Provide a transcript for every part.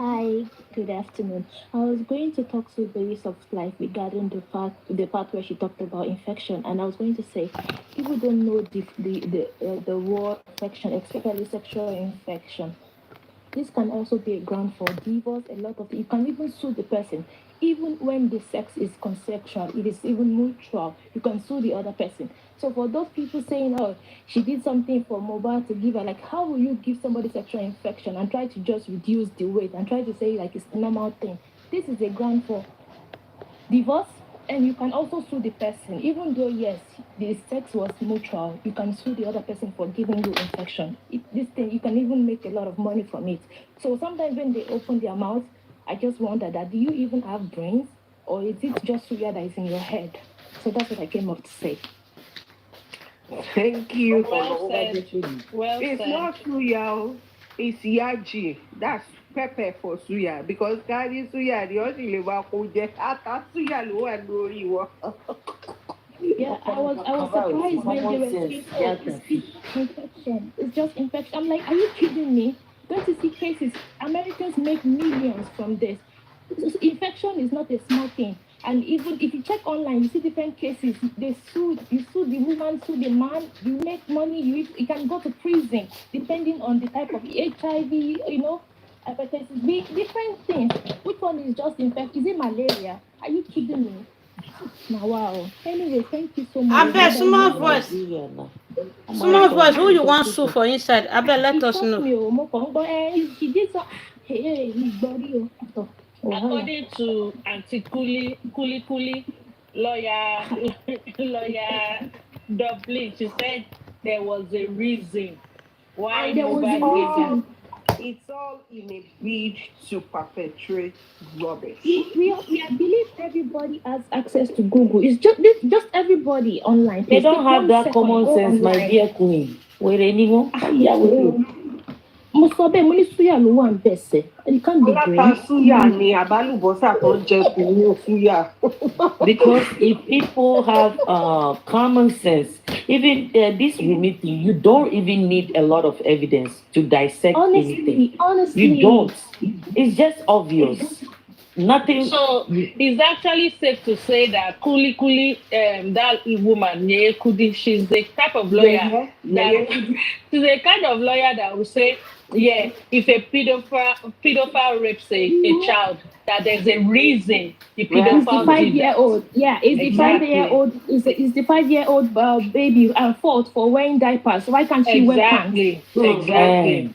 Hi, good afternoon. I was going to talk to Base of Life regarding the part where she talked about infection, and I was going to say people don't know the word infection, especially sexual infection. This can also be a ground for divorce. A lot of you can even sue the person, even when the sex is consensual. It is even mutual. You can sue the other person. So for those people saying, "Oh, she did something for Mohbad to give her," like, how will you give somebody sexual infection and try to just reduce the weight and try to say like it's a normal thing? This is a ground for divorce, and you can also sue the person, even though yes, the sex was mutual. You can sue the other person for giving you infection. This thing you can even make a lot of money from it. So sometimes when they open their mouth, I just wonder that do you even have brains, or is it just suya that is in your head? So that's what I came up to say. Thank you. Well said. Well It's said. not suya, it's yaji. That's pepper for suya because carry suya the only level could get ata suya low and glory. Yeah, I was surprised when they were saying, "Oh, it's infection. It's just infection." I'm like, "Are you kidding me? Don't you see cases? Americans make millions from this. Infection is not a small thing. And even if you check online, you see different cases. You sue the woman, sue the man. You make money. You can go to prison depending on the type of HIV. Hepatitis B, different things. Which one is just infection? Is it malaria? Are you kidding me?" Now, wow. Anyway, thank you so much. I I'll bet get back to small you guys. voice. Small voice. Who you want sue for inside? I bet let He us shocked know. me. Oh, mo kàn ń gbọ́, she did so. Hey, he's body. Oh, wahala. According to Auntie Kuli, lawyer lawyer Dublin, she said there was a reason why And there was a Mohbad gave her. reason. It's all in a bid to perpetrate rubbish. I believe everybody has access to Google. It's just everybody online. They Please don't take have one that second, common go sense, my online. dear queen. Wait, anyone? Yeah, wait. Mo sọ bẹ́ẹ̀, mo ní súyà ló wà ń bẹ̀ sẹ̀. You can't be Ọláta brain. suya ni àbálùbọ́sà tó ń jẹ kù ní suya. Because if people have common sense, even this Wummi thing, you don't even need a lot of evidence to dissect anything. Honestly. You don't. It's just obvious. Nothing. So it's actually safe to say that that woman, Nye Kudi, she's the type of lawyer that she's the kind of lawyer that will say, yeah, if a pedophile rapes a child, that there's a reason the It's the pedophile did 5 year that. old. Yeah, it's the 5 year Exactly. old. Is the 5 year old baby fault for wearing diapers? Why can't she wear pants? Exactly.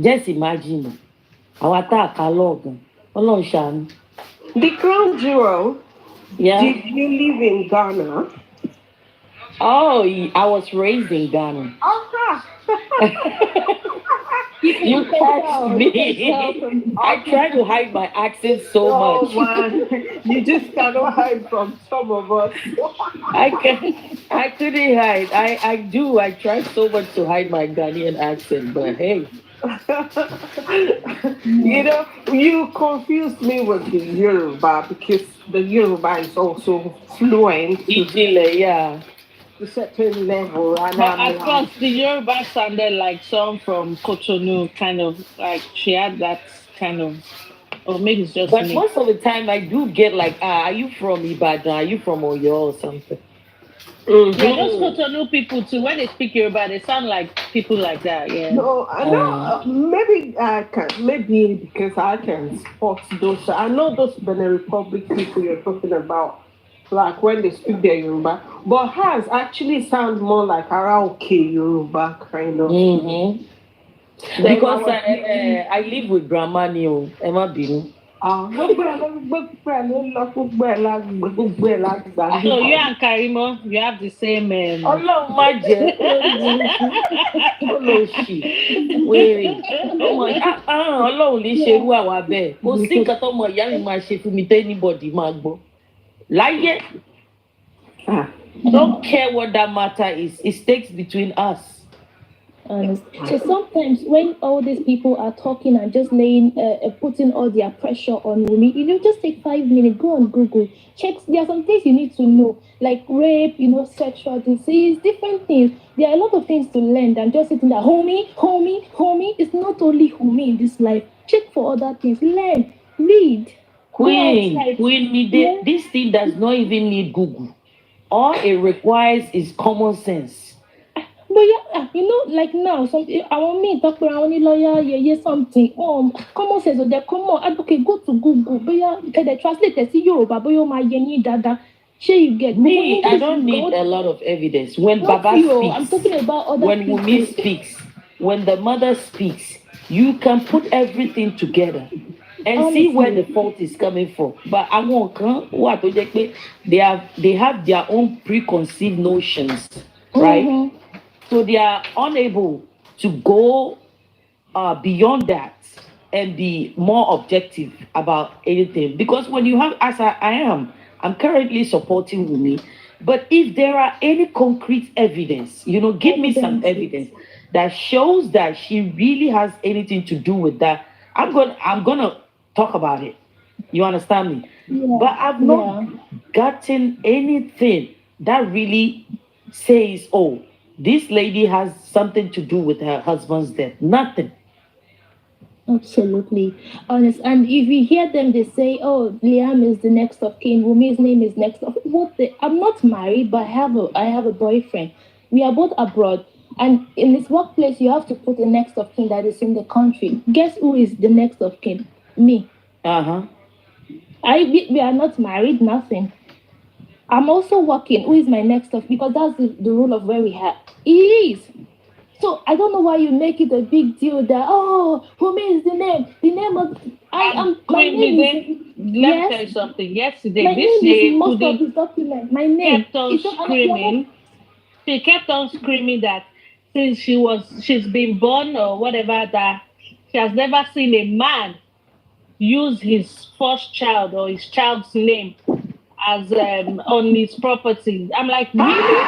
Just imagine. Our attack along. Ọlọ́run ṣàánú. The crown jewel, Yeah. did you live in Ghana? Oh, I was raised in Ghana. You catch me. I try to hide my accent so much. Man, you just cannot hide from some of us. I couldn't hide. I do. I try so much to hide my Ghanaian accent, but hey. You confused me with the Yoruba because the Yoruba is also fluent Yeah. to a certain level. And But I'm at like, first, the Yoruba sounded like some from Cotonou, kind of like she had that kind of, or maybe it's just But me. most of the time, I do get like, are you from Ibadan? Are you from Oyo or something? Yeah, those Cotonou people too. When they speak Yoruba, they sound like people like that. Yeah. no, maybe I can, maybe because I can spot those. I know those Benin Republic people you're talking about, like when they speak their Yoruba, but hers actually sounds more like Araoke Yoruba kind of. Mm-hmm. Then Because I live with Grandma Neo, Emma Binu. gbogbo ẹ̀ la gbà So you and Karimo, you have the same. Ọlọ́run má jẹ́ lórí burúkú olóṣì wèrè ọmọ Ọlọ́run ní ṣerú àwa bẹ́ẹ̀ kò sí nǹkan tọ́mọ ìyá mi máa ṣe fún mi tẹ́ anybody máa gbọ́ láyé. Don't care what that matter is. It stays between us. So sometimes when all these people are talking and just putting all their pressure on Wumi, just take 5 minutes, go on Google, check. There are some things you need to know, like rape, sexual disease, different things. There are a lot of things to learn than just sitting there, homie. It's not only homie in this life. check for other things, learn, read, go outside. Queen Yeah. this thing does not even need Google. All it requires is common sense. But yeah, like now, some I want me talk around any lawyer, yeah, something. Common sense, or they come on, okay, go to Google. But yeah, can they translate it to Yoruba? But you my yeni dada. Sure, you get. But when Me, I English don't is need God, a lot of evidence. When not Baba you. I'm speaks, talking about other when Wumi people. speaks, when the mother speaks, you can put everything together and see where the Honestly. fault is coming from. But I won't come what they have their own preconceived notions, right? Mm-hmm. So they are unable to go beyond that and be more objective about anything. Because when you have, as I am, I'm currently supporting Wumi. But if there are any concrete evidence, give me some Evidences. evidence that shows that she really has anything to do with that. I'm gonna talk about it. You understand me? Yeah. But I've not Yeah. gotten anything that really says, oh, this lady has something to do with her husband's death. Nothing. Absolutely. Honest. And if you hear them, they say, oh, Liam is the next of kin. Wumi's name is next of I'm not married, but I have a boyfriend. We are both abroad. And in this workplace, you have to put the next of kin that is in the country. Guess who is the next of kin? Me. Uh-huh. We are not married, nothing. I'm also working. Who is my next of? Because that's the rule of where we have. He is. So I don't know why you make it a big deal that who is the name? The name of I And am my Queen name is Lizzie, let me yes, tell you something. Yesterday, my this name is in most of Kudi the documents. My name. kept on It's just you're not screaming. She kept on screaming that since she's been born or whatever, that she has never seen a man use his first child or his child's name as on his property. I'm like, really?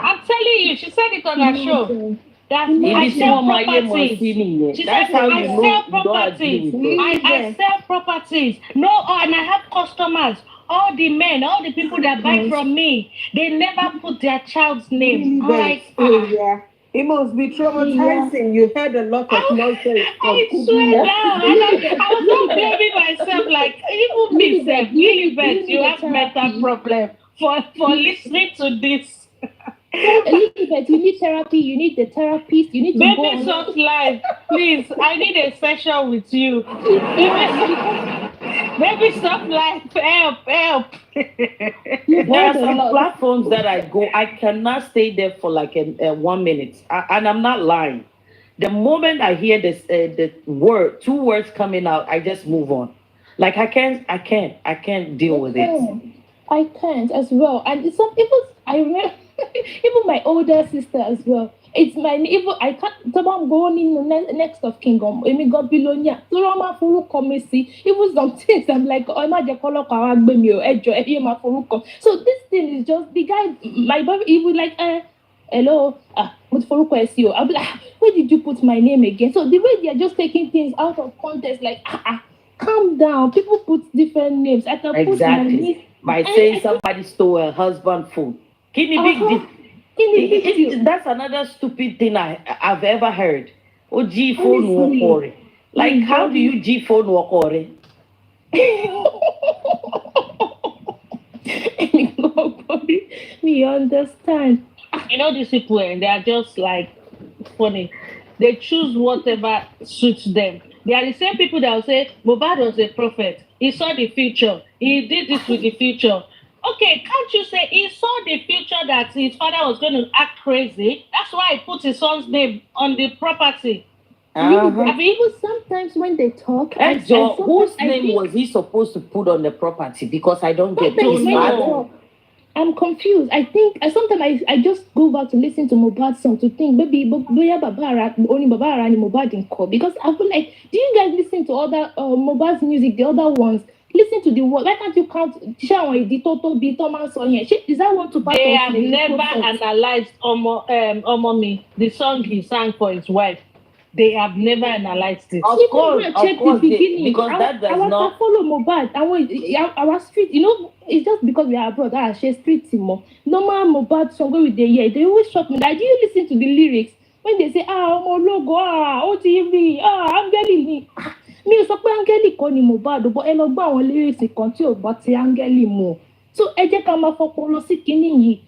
I'm telling you, she said it on her show imagine. that I Ibi tí Imagine. sell wọ́n máa yé mọ̀ properties. sí nìyẹn. She said, That's how I you know sell you don't agree properties. with them. I sell properties. No, and I have customers. All the men, all the people that buy Yes. from me, they never put their child's name. Really I'm bad. like, Oh, yeah. It must be Yeah. traumatizing. You heard a lot of nonsense from I Kubi. swear Yeah. down. And I was not blaming myself. Like, even me, self, really bad. You A have mental therapy. problem for listening to this. Elizabeth, you need therapy. You need the therapist. You need to go Baby on. Soft Life, please, I need a session with you. Yeah, Baby, because Baby Soft Life, help, help. you've There are heard a some lot. platforms that I go, I cannot stay there for like a 1 minute. And I'm not lying. The moment I hear the two words coming out, I just move on. Like I can't deal with it. can't. I can't as well. And it's some people I remember even my older sister as well. It's my even I can't someone going in the next of kingdom. Emi got Bilonia. So Roma Furu see. Even some things I'm like, oh my jekolo kawa me ejo ma furuko. So this thing is just the guy my brother he was like hello with Furuko SEO. I'll be like, where did you put my name again? So the way they're just taking things out of context, like calm down. People put different names. I can put my Exactly. niece. By And saying I think, somebody stole her husband phone. Kidney big uh-huh, deal. in a big deal. That's another stupid thing I've ever heard. Oh, G phone Honestly, wakore. Like, we how do very you G phone wakore? we understand. You know, these people, they are just like funny. They choose whatever suits them. They are the same people that will say, Mohbad was a prophet. He saw the future. He did this with the future. Okay, can't you say he saw the future that his father was going to act crazy? That's why he put his son's name on the property. Really, Uh-huh. but even sometimes when they talk, I Ejo, sometimes whose I name think was he supposed to put on the property? Because I don't get it. sometimes His Don't when they father? know. talk, I'm confused. I think I sometimes I just go back to listen to Mohbad's song to think maybe Boya Babara only Babara and Mohbad in call because I feel like do you guys listen to other Mohbad's music, the other ones? Listen to the word. Why can't you count Shawn the Toto B Thomas on here? Is that one to part They of have the never process? analyzed Omomi, the song he sang for his wife. They have never analyzed it. Even go and Of check the course, beginning. because Our that does our not. follow Mohbad. Our street. It's just because we are abroad. She street more. Normal Mohbad song wey we dey hear. They always shock me. Like, do you listen to the lyrics when they say ọmọ ológo OTV Angeli ni? kọ́ ni Mohbad bọ́ ẹ lọ gbọ́ àwọn lyrics kan tí ò bá ti áńgẹ́lì mu. So ẹ jẹ́ ká máa fọpọlọ sí kinní yìí.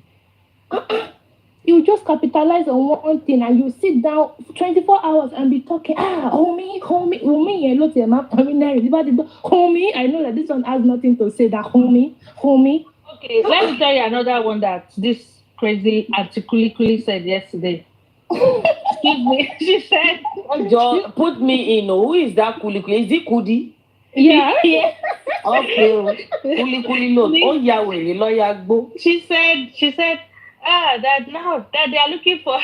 You just capitalize on one thing and you sit down 24 hours and be talking, homie, yẹn ló tiẹ̀ máa preliminary. Homie, I know that this one has nothing to say, that homie. Okay, let me tell you another one that this crazy Auntie Kulikuli said yesterday. Excuse me. She said, put me in. Who is that Kulikuli? Is it Kudi? Yeah. Okay. Kulikuli no. Oh, Yahweh, lawyer go. She said, that now that they are looking for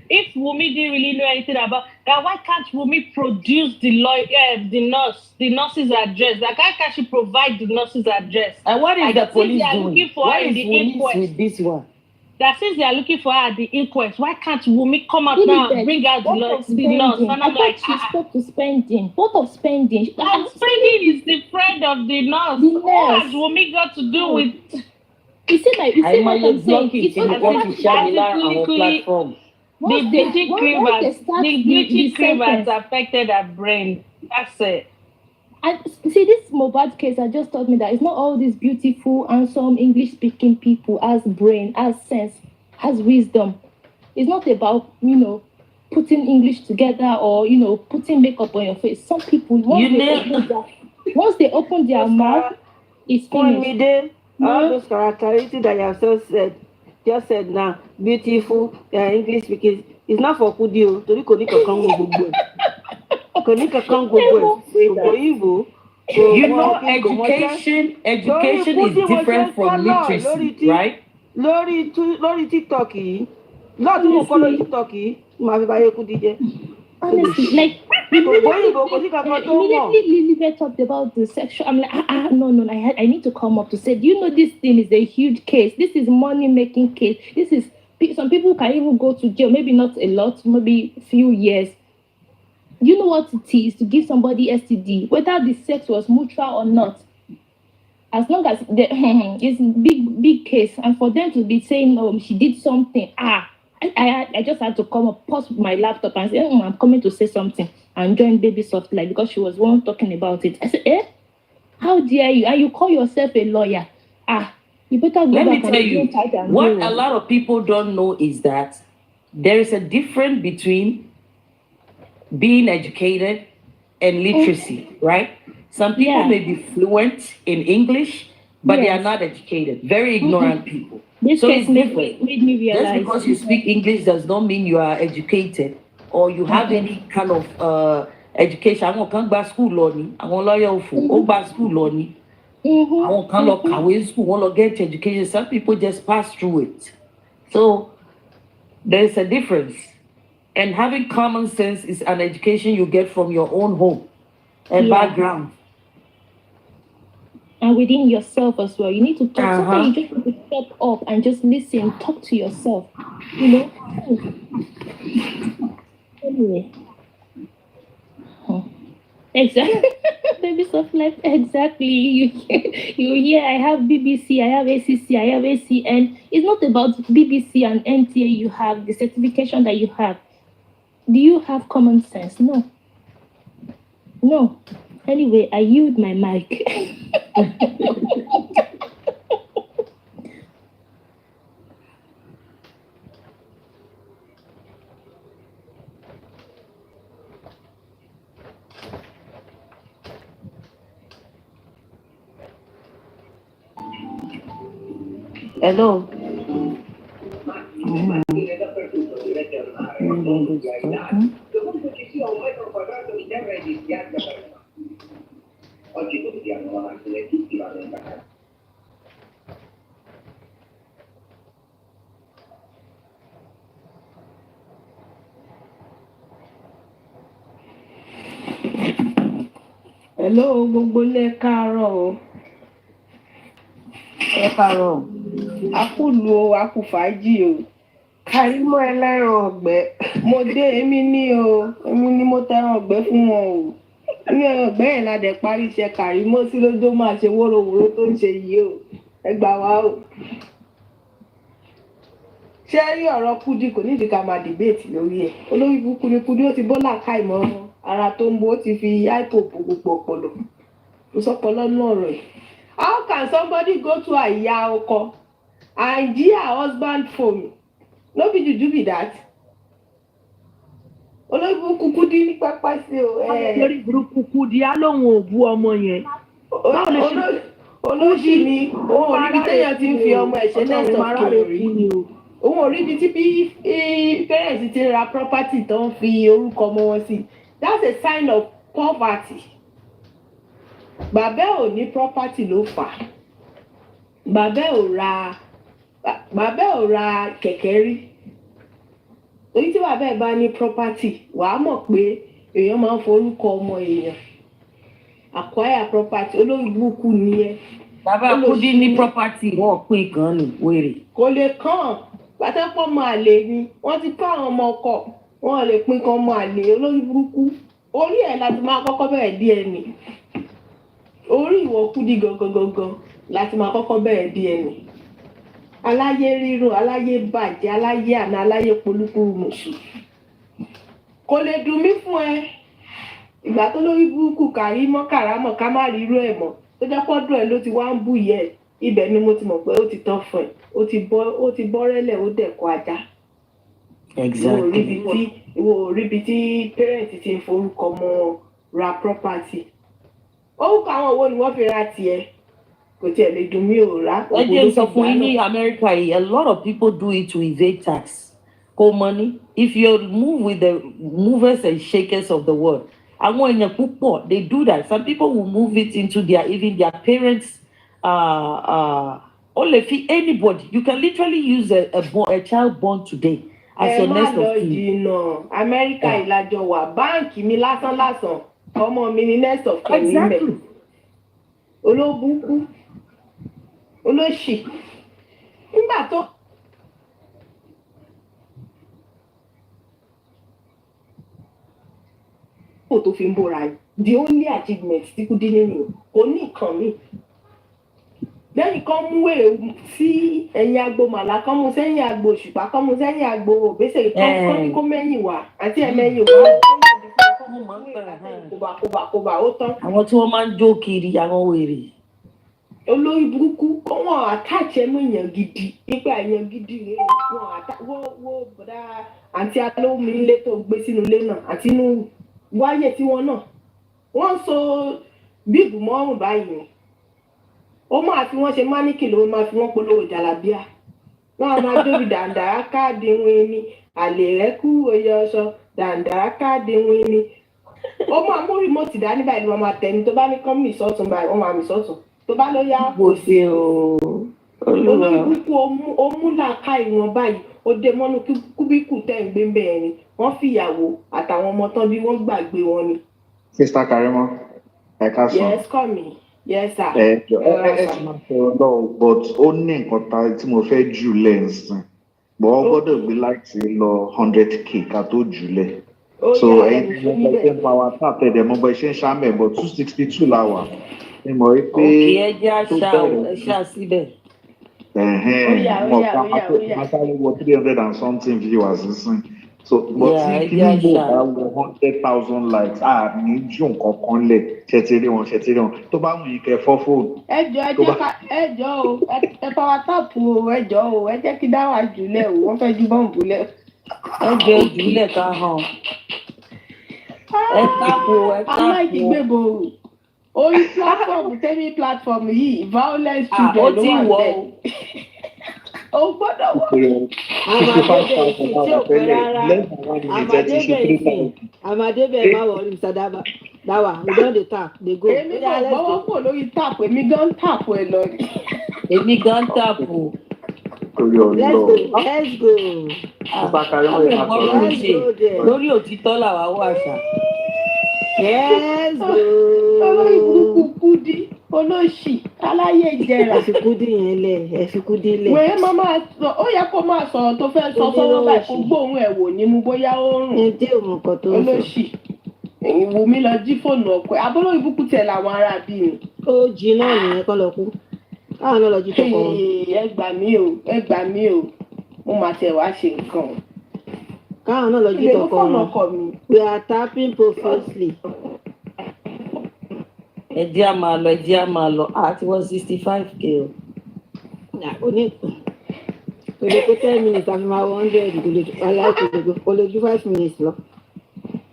if Wummi didn't really know anything about that, why can't Wummi produce the nurse's address? Like, why can't she provide the nurse's address? And what is the police doing? Why is Wummi with this one? That since they are looking for her at the inquest, why can't Wummi come out now and bring out the nurse? And I'm like, she spoke to spending. What of spending? Spending is the friend of the nurse. What has Wummi got to do with? You see what I'm saying? It's our platform. The bleaching cream has affected her brain. That's it. And see, this Mohbad case has just taught me that it's not all these beautiful, handsome, English-speaking people has brain, has sense, has wisdom. It's not about, putting English together or, putting makeup on your face. Some people, once they open their mouth, it's finished. All those characteristics that you have just said now, beautiful, English speaking, it's not for Kudio. Education is different from literacy, right? Lori TikTok yìí, not even follow TikTok yìí, ma fi báyé Kudi jẹ́. Honestly, like immediately Lilibet talked about the sexual. I'm like, no. I need to come up to say, do you know this thing is a huge case? This is money-making case. This is some people can even go to jail. Maybe not a lot, maybe a few years. You know what it is to give somebody STD, whether the sex was mutual or not. As long as it's a big case, and for them to be saying, she did something. I just had to come up, pause my laptop and say, I'm coming to say something, and join Baby Soft Life because she was one talking about it. I said, how dare you? And you call yourself a lawyer? You better go Let back me tell you, what a lot of people don't know is that there is a difference between being educated and literacy, right? Some people may be fluent in English, but they are not educated, very ignorant people. This so case it's different. Made me realize. Just because you speak English does not mean you are educated or you have any kind of education. I can't go to school, I want lawyer go school, I can't look away school, want to get education. Some people just pass through it. So there's a difference. And having common sense is an education you get from your own home and background. And within yourself as well. You need to talk. Sometimes you just need to step up and just listen, talk to yourself. Anyway. Exactly. Baby Soft Life, exactly. You hear, I have BBC, I have ACC, I have ACN. It's not about BBC and NTA you have, the certification that you have. Do you have common sense? No. Anyway, I yield my mic. Hello. Hello, gbogbo ilé káàárọ̀ o. Ẹ káàárọ̀. A kú lu o, a kú fàájì o. Kàrímọ́ ẹlẹ́ran ọ̀gbẹ́. Mo dé èmi ni mo tẹran ọ̀gbẹ́ fún wọn o. Ní ẹran ọ̀gbẹ́ yẹn la dẹ̀ parí iṣẹ́ Kàrímọ́ sí lójó máa ṣe wóróworó tó ń ṣe yìí o. Ẹ gbà wá o. Ṣé rí ọ̀rọ̀ Kudi kò nídìí ká máa dìbéètì lórí ẹ̀? Olórí Kudi ó ti bọ́ làákàì mọ́ ara tó ń bó ti fi hypo bo gbogbo ọpọlọ kò sọpọlọ náà ọ̀rọ̀ yìí. How can somebody go to ìyá ọkọ and jí her husband phone? No be juju be that. Olóyìnbó kúkú dín ní pápá sí o. lórí burúkú Kudi á lóun ò bú ọmọ yẹn. Olóṣì ni òun ò ríbi téèyàn ti ń fi ọmọ ẹ̀ṣẹ̀ náà sọ kiri. Òun ò ríbi tí bí parents ti ń ra property tó ń fi orúkọ ọmọ wọn sí. That's a sign of poverty. Bàbá ò ní property ló fà á. Bàbá ò ra kẹ̀kẹ́ rí. Orí tí bàbá ẹ̀ bá ní property, wàá mọ̀ pé èèyàn máa ń forúkọ ọmọ èèyàn. Acquire property, olórí burúkú ni ẹ. Bàbá Kudi ní property wọn pín kan ní wèrè. Kò lè kàn. Pátápọ̀ máa lè ní. Wọ́n ti ká àwọn ọmọ ọkọ. Wọ́n lè pín kan máa lè olórí burúkú. Orí ẹ̀ láti máa kọ́kọ́ bẹ̀rẹ̀ DNA. Orí ìwọ Kudi gangan láti máa kọ́kọ́ bẹ̀rẹ̀ DNA. Aláyé rírun, aláyé bàjẹ́, aláyé àná, aláyé polúkúrú mùsù. Kò lè dùn mí fún ẹ. Ìgbà tó lórí burúkú kàrí mọ́ kàrámọ̀ ká má rírú ẹ̀ mọ́. Tó jẹ́ pọ́dún ẹ̀ ló ti wá ń bù yẹ. Ibẹ̀ ni mo ti mọ̀ pé ó ti tán fún ẹ. Ó ti bọ́rẹ́lẹ̀ ó dẹ̀kọ́ ajá. Exactly. Ìwọ ò ríbi tí parent ti ń forúkọ mọ́ ra property. Orúkọ àwọn wo ni wọ́n fi ra tiẹ̀? Kò tiẹ̀ lè dùn mí ò rà. Ẹ jẹ́ sọ fún yín ní America yìí, a lot of people do it to evade tax. Kò money. If you move with the movers and shakers of the world, àwọn èèyàn púpọ̀, they do that. Some people will move it into even their parents' only fi anybody. You can literally use a child born today as your next of kin. America ìlàjọ wà báǹkì mi lásán ọmọ mi ni next of kin níbẹ̀. Olóbùkú olóṣì nígbà tó. Kò tó fi ń bóra yìí the only achievement tí Kudi nínú kò ní nǹkan mi. Lẹ́yìn kan mú èrò sí ẹ̀yìn agbo màlá kan mú sẹ́yìn agbo òṣùpá kan mú sẹ́yìn agbo òbẹ́sẹ̀ kan ní kó mẹ́yìn wá àti ẹ̀mẹ́yìn wá. Kòbà ó tán. Àwọn tí wọ́n máa ń jó kiri àwọn wèrè. Olórí burúkú wọn àtàchẹ mọ́ èèyàn gidi nípa èèyàn gidi rèé wọ́n bọ̀dá àǹtí alómi ilé tó gbé sínú ilé náà àti inú wáyé tí wọ́n náà wọ́n so bíìbù mọ́rùn báyìí ó máa fi wọ́n ṣe máníkì ló máa fi wọ́n polówó jàlábíà wọ́n á máa dóbi dàǹdàrà káàdì wọn ni àlè rẹ kú oyè ọṣọ dàǹdàrà káàdì wọn ni ó máa mú rìmọ́tì dání báyìí ni wọ́n máa tẹ̀ ní tó bá ní kán mì sọ́tún báyìí wọ́n máa mì sọ́tún tó bá lọ yá bó ṣe o olórí kúkú ó mú làákà ìwọ̀n báyìí ó dé mọ́nú kúbíkù tẹ̀ ń gbé ń bẹ̀rẹ̀ ni wọ́n fìyàwó àtàwọn ọmọ tán bí wọ́n gbàgbé wọn ni. Sister Karimo, ẹ ká sọ. Yes, call me. Yes, sir. Ẹ ti máa sọ̀rọ̀ lọ but ó ní nǹkan tí mo fẹ́ jù lẹ́ǹsìn but wọ́n gbọ́dọ̀ gbé láti lọ 100k ká tó jù lẹ̀. So ẹ̀yin tí wọ́n fẹ́ fẹ́ power tap ẹ̀dẹ̀ mọ́ bọ́ iṣẹ́ ń ṣàmẹ̀ but 262 la wà. Ẹ mọ̀ rí pé òkè ẹjẹ́ àṣà síbẹ̀. Mo ká sáré wọ 300 and something viewers nísìn. So but tí kíní bò bá wọ 100,000 likes ní jù nǹkan kan lẹ̀ ṣẹ̀tìrì wọn tó bá wù yín kẹ́ fọ́ fóònù. ẹjọ́ o ẹ power tap o ẹjọ́ o ẹ jẹ́ kí dáwà jùlẹ̀ o wọ́n fẹ́ ju bọ́ǹbù lẹ̀. ẹjọ́ jùlẹ̀ ká hàn. ẹ kápò aláìgbébò orí platform yìí violence children ló wà bẹ́ẹ̀. O gbọ́dọ̀ wọ. Amadebe má wọ Mr. Dawa we don dey tap dey go. Èmi kò gbọ́wọ́ pò lórí tap èmi gan tap ẹ lọ rí. Èmi gan tap o. Let's go. Lórí òtítọ́ làwa wà ṣá. Let's go. Olórí burúkú Kudi olóṣì aláyé ìjẹrà. Ẹ̀sìn Kudi yẹn lẹ̀ ẹ̀sìn Kudi lẹ̀. Wẹ́ẹ́ máa sọ ó yẹ kó máa sọ̀rọ̀ tó fẹ́ sọ sọ́wọ́ báyìí kó gbóhùn ẹ̀ wò ní mú bóyá ó rùn. Ẹ dé òun kan tó ń sọ. Olóṣì Wummi lọ jí fóònù ọkọ ẹ̀ abúlé ìbùkù tẹ̀ làwọn ará bí mi. Ó jí náà nìyẹn kọ́ lọ kú. Káwọn náà lọ jí tọkọ wọn. Ẹ gbà mí o mo máa tẹ̀ wá ṣe nǹkan. káwọn náà lọ jí tọkọ wọn. We are tapping profusely. Ẹ̀jẹ̀ á máa lọ àti wọ́n 65k o. Kò lè kó 10 minutes àfi máa 100 kò lè ju 5 minutes lọ.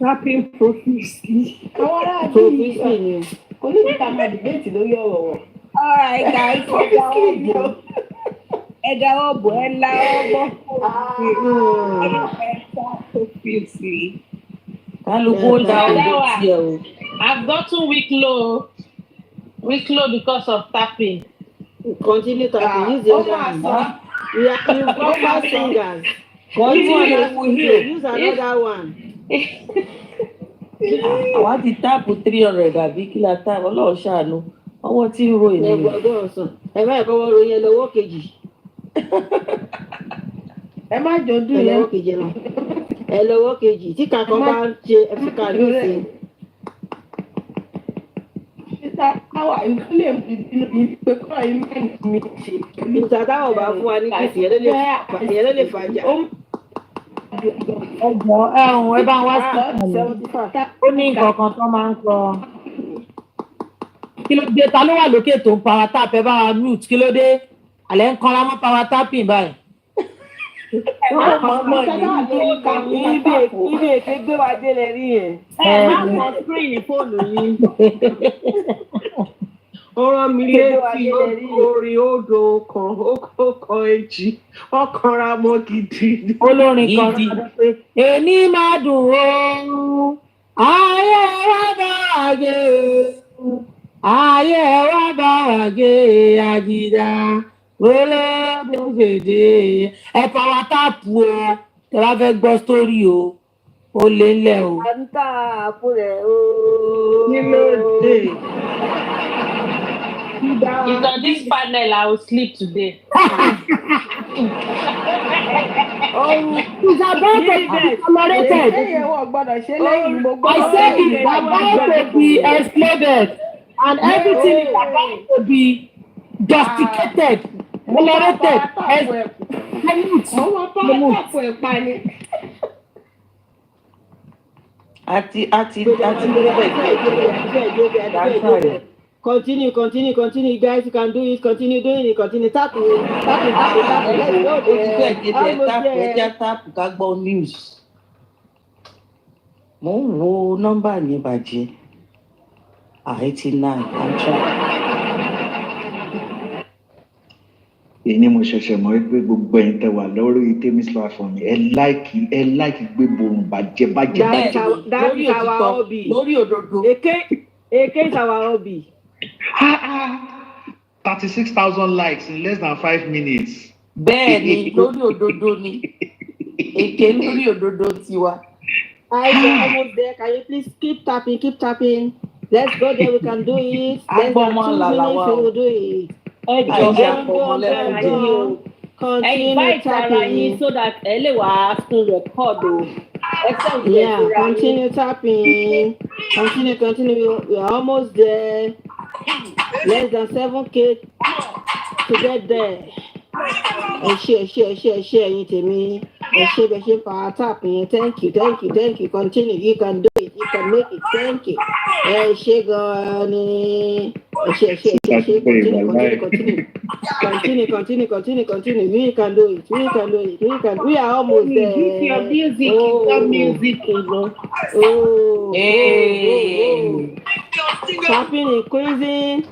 Tapping profusely. Àwọn ará profusely ni kò ní ìta máa dìbẹ́tì lórí ọ̀rọ̀ wọn. All right, guys. Ẹ̀dá ọ̀bọ̀ ẹ̀ la ọ̀bọ̀ profusely. Kálukú ó dá ọ̀bọ̀ tiẹ̀ o. I've gotten weak low because of tapping. Continue tapping. Use the other hand. You've got 5 fingers. Use another one. Àwa ti táàpù 300 àbí kí la táàpù Ọlọ́run ṣàánú ọwọ́ tí ń ro ènìyàn. Ẹgbẹ̀gbọ́n ọ̀sán ẹ má ẹ̀kọ́ wọ́n ròyìn ẹlọ́wọ́ kejì. Ẹ má jọ dùn yẹn. Ẹlọ́wọ́ kejì náà. Ẹlọ́wọ́ kejì tí kankan bá ń ṣe ẹ̀fíkà ní ìsìn. Táwa ìdílé ìpè kọ́ ìmọ̀ mi ṣe. Ìgbà táwọn bá fún wa ní kìsì yẹn ló lè fàjà. Ẹ̀jọ̀ ẹ bá wá sí ó ní nǹkan kan tó máa ń sọ. Kí ló dé? Ta ló wà lókè tó ń power tap? Ẹ bá wa mute. Kí ló dé? Àlẹ́ ń kanra mọ́ power tapping báyìí. Ibi èké gbé wa délẹ̀ rí yẹn. Má mọ screen fóònù yín. Ọ̀rọ̀ mi létí orin odò kan èjì ọkànra mọ́ gidi. Olórin kan pé èní máa dùn ó ayé wa bá wà gé ayé wa bá wà gé àjìdá wọlé bóṣèdè ẹ power tap o tẹ bá fẹ́ gbọ́ sítórì o ó lé ńlẹ̀ o. À ń tà àpò rẹ̀ o. Kí ló dé? It's on this panel I will sleep today. It's about to be tolerated. I said it's about to be exploded and everything is about to be justificated, tolerated. Continue, guys. You can do it. Continue doing it. Continue tapping. Táàpù ká gbọ́ news. Mo ń wo nọ́mbà yẹn bàjẹ́. 89 I'm trying. Èyí ni mo ṣẹ̀ṣẹ̀ mọ̀ wípé gbogbo ẹ̀yin tẹ́ wà lórí Temi's platform ẹ láìkì gbé borun bàjẹ́. That is our hobby. Lórí òdodo. Eke is our hobby. 36,000 likes in less than 5 minutes. Bẹ́ẹ̀ni lórí òdodo ni. Èké lórí òdodo tiwa. We're almost there. Can you please keep tapping? Let's go there. We can do it. Less than 2 minutes we will do it. Continue tapping so that ẹ lè wá fún record o. Yeah, continue tapping. Continue. We are almost there. Less than 7K to get there. Share yín tèmi. Share power tap yín. Thank you. Continue. You can do it. You can make it. Thank you. Share gan ni. Share. Continue. We can do it. We are almost there. Your music, Tapping increasing.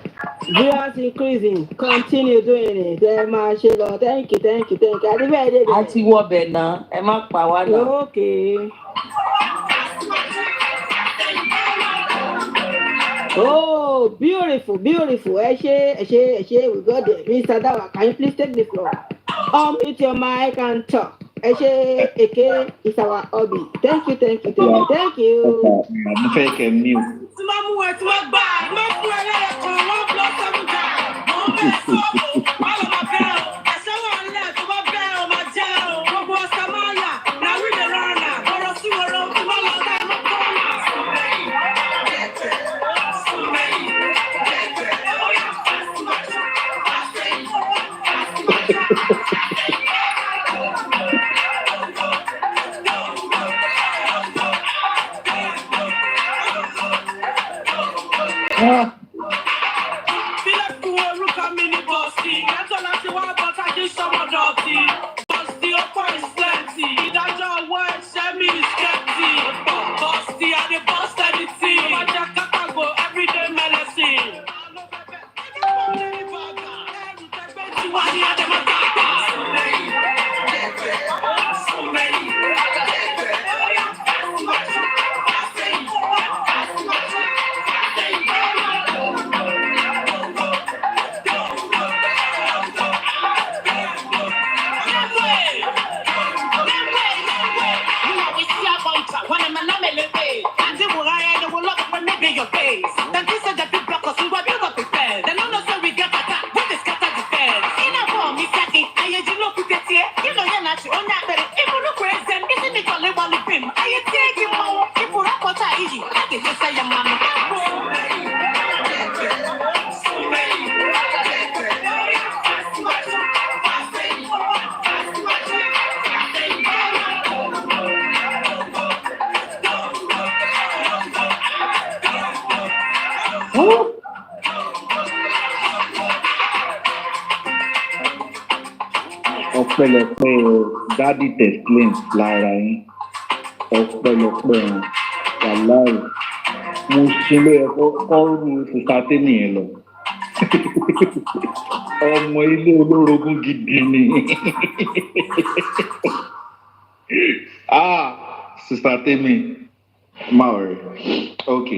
Viewers increasing. Continue doing it. Thank you. A ti wọ bẹ̀ náà, ẹ má pa wá náà. Okay. Oh, beautiful. Ẹ ṣé, we got there. Mr. Dawa, can you please take the floor? Hit your mic and talk. Ẹ ṣé, Eke is our hobby. Thank you. Mo fẹ́ kẹ́ mi o. Tí máa mú ẹ tí wọ́n gbà ẹ, máa fún ẹ lẹ́yìn kan, wọ́n blọ́ sẹ́mu jà. Mo ń bẹ̀ sọ́wọ́, wọ́n lọ máa bẹ̀ ọ́. Ẹ̀ṣẹ́ wà nílẹ̀ tó bá bẹ̀ ọ́ máa jẹ́ ọ́. Gbogbo ọ̀sán máa yà, náà rí lè rọrùn. Ọ̀rọ̀ sí wọ̀rọ̀ tí wọ́n lọ dá ẹ̀mọ́ kọ́ọ̀nà. Fílẹ̀ fún orúkọ mi ní Bọ́sì. Ẹ̀tọ́ láti wá bọ́tà kí sọ́mọdọ̀tì. Bọ́sì ọkọ̀ ìsẹ́ǹtì. Ìdájọ́ ọwọ́ ẹ̀ṣẹ́ mi ìskẹ́tì. Bọ́sì adé bọ́sì ẹni tí. Ó máa jẹ́ kápágò everyday medicine. Ẹrù tẹgbẹ́ tí wà ní Adémọ́tà. Your face. Then this is the big blockers who are never prepared. They don't know so we get attacked. What is scatter defense? In a form, Miss Jackie, I you look at here. You know you're not your own that. If you look where them, isn't it only one of him? I take him more. If you rock what I eat, I can just say your mama. ọpẹ́lọpẹ́ dádì tẹsílẹǹt lára yín ọpẹ́lọpẹ́ wàláì mo ṣe ló yẹ kọrù sísátẹnì yẹn lọ ọmọ ilé olórogún gidi ni sísátẹnì máa rẹ ok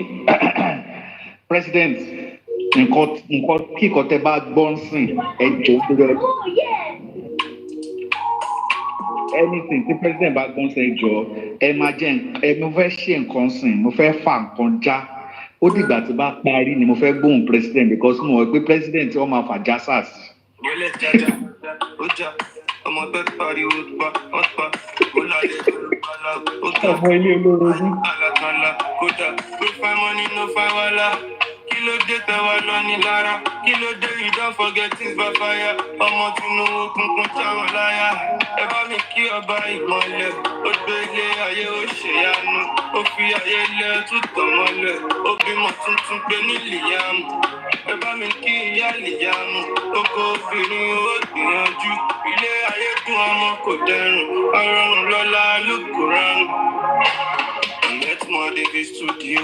president nǹkan kíkọ tẹ bá gbọ́n sìn ẹ jọ lórí anything tí president bá gbọ́n sẹ́ jọ ẹ máa jẹ́ mo fẹ́ ṣe nǹkan sìn mo fẹ́ fà nǹkan já ó dìgbà tí bá parí ni mo fẹ́ gbóhùn president because mo mọ̀ pé president wọ́n máa fà já sars. Yẹlẹ jaja, ó jà, ọmọ bẹ́ẹ̀ pariwo pa, ọ̀pá, ó lálẹ́ olùpàlà, ó ga, ọmọ ilé olórogún. Àlàkàlà, kódà, no find money, no find wàhálà. Kí ló dé tẹ́wà lọ ní lára? Kí ló dé you don't forget things by fire? Ọmọ Tinubu kúnkún táwọn láyà. Ẹ bá mi kí ọba Ìmọ̀lẹ̀, ó gbé ilé ayé ó ṣèyanu. Ó fi ayé lẹ̀ tútọ̀ mọ́lẹ̀, ó bímọ tuntun pé ní Liamu. Ẹ bá mi kí ìyá Liamu, oko obìnrin ó gbìyànjú. Ilé ayé dùn ọmọ kò dẹrùn, ọrọ̀run lọ́la ló kò rọrùn. Let more David studio.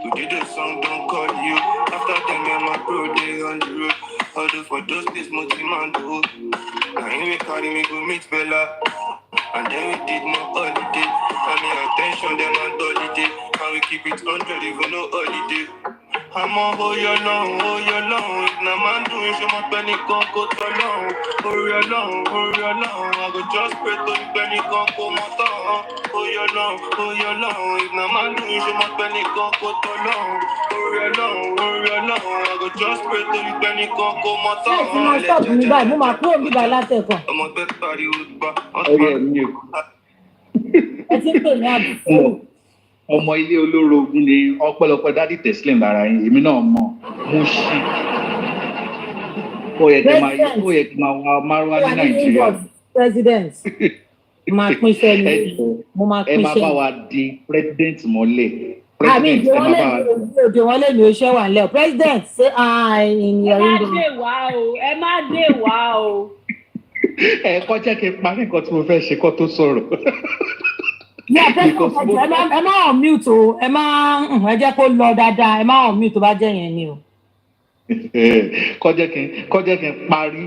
Today the song don't call you. After them, yeah, my bro, they on the road. Although for those days, multi-man do. Now anyway, carry me go meet Bella. And then we did more holiday. And me attention, them on holiday. And we keep it 100, even no holiday. I'm on hold your long. If no man doing so much penny can't go to long. Hurry along. I go just pray to the penny can't go my tongue. Hold your long. If no man doing so much penny can't go to long. Hurry along. I go just pray to the penny can't go my tongue. Ṣé máa stop mi báyìí? Mo máa kúrò níbà látẹ̀kọ̀. I'm on bed party with ba. Ẹ ti ń pè ní àbùkù. Ọmọ ilé olórogún ni ọpẹ́lọpẹ́ dádì tẹsílẹǹt lára yín èmi náà mọ̀ mo ṣí ó yẹ kí máa wá márùwá ní Nàìjíríà. President máa pín iṣẹ́ ni mo máa pín iṣẹ́. ẹ máa bá wa di president mọ́lẹ̀. Àmì ìdè wọn lè ní iṣẹ́ wà nílẹ̀ president ṣé ìyẹn ẹ má dé wá o. Ẹ kọ́ jẹ́ kí n parí nǹkan tí mo fẹ́ ṣe kó tó sọ̀rọ̀. Yeah, president ẹ má unmute o ẹ má ẹ jẹ́ kó lọ dáadáa ẹ má unmute tó bá jẹ́ yẹn ni o. Kọ́ jẹ́ kí n parí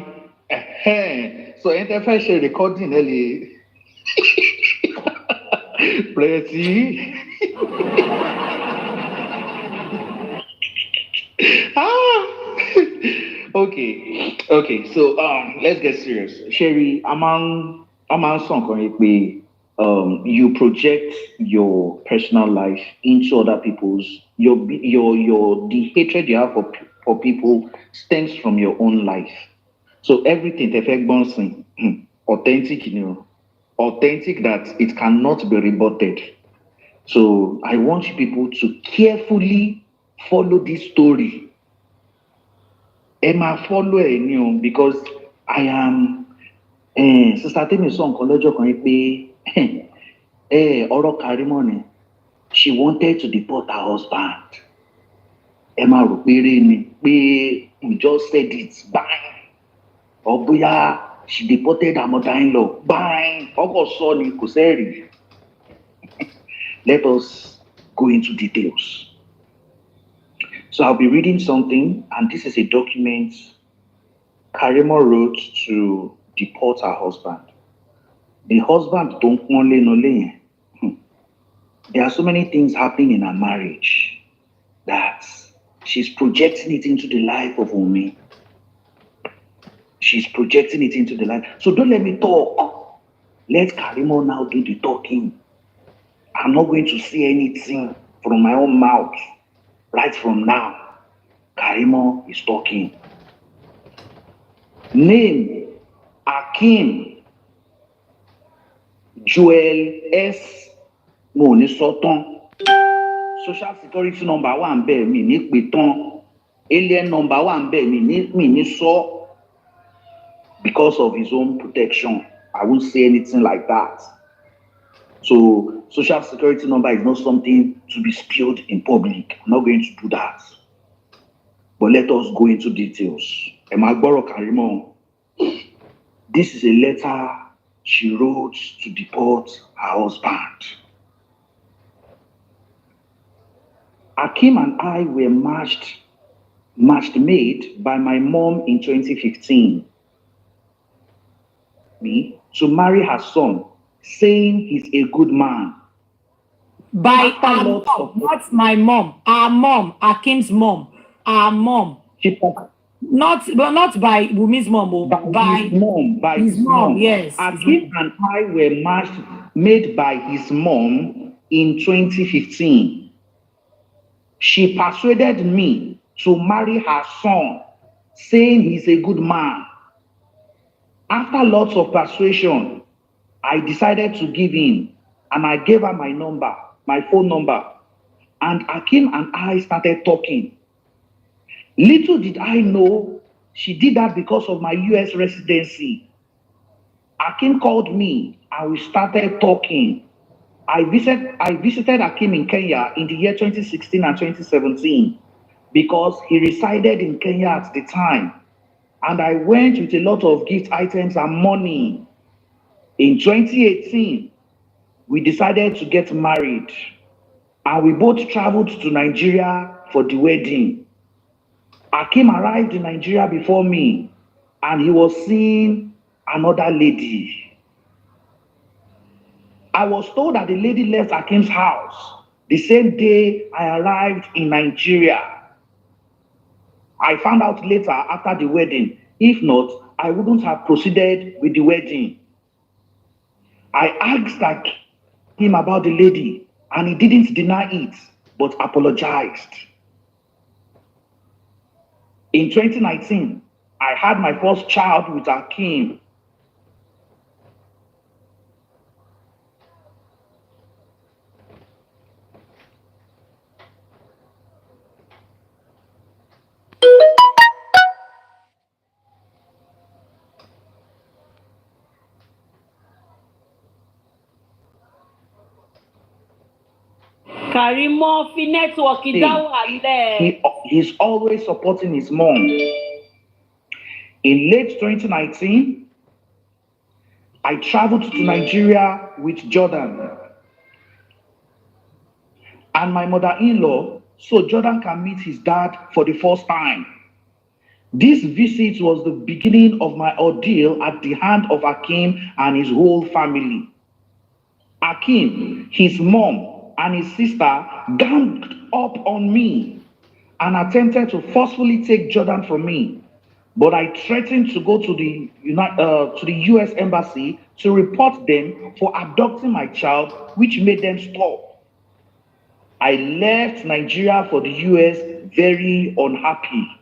so ẹni tẹ́ fẹ́ ṣe recording ẹ lè pẹ̀lẹ́tì. Okay. So let's get serious. Sherry, I'm on song you project your personal life into other people's. The hatred you have for people stems from your own life. So everything they fake bouncing authentic, authentic that it cannot be rebutted. So I want people to carefully follow this story. Emma follow it, because I am Sister Temi song Kolojo kan pe Oro Karimoni. She wanted to deport her husband. ẹ máa rò pé eré ni pé we just said it bang or bóyá she deported her mother-in-law bang ọkọ̀ sọ ni kò sẹ́ẹ̀rì. Let us go into details. So I'll be reading something, and this is a document Karimo wrote to deport her husband. The husband don't only know. There are so many things happening in her marriage that she's projecting it into the life of Wummi. She's projecting it into the life. So don't let me talk. Let Karimo now do the talking. I'm not going to say anything from my own mouth right from now. Karimo is talking. Name Akim Joel S. Moni Soton. Social security number one bear me ni peton. Alien number one bear me ni so. Because of his own protection, I won't say anything like that. So, social security number is not something to be spilled in public. I'm not going to do that. But let us go into details. Emagboro Karimo. This is a letter she wrote to deport her husband. Akim and I were matched made by my mom in 2015. Me to marry her son, saying he's a good man. By our mom, not my mom. Our mom, Akim's mom. Our mom. Not by Wumi's mom, by his mom. By his mom, yes. Akim and I were made by his mom in 2015. She persuaded me to marry her son, saying he's a good man. After lots of persuasion, I decided to give in, and I gave her my phone number, and Akim and I started talking. Little did I know she did that because of my US residency. Akim called me, and we started talking. I visited Akim in Kenya in the year 2016 and 2017 because he resided in Kenya at the time. And I went with a lot of gift items and money. In 2018, we decided to get married. And we both traveled to Nigeria for the wedding. Akim arrived in Nigeria before me, and he was seeing another lady. I was told that the lady left Akim's house the same day I arrived in Nigeria. I found out later after the wedding. If not, I wouldn't have proceeded with the wedding. I asked him about the lady, and he didn't deny it, but apologized. In 2019, I had my first child with Akim. Karimo fi network He's always supporting his mom. In late 2019, I traveled to Nigeria with Jordan and my mother-in-law so Jordan can meet his dad for the first time. This visit was the beginning of my ordeal at the hand of Akim and his whole family. Akim, his mom, and his sister ganged up on me and attempted to forcefully take Jordan from me. But I threatened to go to the US Embassy to report them for abducting my child, which made them stop. I left Nigeria for the US very unhappy.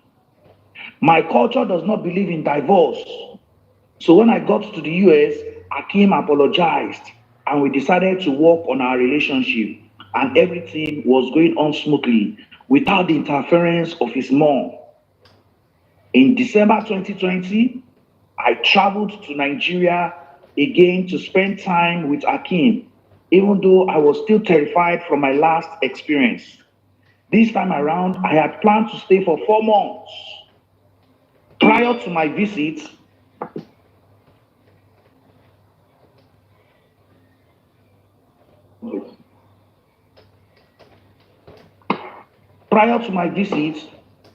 My culture does not believe in divorce. So when I got to the US, Akim apologized and we decided to work on our relationship, and everything was going on smoothly without the interference of his mom. In December 2020, I traveled to Nigeria again to spend time with Akim, even though I was still terrified from my last experience. This time around, I had planned to stay for 4 months. Prior to my visit,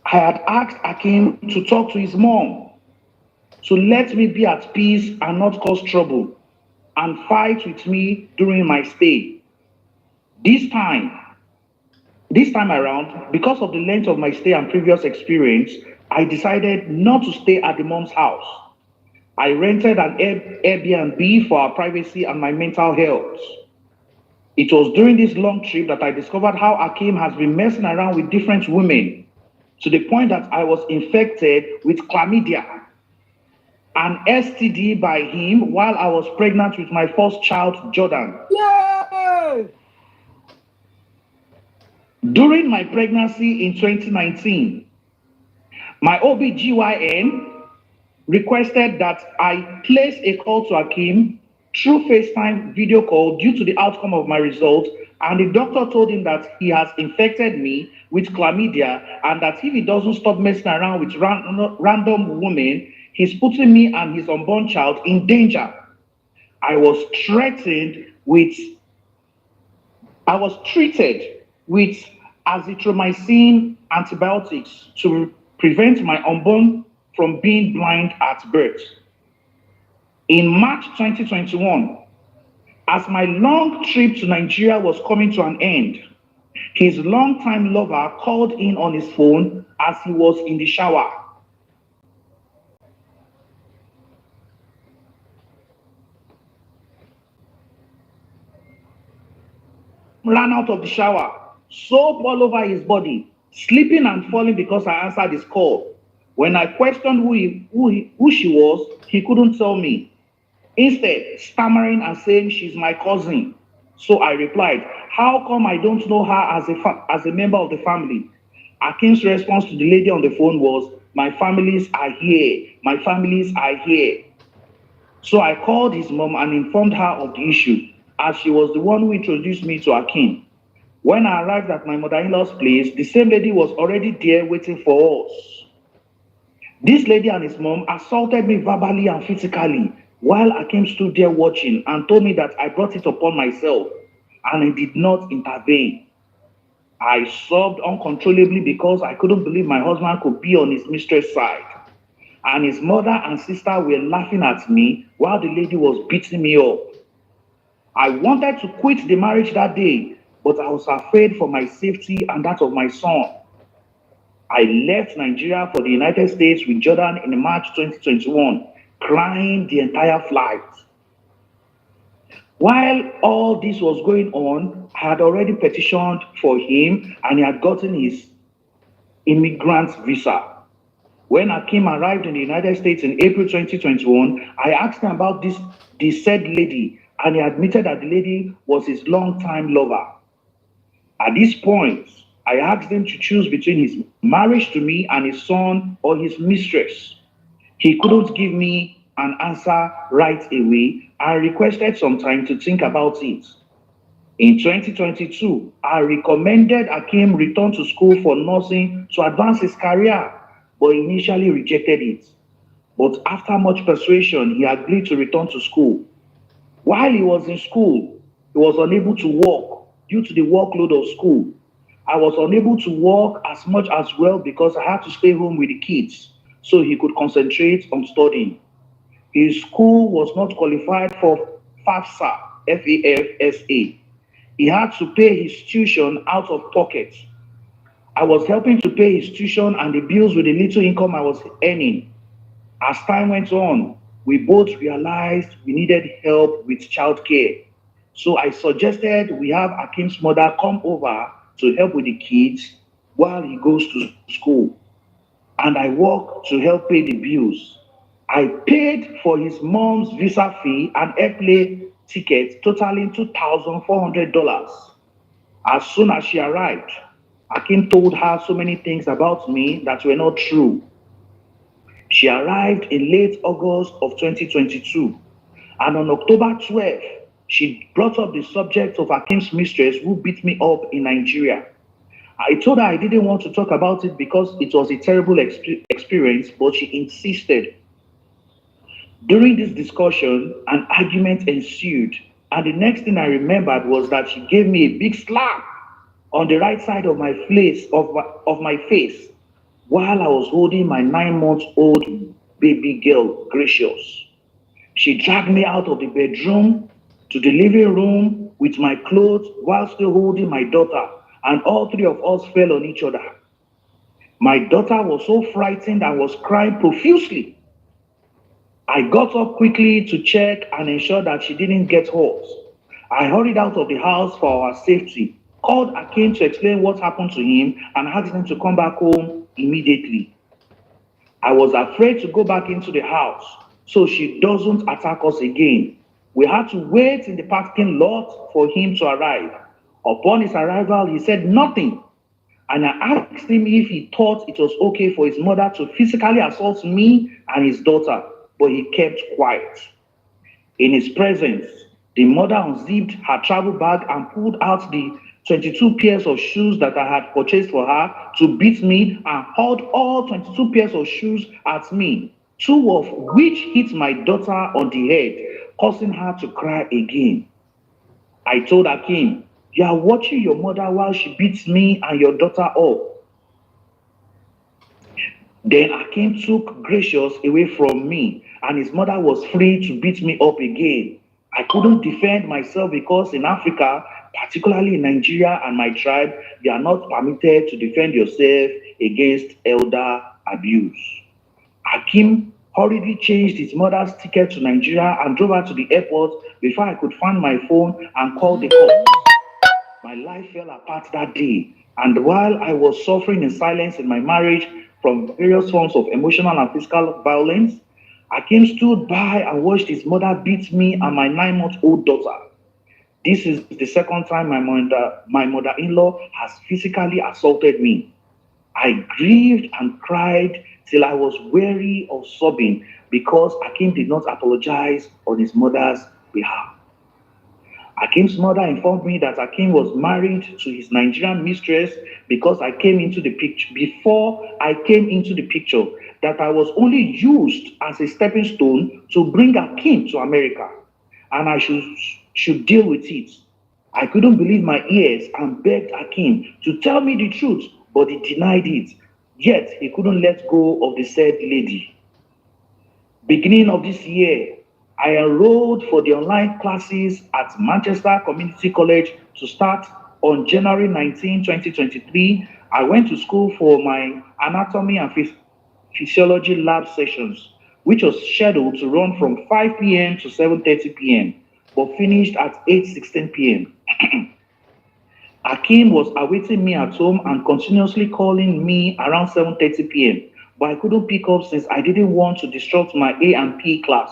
I had asked Akim to talk to his mom to let me be at peace and not cause trouble and fight with me during my stay. This time around, because of the length of my stay and previous experience, I decided not to stay at the mom's house. I rented an Airbnb for our privacy and my mental health. It was during this long trip that I discovered how Akim has been messing around with different women to the point that I was infected with chlamydia, an STD by him while I was pregnant with my first child, Jordan. Yay! During my pregnancy in 2019, my OBGYN requested that I place a call to Akim through FaceTime video call due to the outcome of my results, and the doctor told him that he has infected me with chlamydia and that if he doesn't stop messing around with random women, he's putting me and his unborn child in danger. I was treated with azithromycin antibiotics to prevent my unborn from being blind at birth. In March 2021, as my long trip to Nigeria was coming to an end, his longtime lover called in on his phone as he was in the shower. Ran out of the shower, soap all over his body, slipping and falling because I answered his call. When I questioned who she was, he couldn't tell me. Instead, stammering and saying she's my cousin. So I replied, how come I don't know her as a member of the family? Akim's response to the lady on the phone was, my families are here. My families are here. So I called his mom and informed her of the issue, as she was the one who introduced me to Akim. When I arrived at my mother-in-law's place, the same lady was already there waiting for us. This lady and his mom assaulted me verbally and physically while Akim stood there watching and told me that I brought it upon myself and I did not intervene. I sobbed uncontrollably because I couldn't believe my husband could be on his mistress' side. And his mother and sister were laughing at me while the lady was beating me up. I wanted to quit the marriage that day, but I was afraid for my safety and that of my son. I left Nigeria for the United States with Jordan in March 2021, crying the entire flight. While all this was going on, I had already petitioned for him and he had gotten his immigrant visa. When Akim arrived in the United States in April 2021, I asked him about the said lady, and he admitted that the lady was his longtime lover. At this point, I asked him to choose between his marriage to me and his son or his mistress. He couldn't give me an answer right away and requested some time to think about it. In 2022, I recommended Akim return to school for nursing to advance his career, but initially rejected it. But after much persuasion, he agreed to return to school. While he was in school, he was unable to work due to the workload of school. I was unable to work as much as well because I had to stay home with the kids so he could concentrate on studying. His school was not qualified for FAFSA, F-A-F-S-A. He had to pay his tuition out of pocket. I was helping to pay his tuition and the bills with the little income I was earning. As time went on, we both realized we needed help with childcare. So I suggested we have Akim's mother come over to help with the kids while he goes to school. And I work to help pay the bills. I paid for his mom's visa fee and airplane ticket totaling $2,400. As soon as she arrived, Akim told her so many things about me that were not true. She arrived in late August of 2022, and on October 12th, she brought up the subject of Akim's mistress who beat me up in Nigeria. I told her I didn't want to talk about it because it was a terrible experience, but she insisted. During this discussion, an argument ensued, and the next thing I remembered was that she gave me a big slap on the right side of my face while I was holding my 9 month old baby girl, Gracious. She dragged me out of the bedroom to the living room with my clothes while still holding my daughter, and all three of us fell on each other. My daughter was so frightened and was crying profusely. I got up quickly to check and ensure that she didn't get hurt. I hurried out of the house for our safety, called Akin to explain what happened to him, and asked him to come back home immediately. I was afraid to go back into the house so she doesn't attack us again. We had to wait in the parking lot for him to arrive. Upon his arrival, he said nothing, and I asked him if he thought it was okay for his mother to physically assault me and his daughter, but he kept quiet. In his presence, the mother unzipped her travel bag and pulled out the 22 pairs of shoes that I had purchased for her to beat me and hurled all 22 pairs of shoes at me, two of which hit my daughter on the head, causing her to cry again. I told Akim, "You are watching your mother while she beats me and your daughter up." Then Akim took Gracious away from me, and his mother was free to beat me up again. I couldn't defend myself because in Africa, particularly in Nigeria and my tribe, you are not permitted to defend yourself against elder abuse. Akim hurriedly changed his mother's ticket to Nigeria and drove her to the airport before I could find my phone and call the cops. My life fell apart that day, and while I was suffering in silence in my marriage from various forms of emotional and physical violence, Akim stood by and watched his mother beat me and my 9 month old daughter. This is the second time my mother-in-law has physically assaulted me. I grieved and cried till I was weary of sobbing because Akim did not apologize on his mother's behalf. Akim's mother informed me that Akim was married to his Nigerian mistress because I came into the picture. Before I came into the picture, that I was only used as a stepping stone to bring Akim to America, and I should deal with it. I couldn't believe my ears and begged Akim to tell me the truth, but he denied it. Yet he couldn't let go of the said lady. Beginning of this year, I enrolled for the online classes at Manchester Community College to start on January 19, 2023. I went to school for my anatomy and physiology lab sessions, which was scheduled to run from 5 p.m. to 7:30 p.m., but finished at 8:16 p.m. Akim was awaiting me at home and continuously calling me around 7:30 p.m., but I couldn't pick up since I didn't want to disrupt my A and P class.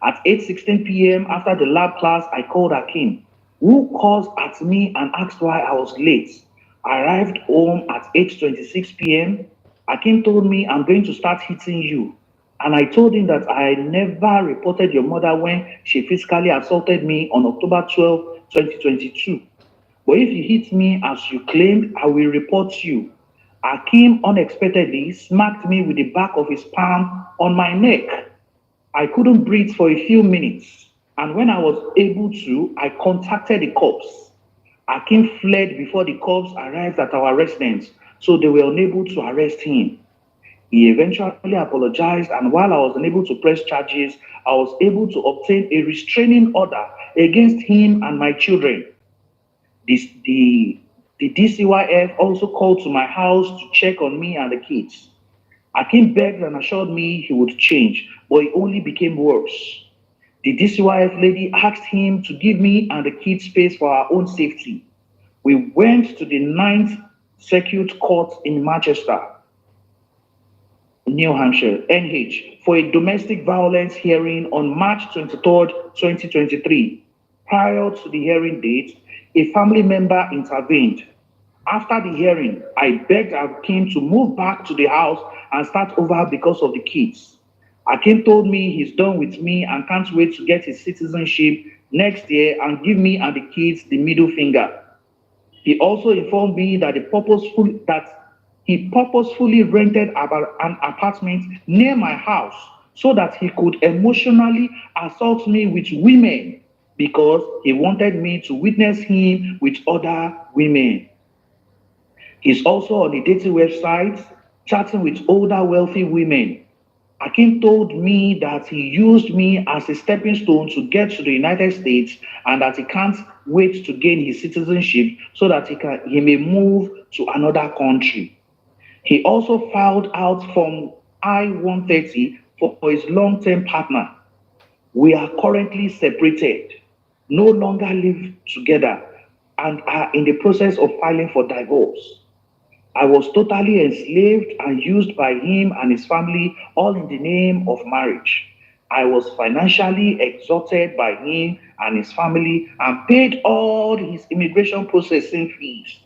At 8:16 p.m. after the lab class, I called Akim, who calls at me and asked why I was late. I arrived home at 8:26 p.m. Akim told me, "I'm going to start hitting you." And I told him that I never reported your mother when she physically assaulted me on October 12, 2022. But if you hit me as you claimed, I will report you. Akim unexpectedly smacked me with the back of his palm on my neck. I couldn't breathe for a few minutes, and when I was able to, I contacted the cops. Akim fled before the cops arrived at our residence, so they were unable to arrest him. He eventually apologized, and while I was unable to press charges, I was able to obtain a restraining order against him and my children. The DCYF also called to my house to check on me and the kids. Akim begged and assured me he would change, but it only became worse. The DCYF lady asked him to give me and the kids space for our own safety. We went to the 9th Circuit Court in Manchester, New Hampshire, NH, for a domestic violence hearing on March 23rd, 2023. Prior to the hearing date, a family member intervened. After the hearing, I begged Akim to move back to the house and start over because of the kids. Akim told me he's done with me and can't wait to get his citizenship next year and give me and the kids the middle finger. He also informed me that he purposefully rented an apartment near my house so that he could emotionally assault me with women because he wanted me to witness him with other women. He's also on a dating website chatting with older wealthy women. Akin told me that he used me as a stepping stone to get to the United States and that he can't wait to gain his citizenship so that he may move to another country. He also filed out from I-130 for his long-term partner. We are currently separated, no longer live together, and are in the process of filing for divorce. I was totally enslaved and used by him and his family, all in the name of marriage. I was financially extorted by him and his family and paid all his immigration processing fees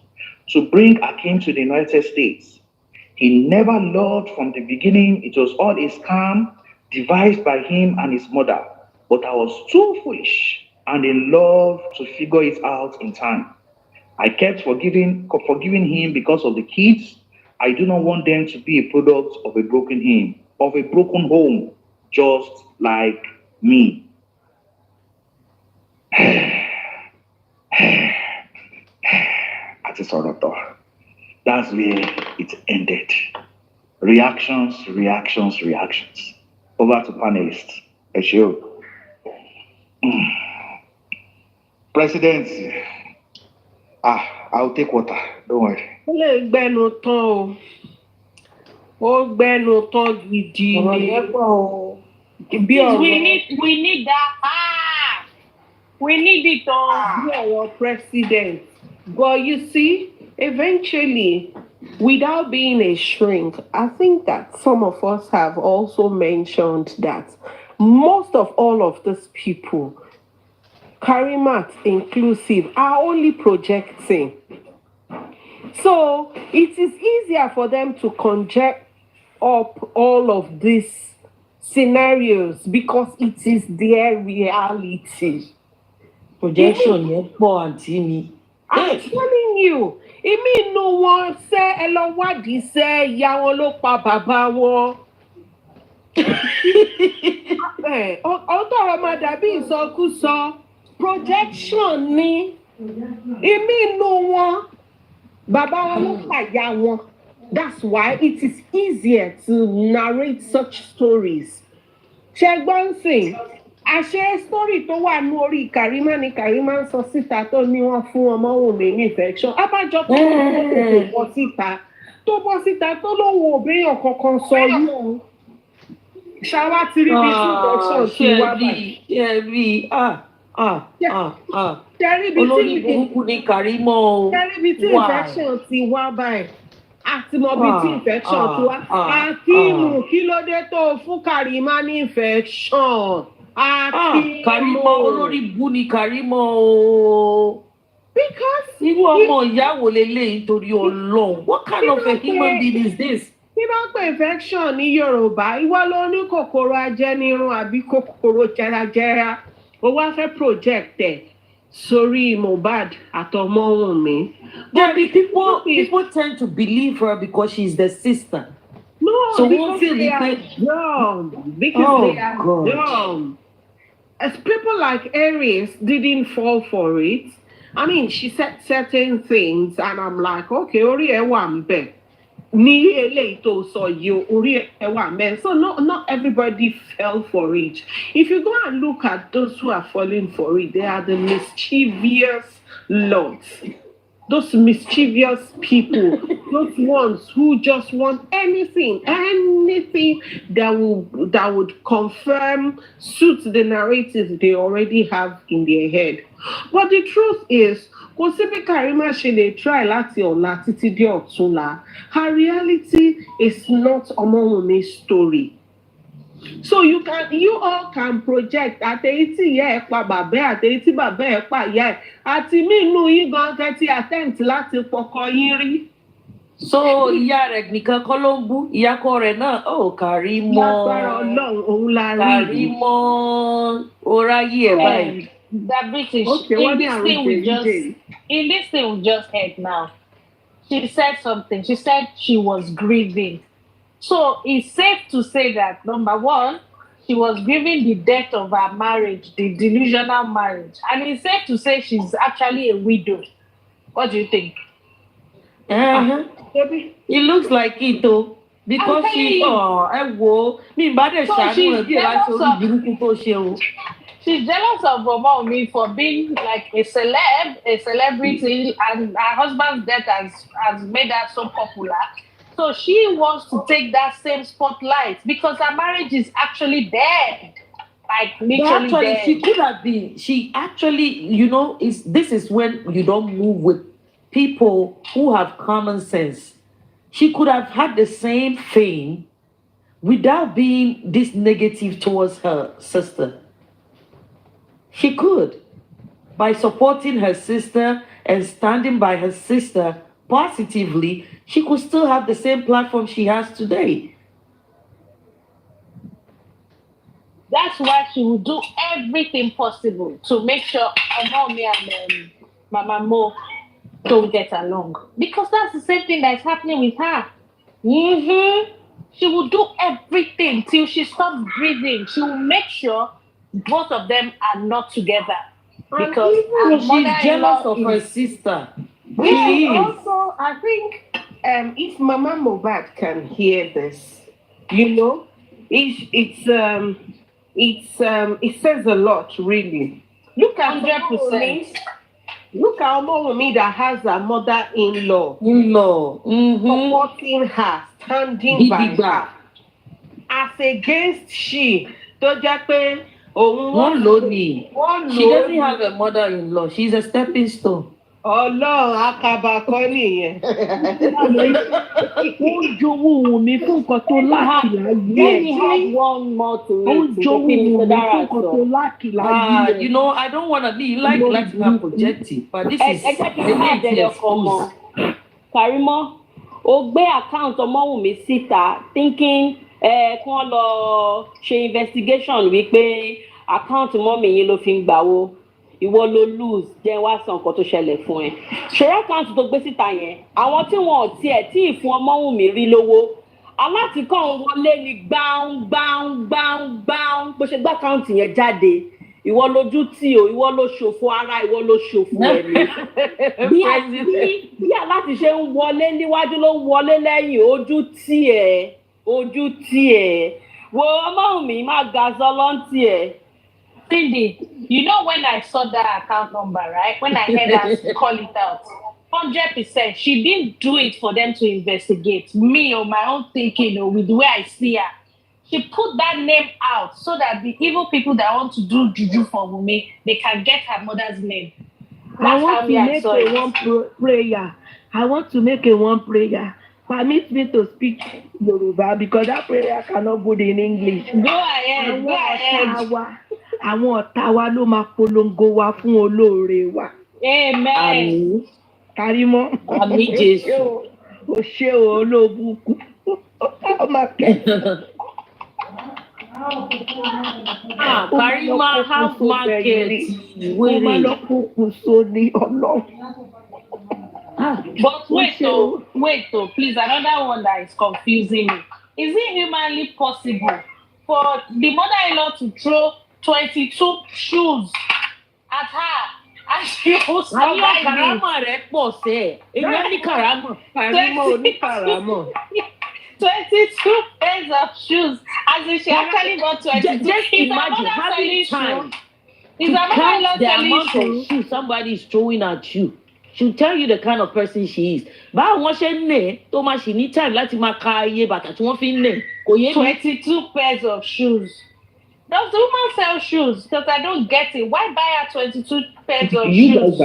to bring Akin to the United States. He never loved from the beginning. It was all a scam devised by him and his mother. But I was too foolish and in love to figure it out in time. I kept forgiving him because of the kids. I do not want them to be a product of a broken home, just like me. At this orator, that's where it ended. Reactions. Over to panelists. President. I'll take water. Don't worry. Ó lè gbẹnu tán o. Ó gbẹnu tán gidi ni. We need that. We need it all. Bí ọ̀rọ̀ president. But you see, eventually, without being a shrink, I think that some of us have also mentioned that most of all of these people, Karimat inclusive, are only projecting. So it is easier for them to conjure up all of these scenarios because it is their reality. Projection yẹn pọ̀ àǹtí mi. I'm telling you, èmi inú wọn ṣe ẹ lọ wádìí ṣe ìyá wọn ló pa bàbá wọn. Ọ̀tọ̀ ọ̀rọ̀ máa dàbí ìsọkúsọ. Projection ni. Èmi inú wọn bàbá wọn ló pa ìyá wọn. That's why it is easier to narrate such stories. Ṣé gbọ́n sìn? Àṣé story tó wà ní orí Karima ni Karima ń sọ síta tó ní wọ́n fún ọmọ Wummi ní infection. Abájọ tó ń bọ́ síta tó bọ́ síta tó lóun ò béèyàn kankan sọ yìí. Ṣáwá ti rí bí infection ti wá báyìí. Olórí burúkú ni Karima o. Ṣẹ́rí bí tí infection ti wá báyìí. Àti mọ bí tí infection ti wá. Akíìmù kí ló dé tó fún Karima ní infection? Karima olórí bú ni Karima o. Because irú ọmọ ìyá wo leléyìí torí Ọlọ́run. What kind of a human being is this? Kí ló ń pè infection ní Yorùbá? Ìwọ ló ní kòkòrò ajẹnirun àbí kòkòrò jẹrajẹra. O wá fẹ́ project ẹ̀ sórí Mohbad àtọmọ Wummi. But people tend to believe her because she's the sister. No, so because they are dumb. Because they are dumb. As people like Aries didn't fall for it. I mean, she said certain things, and I'm like, okay, orí ẹ wà ńbẹ̀. Ní eléyìí tó sọ yìí, orí ẹ wà ńbẹ̀. So not everybody fell for it. If you go and look at those who are falling for it, they are the mischievous lords. Those mischievous people, those ones who just want anything that would confirm, suit the narrative they already have in their head. But the truth is, kò sí bí Karima ṣe lè try láti ọ̀la títí dé ọ̀túnla. Her reality is not ọmọ Wummi's story. So you all can project àtẹ̀yí tí ìyá ẹ̀ pa bàbá ẹ̀ àtẹ̀yí tí bàbá ẹ̀ pa ìyá ẹ̀ àti mí inú yín gan kẹ́tí attempt láti pọkọ yín rí. So ìyá rẹ̀ nìkan kọ́ ló ń bú ìyákọ rẹ̀ náà Karima. Lágbára Ọlọ́run òun la rí. Karima oráyé ẹ̀ báyìí. That British. Okay, what are we doing? In this thing we just heard now. She said something. She said she was grieving. So it's safe to say that number one, she was grieving the death of her marriage, the delusional marriage, and it's safe to say she's actually a widow. What do you think? It looks like it though. Because she me bad So she's jealous of Wummi for being like a celebrity, and her husband's death has made her so popular. So she wants to take that same spotlight because her marriage is actually dead. Like literally dead. She could have been. She actually, this is when you don't move with people who have common sense. She could have had the same fame without being this negative towards her sister. She could, by supporting her sister and standing by her sister positively, she could still have the same platform she has today. That's why she will do everything possible to make sure Mommy and Mama Mo don't get along. Because that's the same thing that's happening with her. She will do everything till she stops breathing. She will make sure both of them are not together. Because she's jealous of her sister. Also, I think if Mama Mohbad can hear this, it says a lot, really. Look at 100%. Look at Wummi that has a mother-in-law supporting her, standing by her, as against she. She doesn't have a mother-in-law. She's a stepping stone. Ọlọ́run akaba kọ́ nìyẹn. Ó jowú Wummi fún nǹkan tó láàkì láyé. Let me have one more to read. Ó jowú Wummi fún nǹkan tó láàkì láyé. I don't want to be like her projecting, but this is Karimo, ó gbé account ọmọ Wummi síta thinking kí wọ́n lọ ṣe investigation wípé account mọ́mì yín ló fi ń gbàwó. Ìwọ ló lose jẹ́ wá san nǹkan tó ṣẹlẹ̀ fún ẹ. Ṣé account tó gbé síta yẹn àwọn tí wọn ò tiẹ̀ tí ì fún ọmọ Wummi rí lówó alátìkọ́ ń wọlé ní gbáùn bó ṣe gbá account yẹn jáde ìwọ lójú tí o ìwọ ló ṣòfò ara ìwọ ló ṣòfò ẹ̀mí bí aláti ṣe ń wọlé níwájú ló ń wọlé lẹ́yìn ojú tí ẹ̀ wo ọmọ Wummi má ga sọlọ́ntì ẹ̀. Cindy, you know when I saw that account number, right? When I heard her call it out, 100%, she didn't do it for them to investigate. Me or my own thinking, or with the way I see her. She put that name out so that the evil people that want to do juju for Wummi, they can get her mother's name. I want to make one prayer. I want to make one prayer. Permit me to speak Yoruba because that prayer cannot go in English. Go ahead. Àwọn ọ̀tá wa ló máa polongo wa fún olóore wa. Amen. Karimo. Àmín Jésù. O ṣé o olóbùkún. Karimo half market. But wait though, please, another one that is confusing me. Is it humanly possible for the mother-in-law to throw 22 shoes at her and she will survive it? 22 pairs of shoes, as if she actually got 22. Just imagine having time to count the amount of shoes somebody is throwing at you. She'll tell you the kind of person she is. But once she need time, let him but 22 pairs of shoes. Does the woman sell shoes? Because I don't get it. Why buy her 22 pairs of shoes?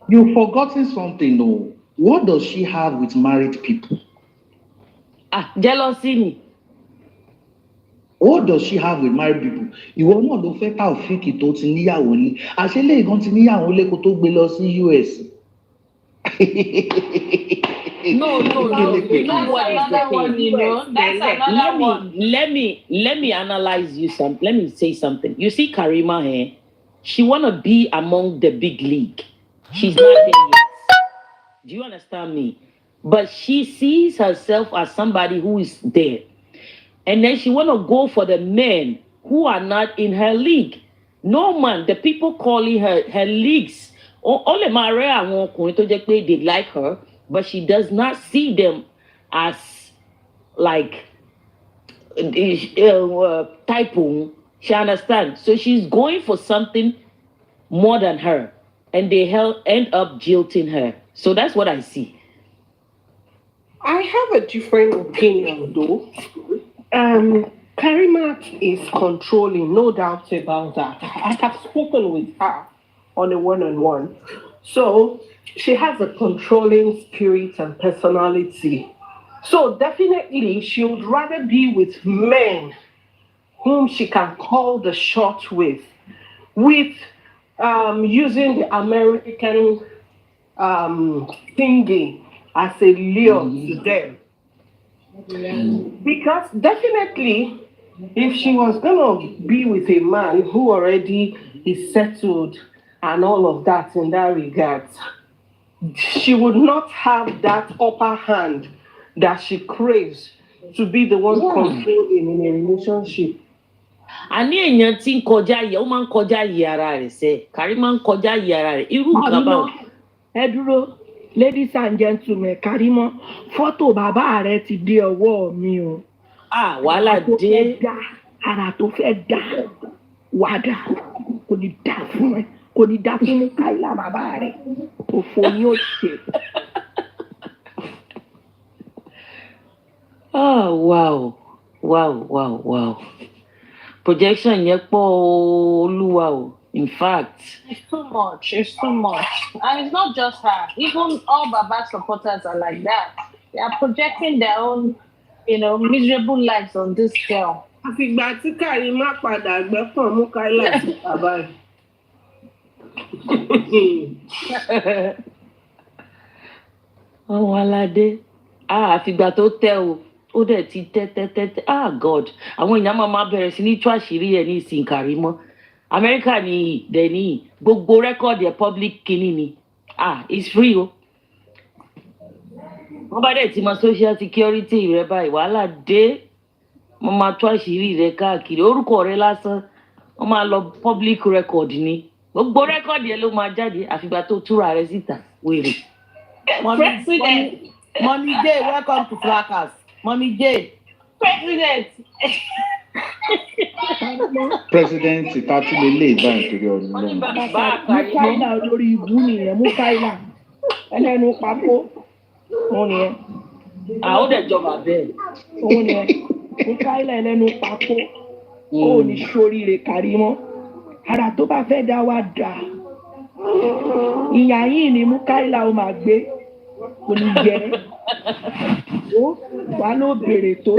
You've forgotten something, though. What does she have with married people? Jealousy. What does she have with married people? Ìwọ náà ló fẹ́ ta òfìkì tó ti níyàwó ní. Àṣẹlẹ̀ ìgan ti níyàwó lé kó tó gbé lọ sí US. No. You know what is the thing? You know, that's another one. Let me analyze you some. Let me say something. You see, Karima here, she wanna be among the big league. She's not there yet. Do you understand me? But she sees herself as somebody who is there, and then she wanna go for the men who are not in her league. No man, the people calling her leagues. Only Maria they like her, but she does not see them as like type. She understands. So she's going for something more than her, and they end up jilting her. So that's what I see. I have a different opinion though. Karima is controlling, no doubt about that. I have spoken with her on a one-on-one. So she has a controlling spirit and personality. So definitely she would rather be with men whom she can call the shot with using the American thingy as a lure to them. Because definitely, if she was gonna be with a man who already is settled and all of that in that regard, she would not have that upper hand that she craves to be the one controlling in a relationship. Àní èèyàn tí ń kọjá yìí, ó máa ń kọjá yìí ara rẹ̀ sẹ́. Karima ń kọjá yìí ara rẹ̀. Irú nǹkan báwo? Ẹ dúró, ladies and gentlemen, Karima, fọ́tò bàbá rẹ ti dé ọwọ́ mi o. Wàhálà dé. Ara tó fẹ́ dá wàdà kò ní dá fún ẹ, kò ní dá fún Mukaila bàbá rẹ. Òfò ni ó ṣe. Wow. Projection yẹn pọ̀ Olúwa o. In fact, it's too much. And it's not just her. Even all Baba supporters are like that. They are projecting their own, miserable lives on this girl. Àfìgbà tí Karima padà gbẹ́pọ̀n Mukaila sí bàbá rẹ̀. Ọwọ́ aládé. Àfìgbà tó tẹ́ o. Ó dẹ̀ ti tẹ́. God. Àwọn èèyàn máa bẹ̀rẹ̀ sí ní tú àṣírí ẹ̀ ní ìsìn Karima. America ni dẹ̀ ní gbogbo record ẹ̀ public kìíní ni. It's free o. Wọ́n bá dẹ̀ ti mọ social security rẹ báyìí, wàhálà dé. Wọ́n máa tú àṣírí rẹ káàkiri. Orúkọ rẹ lásán, wọ́n máa lọ public record ni. Gbogbo record yẹn ló máa jáde àfìgbà tó túra rẹ síta. Wèrè. Mommy J, welcome to Fracas. Mommy J. President Tatulele báyìí torí ọdún náà. Mukaila olórí ìbú nìyẹn, Mukaila. Ẹlẹ́nu papò. Òun nìyẹn. Ó dẹ̀ jọba bẹ́ẹ̀. Òun nìyẹn. Mukaila ẹlẹ́nu papò. Ó ní ṣoríire Karima. Ara tó bá fẹ́ dá wá dà. Ìyá yìí ni Mukaila ó máa gbé. Kò ní jẹ. Wà ló bèrè tó.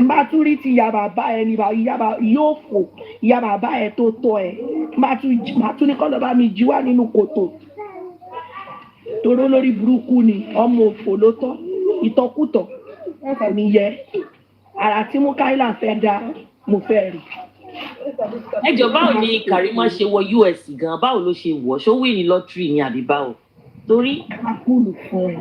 Má tún rí ti ìyá bàbá ẹ ní yóò fò ìyá bàbá ẹ tó tọ́ ẹ. Má tún ní kọ́ lọ bá mi jí wá nínú kòtò. Toró lórí burúkú ni ọmọ òfò ló tọ́. Ìtọ́kùtọ̀ kò ní yẹ. Ara tí Mukaila fẹ́ dá mo fẹ́ rí. Ẹjọ́ báwo ni Karima ṣe wọ US gan? Báwo ló ṣe wọ̀? Ṣó wí ní lọ́tírì ni àbí báwo? Torí akúlù fún ẹ.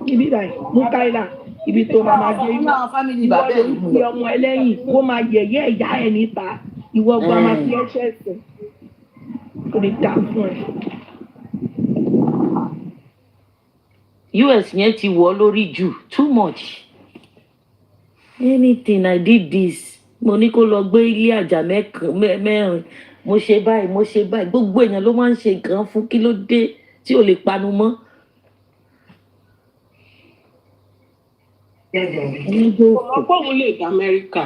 Ibi báyìí Mukaila ibi tó máa gbé ìwọ ló ń fi ọmọ ẹlẹ́yìn kó máa yẹ̀yẹ́ ìyá ẹ̀ níta ìwọ gan máa fi ẹ̀ṣẹ̀ ẹ̀sẹ̀ kò ní dá fún ẹ. US yẹn ti wọ̀ lórí jù too much. Anything I did this. Mo ní kó lọ gbé ilé àjà mẹ́rin. Mo ṣe báyìí. Gbogbo èèyàn ló máa ń ṣe nǹkan fún kí ló dé tí ò lè panu mọ́. Ọ̀pọ̀ òun lè dá Amẹ́ríkà.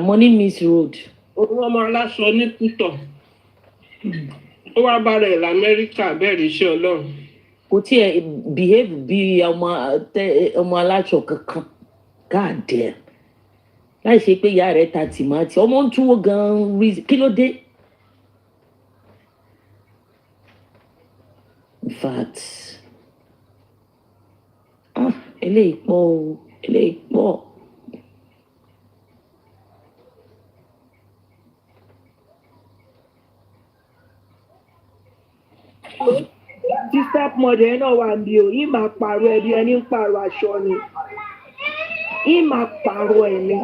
Money Miss Road. Òun ọmọ aláṣọ ní Kútọ̀. Ó wá bá rẹ̀ l'Amẹ́ríkà bẹ̀rẹ̀ iṣẹ́ Ọlọ́run. Kò tiẹ̀ behave bí ọmọ aláṣọ kankan. God damn. Láì ṣe pé ìyá rẹ̀ ta tìmátì. Ọmọ ń túwó gan-an kí ló dé? In fact, eléyìí pọ̀ o, eléyìí pọ̀. Tí stepmother náà wà níbí o, yìí máa pààrọ̀ ẹbí ẹni ń pààrọ̀ aṣọ ni. Yìí máa pààrọ̀ ẹ̀ ni.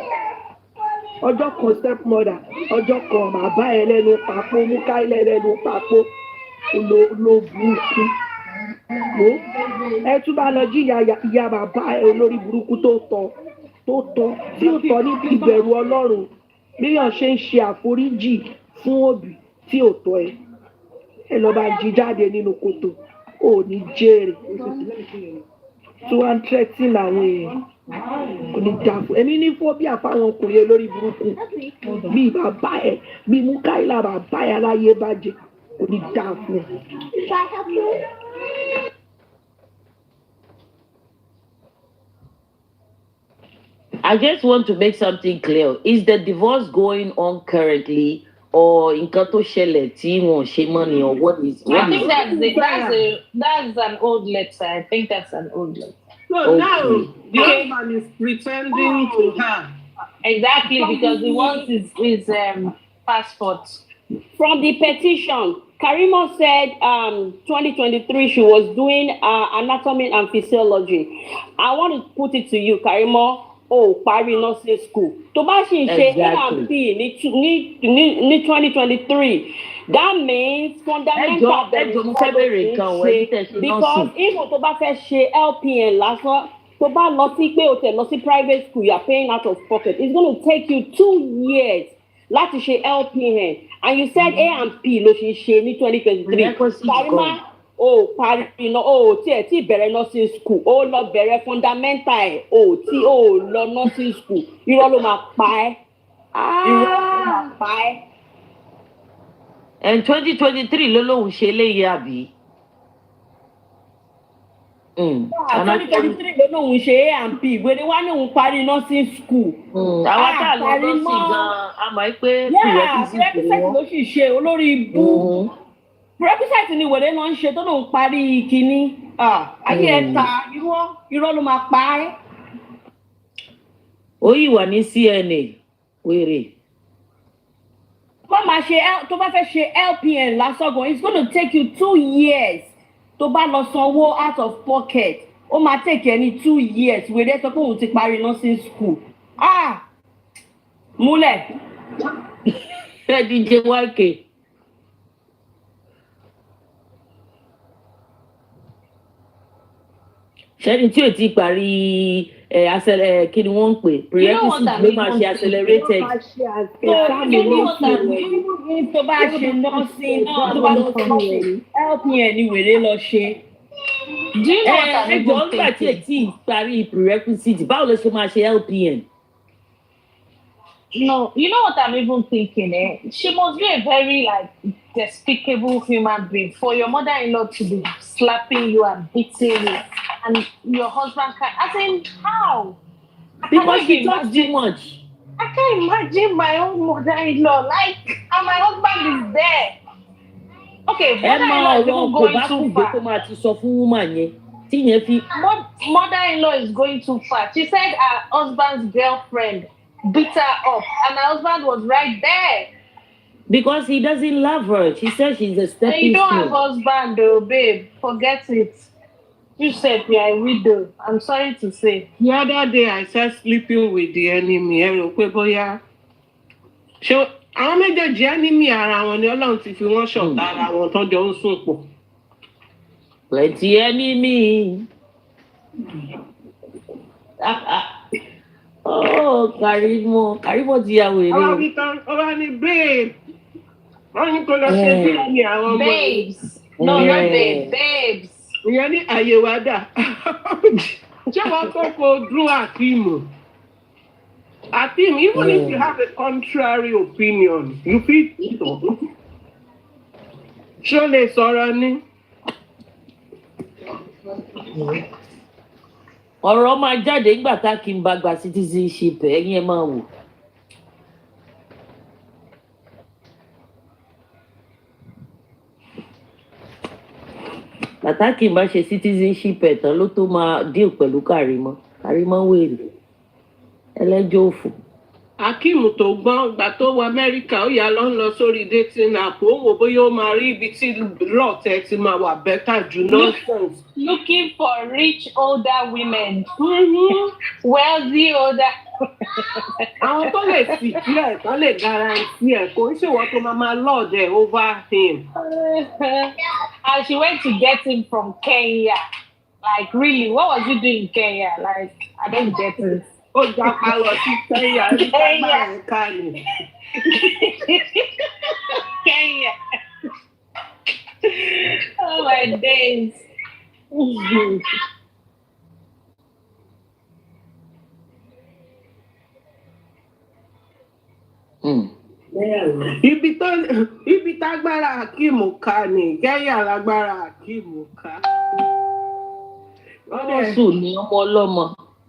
Ọjọ́ kan stepmother, ọjọ́ kan bàbá ẹ lẹ́nu papò, mú káílẹ̀ lẹ́nu papò, ló burúkú. Ẹ tún bá lọ jí ìyá bàbá ẹ olórí burúkú tó tọ́ tí ó tọ́ ní ìbẹ̀rù Ọlọ́run bíyàn ṣe ń ṣe àforíjì fún òbí tí ò tọ́ ẹ. Ẹ lọ bá jí jáde nínú kòtò, ò ní jèrè. Tí wọ́n ń tẹ́tí làwọn èèyàn. Kò ní dà fún èmi ní fóbíà fáwọn ọkùnrin olórí burúkú bíi bàbá ẹ bíi Mukaila bàbá ẹ aláyé bàjẹ́ kò ní dà fún ẹ. I just want to make something clear. Is the divorce going on currently, or nǹkan tó ṣẹlẹ̀ tí wọ́n ṣe mọ́ ni, or what is? I think that's an old letter. I think that's an old letter. So now the husband is pretending to her. Exactly, because he wants his passport. From the petition, Karimo said 2023 she was doing anatomy and physiology. I want to put it to you, Karimo. Parí nursing school. Tó bá ṣì ń ṣe A&P ní 2023, that means fundamental because even tó bá fẹ́ ṣe LPN lásán, tó bá lọ sí pé o tẹ̀ lọ sí private school, you are paying out of pocket. It's going to take you 2 years láti ṣe LPN, and you said A&P ló ṣe ṣe ní 2023. Karima, parí iná tí bẹ̀rẹ̀ nursing school, lọ bẹ̀rẹ̀ fundamental ẹ̀ lọ nursing school, irọ́ ló máa pa ẹ́. And 2023 ló lóun ṣe eléyìí àbí? 2023 ló lóun ṣe A&P, gbèdé wá ní òun parí nursing school. Àwọn tá a lọ nursing gan-an, a mọ̀ pé prerequisite ló sì ṣe olórí ibú. Prerequisite ni wèrè náà ń ṣe tó lóun parí kínní. Ayé ẹ̀ta irọ́ ló máa pa ẹ́. Ó yìí wà ní CNA wèrè. Tó bá fẹ́ ṣe LPN lásán gan, it's going to take you 2 years. Tó bá lọ sanwó out of pocket, ó máa take ẹ ní 2 years. Wèrè sọ pé òun ti parí nursing school. Múlẹ̀. DJ YK. Ṣẹ́ni tí ò ti parí kí ni wọ́n ń pè? Prerequisite ló máa ṣe accelerated. Tó bá ṣe nursing náà, tó bá lọ sí LPN ni wèrè lọ ṣe. Do you know what I'm even thinking? Nígbà tí ètí parí prerequisite, báwo ló ṣe máa ṣe LPN? No, you know what I'm even thinking, She must be a very, despicable human being for your mother-in-law to be slapping you and beating you, and your husband can't. I think, how? Because she talks too much. I can't imagine my own mother-in-law, and my husband is there. Okay, mother-in-law is even going too far. Mother-in-law is going too far. She said her husband's girlfriend beat her up, and her husband was right there. Because he doesn't love her. She says she's a stepping stone. You don't have husband though, babe. Forget it. You said you are a widow. I'm sorry to say. The other day I said sleeping with the enemy. So àwọn méjèèjì enemy ara wọn ni Ọlọ́run ti fi wọ́n ṣọ̀tá ara wọn tán jọ ń sùn pọ̀. Plenty enemy. Karimo ti ya wèrè. Àwọn wíkan ọba ni babe. Wọ́n ní kó lọ ṣe bí ní àwọn ọmọ. Babes. No, not babes. Ìyẹn ní àyèwádà. Ṣé wọ́n tó kó dúró àtìmù? Àtìmù, even if you have a contrary opinion, you fit talk. Ṣé o lè sọ̀rọ̀ ni? Ọ̀rọ̀ máa jáde nígbà tá kí n bá gba citizenship ẹ̀yin ẹ̀ máa wò. Bàtà tákì bá ṣe citizenship ẹ̀ tán ló tó máa deal pẹ̀lú Kàrímọ́ wèrè ẹlẹ́jọ́ òfò. Akeem tó gbọ́n gbà tó wọ Amẹ́ríkà ó yà lọ sórí dating app ó wò bóyá ó máa rí ibi tí lọ́ọ̀tẹ̀ ti máa wà bẹ́tà jù nonsense. Looking for rich older women. Wealthy older. Àwọn tó lè sì díẹ̀ tó lè guarantee ẹ̀ kò ń ṣèwọ́ tó máa lord ẹ̀ over him. And she went to get him from Kenya. Like really, what was you doing in Kenya? Like, I don't get it. Ó jápa lọ sí Kenya ní Kenya ká ni. Kenya. Oh my days. Ibi tágbára Akeem ká ni Kenya lágbára Akeem ká. Ọ̀sùn ni ọmọ ọlọ́mọ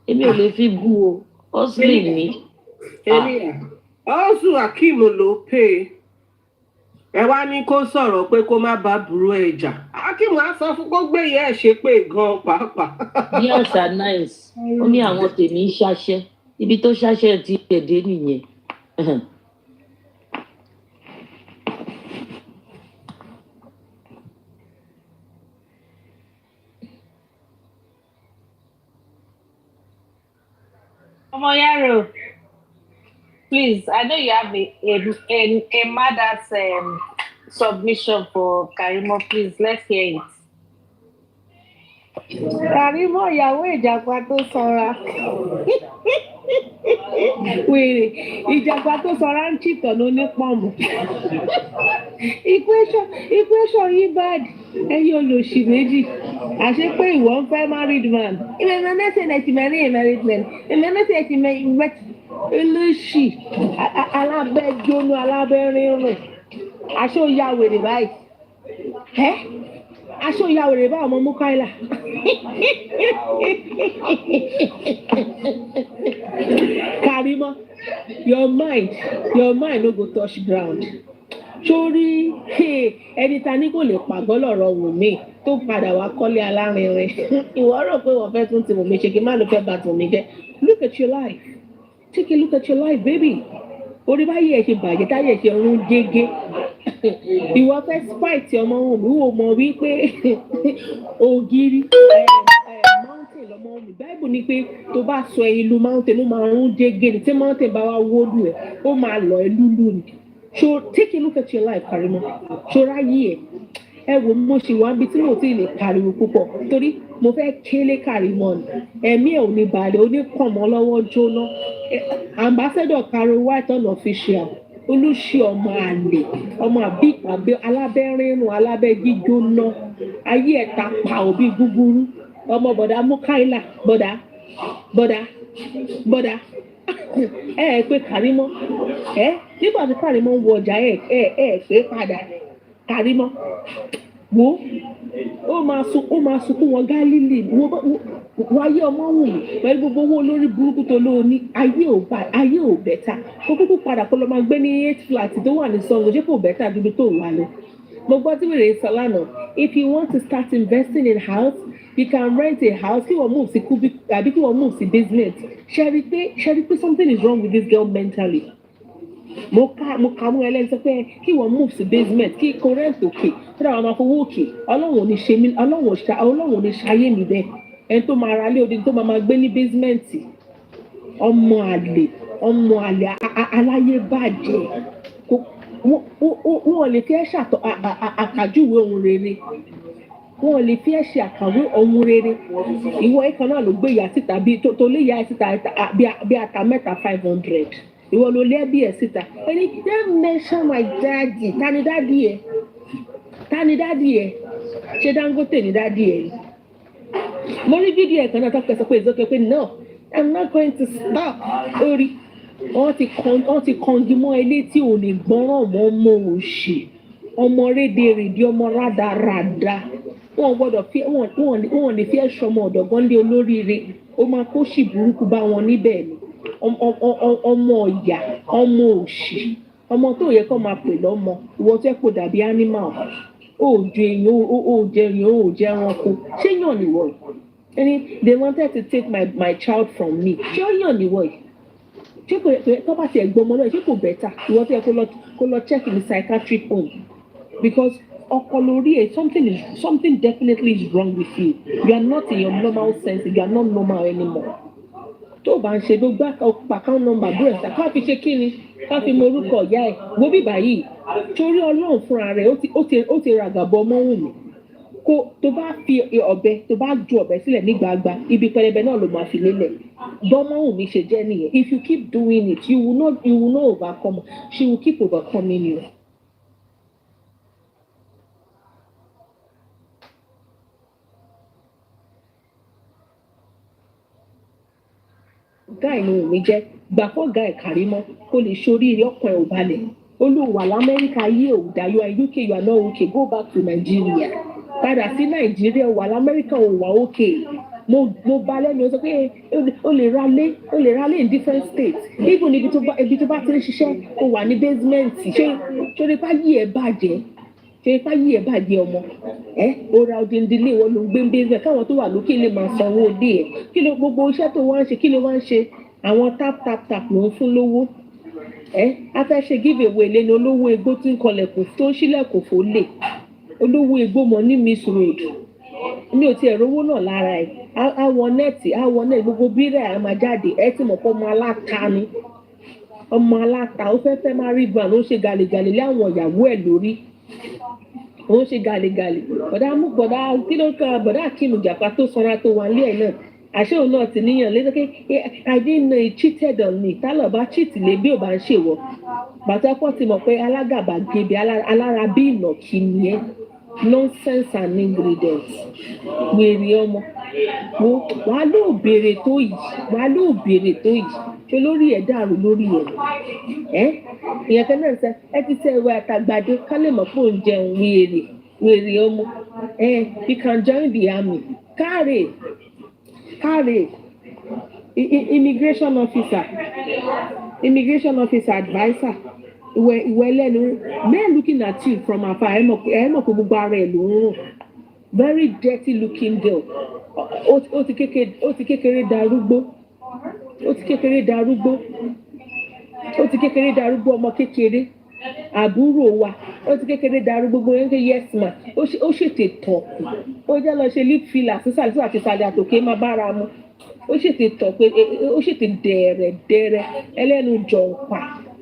èmi ò lè fi bú o ọ̀sùn ni. Ọ̀sùn Akeem ló pè ẹ wá ní kó sọ̀rọ̀ pé kó má bá burú ẹ̀ jà. Akeem á sọ fún kó gbé ìyá ẹ̀ ṣe pé gan pàápàá. Bí àṣà nice ó ní àwọn tèmi ń ṣaṣẹ́ ibi tó ṣaṣẹ́ ti tẹ̀dé nìyẹn. Omoyaro, please, I know you have a mother's submission for Karimo. Please, let's hear it. Karimo ìyàwó ìjàpá tó sanra. Wèrè ìjàpá tó sanra ń chìtọ̀ ló ní pọ̀mù. Equation yìí bad. Ẹyin olóṣì méjì. Àṣé pé ìwọ ń fẹ́ married man. Ìmọ̀ mẹ́sẹ̀ náà ti mẹ́rin married man. Ìmọ̀ mẹ́sẹ̀ ti mẹ́rin olóṣì. Alábẹ́jónú alábẹ́rínrùn. Aṣọ ya wèrè báyìí. Aṣọ ya wèrè báyìí ọmọ Mukaila. Karimo, your mind no go touch ground. Sórí ẹni ta ní kò lè pàgọ́ lọ́rọ̀ Wùmí tó padà wá kọ́lé alárinrin. Ìwọ rò pé wọ́n fẹ́ tún ti Wùmí ṣe kí má ló fẹ́ bá Wùmí jẹ́. Look at your life. Take a look at your life, baby. Orí báyìí ẹ̀ ṣe bàjẹ́ táyé ẹ̀ ṣe rún jégé. Ìwọ fẹ́ spite ọmọ Wùmí wò mọ̀ wípé ògiri mountain lọmọ Wùmí. Bible ní pé tó bá sọ ìlú mountain ó máa rún jégé ni tí mountain bá wá wódù ẹ̀ ó máa lọ ẹ̀ lúlú ni. So take a look at your life, Karimo. Ṣọ́ra yí ẹ wò mo ṣì wá bí tí mo ti lè pariwo púpọ̀ torí mo fẹ́ kélé Karimo ni ẹ̀mí ẹ̀ ò ní balẹ̀ ó ní kànmọ́ lọ́wọ́ jóná. Ambassador Karo White unofficial olùṣí ọmọ àlè ọmọ àbí alábẹ́rínrún alábẹ́ jíjóná ayé ẹ̀ ta pa òbí gúgúrú ọmọ bọ̀dá Mukaila bọ̀dá pé Karimo nígbà tí Karimo ń wọ ọjà pé padà Karimo wo ó máa sunkún wọn Gálílì wáyé ọmọ Wùmí pẹ̀lú gbogbo owó olórí burúkú tó lóo ní ayé ò bẹ́tà kó kúkú padà kó lọ máa gbé ní 8 flat tó wà ní Sango ṣé kò bẹ́tà dúdú tó wà lọ. Mo gbọ́ tí wèrè sọ lánàá if you want to start investing in house you can rent a house kí wọ́n move sí kubi àbí kí wọ́n move sí basement ṣe rí pé something is wrong with this girl mentally. Mo kà mú ẹlẹ́ni sọ pé kí wọ́n move sí basement kí kò rent òkè kí wọ́n máa fowó òkè ọlọ́run ò ní ṣayé mi bẹ́ẹ̀ ẹni tó máa ra lé odi tó máa gbé ní basement ọmọ àlè aláyé bàjẹ́ wọ́n lè fi ẹ́ ṣàtọ̀ àkàjúwe ohun rere wọ́n lè fi ẹ́ ṣe àkàwé ohun rere ìwọ ẹ̀kan náà ló gbé ìyá síta bí tó lé ìyá síta bí ata mẹ́ta 500 ìwọ ló lé bí ẹ̀ síta ẹni don't mention my daddy tani daddy ẹ̀ ṣé Dangote ni daddy ẹ̀ mo rí fídíò ẹ̀kan náà tó kẹsàn pé ìzókè pé no I'm not going to stop orí wọ́n ti kangi mọ́ ilé tí ò lè gbọ́ràn mọ́ ọmọ òṣì ọmọ rédèrèdè ọmọ rádaràda wọn gbọ́dọ̀ fi wọn lè fi ẹ̀ṣọ́ ọmọ ọ̀dọ̀gán lé olóríire ó máa kó sì burúkú bá wọn níbẹ̀ ni ọmọ ọ̀yà ọmọ òṣì ọmọ tó yẹ kó máa pè lọ́mọ ìwọ tó yẹ kó dàbí animal ó jẹ ẹranko ṣé yàn nìwọ yìí ẹni they wanted to take my child from me ṣé ó yàn nìwọ yìí ṣé kò yẹ tó bá tiẹ̀ gbọmọ náà ṣé kò bẹ́tà ìwọ tó yẹ kó lọ check in the psychiatric home because ọpọlọ orí ẹ something definitely is wrong with you you are not in your normal sense you are not normal anymore tó o bá ń ṣe gbogbo account number bó ẹ̀sà ká fi ṣe kíni ká fi mọ orúkọ ìyá ẹ̀ wo bíbá yìí torí ọlọ́run fúnra rẹ̀ ó ti ràgàbọ̀ ọmọ wù mí kó tó bá fi ọ̀bẹ tó bá ju ọ̀bẹ sílẹ̀ ní gbagba ibi pẹlẹbẹ náà ló máa fi lélẹ̀ bọ́mọ wù mí ṣe jẹ́ nìyẹn if you keep doing it you will not overcome she will keep overcoming you. guy ni òun jẹ́ gbà fọ́ guy Kàrímọ́ kó lè ṣoríire ọkàn ẹ̀ ò balẹ̀ ó lóun wà lamẹ́ríkà yí ò dá you are in UK you are not okay go back to Nigeria padà sí Nàìjíríà wà lamẹ́ríkà ò wà okay mo bá lẹ́nu ó sọ pé o lè ra lé in different states even ibi tó bá ti ń ṣiṣẹ́ o wà ní basement ṣé nípa yí ẹ̀ bàjẹ́ ọmọ ó ra odindi ilé ìwọ ló ń gbé ń basement káwọn tó wà lókè lè máa sanwó dé ẹ̀ kí ló gbogbo iṣẹ́ tó wá ń ṣe kí ló wá ń ṣe àwọn tap ló ń fún lówó a fẹ́ ṣe give away lẹ́nu olówó egbò tí ń kọlẹ̀kùn tó ń ṣílẹ̀kùn fólè olówó egbò mọ́ ní Miss Road mi ò tiẹ̀ rówó náà lára ẹ̀ àwọn nẹ́ẹ̀tì gbogbo bírẹ̀ á máa jáde ẹ ti mọ̀ pé ọmọ aláta ó fẹ́ máa rí ban ó ń ṣe gàlégàlé lé àwọn ìyàwó ẹ̀ lórí ó ń ṣe gàlégàlé bọ̀dá kí ló kan bọ̀dá Akeem Japa tó sanra tó wà nílẹ̀ náà àṣé òun náà ti níyàn lé lókè I didn't know he cheated on me tálọ̀ bá cheat lé bí ò bá ń ṣèwọ bàtà ẹ̀kọ́ ti mọ̀ pé alágàbàgebè alára bí ìnàkí nìyẹn nonsense and ingredients wèrè ọmọ wàá ló béèrè tó yìí ṣe lórí ẹ̀ dàrú lórí ẹ̀ ìyẹn kan náà ẹ ti sẹ ìwé àtàgbàdo ká lè mọ̀ pé òun jẹun wèrè ọmọ you can join the army káre immigration officer adviser ìwẹ lẹ́nu men looking at you from afar ẹ mọ̀ pé gbogbo ara ẹ̀ ló ń rùn very dirty looking girl ó ti kékeré darúgbó ọmọ kékeré àbúrò wa ó ti kékeré darúgbó gbogbo yẹn ń ké yes ma ó ṣètè tọ̀ ó jẹ́ lọ ṣe lip filler sísàlẹ̀ àti ìsàlẹ̀ àtòkè má bára mu ó ṣètè tọ̀ pé ó ṣètè dẹ̀rẹ̀ ẹlẹ́nu jọ̀ǹpà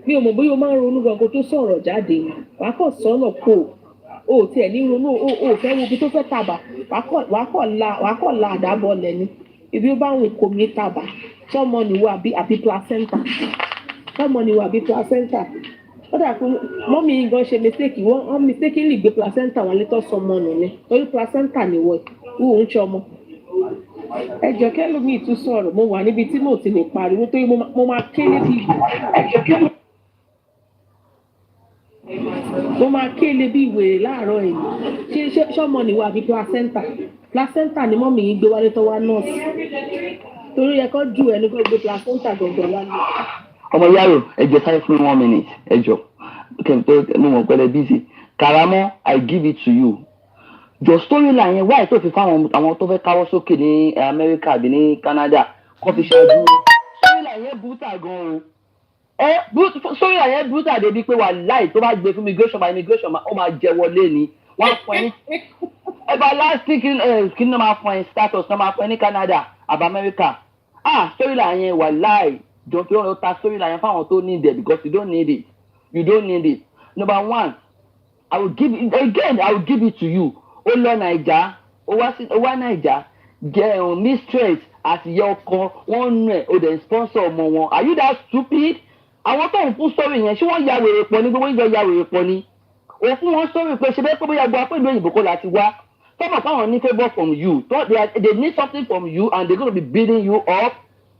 mi ò mọ̀ bóyá o máa ń ronú gan kó tó sọ̀rọ̀ jáde wà á kọ̀ sọ́nà kó o tiẹ̀ ní ronú o fẹ́ wo ibi tó fẹ́ tàbà wà á kọ̀ la àdábọ̀ lẹ́ni ibi ó bá ń kó mi tàbà sọ́mọ nìwọ àbí placenta ó dà pé mọ́mí yìí gan ṣe mistake wọ́n mistakenly gbé placenta wọn létọ́ sọmọ nù ni torí placenta nìwọ ìwò ń ṣọmọ ẹjọ kẹlòmíì tún sọ̀rọ̀ mo wà níbi tí mo ti lè pariwo torí mo máa ké lébi ìwèrè láàárọ̀ èyí ṣé ṣọmọ nìwọ àbí placenta ni mọ́mí yìí gbé wálé tó wá nọ́ọ̀sì torí ẹ kọ́ ju ẹni kó gbé placenta gọ̀gọ̀ wálé. ọmọ yàrá ẹjọ sáré fún 1 minute ẹjọ mo mọ pẹlẹ busy Karamọ́ I give it to you your storyline yẹn wáyé tó fi fáwọn àwọn tó fẹ́ káwọ́ sókè ní Amẹ́ríkà àbí ní Canada kó fi ṣáájú storyline yẹn bùtà gan o storyline yẹn bùtà débi pé wà láì tó bá gbé fún immigration ó máa jẹ wọlé ni wọ́n fún ẹ ní everlasting kí ni wọ́n máa fún ẹ status náà máa fún ẹ ní Canada àbí Amẹ́ríkà storyline yẹn wà láì don't you know ta storyline fáwọn tó need it because you don't need it number one I will give it to you ó lọ Naija ó wá Naija jẹ mistress àti ìyá ọkọ wọn nù ẹ ó dẹ̀ sponsor ọmọ wọn are you that stupid àwọn tó ń fún story yẹn ṣé wọ́n ya wèrè pọ̀ ní gbogbo ìjọ ya wèrè pọ̀ ní ó fún wọn story pé ṣe bẹ́ẹ̀ pé bóyá gbọ́ pẹ̀lú òyìnbó kọ́ láti wá tọ́mọ̀ fáwọn ní favour from you they need something from you and they gonna be building you up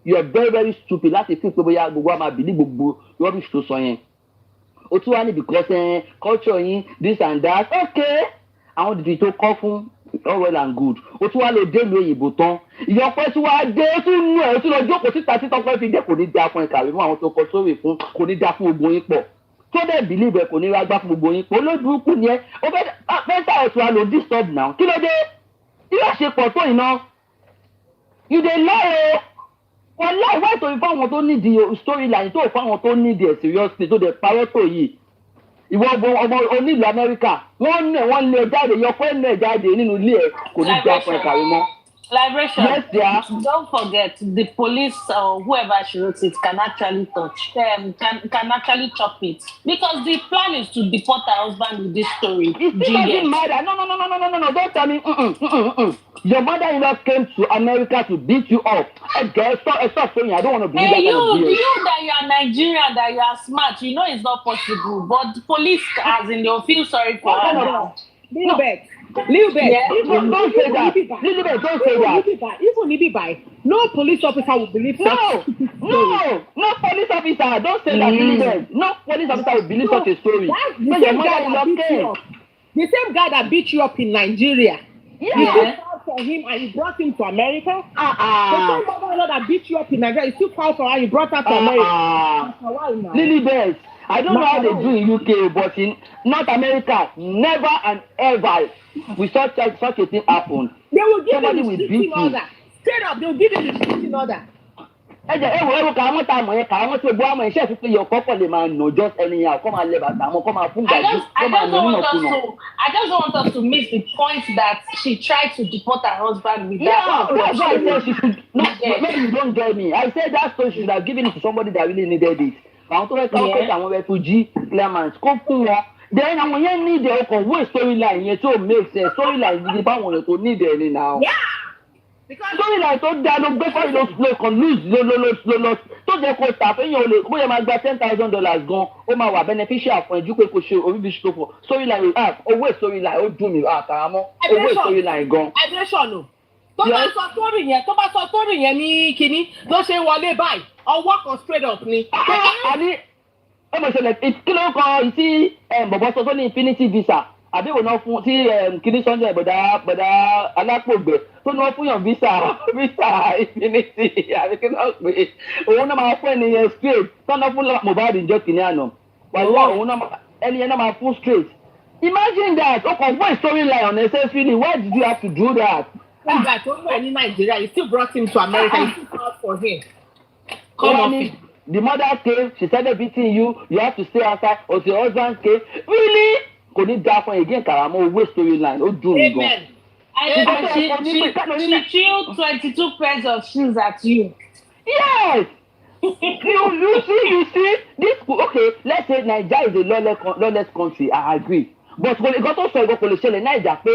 you are very very stupid láti fi pé bóyá gbogbo àmà bìlí gbogbo rubbish tó sọ yẹn o tún wá ní because culture yín this and that okay àwọn dìdì tó kọ́ fún all well and good o tún wá lè dé ìlú òyìnbó tán ìyọpẹ́ tí wàá dé ó tún nù ẹ̀ ó tún lọ jókòó síta títọ́ pẹ́ fi dé kò ní dáa fún ìkàwé fún àwọn tó kọ sórí fún kò ní dáa fún gbogbo yín pọ̀ tó dẹ̀ believe ẹ̀ kò ní ra gbá fún gbogbo yín olódùúkú ni ẹ ó fẹ́ tà ẹ̀sùn àlò disturb now kí ló dé tí yóò ṣe pọ̀ tó iná ìdè láre wọn láì wá ìtòrí fáwọn tó nídìí storyline tó fáwọn tó nídìí ẹ̀ seriously tó dẹ̀ parọ́ tó yìí ìwọ ọmọ onílù Amẹ́ríkà wọ́n lé jáde yọ fún ẹ̀ jáde nínú ilé ẹ̀ kò ní gbà fún ẹ̀ kárí mọ́. Liberation. Yes, yeah. Don't forget, the police or whoever she wrote it can actually can actually chop it because the plan is to deport her husband with this story. It still doesn't matter. No. Don't tell me. Your mother-in-law came to America to beat you up. Stop saying I don't want to believe hey, that kind of deal. You that you are Nigerian, that you are smart, you know it's not possible. But the police, as in, they'll feel sorry for her now. Little bit. Don't say that. Don't say that. Even if by no police officer will believe no police officer. Don't say that. No police officer will believe such a story. The same guy that beat you up in Nigeria. Yeah. You still fought for him and you brought him to America. The same mother that beat you up in Nigeria, you still fought for her and you brought her to America. Why now? Lilibet, I don't know how they do in UK, but in North America, never and ever will such a thing happen. They will give Somebody him will the beat shooting order. Straight up, they will give him the shooting order. Ẹ̀wọ̀n kàwọn tá a mọ̀ yẹn kàwọn tó gbọ́ àmọ̀ iṣẹ́ ìfipé yọ kọ́kọ́ lè máa nà just anyhow kọ́ máa lẹ bàtà àmọ́ kọ́ máa fún gàdú kọ́ máa nà nínú ọ̀kùnà. I just don't want us to miss the point that she tried to deport her husband with that. Yeah, that's why I said she should. No, maybe you don't get me. I said that story she should have given it to somebody that really needed it. Àwọn tó fẹ́ káwọn pé àwọn refugee claimants kó fún wọn. Then àwọn yẹn need ẹ̀ ọkọ̀ wé storyline yẹn tó make sense storyline gidi báwọn èèyàn tó need ẹ̀ ní now. Storyline tó dáa ló gbé fún ìlò kan lose tó jẹ́ kó tà fẹ́yìn olè bóyá máa gba $10,000 gan ó máa wà beneficial fún ẹjú pé kò ṣe oríṣi tó fọ storyline owó storyline ó dùn mí àkàràmọ́ owó storyline gan. Aggression o tó bá sọ story yẹn ní kinní ló ṣe wọlé báyìí ọwọ́ kan straight up ni. Àní ó mọ̀ ṣẹlẹ̀ kí ló kọ tí bọ̀bọ̀ sọ tó ní infinity visa àbí òun náà fún tí kìíní Sunday bọ̀dá alápògbè tó náà fún yàn visa infinity àbí kí náà pé òun náà máa fún ẹnìyẹn straight tọ́nà fún Mohbad ìjọ kìíní àná wàlúwà òun náà ẹnìyẹn náà máa fún straight. Imagine that ó kàn fún storyline unnecessarily why did you have to do that? Nígbà tó ń wẹ̀ ní Nigeria you still brought him to America you still fought for him. Come on. The mother came, she started beating you have to stay outside or your husband came. Really? Kò ní dá fún again Karamo owó storyline ó dùn mí gan. She threw 22 pairs of shoes at you. Yes. you see this okay let's say Nigeria is a lawless country I agree but when it got to sọ ìgbọ́ kò lè ṣẹlẹ̀ Naija pé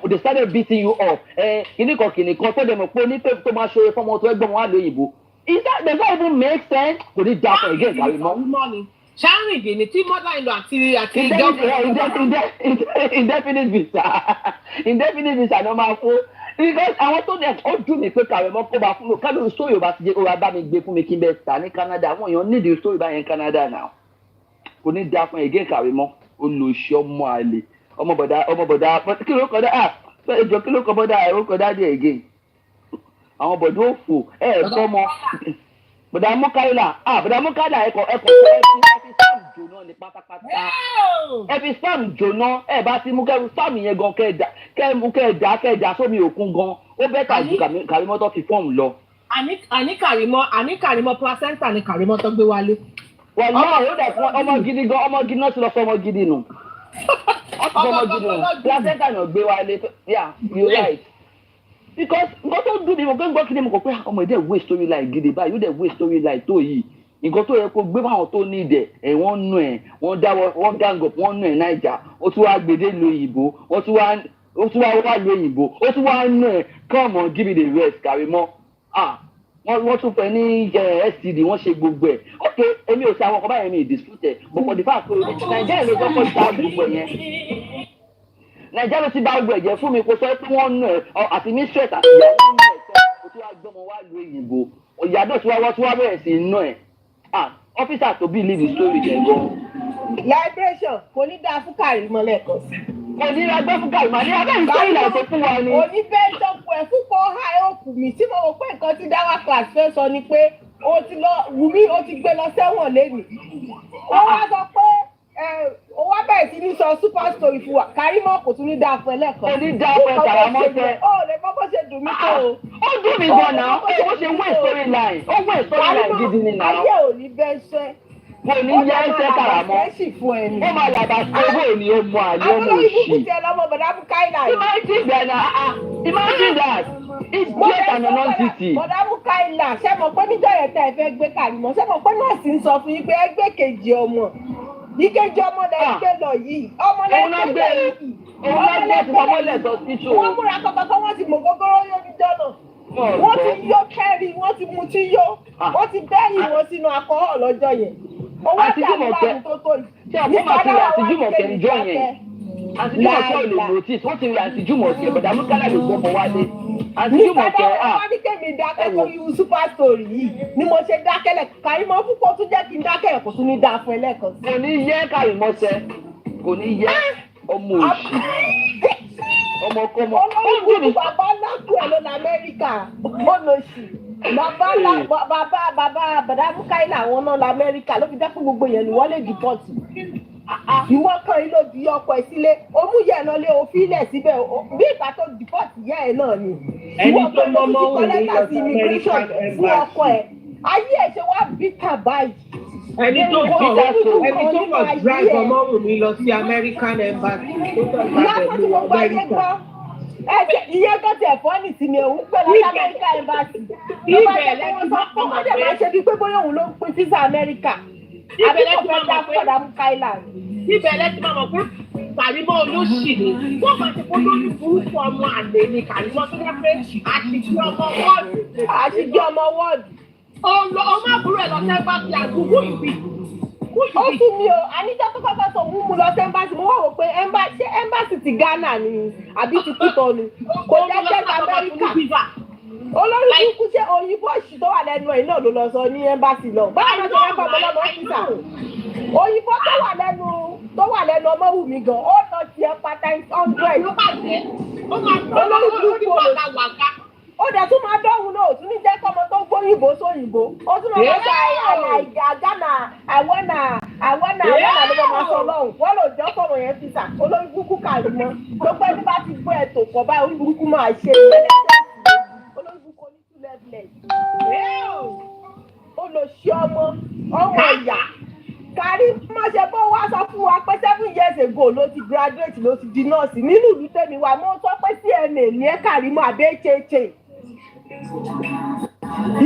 they started beating you up kìnìkan tó dẹ̀ mọ̀ pé ní pé tó máa ṣe fọmọ tó ẹgbẹ́ wọn wà lóyìnbó does that even make sense kò ní dá fún again Karimo. Sharon Gini tí mother-in-law àti indefinite visa ló máa fún because àwọn tó dẹ̀ ó dùn mí pé Karimo kó bá fún mi kálọ̀ story bá ti jẹ́ ó ra bá mi gbé fún mi kí n bẹ ta ní Canada àwọn èèyàn need the story báyẹn Canada now kò ní dá fún again Karimo olùṣọ́ ọmọ àlè ọmọ bọ̀dá kí ló kọ́dá ẹjọ́ kí ló kọ́ bọ́dá ó kọ́dá dé again àwọn bọ̀dá ó fò fọ́mọ. Bọ̀dá Mọ́káìlà ẹ̀kọ́ ẹ fi spam jóná ní pátápátá. Ẹ fi spam jóná ẹ bá ti mú kẹ́rù spam yẹn gan kẹ́ẹ̀dá sómi òkun gan ó bẹ́tà ju Karimo tó fi fọ́ọ̀mù lọ. Àní Karimo placenta ni Karimo tó gbé wálé. Wọ́n náà ó dẹ̀ fún ọmọ gidi gan ọmọ gidi náà ti lọ fún ọmọ gidi nù. Ọmọ gidi nù placenta náà gbé wálé yeah you right. Because nǹkan tó dùn mí mo gbé kí ni mo kọ pé ọmọ ìdẹ́ ìwé storyline gidi báyìí ó dẹ̀ ìwé storyline tó yìí nǹkan tó yẹ kó gbé fáwọn tó ní ìdẹ̀ wọ́n nù ẹ̀ wọ́n gang up wọ́n nù ẹ̀ Naija ó tún wá gbèdé lu òyìnbó ó tún wá lu òyìnbó ó tún wá nù ẹ̀ come on give me the rest Karimo wọ́n tún fẹ́ ní STD wọ́n ṣe gbogbo ẹ̀ ok èmi ò sí àwọn ọkọ̀ báyẹn mi dispute but for the fact pé Nàìjíríà ló kọ́kọ́ ta gbogbo yẹn. Nàìjíríà ló ti bá gbọ́ ẹ̀jẹ̀ fún mi kó sọ pé wọ́n nù ẹ̀ àti mistress àti ìyàwó nù ẹ̀ sẹ́ kó tí wàá gbọ́mọ wá lu òyìnbó ìyàdó tí wàá bẹ̀rẹ̀ sí nù ẹ̀ ọ́fíìsà tó believe the story jẹ̀ gan. Liberation kò ní dáa fún Karimo lẹ́ẹ̀kan sí. Kò ní ra gbọ́ fún Karimo ní abẹ́ ìgbà ìlà ètò fún wa ni. Onífẹ́ sọ́kù ẹ̀ fún kọ́ high hope mi tí mo rò pé nǹkan tí Dawa class fẹ́ sọ ni pé ó ti lọ Wummi ó ti gbé lọ sẹ́wọ̀n lẹ́nu. Ó wá sọ pé ó wá bẹ̀rẹ̀ sí ní sọ super story fún wa Karimo kò tún ní dáa fún ẹlẹ́kan. Ó ní dáa fún Karamọ́ tẹ. Ó lè kọ́ bó ṣe dùn mí tó o. Ó dùn mí gan náà, ó ṣe wé storyline, ó wé storyline gidi ni náà. Ayé ò ní bẹ́ ṣẹ́. Kò ní yẹ ẹsẹ̀ Karamọ́. Ó máa yàgbà sọ́wọ́ ni ó mọ àlẹ́ ọmọ òṣì. Àwọn olóyìnbó ti ẹ lọ́mọ bọ̀dá fún Káìlà yìí. Imagine that. It's great and non-city. Bọ̀dá fún Káìlà ṣé mo pé níjọ́ yẹn tẹ́ ẹ fẹ́ gbé Karimọ́ ṣé mo pé nọ́ọ̀sì ń sọ fún yín pé ẹgbẹ́ kejì ọmọ. Ìkejì ọmọ lẹ gbé lọ yìí. Ọmọ lẹ gbé lọ yìí. Òun náà gbé ti ọmọ lẹ̀ sọ sí ṣòro. Wọ́n múra kọ́kọ́ wọ́n ti mọ̀ gógóró yóò ní jọ́nà. Wọ́n ti yó kẹ́rì, wọ́n ti mutí yó. Wọ́n ti bẹ́yìn wọn sínú akọ́họ̀ lọ́jọ́ yẹn. Owó tí àbúrò tó tó yìí. Ṣé àbúrò ti rà sí Jùmọ̀kẹ́ níjọ́ yẹn? Àti Jùmọ̀kẹ́ ò lè notice, wọ́n ti rà sí Jùmọ̀kẹ́, bọ̀dà Múkálà lè gbọ́ ọmọ wálé. Àti Jùmọ̀kẹ́ wọ́n ní kémi dákẹ́ lórí super story yìí ni mo ṣe dákẹ́ lẹ̀ Karimọ́ púpọ̀ tún jẹ́ kí n dákẹ́ kò tún ní dáa fún ẹlẹ́kan. Kò ní yẹ Karimọ́ sẹ́, kò ní yẹ ọmọ òṣì. Ọmọkọ́mọ. Olórí bàbá lákùú ẹ̀ ló ní Amẹ́ríkà. Ó lọ sí. Bàbá bàdá Múkáìlà àwọn náà l'Amẹ́ríkà ló fi jẹ́ fún gbogbo yẹn ni wọ́n lè dìpọ́tì. Ìwọ kan yìí ló di ọkọ ẹ̀ sílé, omúyẹ̀ náà lé òfin ilẹ̀ síbẹ̀ bí ìgbà tó dìpọ́tì yẹ́ ẹ̀ náà ni. Ẹni tó mọ́mọ́ òun ní lọ sí American fún ọkọ ẹ̀. Ayé ẹ̀ ṣe wá bítà báyìí. Ẹni tó kọ̀ drive ọmọ òun ní lọ sí American embassy. Lásán tí gbogbo ayé gbọ́. Ìyẹn tó tẹ̀ fọ́ ní ìsinmi òun pé láti Amẹ́ríkà embassy. Ibẹ̀ lẹ́yìn tó kọ́ wọ́n dẹ̀ máa ṣe bíi pé bóyá òun ló ń pín físà Amẹ́ríkà. Abẹ́lẹ́ tí wọ́n dá fọ́dà mú Thailand. Ibẹ̀ lẹ́yìn máa mọ̀ pé Karimọ́ olóṣì ni. Wọ́n máa ti kó lórí burúkú ọmọ àlè ni Karimọ́ tó yẹ pé àṣìjú ọmọ wọ́ọ̀dù. Àṣìjú ọmọ wọ́ọ̀dù. Ọmọ àbúrò ẹ̀ lọ sẹ́gbà sí àgùkù ìbí. Ó sì ní o, àníjọ́ tó kọ́kọ́ sọ wú mu lọ sí ẹ́mbásì, mo wá wò pé ṣé ẹ́mbásì ti Ghana ni àbí ti Kútọ́nù kò jẹ́ sẹ́gbà Amẹ́ríkà. Olórí kúkú ṣe òyìnbó òṣì tó wà lẹ́nu ẹ̀ náà ló lọ sọ ní ẹ́mbásì lọ. Báwo ló ṣe fẹ́ bọ̀ lọ́mọ ọ́fíìsà? Òyìnbó tó wà lẹ́nu ọmọ wù mí gan, ó lọ sí ẹ pátá 100. Olórí kúkú olóṣì. Ó dẹ̀ tún máa dọ́hùn náà, ó tún ní jẹ́ kọ́mọ tó gbóyìnbó sóyìnbó. Ó tún máa sọ Ghana, àwọnà ló máa sọ lọ́hùn. Wọ́n lò jọ́ fọ̀rọ̀ yẹn fi sà, olórí burúkú Karimọ́. Gbogbo ẹni bá ti gbọ́ ẹ̀tò pọ̀ báyìí, orí burúkú máa ṣe ìrẹ́lẹ́sẹ̀. Olórí burúkú ní 2 level. Ó lọ ṣí ọmọ ìyá. Karimọ́ ṣe bó wá sọ fún wa pé 7 years ago ló ti graduate ló ti di nọ́ọ̀sì nínú ìlú tèmi wa. Mo sọ pé CNA ní ẹ́ Karimọ́ àbẹ́ẹ̀chẹ̀ẹ̀chẹ̀.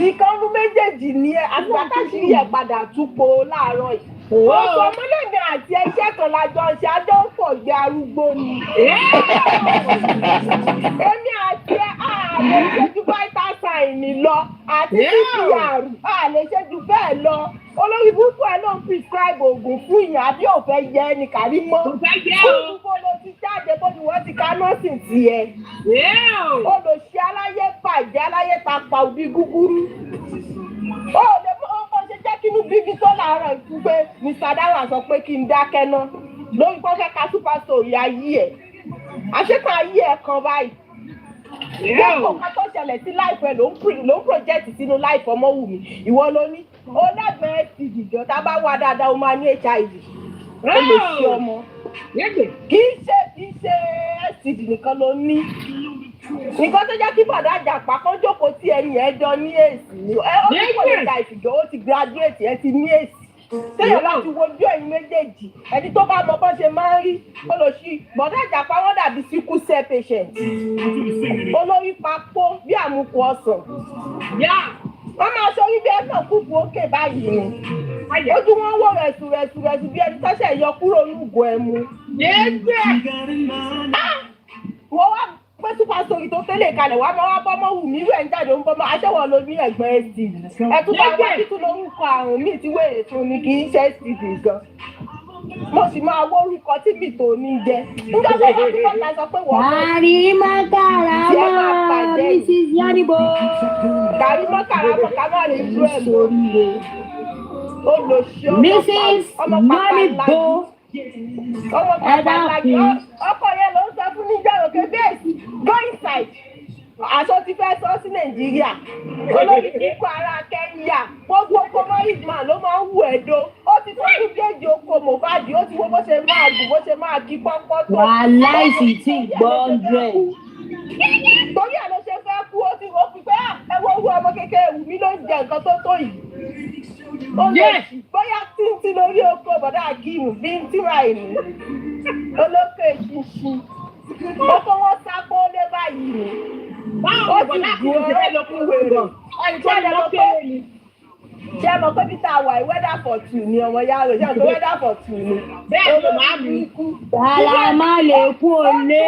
Ìkànnì méjèèjì ni àgbàtàṣí yẹ padà túpọ̀ láàárọ̀ yìí. Oṣù ọmọlẹ́mi àti ẹṣẹ́ kan lájọ ṣe àjọ ń pọ̀ gbé arúgbó ni. Èmi àti àlè ṣe ju vital sign lọ àti CPR àlè ṣe ju bẹ́ẹ̀ lọ. Olórí burúkú ẹ̀ ló ń prescribe oògùn fún ìyàn àbí òfẹ́ yẹ ẹni Karimọ́. Olùkọ́ ló ti jáde bó ni wọ́n ti ká nọ́ọ̀sì tiẹ̀. Olùṣe aláyé bàjẹ́ aláyé ta pa òbí gúgúrú. Ó lè mọ ọkọ ṣe jẹ́ kínú bíbí tó láàárọ̀ ìfún pé Mr. Dawa sọ pé kí n dákẹ́ ná. Lórí pé ó fẹ́ ka super story ayé ẹ̀. Àṣekọ̀ ayé ẹ̀ kan báyìí. Gbogbo nǹkan tó ṣẹlẹ̀ sí láìpẹ́ ló ń project sínú láìpẹ́ Ọmọwùmí. Ìwọ ló ní. Ó lẹ́gbẹ̀ẹ́ STD jọ tá a bá wá dáadáa ó máa ní HIV. Ó lè ṣe ọmọ. Kì í ṣe STD nìkan ló ní. Nǹkan tó jẹ́ kí bọ̀dá àjàpá kan jókòó tí ẹ̀yìn ẹjọ́ ní èsì ni. Ó ní kò lè ta ìfìjọ́, ó ti graduate, ẹ ti ní èsì. Téèyàn bá ti wojú ẹ̀yin méjèèjì, ẹni tó bá mọ bọ́ ṣe máa ń rí olóṣì. Bọ̀dá àjàpá wọ́n dàbí sickle cell patient. Olórí papò bí àmukù ọsàn. Wọ́n máa sọrí bí ẹ̀sán kúkú òkè báyìí ni. Ojú wọn wò rẹ̀sù bí ẹni tọ́ṣẹ̀ yọ kúrò lúgọ ẹmu. Wọ́n wá pé super story tó tẹ́lẹ̀ kalẹ̀ wá máa wá bọ́mọ́ wù mí rẹ̀ ń jáde ń bọ́mọ́ aṣẹ́wọ̀ ló ní ẹ̀gbọ́n STD. Ẹ̀tún bá wá títún lórúkọ àrùn míì tí wèrè tún ní kì í ṣe STD gan. Mo sì máa wó orúkọ tí mi tò ní jẹ. Nígbà tó wọ́n ti kọ́ta sọ pé wọ́n Karimọ́ Mrs. Yanibo. Karimọ́ ká má lè dúró ẹ̀ lórí rẹ̀. Ó lọ ṣe ọmọ pàpà ọmọ pàpà lájú ọkọ yẹn ló ń sọ fún níjà òkè bẹ́ẹ̀ go inside aṣọ ti fẹ́ sọ sí Nàìjíríà olórí kíkọ ara Kẹ́ńyà gbogbo communist man ló máa ń wù ẹ̀dọ́ ó ti tó kú déjì oko Mohbad ó ti wo bó ṣe máa gùn bó ṣe máa kí pọ́npọ́n tó. wàhálà ìsì tí gbọ́ 100. torí ẹ̀ ló ṣe fẹ́ kú ó ti wò ó fi pé ẹ wo owó ọmọ kékeré wù mí ló ń jẹ nǹkan tó yìí. ó lè bóyá títí lórí oko bọ̀dá Akíìmù bí ń tíra ìlú olókè ṣinṣin ó kó wọn sápó lé báyìí ni ó ti gùn ọ̀rẹ́ lókun wèrè ṣé ẹ mọ̀ pé bí tá a wà yìí weather for two ni ọmọ yàrá ṣé ẹ mọ̀ pé weather for two ni. bẹ́ẹ̀ ló máa mú ikú. wàhálà má lè kú òlé.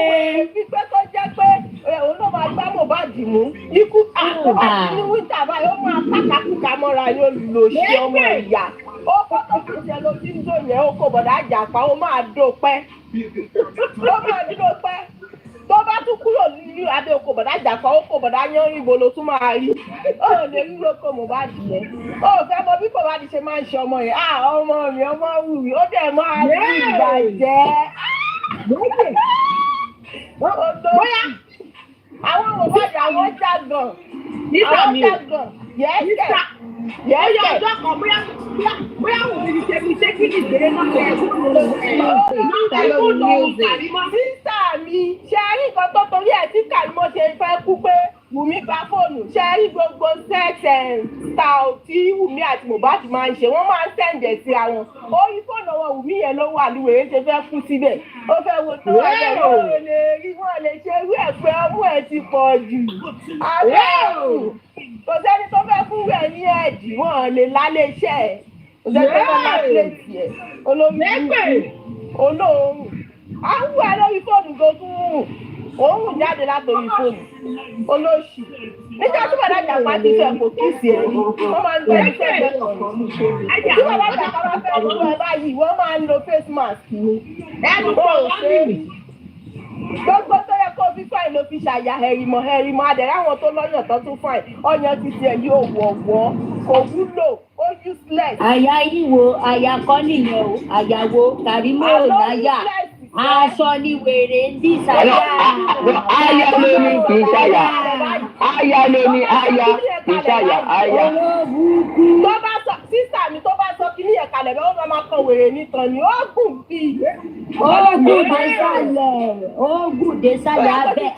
pípẹ́ tó jẹ́ pé òun náà máa gbá Mohbad mú ikú àtọ́wọ́ ní wíńtà báyìí ó máa kàkàkùkà mọ́ra ní olùlọ́sí ọmọ ìyá ó kọ́ tó fi ṣe ló ti ń dò yẹn ó kó bọ̀dá àjàpá ó máa dópẹ́ ó máa dópẹ́ tó bá tún kúrò ní adé oko bọ̀dá àjàpá ó kó bọ̀dá yán rí ibo ló tún máa rí ó lè rí lóko Mohbad yẹn ó fẹ́ mọ bí Mohbad ṣe máa ń ṣe ọmọ yẹn ọmọ mi ọmọ wù mí ó dẹ̀ máa rí ìbàjẹ́ bóyá àwọn Mohbad àwọn jágàn àwọn jágàn yẹ́sẹ̀ Ọjọ́ ọjọ́ kan bóyá wò ní ṣe fi ṣé kí ní ìgbéré náà ṣe sísá mi ṣe rí nǹkan tó torí ẹ̀ tí Kàrímọ́ ṣe fẹ́ kú pé Wùmí gba fóònù ṣe rí gbogbo sex style tí Wùmí àti Mohbad máa ń ṣe wọ́n máa ń sẹ̀ǹdẹ̀ sí àwọn orí fóònù àwọn Wùmí yẹn ló wà lúwèé ṣe fẹ́ kú síbẹ̀ ó fẹ́ wo tó ẹgbẹ́ wọ́n lè rí wọ́n lè ṣe irú ẹ̀ pé ọmú ẹ̀ ti pọ̀ jù kò sẹ́ni tó fẹ́ fún rẹ̀ ní ẹ̀dì wọ́n lè lálé iṣẹ́ ẹ̀ kò sẹ́ni tó fẹ́ máa pléètì ẹ̀ olóòórùn à ń wù ẹ́ lórí fóònù tó tún rùn òórùn jáde látòrí fóònù olóṣì nígbà tí bàbá àjàpá ti fẹ́ kò kíìsì ẹ̀ wọ́n máa ń gbé ẹgbẹ́ ẹgbẹ́ kan tí bàbá àjàpá bá fẹ́ lọ́wọ́ ẹ báyìí wọ́n máa ń lo face mask ni gbogbo tó yẹ kó fi fáìn ló fi ṣàyà ẹ̀rìmọ̀ adẹ̀rẹ̀ àwọn tó lọ́yàn tó tún fáìn ọyàn ti tiẹ̀ yóò wọ̀wọ́ kò wúlò ó useless. àyà yìí wo àyà kọ́ nìyẹn o àyàwó Kàrímọ́ ò láyà aṣọ ni wèrè ń dì sáyà. àyà ló ní kì í ṣàyà àyà ló ní àyà kì í ṣàyà àyà. tó bá sọ sísà mi tó bá sọ kí ní ẹ̀ka lẹ̀ bẹ́ẹ̀ ó máa kan wèrè nìkan ni ó gùn bí. ó gùn dé sálẹ̀ abẹ́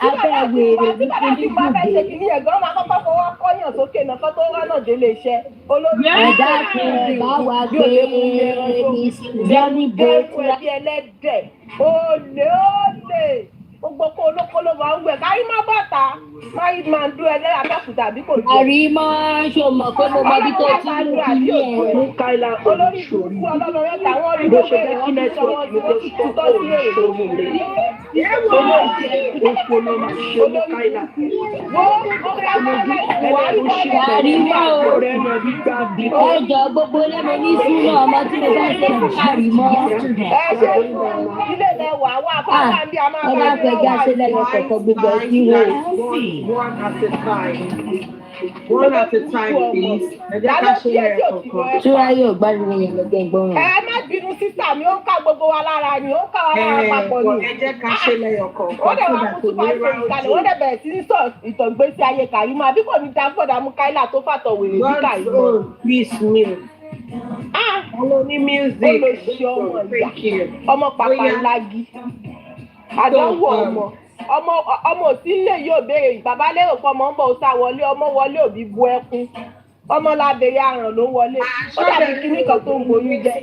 wèrè ní kíndìnkù dé. kí ní ẹ̀gbọ́n máa kọ́kọ́ fọwọ́ kọ́yàn sókè náà kó tó rọ́nà délé iṣẹ́ olórí. ẹ̀dá kùnrin bá wà gbé ní sísọ́nì bó ẹbí ẹlẹ́dẹ̀ olè gbogbo kó olókòló máa ń gbẹ kárí má bàtà máa ń dún ẹlẹ́yà Abẹ́òkúta àbí kò dé. Kàrímọ́ ṣo mọ̀ pé mo mọ bí tó ti ń kí ní ẹ̀. mú káìlà olórí ìlú ọlọ́run rẹ̀ táwọn rí ló bẹ̀rẹ̀ kí nẹ́tíwọ̀kì mi tó tutọ́ sí èrè Kàrímọ́ o ọjọ́ gbogbo lẹ́mọ ní súnà ọmọ tí mo bá ṣe fún Kàrímọ́. ẹ ṣe ilé ilẹ̀ wà wà fáwọn àbí a máa bá ẹ já sílẹ̀ lọ́kọ̀ọ̀kan gbogbo ẹ̀ sí wò. One at a time, please. Túra yóò gbádùn yẹn lọ́gbẹ́ ìgbọ́ràn. Ẹ má bínú sísà mi, ó ń ká gbogbo wa lára ni, ó ń ká wa lára papọ̀ ni. Ẹ jẹ́ ká ṣe lẹ́yọ̀ kọ̀ọ̀kan. Ó dẹ̀ wá kú sí máa ṣe ìkàlẹ̀, ó dẹ̀ bẹ̀rẹ̀ sí ní sọ ìtọ̀gbésí ayé Kàrímọ́, àbí kò ní dá fọ́dà mú Káílà tó fàtọ̀ wèrè bí Kàrímọ́. Please, me. Hello, ní music. Olóṣì ọmọ ìyá, ọmọ pàpà ńlági, àdánwò ọmọ òsì ńlẹ̀ yóò béèrè bàbá lérò pé ọmọ ń bọ̀ ọ̀sà wọlé ọmọ wọlé òbí bu ẹkún ọmọ lábẹ́rẹ́ àràn ló wọlé ó dàbí kíní kan tó ń gboyún jẹ́.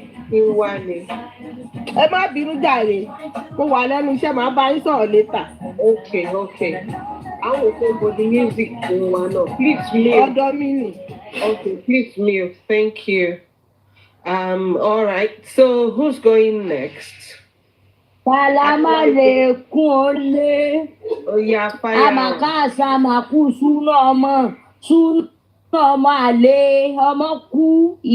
Ẹ má bínú jàre mo wà lẹ́nu iṣẹ́ màá bá yín sọ̀rọ̀ létà. Okay. Àwọn òkè body music ń wà náà. Please mute. Ọ̀dọ̀ mi nì. Okay, please mute. Thank you. All right. So who's going next? Palama lè kún ó lé. Oya fire. Àmàkàsà àmàkù súná ọmọ àlè ọmọ kú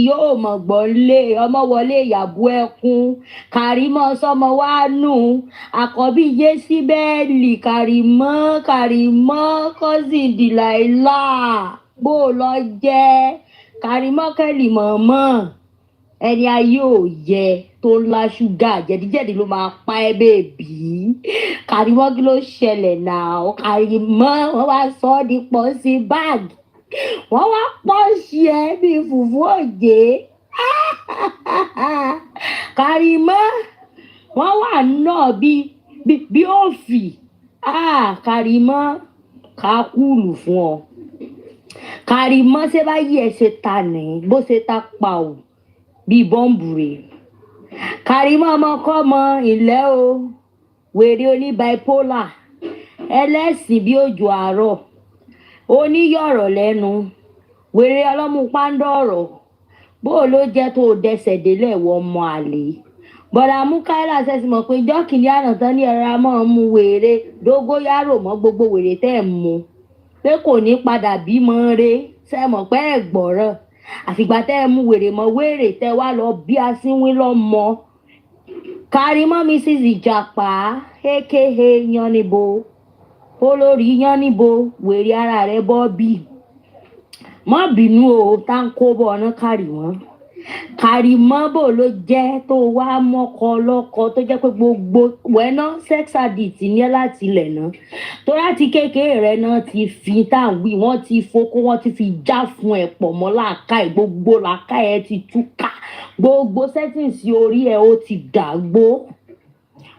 yóò mọ̀ gbọ́n lé ọmọ wọlé ìyàbọ̀ ẹkún Kàrímọ́ sọmọ wá nù àkọ́bí Jésíbẹ́ẹ̀lì Kàrímọ́ cousin Dìláìlà bó lọ jẹ́ Kàrímọ́ kẹ́lì mọ̀ọ́mọ́ ẹni ayé ò yẹ tó ńlá ṣúgà jẹ̀díjẹ̀dí ló máa pa ẹ́ bèbí Kàrímọ́ kí ló ṣẹlẹ̀ náà Kàrímọ́ wọ́n wá sọ ọ́ di pọ̀ sí báàgì wọ́n wá pọ̀ sí ẹ bíi fùfú òjé Kàrímọ́ wọ́n wà náà bí òfì Kàrímọ́ ká kúlù fún ọ Kàrímọ́ ṣé bá yí ẹ ṣe ta ní bó ṣe ta pa ò bíi bọ́ǹbù rè Kàrímọ́ ọmọkọ́mọ ilẹ̀ o wèrè oní bipolar ẹlẹ́sìn bí òjò àárọ̀ oníyọ̀rọ̀ lẹ́nu wèrè ọlọ́mú pàǹdọ̀rọ̀ bó ló jẹ́ tó dẹsẹ̀ délẹ̀ wọ ọmọ àlè bọ̀dà Múkáílà ṣẹ̀ṣì mọ̀ pé jọ́kìnní àná tán ní ẹ̀rọ amọ́ mu wèrè dógóyárò mọ́ gbogbo wèrè tẹ́ ẹ̀ mu pé kò ní padà bímọ re ṣe mọ̀ pé ẹ̀ gbọ́rọ̀ àfìgbà tẹ́ ẹ mú wèrè mọ́ wèrè tẹ́ wá lọ bí asínwín lọ́mọ Kàrímọ́ Mrs. Ìjàpá aka Yánníbo olórí Yánníbo wèrè ara rẹ̀ bọ́ bí má bínú o tá ń kó bọ̀ ọ̀nà Kàrímọ́ bò ló jẹ́ tó wá mọ́kọ lọ́kọ tó jẹ́ pé gbogbo wẹ́ná sex addict ní ẹ́ láti ilẹ̀ náà tó láti kékeré rẹ̀ náà ti fi táwí wọ́n ti fokó wọ́n ti fi já fún ẹ̀ pọ̀ mọ́ làákàyè gbogbo làákàyè ti túká gbogbo settings orí ẹ̀ ó ti dàgbó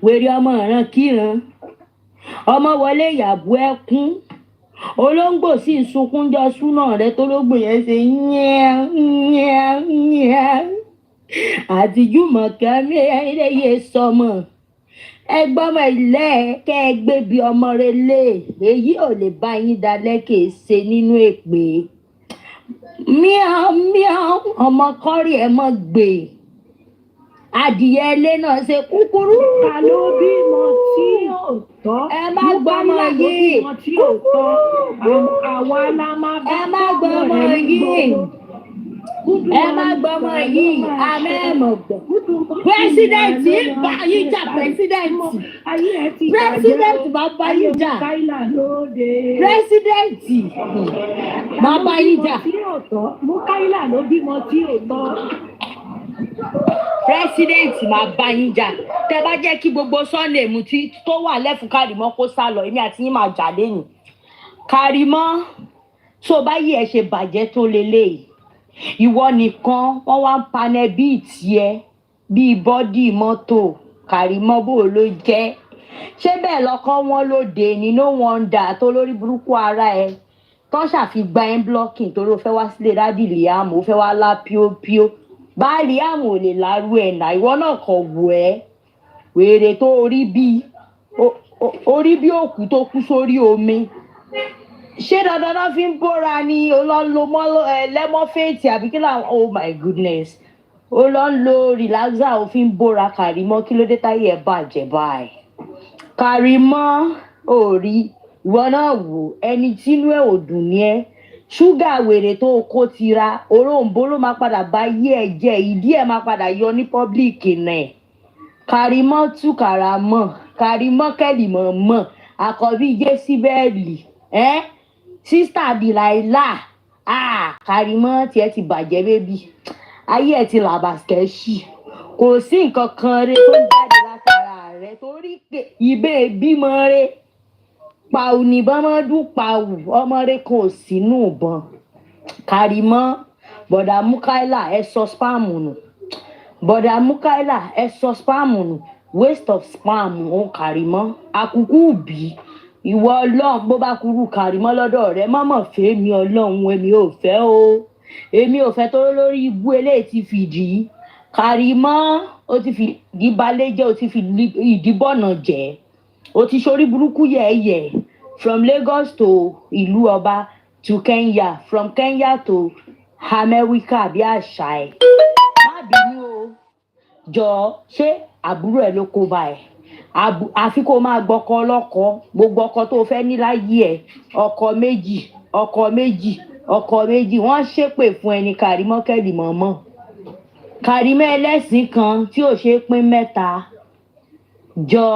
wèrè ọmọ ìran kíran ọmọ wọlé ìyàbú ẹkún olóńgbò sì ń sunkún jọ súnà rẹ tó lógbò yẹn ṣe yẹn àti Jùmọ̀kẹ́ méyẹ sọmọ ẹgbọmọ ilé kẹ ẹ gbé bí ọmọ rẹ lé èyí ò lè bá yín dalẹ̀ kè ṣe nínú èpè míà ọmọ kọrí ẹ mọ gbé adìyẹ ilé náà ṣe kúkúrú. ta ló bímọ tí ò tọ́ ẹ má gbọ́mọ yìí bímọ tí ò tọ́ àwa la máa bá ẹ má gbọ́mọ yìí ẹ má gbọ́mọ yìí amẹ́mọ̀ gbọ́. pírẹsidẹ̀ntì bá yín jà pírẹsidẹ̀ntì bá bá yín jà pírẹsidẹ̀ntì bá bá yín jà. Múkáílà ló bímọ tí ò tọ́. President máa bá yín jà tẹ bá jẹ́ kí gbogbo Sunday mu tí tó wà lẹ́fún Kàrímọ́ kó sá lọ èmi àti yín máa jà lẹ́yìn Kàrímọ́ tó bá yí ẹ ṣe bàjẹ́ tó lélẹ̀ ìwọ nìkan wọ́n wá ń panẹ́ bíi tiẹ̀ bíi bọ́dì mọ́tò Kàrímọ́ bò ló jẹ́ ṣé bẹ́ẹ̀ lọ́kọ́ wọn lóde ní no wonder tó lórí burúkú ara ẹ tó ṣàfigba ẹ blocking torí ó fẹ́ wá sílé dádì Liam ó fẹ́ wá lá píópíó báàlì àmọ́ ò lè lárú ẹ̀ náà ìwọ náà kọ̀ wù ẹ́ wèrè tó orí bí òkú tó kú sórí omi ṣé dandan náà fi ń bóra ni olóńlo lẹ́mọ́fẹ́ẹ̀tì àbí kí làwọn oh my goodness olóńlo relaxer ò fi ń bóra Kàrímọ́ kí ló dé táyé ẹ̀ bàjẹ́ báyìí Kàrímọ́ ò rí ìwọ náà wò ẹni tínú ẹ̀ ò dùn ní ẹ́ ṣúgà wèrè tó kó tira òróǹbó ló máa padà bá yí ẹ jẹ ìdí ẹ máa padà yọ ní pọ́blíkì náà Kàrímọ́ tú kàràmọ́ Kàrímọ́ kẹ́lìmọ́ mọ́ àkọ́bí jésíbẹ́ẹ̀lì sísítà dìláìlà Kàrímọ́ tiẹ̀ ti bàjẹ́ bébí ayé ẹ̀ ti làbàṣkẹ́ṣì kò sí nǹkan kan rẹ tó jáde látara rẹ torí ìbẹ́ bímọ rẹ pàù nìbọn máa dún pàù ọmọ rẹ kan ò sínú ìbọn Kàrímọ́ bọ̀dà Múkáílà ẹ sọ spam nù bọ̀dà Múkáílà ẹ sọ spam nù waste of spam òun Kàrímọ́ àkùkù bí ìwọ ọlọ́run bó bá kúrú Kàrímọ́ lọ́dọ̀ rẹ mọ́mọ́ fẹ́ mi ọlọ́run èmi ò fẹ́ o èmi ò fẹ́ tó lórí ibú eléyìí ti fìdí Kàrímọ́ ó ti fìdí balẹ̀ jẹ́ ó ti fi ìdíbọ̀nà jẹ́ ó ti ṣorí burúkú yẹ̀ẹ̀yẹ̀ from Lagos to ìlú ọba to Kenya from Kenya to America bí àṣà ẹ̀ má bínú o jọ ṣé àbúrò ẹ̀ ló kó bá ẹ̀ àfi kó máa gbọ́kọ ọlọ́kọ gbogbo ọkọ tó fẹ́ ní láyé ẹ̀ ọkọ méjì wọ́n ṣépè fún ẹni Kàrímọ́ kẹ́lìmọ́mọ́ Kàrímọ́ ẹlẹ́sìn kan tí ò ṣe pín mẹ́ta jọ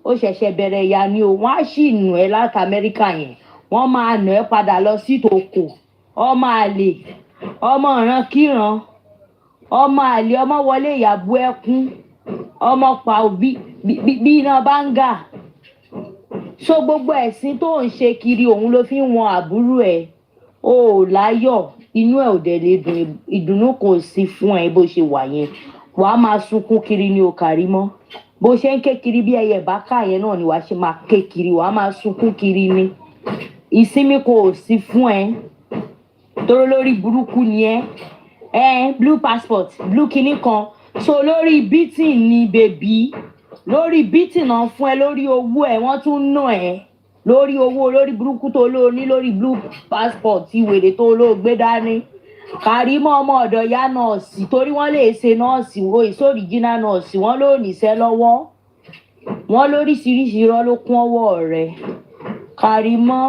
ó ṣẹ̀ṣẹ̀ bẹ̀rẹ̀ ìyá ni o wọ́n á sì nù ẹ́ láti Amẹ́ríkà yẹn wọ́n máa nù ẹ́ padà lọ sí tòkò ọmọ àlè ọmọ ìran kíran ọmọ àlè ọmọ wọlé ìyàbú ẹkún ọmọ pa òbí bí iná báńgà so gbogbo ẹ̀sìn tó ń ṣe kiri òun ló fi ń wọn àbúrò ẹ̀ o ò láyọ̀ inú ẹ̀ ò dẹ̀ lè dùn ìdùnnú kò sí fún ẹ bó ṣe wà yẹn wàá máa sunkún kiri ní o Karimo bó ṣe ń ké kiri bí ẹyẹ ìbáká yẹn náà ni wàá ṣe máa ké kiri wàá máa sunkún kiri ni ìsinmi kò sí fún ẹ torí lórí burúkú ni ẹ blue passport blue kinní kan so lórí beating ni bèbí lórí beating náà fún ẹ lórí owó ẹ wọ́n tún ná ẹ lórí owó lórí burúkú tó ló ní lórí blue passport tí wèrè tó ló gbé dání Karimo ọmọ ọ̀dọ̀ ya nọ́ọ̀sì torí wọ́n lè ṣe nọ́ọ̀sì wo ìṣó original nọ́ọ̀sì wọ́n ló níṣẹ́ lọ́wọ́ wọ́n lóríṣiríṣi irọ́ ló kún ọwọ́ rẹ̀ Karimo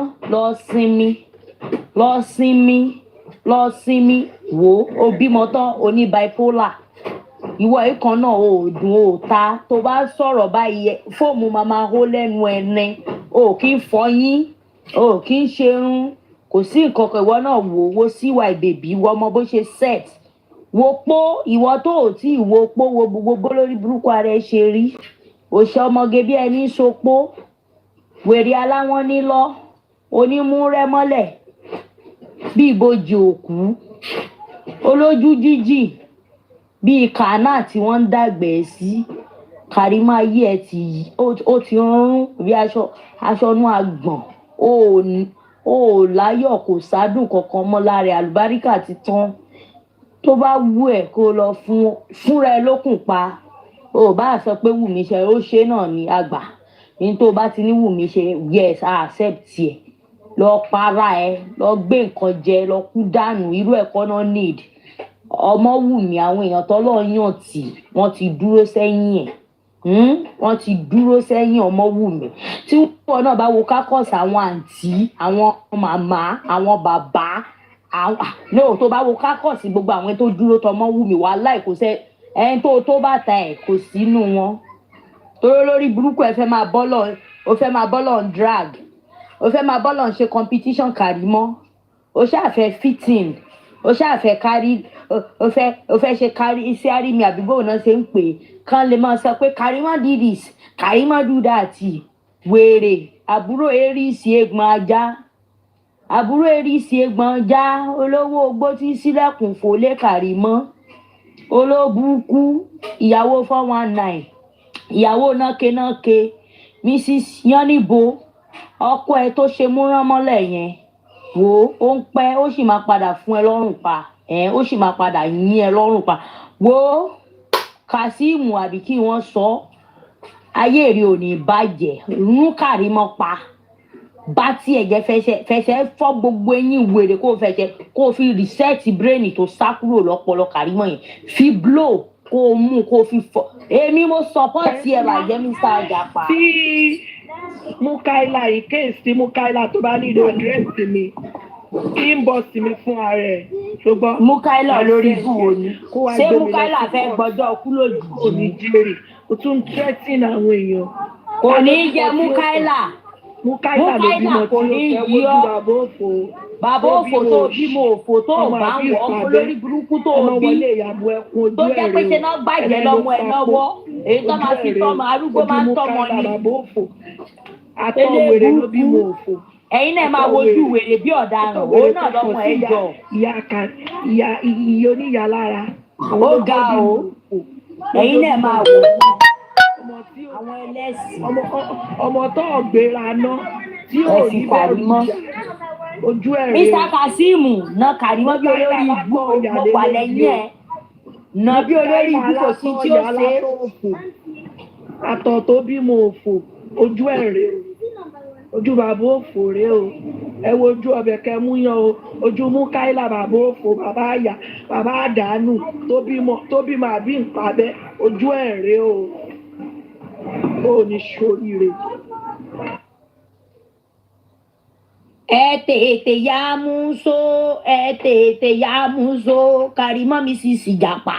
lọ sinmi wò ó bímọ tán oní bipolar ìwọ ìkan náà ò dùn ò ta tó bá sọ̀rọ̀ báyìí fóòmù máa hó lẹ́nu ẹni ò kí ń fọyín ò kí ń ṣerun kò sí nǹkan kan ìwọ náà wo síwà ìbèbí ìwọ ọmọ bó ṣe set wo pó ìwọ tó ò tí ì wo pó wo gbogbo lórí burúkú ara ẹ ṣe rí òṣè ọmọge bí ẹni sopó wèrè aláwọn nílọ onímúrẹmọlẹ bí ìbòjì òkú olójú jíjì bí kànáà tí wọ́n ń dàgbẹ́ sí Karimo ayé ẹ ó ti rún bí aṣọ inú àgbọ̀n ó láyọ̀ kò sádùn kankan mọ́ lára àlùbáríkà ti tán tó bá wù ẹ́ kó lọ fúnra ẹ lókùn pa ó bá sọ pé Wùmí ṣe ó ṣe náà ní àgbà ní tó bá ti ní Wùmí ṣe yes I accept ẹ lọ para ẹ lọ gbé nǹkan jẹ lọ kú dànù irú ẹ̀kọ́ náà need ọmọ Wùmí àwọn èèyàn tọ́lọ́ yàn tí wọ́n ti dúró sẹ́yìn ẹ̀ wọ́n ti dúró sẹ́yìn ọmọ Wùmí tí wọ́n náà bá wo kákọ́sì àwọn àǹtí àwọn màmá àwọn bàbá no tó bá wo kákọ́sì gbogbo àwọn tó dúró tọmọ Wùmí wàhálà kò sẹ́ ẹni tó bá ta ẹ̀ kò sínú wọn torí lórí burúkú ẹ fẹ́ máa bọ́lọ̀ drag o fẹ́ máa bọ́lọ̀ ṣe competition Karimo o ṣàfẹ́ fitting o ṣàfẹ́ kárí o fẹ́ ṣe kárí iṣẹ́ àrími àbígbò náà ṣe ń pè kán lè máa sọ pé Karimo do this Karimo do that wèrè àbúrò erésì egbọn ajá olówó ogbó tí sílẹ̀kùn fòlé Karimo olóbùkú ìyàwó 419 ìyàwó nákenáke Mrs Yánníbo ọkọ ẹ tó ṣe múránmọ́lẹ̀ yẹn wò ó ń pẹ́ ó sì máa padà fún ẹ lọ́rùn pa ó sì máa padà yín ẹ lọ́rùn pa wò ó Kazeem àbí kí wọ́n sọ ayé rí ò ní bàjẹ́ rún Karimo pa bá tí ẹ̀jẹ̀ fẹsẹ̀ fọ́ gbogbo eyín wèrè kó fi reset brain tó sá kúrò lọ́pọlọ Karimo yẹn fi blow kó o mú kó o fi fọ́ èmi mo support ẹ bàjẹ́ Mr. Ajapa. Mukaila in case tí Mukaila tó bá nílò àdírẹ́sì mi inbox mi fún ara ẹ̀ ṣùgbọ́n Mukaila lórí ibú wo ni ṣé Mukaila fẹ́ gbọ́jọ́ kú lójijì kò ní jèrè o tún threatening àwọn èèyàn kò ní jẹ Mukaila ló bímọ kò ní yí ọ bàbá òfò tó bímọ òfò tó bá wọ ọmọ lórí burúkú tó bí tó jẹ́ pé ṣe náà gbàjẹ́ lọ́wọ́ ẹ lọ́wọ́ èyí tó máa fi tọ́mọ arúgbó máa ń tọ́mọ ni àtọwèrè ló bímọ òfò ẹ̀yin náà máa wojú wèrè bí ọ̀daràn òun náà lọ́mọ ẹ jọ ìyá oníyà lára ó ga o ẹ̀yin náà máa wò àwọn ẹlẹ́sìn ọmọ tó gbéra ná tí ò ní bẹ̀rù ìjà ojú ẹ̀ rẹ̀ Mr. Kazeem náà Karimo bí olórí ibú mo wà lẹ́yìn ẹ̀ náà bí olórí ibú kò sí tí ó ṣe àtọ̀ tó bímọ òfò ojú ẹ̀ rẹ̀ ojú bàbá òfò rẹ̀ o ẹ wo ojú ọbẹ̀ kẹmúyàn o ojú Mukaila bàbá òfò bàbá àyà bàbá àdánù tó bímọ àbí nǹkan ojú ẹ̀ rẹ̀ o ó ní ṣoríire. ẹ tètè yá mú so Karimo mi sì jàpá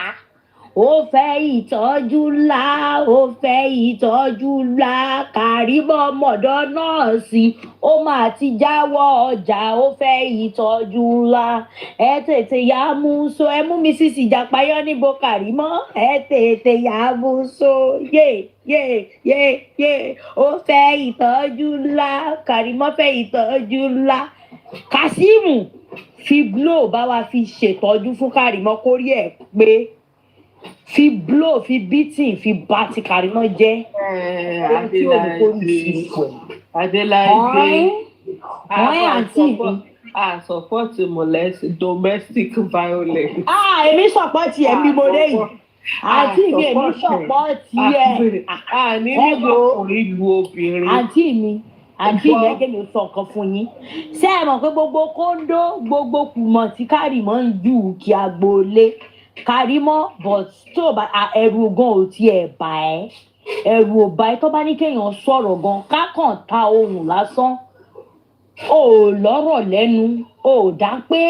ó fẹ́ ìtọ́jú ńlá ó fẹ́ ìtọ́jú ńlá Kàrímọ́ ọmọdọ́ nọ́ọ̀sì ó máa ti jáwọ́ ọjà ó fẹ́ ìtọ́jú ńlá ẹ tètè yá mú so ẹ mú mi sísì jàpáyọ́ níbo Kàrímọ́ ẹ tètè yá mú so yé yé yé yé ó fẹ́ ìtọ́jú ńlá Kàrímọ́ fẹ́ ìtọ́jú ńlá Kàsímù fi blow bá wa fi ṣètọ́jú fún Kàrímọ́ kórí ẹ̀ pé fi blow fi beating fi bá ti Kàrímọ́ jẹ́ Adéláìdé ọ̀hún àǹtí mi. support domestic violence. Èmi support ẹ̀ bí mo dé yìí àǹtí mi èmi support ẹ̀ nílò ọkùnrin lu obìnrin. àǹtí mi ẹgbẹ́ mi sọ nǹkan fún yín ṣé ẹ mọ̀ pé gbogbo kóńdó gbogbo kùmọ̀ tí Kàrímọ́ ń jù kí agboolé Kàrímọ́ but tó bá ẹrù gan ò tiẹ̀ bà ẹ́ ẹrù ò bá ẹ tó bá ní kéèyàn sọ̀rọ̀ gan kákàn ta ohùn lásán ò lọ́rọ̀ lẹ́nu ò dá pé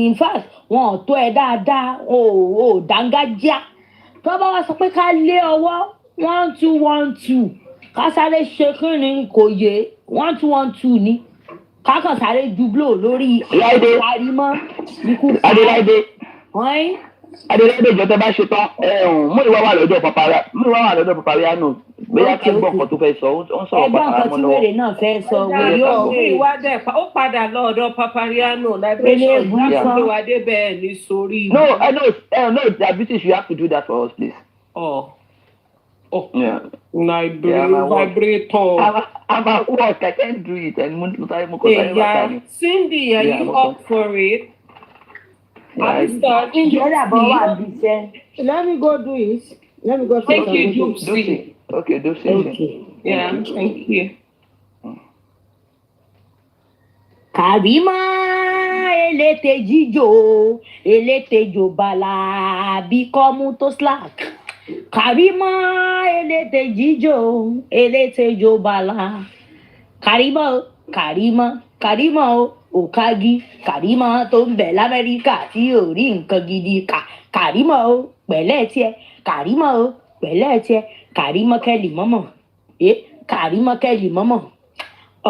in fact wọn ò tó ẹ dáadáa ò dángájíá tó bá wá sọ pé ká lé ọwọ́ 1212 ká sáré ṣe kí ni kò yé 1212 ni ká kàn sáré dúblò lórí Kàrímọ́ ikú Adéláìdé wọ́n Adéláìdé ìjọ tẹ bá ṣe tán mú ìwà wà lọ́dọ̀ Papariano bóyá ká gbọ́ nǹkan tó fẹ́ sọ ó ń sọ̀rọ̀ Papariano lọ́wọ́. ẹgbẹ́ nǹkan tí wèrè náà fẹ́ sọ wèrè ọ̀hún. ìwádẹ́ ó padà lọ́dọ̀ Papariano liberation ìwádìí wà débẹ̀ ní sórí. No, diabetes you have to do that for us please. Yeah. Vibrator. I'm at work. I can't do it. And Cindy, are you up for it? Let me go do it. Let me go. Thank you, Dupsy. Okay, Dupsy. Okay. Yeah, thank you. Kàrímọ́ elétejò bàlà bí kọ́mú tó slack. Kàrímọ́ elétejò bàlà. Kàrímọ́ òkági Kàrímọ́ tó ń bẹ l'Amẹ́ríkà tí ò rí nǹkan gidi Kàrímọ́ pẹ̀lẹ́ tiẹ̀ Kàrímọ́ kẹ́lì mọ́mọ́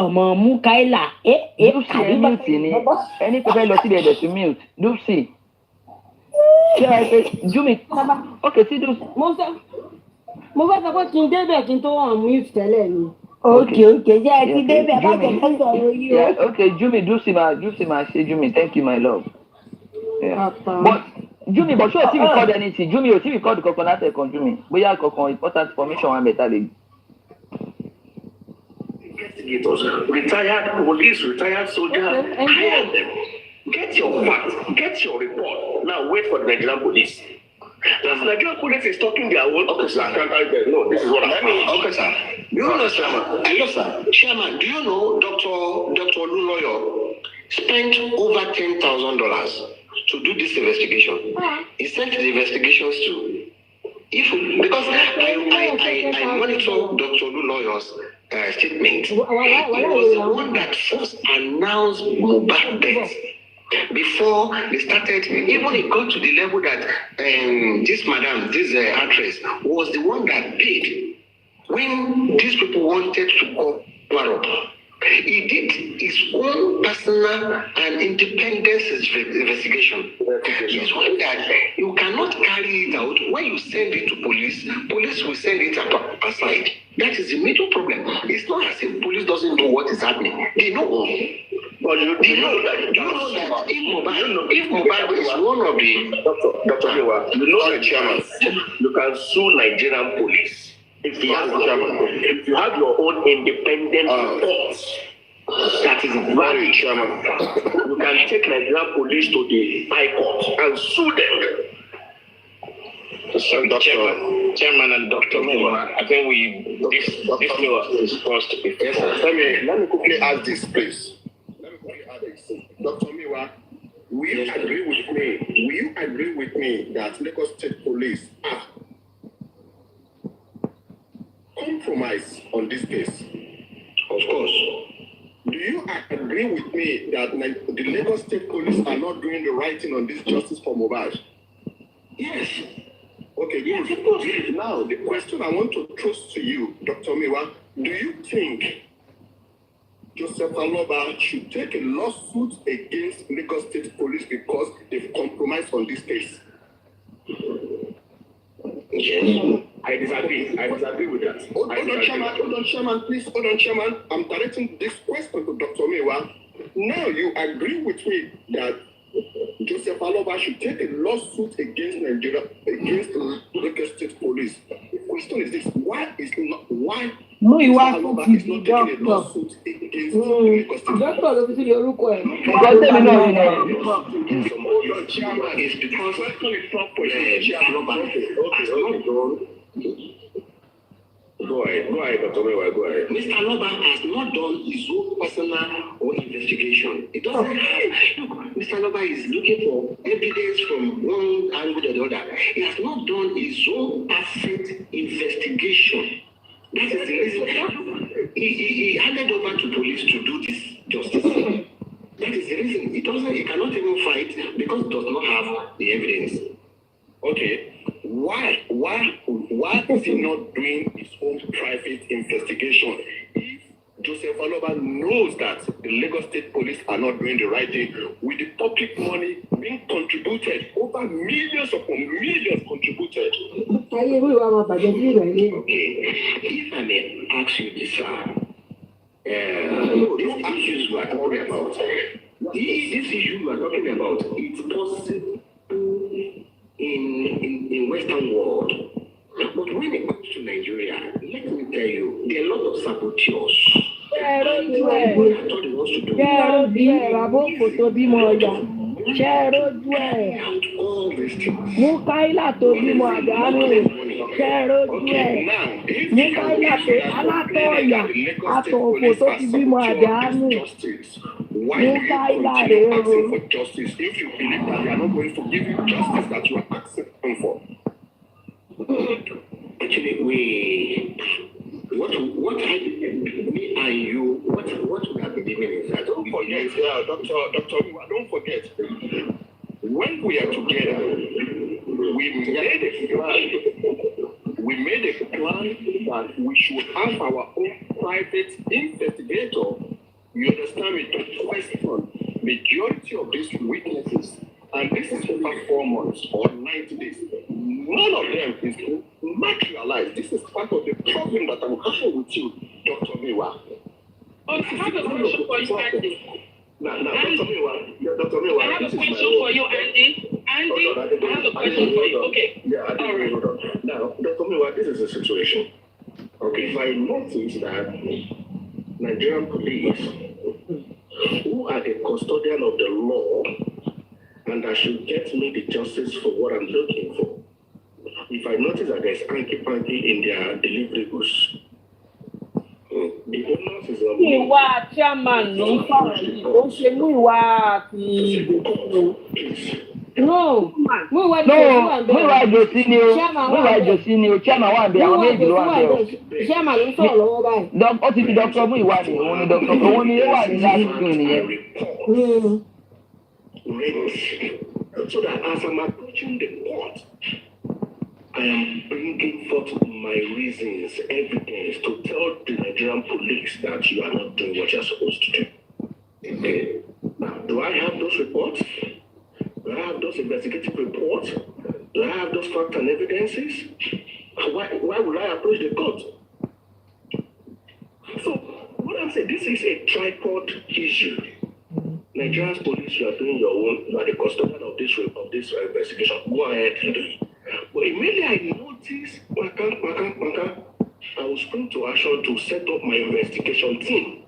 ọmọ Mukaila Kàrímọ́ ni ẹni tó fẹ́ lọ síbi ẹ̀dẹ̀ sí mute Dupsy ṣé ẹ ṣe Júmi ok sí Dupsy. mo fẹ́ sọ pé kí n débẹ̀ kí n tó wọ̀n mute tẹ́lẹ̀ ni. Okay, jẹ́ ẹ ti débẹ̀ bá jẹ́ kí n sọ̀rọ̀ yìí o. Okay, Júmi Dupsy máa ṣe Júmi thank you my love. Yeah. But Júmi but ṣé o ti record anything Júmi o ti record kankan láti ẹ̀kan Júmi bóyá kankan important information wà mẹ́ta lè. Investigators, retired police, retired soldiers, hire them. Get your facts, get your report. Now wait for the Nigerian police. As Nigerian police is talking their own. Okay, sir. No, this is what I'm saying. Okay, sir. Do you know, Chairman? Hello, sir. Chairman, do you know Dr. Oluloyo spent over $10,000 to do this investigation? He sent the investigations to. Because I monitor Dr. Oluloyo's statement. He was the one that first announced Mohbad death. Before they started, even it got to the level that this actress, was the one that paid when these people wanted to cover up. He did his own personal and independent investigation. It's one that you cannot carry it out. When you send it to police will send it aside. That is the major problem. It's not as if police doesn't know what is happening. They know. But if Mohbad is one of the Dr. Lewa, you know the chairman, you can sue Nigerian police. If you have your own independent reports, that is very chairman. You can take Nigerian police to the High Court and sue them. Chairman and Dr. Mewa, I think this is supposed to be fair. Let me quickly ask this, please. Dr. Mewa, will you agree with me that Lagos State Police are compromised on this case? Of course. Do you agree with me that the Lagos State Police are not doing the right thing on this justice for Mohbad? Yes. Okay, yes, of course. Now, the question I want to throw to you, Dr. Miwa, do you think Joseph Aloba should take a lawsuit against Lagos State Police because they've compromised on this case? Yes. I disagree with that. Hold on, Chairman, please. Hold on, Chairman. I'm directing this question to Dr. Miwa. Now, you agree with me that Joseph Aloba should take a lawsuit against Nigeria, against the Lagos State Police. The question is this: why is not Aloba is not taking a lawsuit against Lagos State Police? Your chairman is because Go ahead, Dr. Mewa, go ahead. Mr. Aloba has not done his own personal or investigation. It doesn't have. Look, Mr. Aloba is looking for evidence from one angle or the other. He has not done his own perfect investigation. That is the reason he handed over to police to do this justice. That is the reason. He cannot even fight because he does not have the evidence. Okay. Why is he not doing his own private investigation? If Joseph Aloba knows that the Lagos State Police are not doing the right thing, with the public money being contributed, over millions upon millions contributed. Okay, if I may ask you this, these issues we are talking about, it's possible in Western world. But when it comes to Nigeria, let me tell you, there are a lot of saboteurs. Mukaila tó bímọ àdánù ṣẹ́ẹ̀rọ́jú ẹ̀ Mukaila tó alátọ̀ọ̀yà àtọ̀ọ̀fọ̀ tó ti bímọ àdánù Mukaila rèé o. If you believe that they are not going to give you justice that you are asking for. Actually, what me and you, what we have been doing is that don't forget, Doctor, don't forget. When we are together, we made a plan that we should have our own private investigator. You understand me? To question majority of these witnesses, and this is over 4 months or 90 days. None of them is materialized. This is part of the problem that I'm having with you, Dr. Miwa. I have a question for you, Andy. Now, Dr. Miwa, I have a question for you, Andy. I have a question for you. Okay. Yeah, hold on. Now, Dr. Miwa, this is the situation. Okay, if I notice that Nigerian police, who are the custodian of the law, and that should get me the justice for what I'm looking for. If I notice that there's hanky-panky in their deliverables, the onus is on me. Ìwà chairman ló ń sọ̀rọ̀ yìí, ó ń ṣe mú ìwà àti ìdòkòwò. No, Ìwà ìjòsí ni o, chairman wà bẹ́ẹ̀, àwọn méjì ló wà bẹ́ẹ̀ o. Chairman ló ń sọ̀rọ̀ lọ́wọ́ báyìí. Ó ti di Dr. Muiwa ni, òun ni ó wà ní lásìkò nìyẹn. So that as I'm approaching the court, I am bringing forth my reasons, evidence to tell the Nigerian police that you are not doing what you're supposed to do. Okay. Now, do I have those reports? Do I have those investigative reports? Do I have those facts and evidences? Why would I approach the court? So, what I'm saying, this is a tripod issue. Nigerian police, you are doing your own, you are the custodian of this investigation. Go ahead and do it. But immediately I noticed, I was spring to action to set up my investigation team,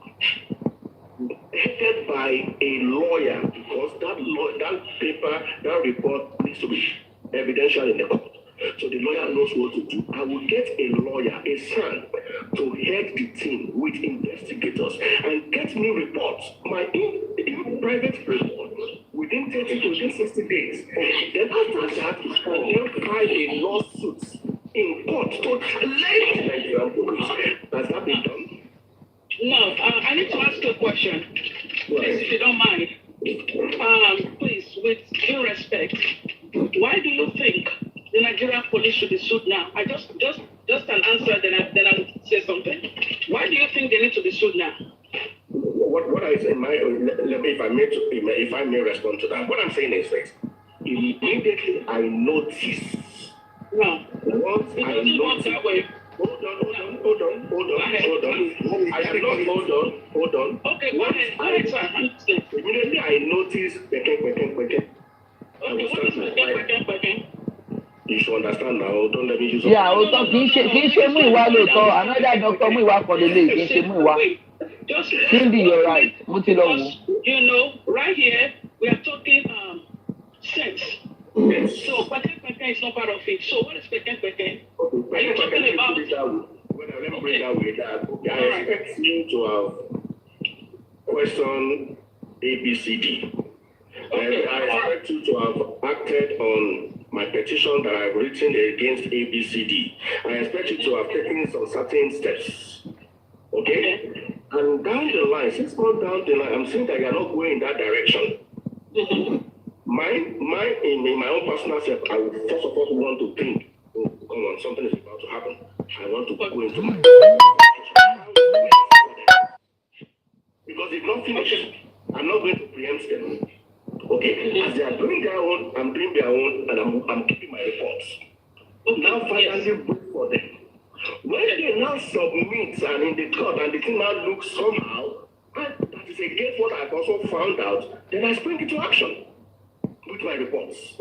headed by a lawyer, because that report needs to be evidential in the court. So the lawyer knows what to do. I will get a lawyer, a son, to head the team with investigators and get me reports, my private report, within 30 to 60 days. Then after that, I will file a lawsuit in court to challenge the Nigerian police. Has that been done? No, I need to ask you a question, please, if you don't mind. Please, with due respect, why do you think the Nigerian Nigerian police should be sued now? I just an answer, then I'll say something. Why do you think they need to be sued now? What I say, if I may respond to that, what I'm saying is this: immediately I notice. No. Once I notice that way. Hold on. Okay, go ahead, sir. Immediately I notice you should understand now. Don't let me use. Yeah, kì í ṣe mú ìwà lóòótọ́. Another doctor mú ìwà kan lélẹ̀ kì í ṣe mú ìwà. Cindy, you're right. Mo ti lọ wò. You know, right here we are talking sex. Yes. So peke is not part of it. So what is peke? Are you talking about? Let me bring that way. I expect you to have questioned ABCD. Okay. I expect you to have acted on my petition that I've written against ABCD. I expect you to have taken some certain steps. Okay? And down the line, 6 months down the line, I'm saying that you're not going in that direction. In my own personal self, I would first of all want to think, oh, come on, something is about to happen. I want to go into my because if not finished, I'm not going to preempt them. Okay, as they are doing their own, I'm doing their own, and I'm keeping my reports. Now finally wait for them. When they now submit and in the court and the thing now looks somehow, and that is against what I've also found out, then I spring into action with my reports.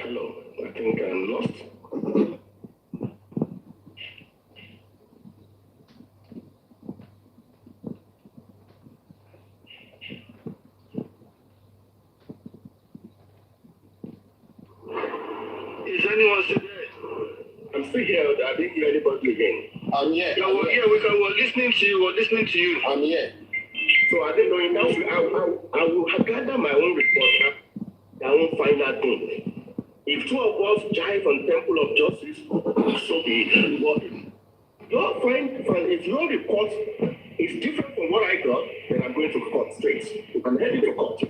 Hello, I think I'm lost. Is anyone still there? I'm still here. I didn't hear anybody again. I'm here. Yeah, we're listening to you. I'm here. So I didn't know enough. I will gather my own report, my own final thing. If two of us jive on Temple of Justice, so be it. But if your report is different from what I got, then I'm going to court straight. I'm heading to court.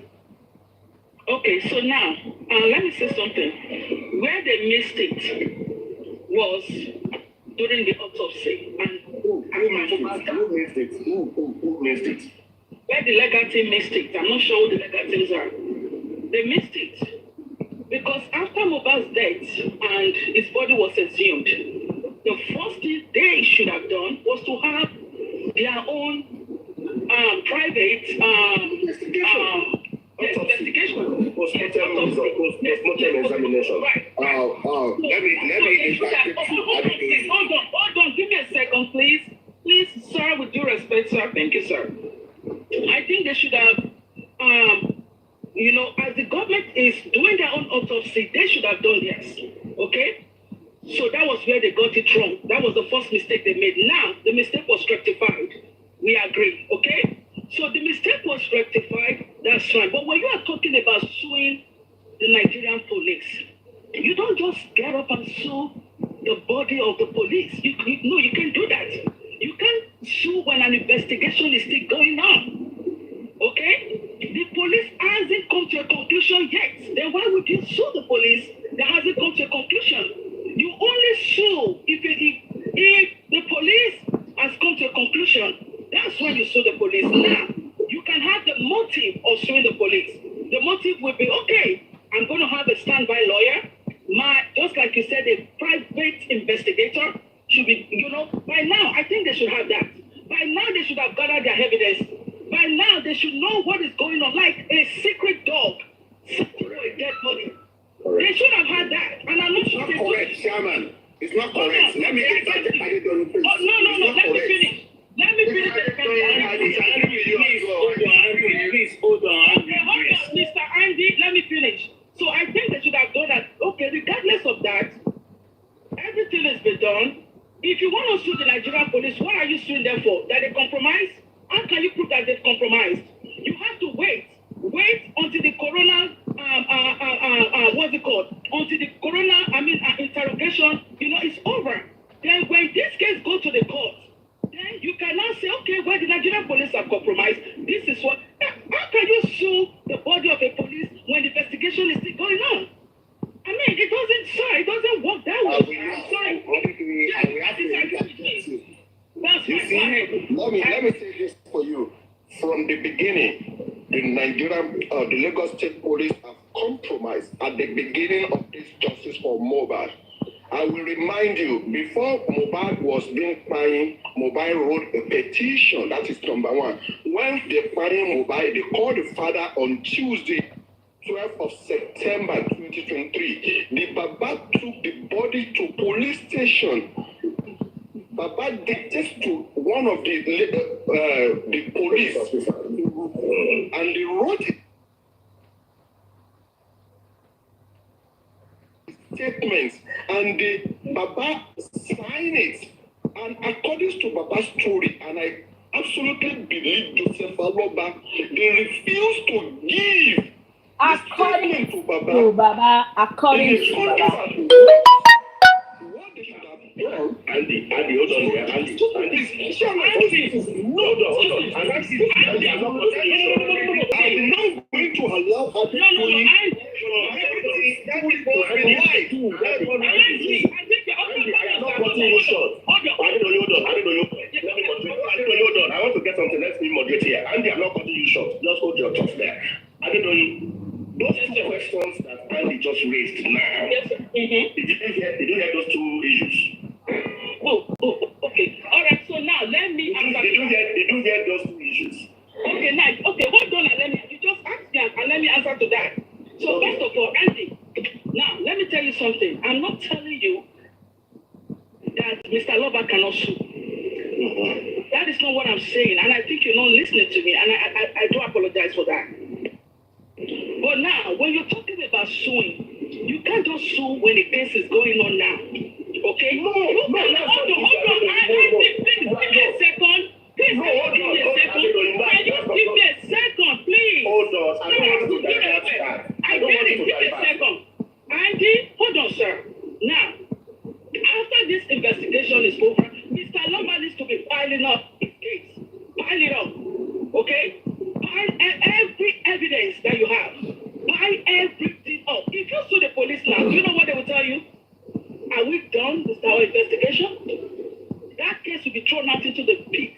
Okay, so now, let me say something. Where they missed it was during the autopsy. And who missed it? Who missed it? Where the legal team missed it. I'm not sure who the legal teams are. They missed it. Because after Mohbad's death and his body was exhumed, the first thing they should have done was to have their own private investigation. Postmortem examination. Right. Let me hold on. Give me a second, please. Please, sir, with due respect, sir. Thank you, sir. I think they should have, as the government is doing their own autopsy, they should have done this. Okay? So that was where they got it wrong. That was the first mistake they made. Now, the mistake was rectified. We agree. Okay? So the mistake was rectified. That's fine. But when you are talking about suing the Nigerian police, you don't just get up and sue the body of the police. You can't do that. You can't sue when an investigation is still going on. Okay? The police hasn't come to a conclusion yet. Then why would you sue the police that hasn't come to a conclusion? You only sue if the police has come to a conclusion. That's when you sue the police. Now, you can have the motive of suing the police. The motive will be, okay, I'm going to have a standby lawyer. Just like you said, a private investigator should be, by now, I think they should have that. By now, they should have gathered their evidence. By now, they should know what is going on, like a secret dog searching for a dead body. They should have had that. And I'm not sure. It's not correct, Chairman. It's not correct. Let me finish. Let me finish. Hold on, Mr. Andy, let me finish. So I think they should have done that. Okay, regardless of that, everything has been done. If you want to sue the Nigerian police, what are you suing them for? That they compromised? How can you prove that they've compromised? You have to wait until the coroner, what's it called? Until the coroner, interrogation, is over. Then when this case goes to the court, then you can now say, okay, okay, well, the Nigerian police are compromised. This is what. How can you sue the body of a police when the investigation is still going on? I mean, it doesn't, sir, it doesn't work that way. I'm sorry. That's You see, let me say this for you. From the beginning, the the Lagos State Police have compromised at the beginning of this justice for Mohbad. I will remind you, before Mohbad was being fined, Mohbad wrote a petition. That is number one. When they fined Mohbad, they called the father on Tuesday, 12th of September 2023. The Baba took the body to police station. Baba did this to one of the police, and they wrote statements, and the Baba signed it. And according to Baba's story, and I absolutely believe Joseph Aloba, they refused to give according to Baba. According to Baba. What they should have done, Andy, hold on here, Andy. Hold on. Andy, I'm not going to allow her to I want to get something. Let's be moderate here. Andy, I'm not cutting you short. Just hold your thoughts there. I don't know. Those two questions that Andy just raised now. Did you hear those two issues? Okay. All right. So now let me answer. Did you hear those two issues? Okay, nice. Okay, hold on. You just ask me and let me answer to that. So first of all, Andy, now let me tell you something. I'm not telling you that Mr. Lover cannot sue. That is not what I'm saying, and I think you're not listening to me, and I do apologize for that. But now, when you're talking about suing, you can't just sue when the case is going on now. Okay? Hold on. Please give me a second. Please give me a second. Can you give me a second, please? Hold on. I don't want to divert that. I get it. Give me a second. Andy, hold on, sir. Now, after this investigation is over, Mr. Lomba needs to be piling up his case. Pile it up. Okay? Pile every evidence that you have. Pile everything up. If you sue the police now, you know what they will tell you? Are we done with our investigation? That case will be thrown out into the pit.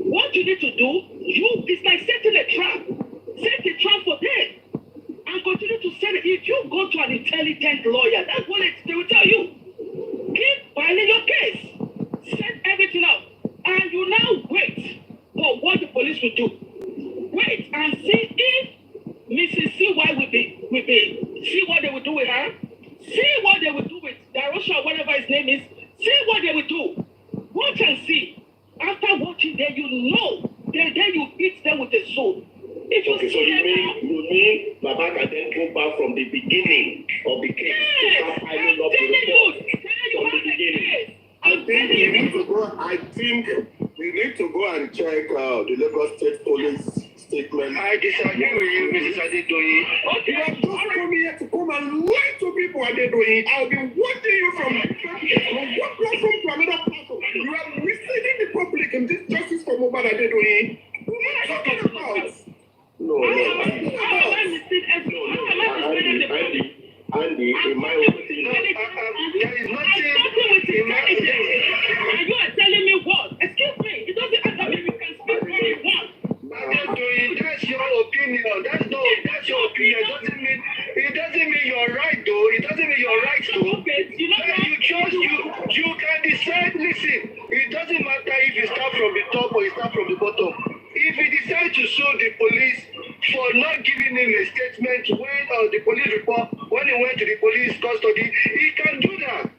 What you need to do, it's like setting a trap. Set a trap for them. And continue to set it. If you go to an intelligent lawyer, that's what they will tell you. Keep filing your case. Set everything up. And you now wait for what the police will do. Wait and see if Mrs. CY will be see what they will do with her. See what they will do with Darosha, whatever his name is. See what they will do. Watch and see. After watching them, you know. Then you hit them with a sword. If you so you mean Baba can then go back from the beginning of the case to start piling up the report from the beginning? I think you need to go and check the Lagos State Police statement. I disagree with you, Mrs. Adedoyin. You have just come here to come and lie to people, Adedoyin. I'll be watching you from one platform to another platform. You are misleading the public in this justice for Mohbad, Adedoyin. What are you talking about? Andy, in my opinion, there is nothing in my opinion. And you are telling me what? Excuse me, it doesn't matter if you can speak what you want. That's your opinion. That's your opinion. It doesn't mean you're right, though. It doesn't mean you're right, though. You can decide. Listen, it doesn't matter if you start from the top or you start from the bottom. If you decide to sue the police for not giving him a statement when the police report, when he went to the police custody, he can do that.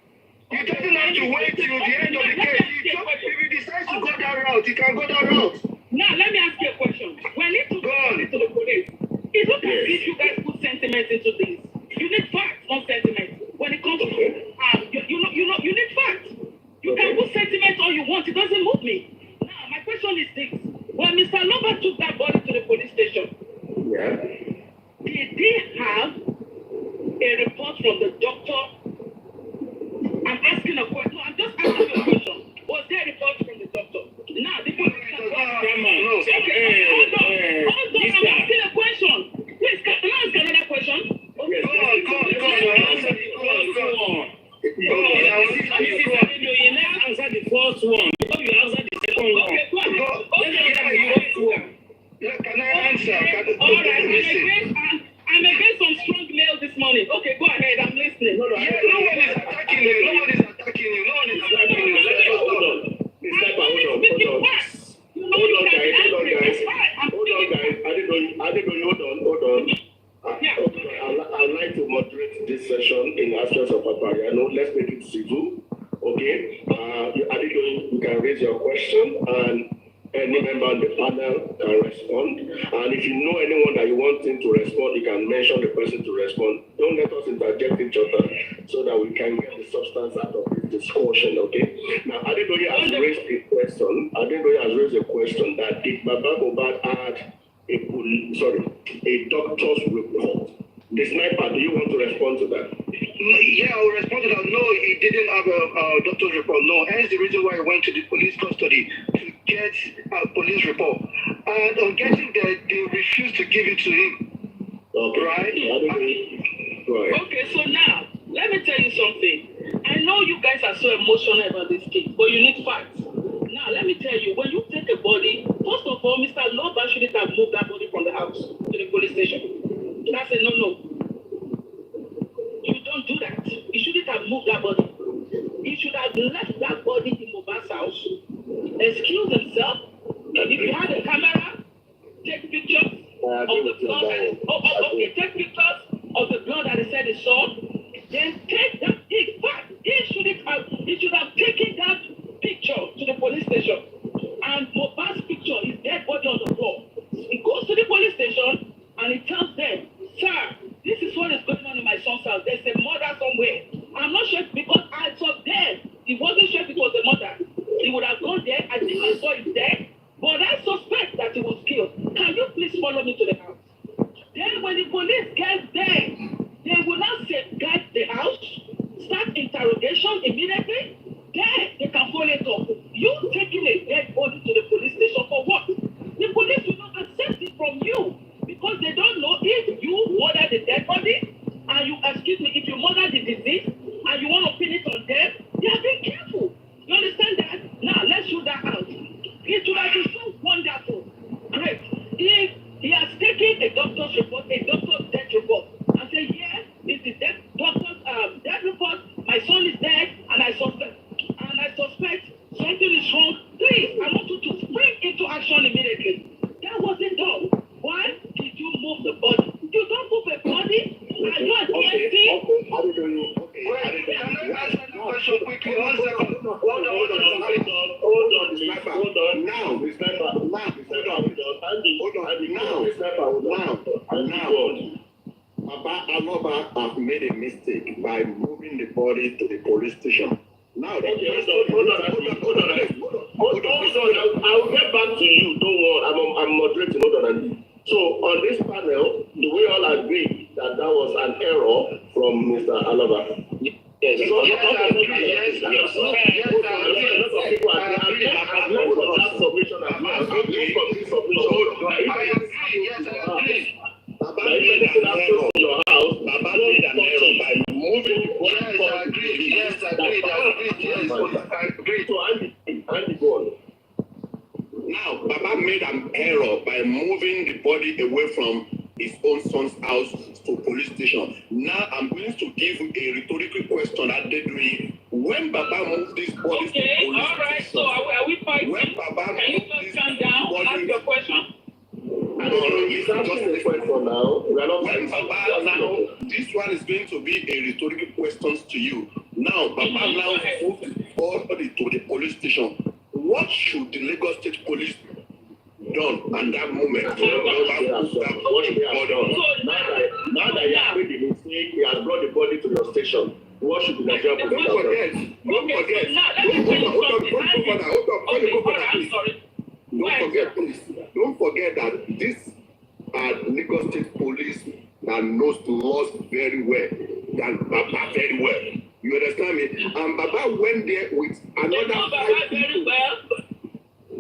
He doesn't have to wait till the end of the case. If he decides to go that route, he can go that route. Now, let me ask you a question. When it took to the police, it's not as if you guys put sentiment into this. You need facts, not sentiment. When it comes to you need facts. You can put sentiment all you want. It doesn't move me. Now, my question is this. When Mr. Loba took that body to the police station, did they have a report from the doctor? I'm asking a question. No, I'm just asking you a question. Was there a report from the doctor? Now, the police Okay, go ahead. Can I answer? All right, I'm against some strong male this morning. Okay, go ahead. I'm listening. No one is attacking you. No one is attacking you. No one is attacking you. Let's just hold on. Hold on, guys. I didn't know you. Hold on. I'd like to moderate this session in absence of Papariano. Let's make it civil. Okay? You can raise your question and any member on the panel can respond. And if you know anyone that you want him to respond, you can mention the person to respond. Don't let us interject each other so that we can get the substance out of this discussion, okay? Now, Adedoye has raised a question that if Baba Mohbad had a doctor's report, the sniper, do you want to respond to that? Yeah, I'll respond to that. No, he didn't have a doctor's report. No, hence the reason why he went to the police custody to get a police report. And on getting there, they refused to give it to him. Okay. Right? Okay, so now, let me tell you something. I know you guys are so emotional about this case, but you need facts. Now, let me tell you, when you take a body, first of all, Mr. Loba shouldn't have moved that body from the house to the police station. That's a no-no. You don't do that. You shouldn't have moved that body. He should have left that body in Mohbad's house, excuse himself. If you had a camera, take pictures of the blood. Take pictures of the blood that he said he saw. Then take that. In fact, he should have taken that picture to the police station. And Mohbad's picture is dead body on the floor. He goes to the police station and he tells them, sir, this is what is going on in my son's house. There's a murder somewhere. I'm not sure because I saw dead. He wasn't sure if it was a murder. He would have gone there. I think I saw him dead. But I suspect that he was killed. Can you please follow me to the house? Then when the police gets there, they will now safeguard the house, start interrogation immediately. Then they can follow it up. You taking a dead body to the police station for what? The police will not accept it from you because they don't know if you murder the dead body and if you murder the disease and you want to pin it on them, they are being careful. You understand that? Now let's shoot that out. It would have been so wonderful. Great. If he has taken a doctor's report, a doctor's death report, and say, yes, it's the doctor's death report, my son is dead, and I suspect something is wrong. Please, I want you to spring into action immediately. That wasn't done. Why did you move the body? You don't move a body. Are you an EMT? Can I answer the question quickly? One second. Hold on. Now. Baba Aloba have made a mistake by moving the body to the police station. Now, hold on. I'll get back to you. Don't worry. I'm moderating. Hold on. So on this panel, do we all agree that was an error from Mr. Aloba? Yes. Baba made an error in your house. Baba made an error by moving the body. Yes, I agree. So Andy, go on. Now, Baba made an error by moving the body away from his own son's house to police station. Now, I'm going to give a rhetorical question at the doing. When Baba moved this body to police all right. station, So are we fighting? when Baba Can you moved just this calm down? body, Ask your question. he's asking a question now. We are not when Baba now, this one is going to be a rhetorical question to you. Now, Baba now moved the body to the police station. What should the Lagos State Police done at that moment? What should they have done? Now that he has made the mistake, he has brought the body to your station. What should the Nigerian police have done? Don't forget. Don't forget that this are Lagos State Police that knows the laws very well, that Baba very well. You understand me? And Baba went there with another five people.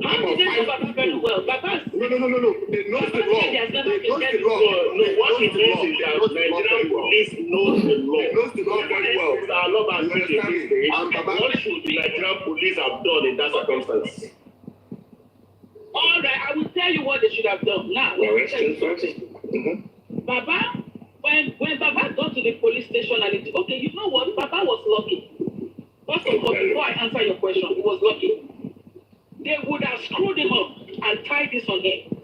How did they know Baba very well? Baba. No. They know the law. They know the law. No, what it means is that Nigerian police knows the law. They knows the law very well. You understand me? And Baba, what should the Nigerian police have done in that circumstance? All right, I will tell you what they should have done. Now, Baba, when Baba got to the police station and it, okay, you know what? Baba was lucky. First of all, before I answer your question, he was lucky. They would have screwed him up and tied this on him.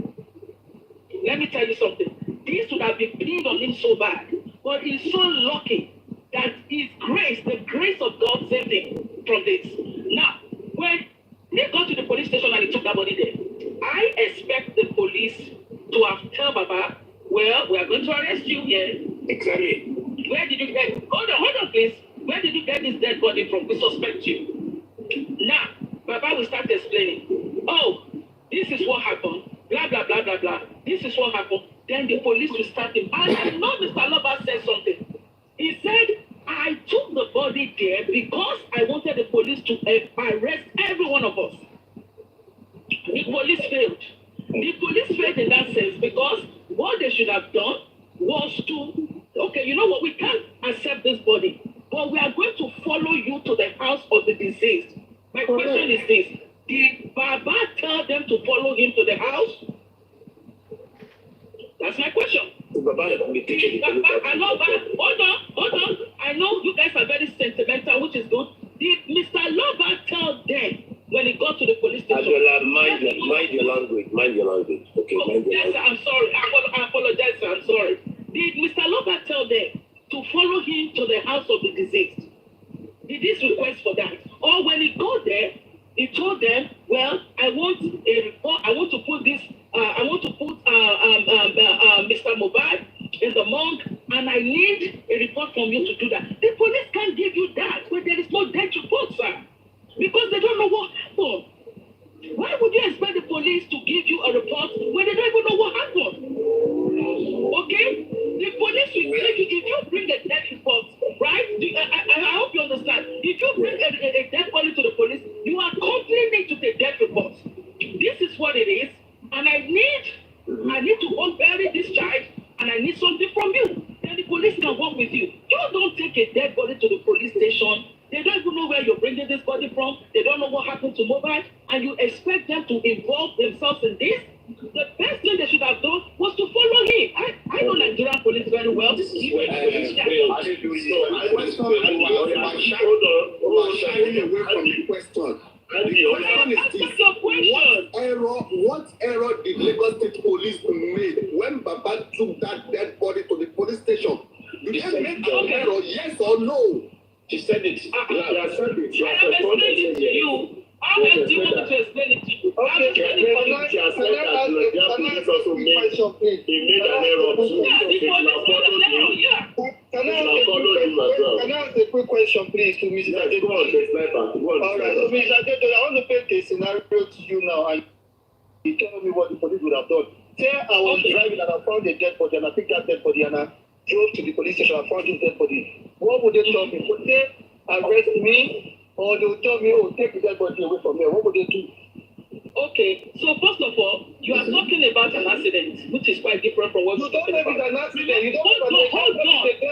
Let me tell you something. This would have been pinned on him so bad. But he's so lucky that his grace, the grace of God saved him from this. Now, when they got to the police station and he took that body there, I expect the police to have told Baba, well, we are going to arrest you here. Exactly. Where did you get, hold on, please. Where did you get this dead body from? We suspect you. Now, Baba will start explaining. Oh, this is what happened. Blah, blah, blah, blah, blah. This is what happened. Then the police will start him. And I know Mr. Lover said something. He said, I took the body there because I wanted the police to arrest every one of us. The police failed. The police failed in that sense because what they should have done was to, okay, you know what, we can't accept this body, but we are going to follow you to the house of the deceased. My question is this. Did Baba tell them to follow him to the house? That's my question. Baba, I know, hold on. I know you guys are very sentimental, which is good. Did Mr. Lover tell them when he got to the police station? Mind your language. Okay, yes, I'm sorry. I apologize, sir. I'm sorry. Did Mr. Lover tell them to follow him to the house of the deceased? Did he request for that? Or when he got there, he told them, well, I want a report. I want to put Mr. Mohbad in the morgue, and I need a report from you to do that. The police can't give you that when there is no death report, sir, because they don't know what happened. Why would you expect the police to give you a report when they don't even know what happened? Okay? The police will take you if you bring a death report, right? I hope you understand. If you bring a death body to the police, you are complaining to the death report. This is what it is, and I need to unbury this child, and I need something from you. Then the police can work with you. You don't take a dead body to the police station. They don't even know where you're bringing this body from. They don't know what happened to Mohbad, and you expect them to involve themselves in this? The best thing they should have done was to follow him. I know Nigerian police very well. This is where the police What error did Lagos State Police make when Baba took that dead body to the police station? Did they make an error, yes or no? She said it. I am explaining to you. How else do you want me to explain it to you? Okay, can I ask a question, please? He made an error too. Can I ask a quick question, please, to Mr. Adetoye? All right, so Mr. Adetoye, I want to paint a scenario to you now, and you tell me what the police would have done. Say I was driving and I found a dead body, and I picked that dead body, and I drove to the police station and found this dead body. What would they tell me? Would they arrest me? Or they will tell me, oh, take the dead body away from here. What would they do? Okay, so first of all, you are talking about an accident, which is quite different from what you don't know it's an accident. You don't hold on. Okay,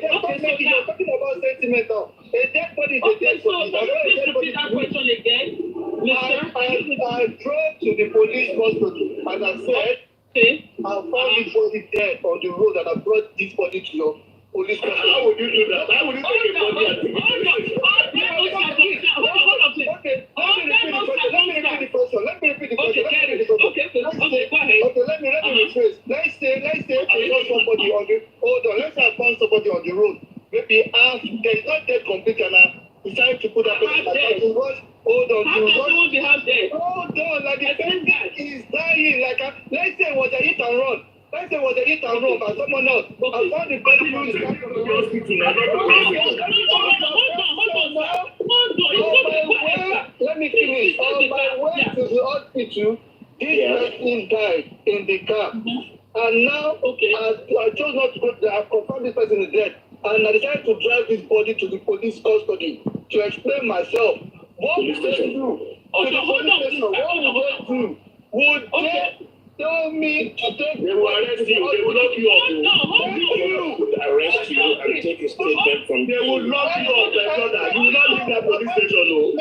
so you're talking about sentimental. A dead body is a dead body. So please repeat that question again, mister. I drove to the police hospital and I said, I found this body dead on the road and I brought this body to your police station. How would you do that? How would you take a body and take it? Let me repeat the question. Let me rephrase. Let's say I found somebody on the Let's say I found somebody on the road. Maybe there is not dead completely, and I decided to put that person to rush. Hold on, like the person is dying. Like let's say it was a hit and run. Let's say it was a hit and run by someone else. I found the body from the let me finish. On my way to the hospital, this person died in the car. And now, I chose not to go there. I confirmed this person is dead. And I decided to drive this body to the police custody to explain myself. What would they do? What would they do? Would they tell me to take they will arrest you. They will lock you up. They will arrest you and take a statement from you. They will lock you up, my brother. You will not leave that police station.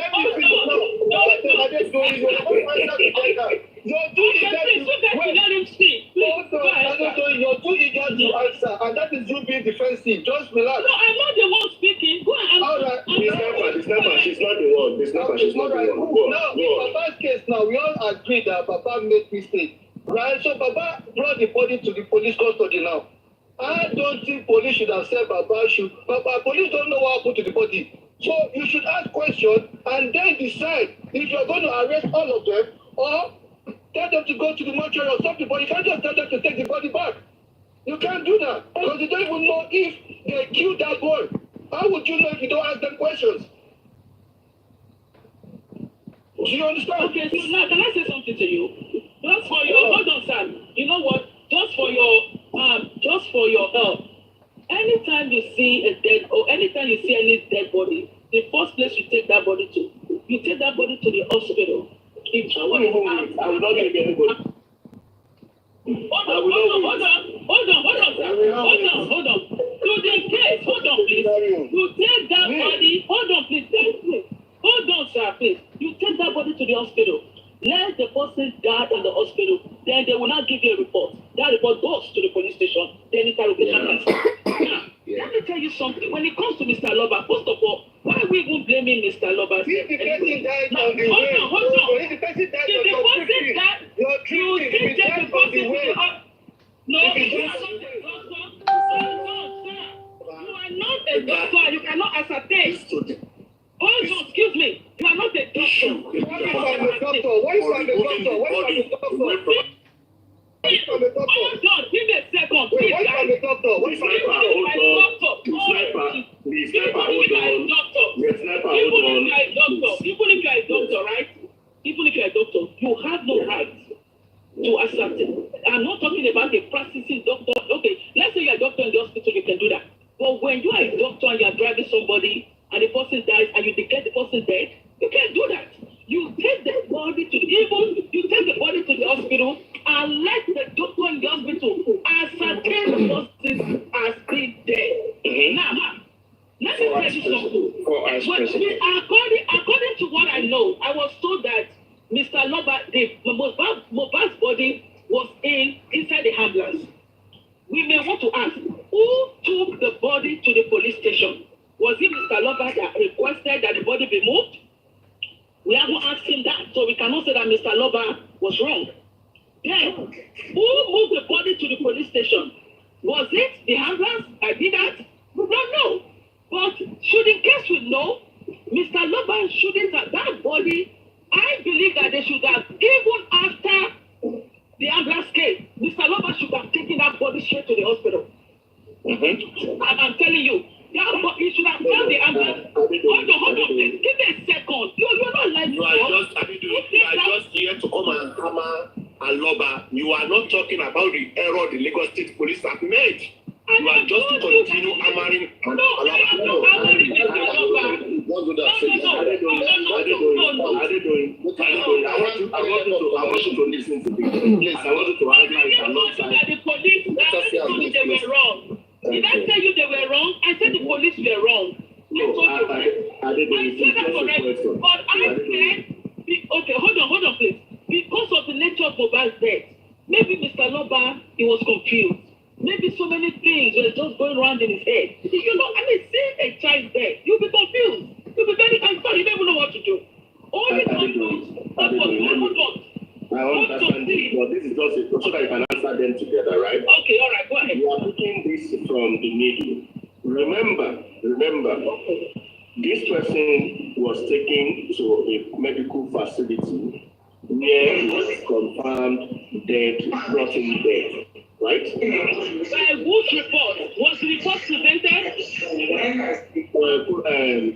You're too eager Please, let him speak. Please, go ahead, sir. you're too eager to answer, and that is you being defensive. Just relax. No, I'm not the one speaking. Go ahead. All right. The sniper, she's not the one. The sniper, she's not the one. Now, in Baba's case, now we all agree that Baba made mistake, right? So Baba brought the body to the police custody now. I don't think police should have said Baba should. Baba, police don't know what happened to the body. So you should ask questions and then decide if you're going to arrest all of them or tell them to go to the mortuary or something. But you can't just tell them to take the body back. You can't do that because you don't even know if they killed that boy. How would you know if you don't ask them questions? Do you understand? Okay, so now can I say something to you? Just for your hold on, sir. You know what? Just for your help. Anytime you see a dead or anytime you see any dead body, the first place you take that body to, you take that body to the hospital. If someone is I will not take anybody. Hold on. To the case, hold on, please. You take that body, hold on, please. Hold on, sir, please. You take that body to the hospital. Let the person die in the hospital. Then they will not give you a report. That report goes to the police station. Then interrogation. Now, let me tell you something. When it comes to Mr. Loba, first of all, why are we even blaming Mr. Loba? If the person died on the way, hold on. If the person died If the person died, you're you treating take the person to the hospital. No, If you it's are not a doctor. Sir. You are not a doctor. You cannot ascertain. Hold on, excuse me. You are not a doctor. Why you are the doctor? Why you are the doctor? Why you are the doctor? Hold on, give me a second. Wait, why you are the doctor? Why you are the doctor? The sniper, hold on. The sniper, hold on. Even if you are a doctor, right? Even if you are a doctor, you have no right to ascertain. I'm not talking about a practicing doctor. Okay, let's say you're a doctor in the hospital, you can do that. But when you are a doctor and you're driving somebody and the person dies and you declare the person dead, you can't do that. You take the body to the hospital and let the doctor in the hospital ascertain the person as being dead. Now, let me tell you something. According to what I know, I was told that Mr. Loba, Mohbad's body was inside the ambulance. We may want to ask, who took the body to the police station? Was it Mr. Loba that requested that the body be moved? We haven't asked him that, so we cannot say that Mr. Loba was wrong. Then, who moved the body to the police station? Was it the ambulance that did that? We don't know. But should in case we know, Mr. Loba shouldn't have that body. I believe that they should have, even after the ambulance came, Mr. Loba should have taken that body straight to the hospital. I'm telling you, you should have found the ambulance. Hold on, please. Give me a second. You're not like You are just here to come and hammer and Loba. You are not talking about the error the Lagos State Police have made. You are just to continue hammering. No, I am not hammering Mr. Loba. I want you to listen to me. Please, I want you to argue it and not that the police told you they were wrong. Did I tell you they were wrong? I said the police were wrong. I said that correct. But I said, okay, hold on, please. Because of the nature of Mohbad's death, maybe Mr. Loba, he was confused. Maybe so many things were just going around in his head. You know, I mean, seeing a child dead, you'll be confused. You'll be very confused. You don't even know what to do. All the confused. Hold on. I understand this, but this is just so that you can answer them together, right? Okay, all right, go ahead. You are picking this from the needle. Remember, this person was taken to a medical facility where he was confirmed dead, brought in dead, right? By whose report? Was the report presented? What's the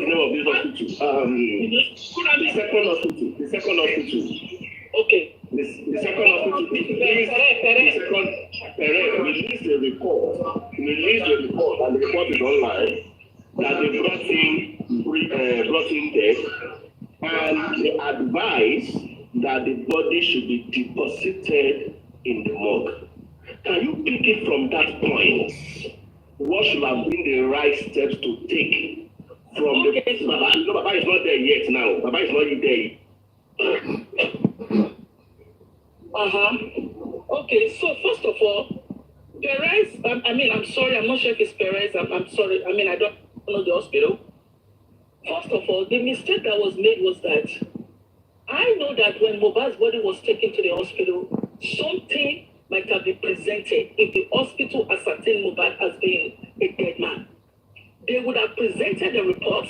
name of this hospital? The second hospital. Okay. The second hospital released a report, and the report is online, that they brought in dead, and they advised that the body should be deposited in the morgue. Can you pick it from that point? What should have been the right steps to take from the Baba? No, Baba is not there yet now. Baba is not there. Okay, so first of all, Perez, I'm sorry, I'm not sure if it's Perez. I'm sorry. I don't know the hospital. First of all, the mistake that was made was that I know that when Mohbad's body was taken to the hospital, something might have been presented if the hospital ascertained Mohbad as being a dead man. They would have presented a report.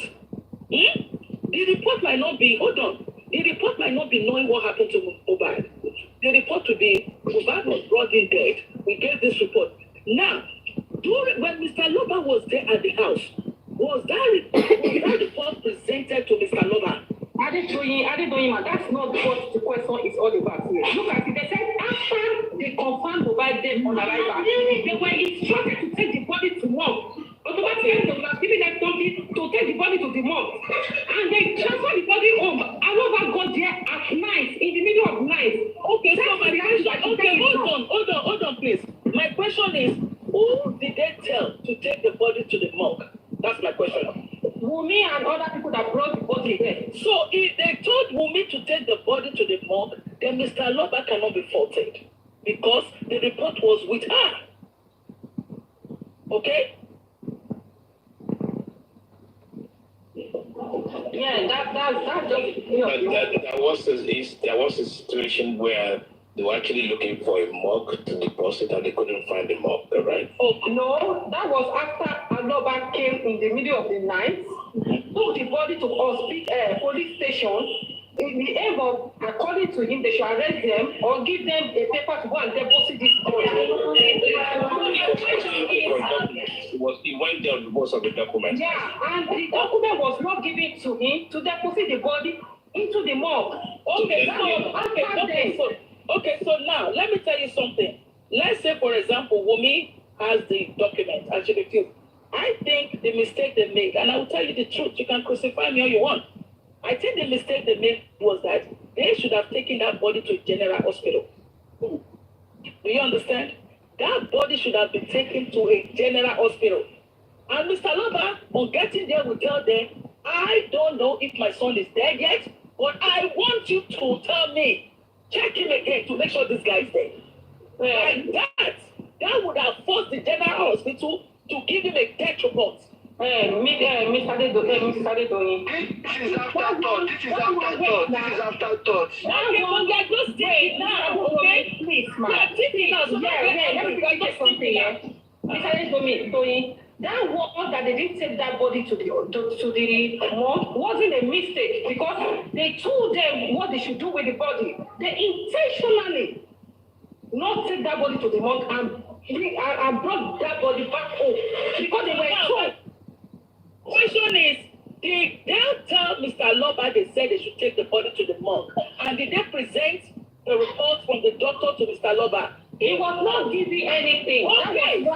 The report might not be, hold on, the report might not be knowing what happened to Mohbad. The report would be, Mohbad was brought in dead. We get this report. Now, when Mr. Loba was there at the house, was that report presented to Mr. Loba? I didn't know him, and that's not what the question is all about here. Look at it, they said after they confirmed Mohbad dead on arrival, they were instructed to take the body to morgue. Automatically, they would have given them something to take the body to the morgue. And they transferred the body home. Aloba got there at night, in the middle of night. Okay, so my question, hold on, please. My question is, who did they tell to take the body to the morgue? That's my question. Wummi and other people that brought the body there. So if they told Wummi to take the body to the morgue, then Mr. Loba cannot be faulted because the report was with her. Okay? Yeah, that's just there was a situation where they were actually looking for a morgue to deposit and they couldn't find the morgue, right? Oh no, that was after Aloba came in the middle of the night, took the body to police station. In the aim of, according to him, they should arrest them or give them a paper to go and deposit this body. He went there with most of the documents. Yeah, and the document was not given to him to deposit the body into the morgue. So now let me tell you something. Let's say, for example, Wummi has the document and she refused. I think the mistake they made, and I will tell you the truth, you can crucify me all you want. I think the mistake they made was that they should have taken that body to a general hospital. Do you understand? That body should have been taken to a general hospital. And Mr. Loba, on getting there, will tell them, I don't know if my son is dead yet, but I want you to tell me, check him again to make sure this guy is dead. And that would have forced the general hospital to give him a death report. Mr. Adedoyin. This is afterthought. This is afterthought. Okay, but they're just saying now, okay? Please, man. Let me get something here. Mr. Adedoyin, that one that they didn't take that body to the morgue wasn't a mistake because they told them what they should do with the body. They intentionally not take that body to the morgue and brought that body back home because they were told. Question is, did they tell Mr. Loba they said they should take the body to the morgue? And did they present the report from the doctor to Mr. Loba? He was not giving anything. Okay, so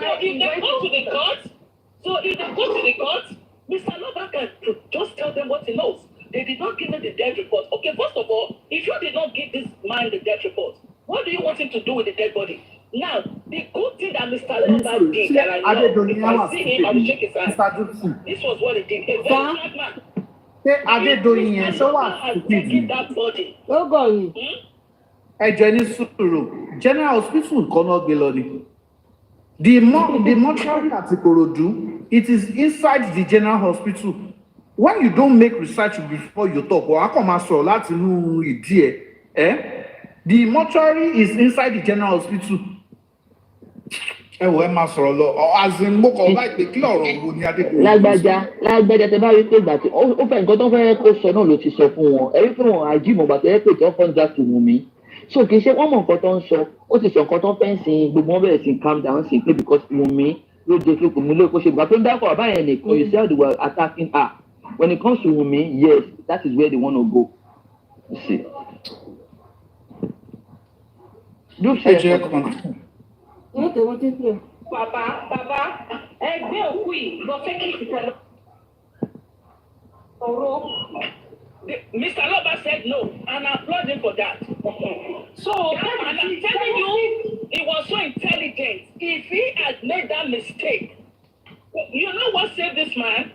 if they go to the court, Mr. Loba can just tell them what he knows. They did not give him the death report. Okay, first of all, if you did not give this man the death report, what do you want him to do with the dead body? Now, the good thing that Mr. Loba did, that I know, if I see him, I will shake his hand. This was what he did. A very smart man. Ṣé Adédoyin yẹn ṣó wà taking that body. Ó gọ̀ yìí. Ẹ̀jẹ̀ ní sùúrù general hospital kan náà gbé lọ ni. The mortuary at Ikorodu, it is inside the general hospital. When you don't make research before you talk, wàá kàn máa sọ̀rọ̀ láti inú ìdí ẹ̀. The mortuary is inside the general hospital. Ẹ wò ẹ máa sọ̀rọ̀ lọ azin mo kàn láì pé kí ọ̀rọ̀ wo ni Adédoyin. lágbájá tẹ bá rí pé ìgbà tí ó fẹ́ nǹkan tó fẹ́ kó sọ náà ló ti sọ fún wọn ẹ rí pé wọn àjímọ̀ ìgbà tó yẹ pé tó fọ́n já sí Wùmí so kì í ṣe wọ́n mọ̀ nǹkan tó ń sọ ó ti sọ nǹkan tó fẹ́ ń sin gbogbo wọn bẹ̀rẹ̀ sí calm down sí pé because Wùmí ló jẹ kí Wùmí ló kó ṣe ìgbà tó ń dákọ̀ àbáyẹn nìkan you see how they were attacking her when it comes to Wùmí yes that is where they want to go you see. Bàbá, ẹgbẹ́ òkú yìí lọ fẹ́ kí ìtẹ̀lọ́. Mr. Loba said no, and I applaud him for that. So, and I'm telling you, he was so intelligent. If he had made that mistake, you know what saved this man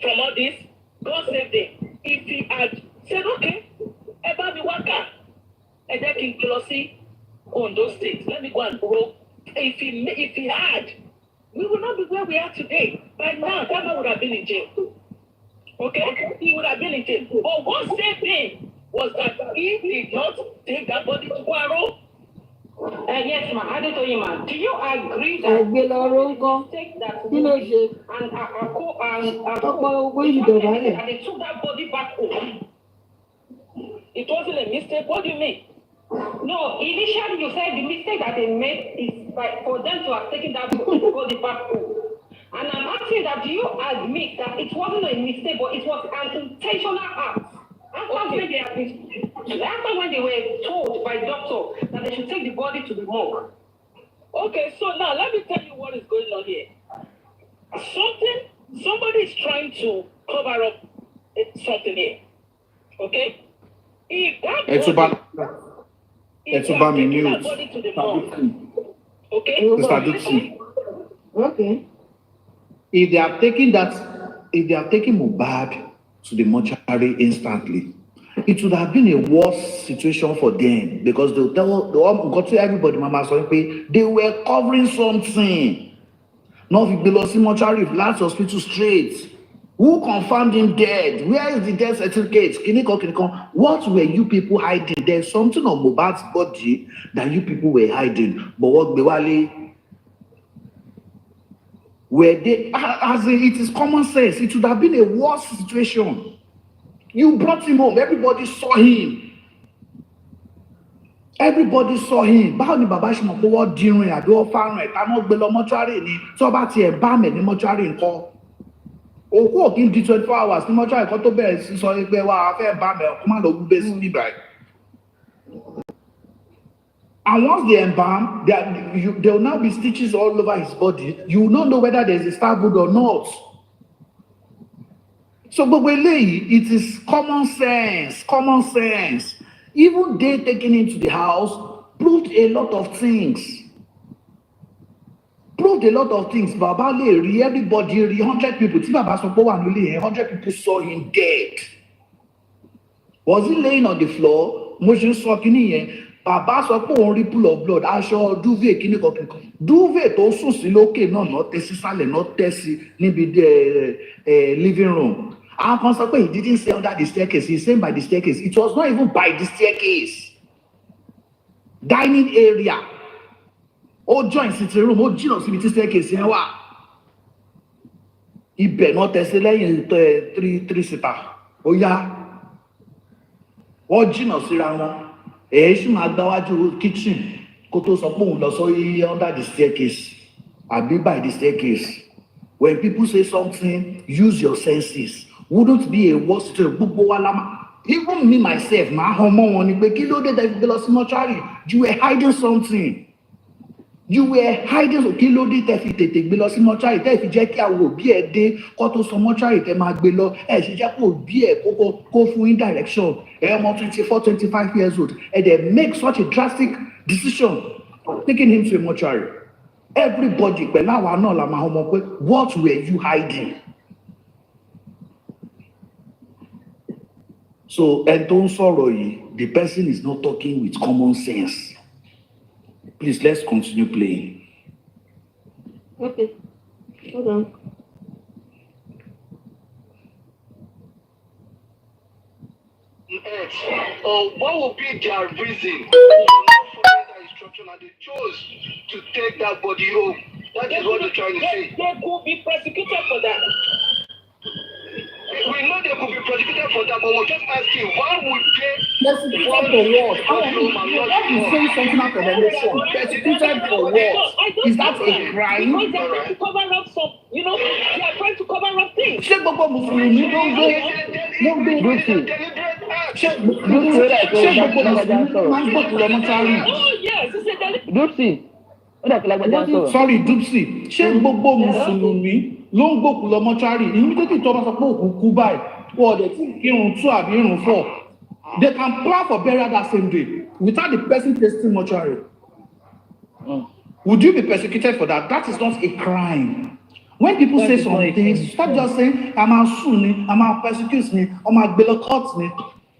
from all this? God saved him. If he had said, okay, Eba mi waka, and then kí n lọ sí Ondo State. Let me go and grow. If he had, we would not be where we are today. By now, that man would have been in jail. Okay? He would have been in jail. But one saved him was that he did not take that body to Kwaro. Yes, ma. I did you, ma. Do you agree that take that body and they took that body back home? It wasn't a mistake. What do you mean? No, initially you said the mistake that they made is for them to have taken that body back home. And I'm asking that, do you admit that it wasn't a mistake, but it was an intentional act? After when they were told by doctor that they should take the body to the morgue. Okay, so now let me tell you what is going on here. Somebody is trying to cover up something here. Okay? If that body to the morgue, okay? Mr. Dixon. Okay. If they are taking Mohbad to the mortuary instantly, it would have been a worse situation for them because they'll go to everybody, Mama, they were covering something. Now, if they lost in mortuary, last hospital straight. Who confirmed him dead? Where is the death certificate? What were you people hiding? There's something on Mohbad's body that you people were hiding. But what Bewale, where they, it is common sense, it would have been a worse situation. You brought him home, everybody saw him. Everybody saw him. Báwo ni bàbá ṣe mọ̀ pé wọ́n dirun àbí wọ́n fárun ẹ̀ ká mọ́ gbé lọ mọ́ṣúárì ni tí wọ́n bá tiẹ̀ bá mẹ̀ ní mọ́ṣúárì nǹkan. Òkú òkè ń di 24 hours ní mọ́ṣúárì kan tó bẹ̀rẹ̀ sí sọ pé wà á fẹ́ bá mẹ̀ kó má lọ gbé sí níbà. And once they embalm, there will now be stitches all over his body. You will not know whether there is a stab wound or not. So, it is common sense, common sense. Even they taking him to the house proved a lot of things. Baba le everybody, 100 people. Tí Baba sọ pé wà nílé, 100 people saw him dead. Was he laying on the floor? Mo ṣe sọ kíní yẹn. Baba sọ pé òun rí pool of blood. Aṣọ duvet kíní kankan. Duvet tó sùn sí lókè náà tẹ́ sí sálẹ̀ náà tẹ́ sí níbi living room. Our consequence, he didn't say under the staircase, he said by the staircase. It was not even by the staircase. Dining area. Oh, joint sitting room, oh, Gino, see the staircase. He better not test three seater. Oh, yeah. Oh, Gino, see around. She might go kitchen. Koto Sapon, under the staircase. I'll be by the staircase. When people say something, use your senses. Wouldn't be a worse to even me myself, my homo you were hiding something. You were hiding so kilo de tefite below mortuary, if Jackie will be a day, Koto some mortuary, below, as Jack will be a go in direction. 24, 25 years old, and they make such a drastic decision of taking him to a mortuary. Everybody, what were you hiding? So, and don't sorrow you. The person is not talking with common sense. Please, let's continue playing. Okay. Hold on. What would be their reason for not following that instruction and they chose to take that body home? That is what they're trying to say. They could be prosecuted for that. We know they could be prosecuted for that, but we're just asking, why would they persecuted for what? Let me say something out of election. Persecuted for what? Is that a crime? Because they're trying to cover up some, they are trying to cover up things. Ṣé gbogbo Mùsùlùmí ló ń gbé ṣé gbogbo Mùsùlùmí máa ń gbòkú lọ mọ́ṣúárì? Oh yes, it's a deliberate. Dupsy. Sorry, Dupsy. Ṣé gbogbo Mùsùlùmí ló ń gbòkú lọ mọ́ṣúárì? Immediately tó bá sọ pé òkú kú báyìí, wọ́n dẹ̀ tí irun 2 àbí irun 4. They can plan for burial that same day without the person tasting mortuary. Would you be persecuted for that? That is not a crime. When people say some things, stop just saying, I'm a Sunni, I'm a persecute me, I'm a belocot me.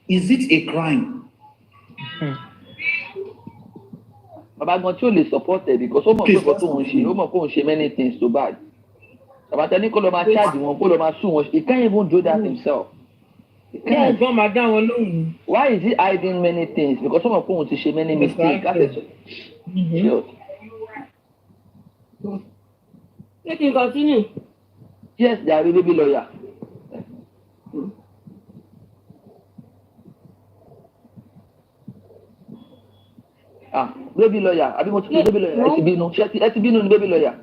Is it a crime? bàbá gan tí ò lè support ẹ̀ because ó mọ̀ pé nǹkan tóun ṣe ó mọ̀ pé òun ṣe many things so bad. Bàbá tẹ ní kó lọ máa charge wọn kó lọ máa sue wọn he can't even do that himself. bẹ́ẹ̀ gbọ́n máa dá wọn lóhùn. Why is he hiding many things? Because ó mọ̀ pé òun ti ṣe many mistakes. Ṣé kí n continue? Yes, they are really big lawyer. Baby lawyer àbí mo ti pe baby lawyer ẹ ti bínú ẹ ti bínú ni baby lawyer.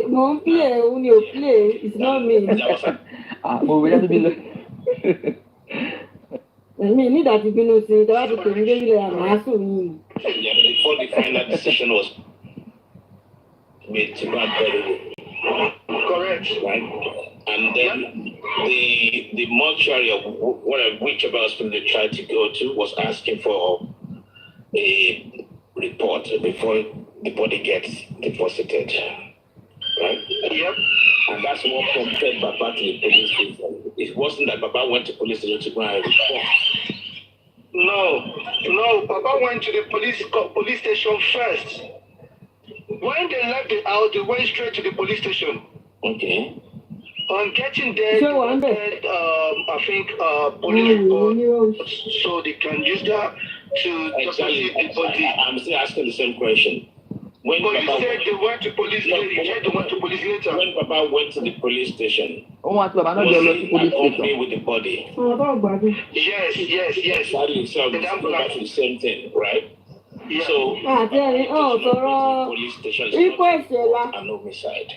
Mo ń play òun ni ò play it's not me. Mo wẹ̀ baby lawyer. Mi ní ìdájí bínú sí i dáwọ́ ti pè mí baby lawyer màá sùn yìí. Yeah, before the final decision was made to go correct, right? And then the mortuary of whichever hospital they tried to go to was asking for a report before the body gets deposited, right? Yep. And that's what prompted Baba to the police station. It wasn't that Baba went to police station to go and report. No, Baba went to the police station first. When they left the house, they went straight to the police station. Okay. On getting there, I think police report, so they can use that to deposit the body. I'm still asking the same question. When but Baba you said they went to police. You said they went to police later. When Baba went to the police station, was he accompanied with the body? Yes. That himself is back to the same thing, right? Yeah. So, police station request an homicide.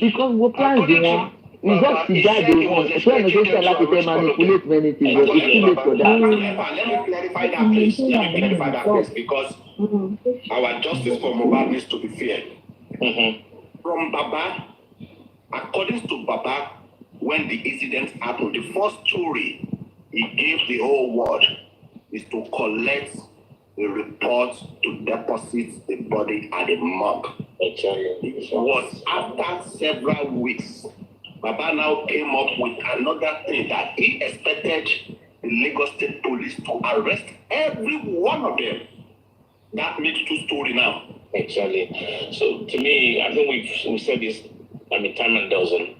Because we plan the one. We just see that they want. So I'm going to like to manipulate many things, but it's too late for that. Let me clarify that place. Because our justice for Mohbad needs to be fair. From Baba, according to Baba, when the incident happened, the first story he gave the whole world is to collect the report to deposit the body at the morgue. It was after several weeks, Baba now came up with another thing that he expected the Lagos State Police to arrest every one of them. That makes two stories now. Actually, so to me, I think we said this, time and dozen,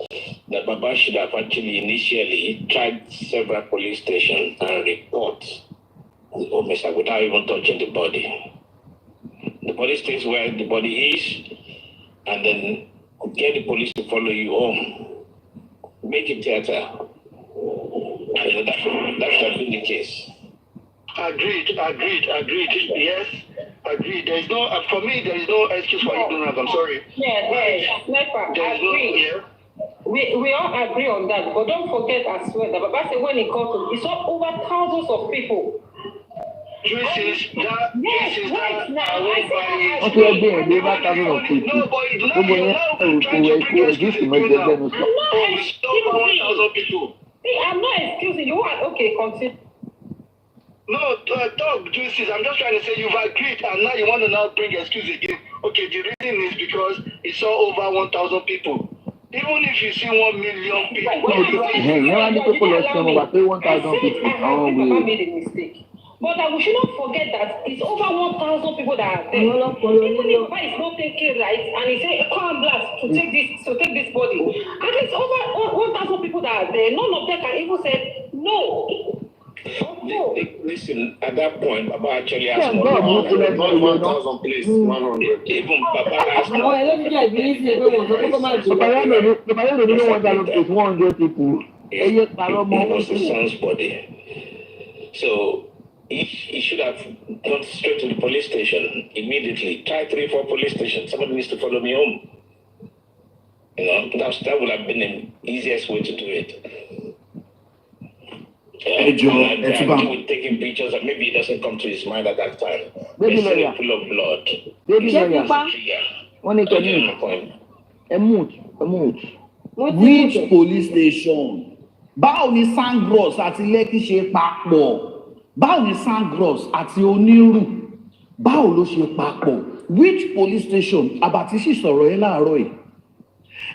that Baba should have actually initially tried several police stations and report the homicide without even touching the body. The police states where the body is, and then get the police to follow you home. Make it theater. And that should have been the case. Agreed. Yes, agreed. There is no, for me, there is no excuse for ignorance. I'm sorry. We all agree on that, but don't forget as well that Baba said when he called, he saw over thousands of people. I'm not excusing you. Okay, continue. No, talk, juices. I'm just trying to say you've agreed, and now you want to now bring excuse again. Okay, the reason is because he saw over 1,000 people. Even if you see 1 million people, Papa made a mistake. But we should not forget that it's over 1,000 people that are there. Even if Papa is not taking right, and he say, come blast to take this body. And it's over 1,000 people that are there. None of them can even say no. Listen, at that point, Baba actually asked more than 1,000 place, 100. Even Baba asked more. It was his son's body. So he should have gone straight to the police station immediately. Try 3-4 police stations. Somebody needs to follow me home. That would have been the easiest way to do it. With taking pictures, and maybe it doesn't come to his mind at that time. It's still full of blood. Which police station? Báwo ni Sangros àti Lekki ṣe papọ̀? Báwo ni Sangros àti Onírù? Báwo ló ṣe papọ̀? Which police station? Àbàtí sì sọ̀rọ̀ yẹn láàárọ̀ yìí.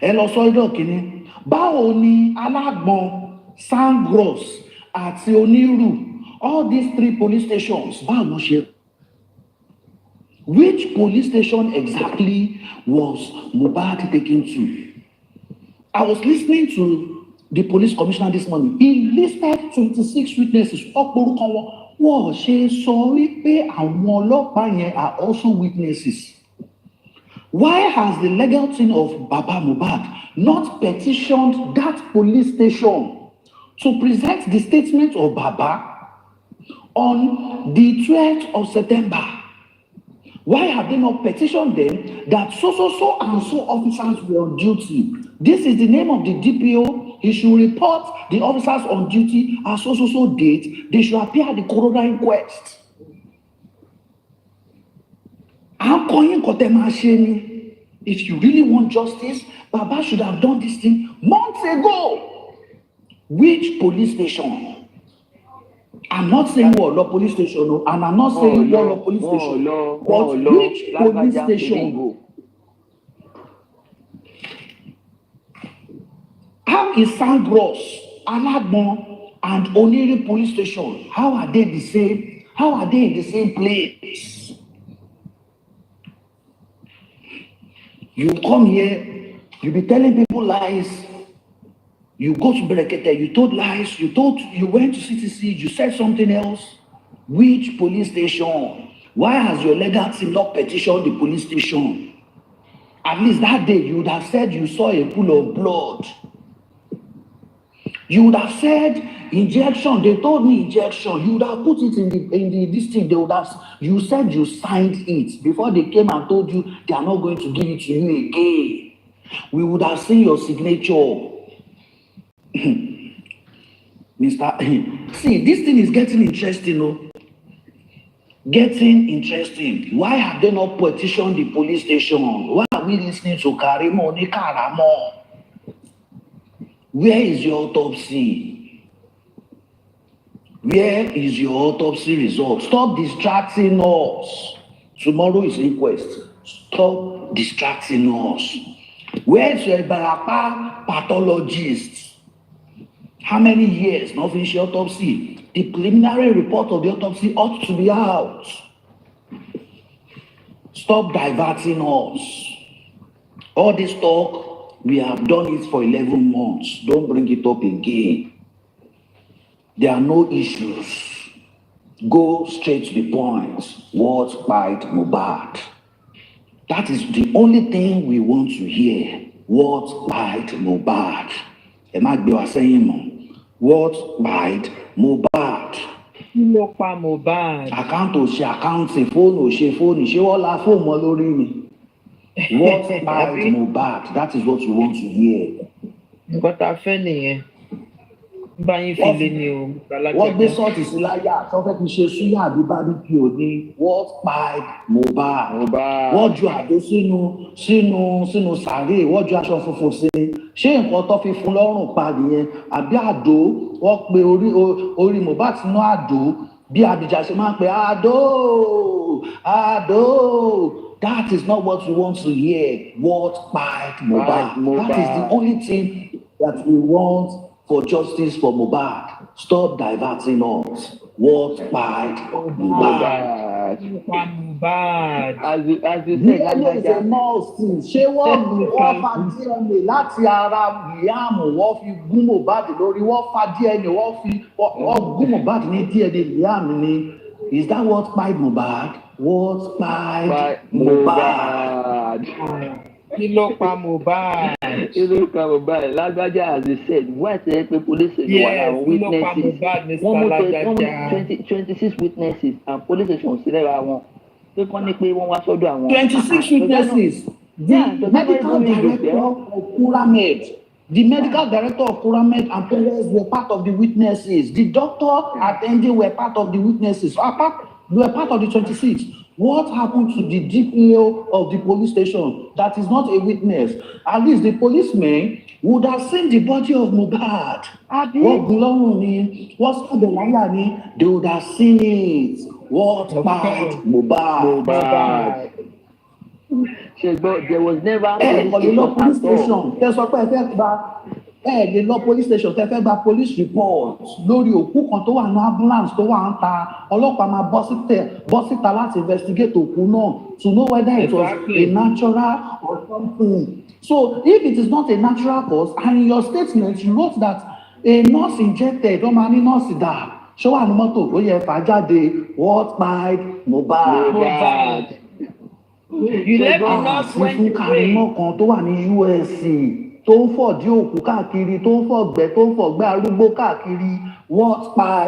Ẹ lọ sọ́dọ̀ kìíní. Báwo ni Alágbọ̀n, Sangros àti Onírù? All these 3 police stations. Báwo ló ṣe? Which police station exactly was Mohbad taken to? I was listening to the police commissioner this morning. He listed 26 witnesses. Wọ́n ṣe sọ wípé àwọn ọlọ́pàá yẹn are also witnesses. Why has the legal team of Baba Mohbad not petitioned that police station to present the statement of Baba on the 12th of September? Why have they not petitioned them that so and so officers were on duty? This is the name of the DPO. He should report the officers on duty at so date. They should appear at the coroner inquest. If you really want justice, Baba should have done this thing months ago. Which police station? I'm not saying Wolo police station, no, and I'm not saying Wolo police station. But which police station? How is Sangros, Alagbon, and Oniri police station? How are they the same? How are they in the same place? You come here, you be telling people lies. You go to Berekete, you told lies, you went to CTC, you said something else. Which police station? Why has your legal team not petitioned the police station? At least that day, you would have said you saw a pool of blood. You would have said injection. They told me injection. You would have put it in the this thing. They would have. You said you signed it before they came and told you they are not going to give it to you again. We would have seen your signature. Mr. See, this thing is getting interesting, no? Getting interesting. Why have they not petitioned the police station? Why are we listening to Karimo Nikaramo? Where is your autopsy? Where is your autopsy result? Stop distracting us. Tomorrow is inquest. Stop distracting us. Where's your Barapa pathologist? How many years? Not finished autopsy. The preliminary report of the autopsy ought to be out. Stop diverting us. All this talk, we have done it for 11 months. Don't bring it up again. There are no issues. Go straight to the point. What bite Mohbad? That is the only thing we want to hear. What bite Mohbad? Am I saying no? What bite Mohbad? Mohbad. Account ò ṣe àkáǹtì, fóònù ò ṣe fóònù, ṣé wọ́n la fóònù mọ́ lórí mi? What bite Mohbad? That is what we want to hear. Nǹkan tá a fẹ́ nìyẹn. Báyìí fi lé ní o. Wọ́n gbé sọ́ọ̀tì sí láyà, tó fẹ́ fi ṣe súyà àbí barbecue ní what bite Mohbad? Wọ́n ju àdó sínú sàárè, wọ́n ju aṣọ funfun sí i. Ṣé nǹkan tó fi fún lọ́rùn pa nìyẹn? Àbí àdó, wọ́n pe orí Mohbad sínú àdó, bí Abidjan ṣe máa ń pe àdó. That is not what we want to hear. What bite Mohbad? That is the only thing that we want for justice for Mohbad. Stop diverting us. What bite Mohbad? As you said, ṣe nọ́ọ̀sì ṣé wọ́n fa DNA láti ara Liam wọ́n fi gún Mohbad lórí wọ́n fa DNA wọ́n gún Mohbad ní DNA Liam ni. Is that what bite Mohbad? What bite Mohbad? Kí ló pa Mohbad? Lágbájá, as you said, why say police station were witnesses? 26 witnesses and police station sílẹ̀ ra wọn. Pé kán ní pé wọ́n wá sọ́dọ̀ àwọn. 26 witnesses. The medical director of Puramed. The medical director of Puramed and parents were part of the witnesses. The doctor attending were part of the witnesses. Were part of the 26. What happened to the DPO of the police station that is not a witness? At least the policemen would have seen the body of Mohbad. What belonged ni? What's the liar ni? They would have seen it. What about Mohbad? There was never police station. ẹ lè lọ police station tẹ́ fẹ́ gba police report lórí òkú kan tó wà ní ambulance tó wà ń ta ọlọ́pàá máa bọ́ síta láti investigate òkú náà to know whether it was a natural or something. So if it is not a natural cause and in your statement you wrote that a nurse injected ọmọ ní nurse dà ṣé wà ní mọ́tò ó yẹ fà jáde what by Mohbad. You let the nurse went fún Karimo kan tó wà ní USC tó ń fọ̀dí òkú káàkiri tó ń fọ̀gbẹ́ arúgbó káàkiri what by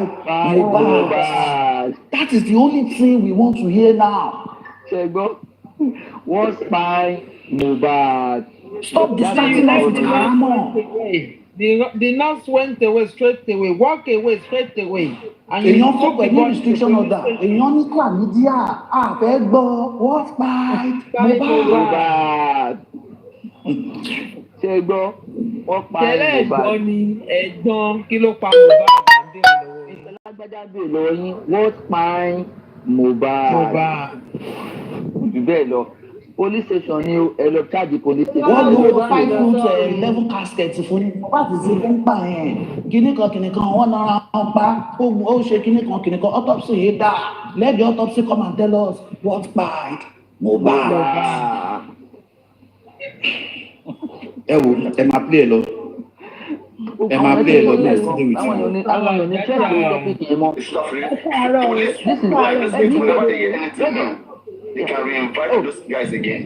Mohbad. That is the only thing we want to hear now. Ṣẹ́gbọ́n what by Mohbad. Stop distracting us with Karimo. The nurse went away straight away, walk away straight away. Èèyàn fún pẹ̀lú restriction order, èèyàn ní chlamydia, àfẹ́ gbọ́ what by Mohbad. Ṣé gbọ́ wọ́n pa tẹ́lẹ̀ Mohbad. ẹ̀gbọ́n ni ẹ̀gbọ́n kí ló pa Mohbad àbí lọ́wọ́ yìí. Ìtọ́lágbájá bèèrè lọ́wọ́ yín what by Mohbad. Jù bẹ́ẹ̀ lọ police station ni ẹ lọ charge police station. Wọ́n lo 5 foot 11 casket fún ní láti ṣe fún pa yẹn. Kíní kan wọ́n nara wọn pa ó ṣe kíní kan autopsy yìí dá. Let the autopsy come and tell us what by Mohbad. Ẹ wo ẹ máa play ẹ lọ. Ẹ máa play ẹ lọ next day with you. Àwọn èèyàn ní check lórí topic yẹn mọ́. They can reinvite those guys again.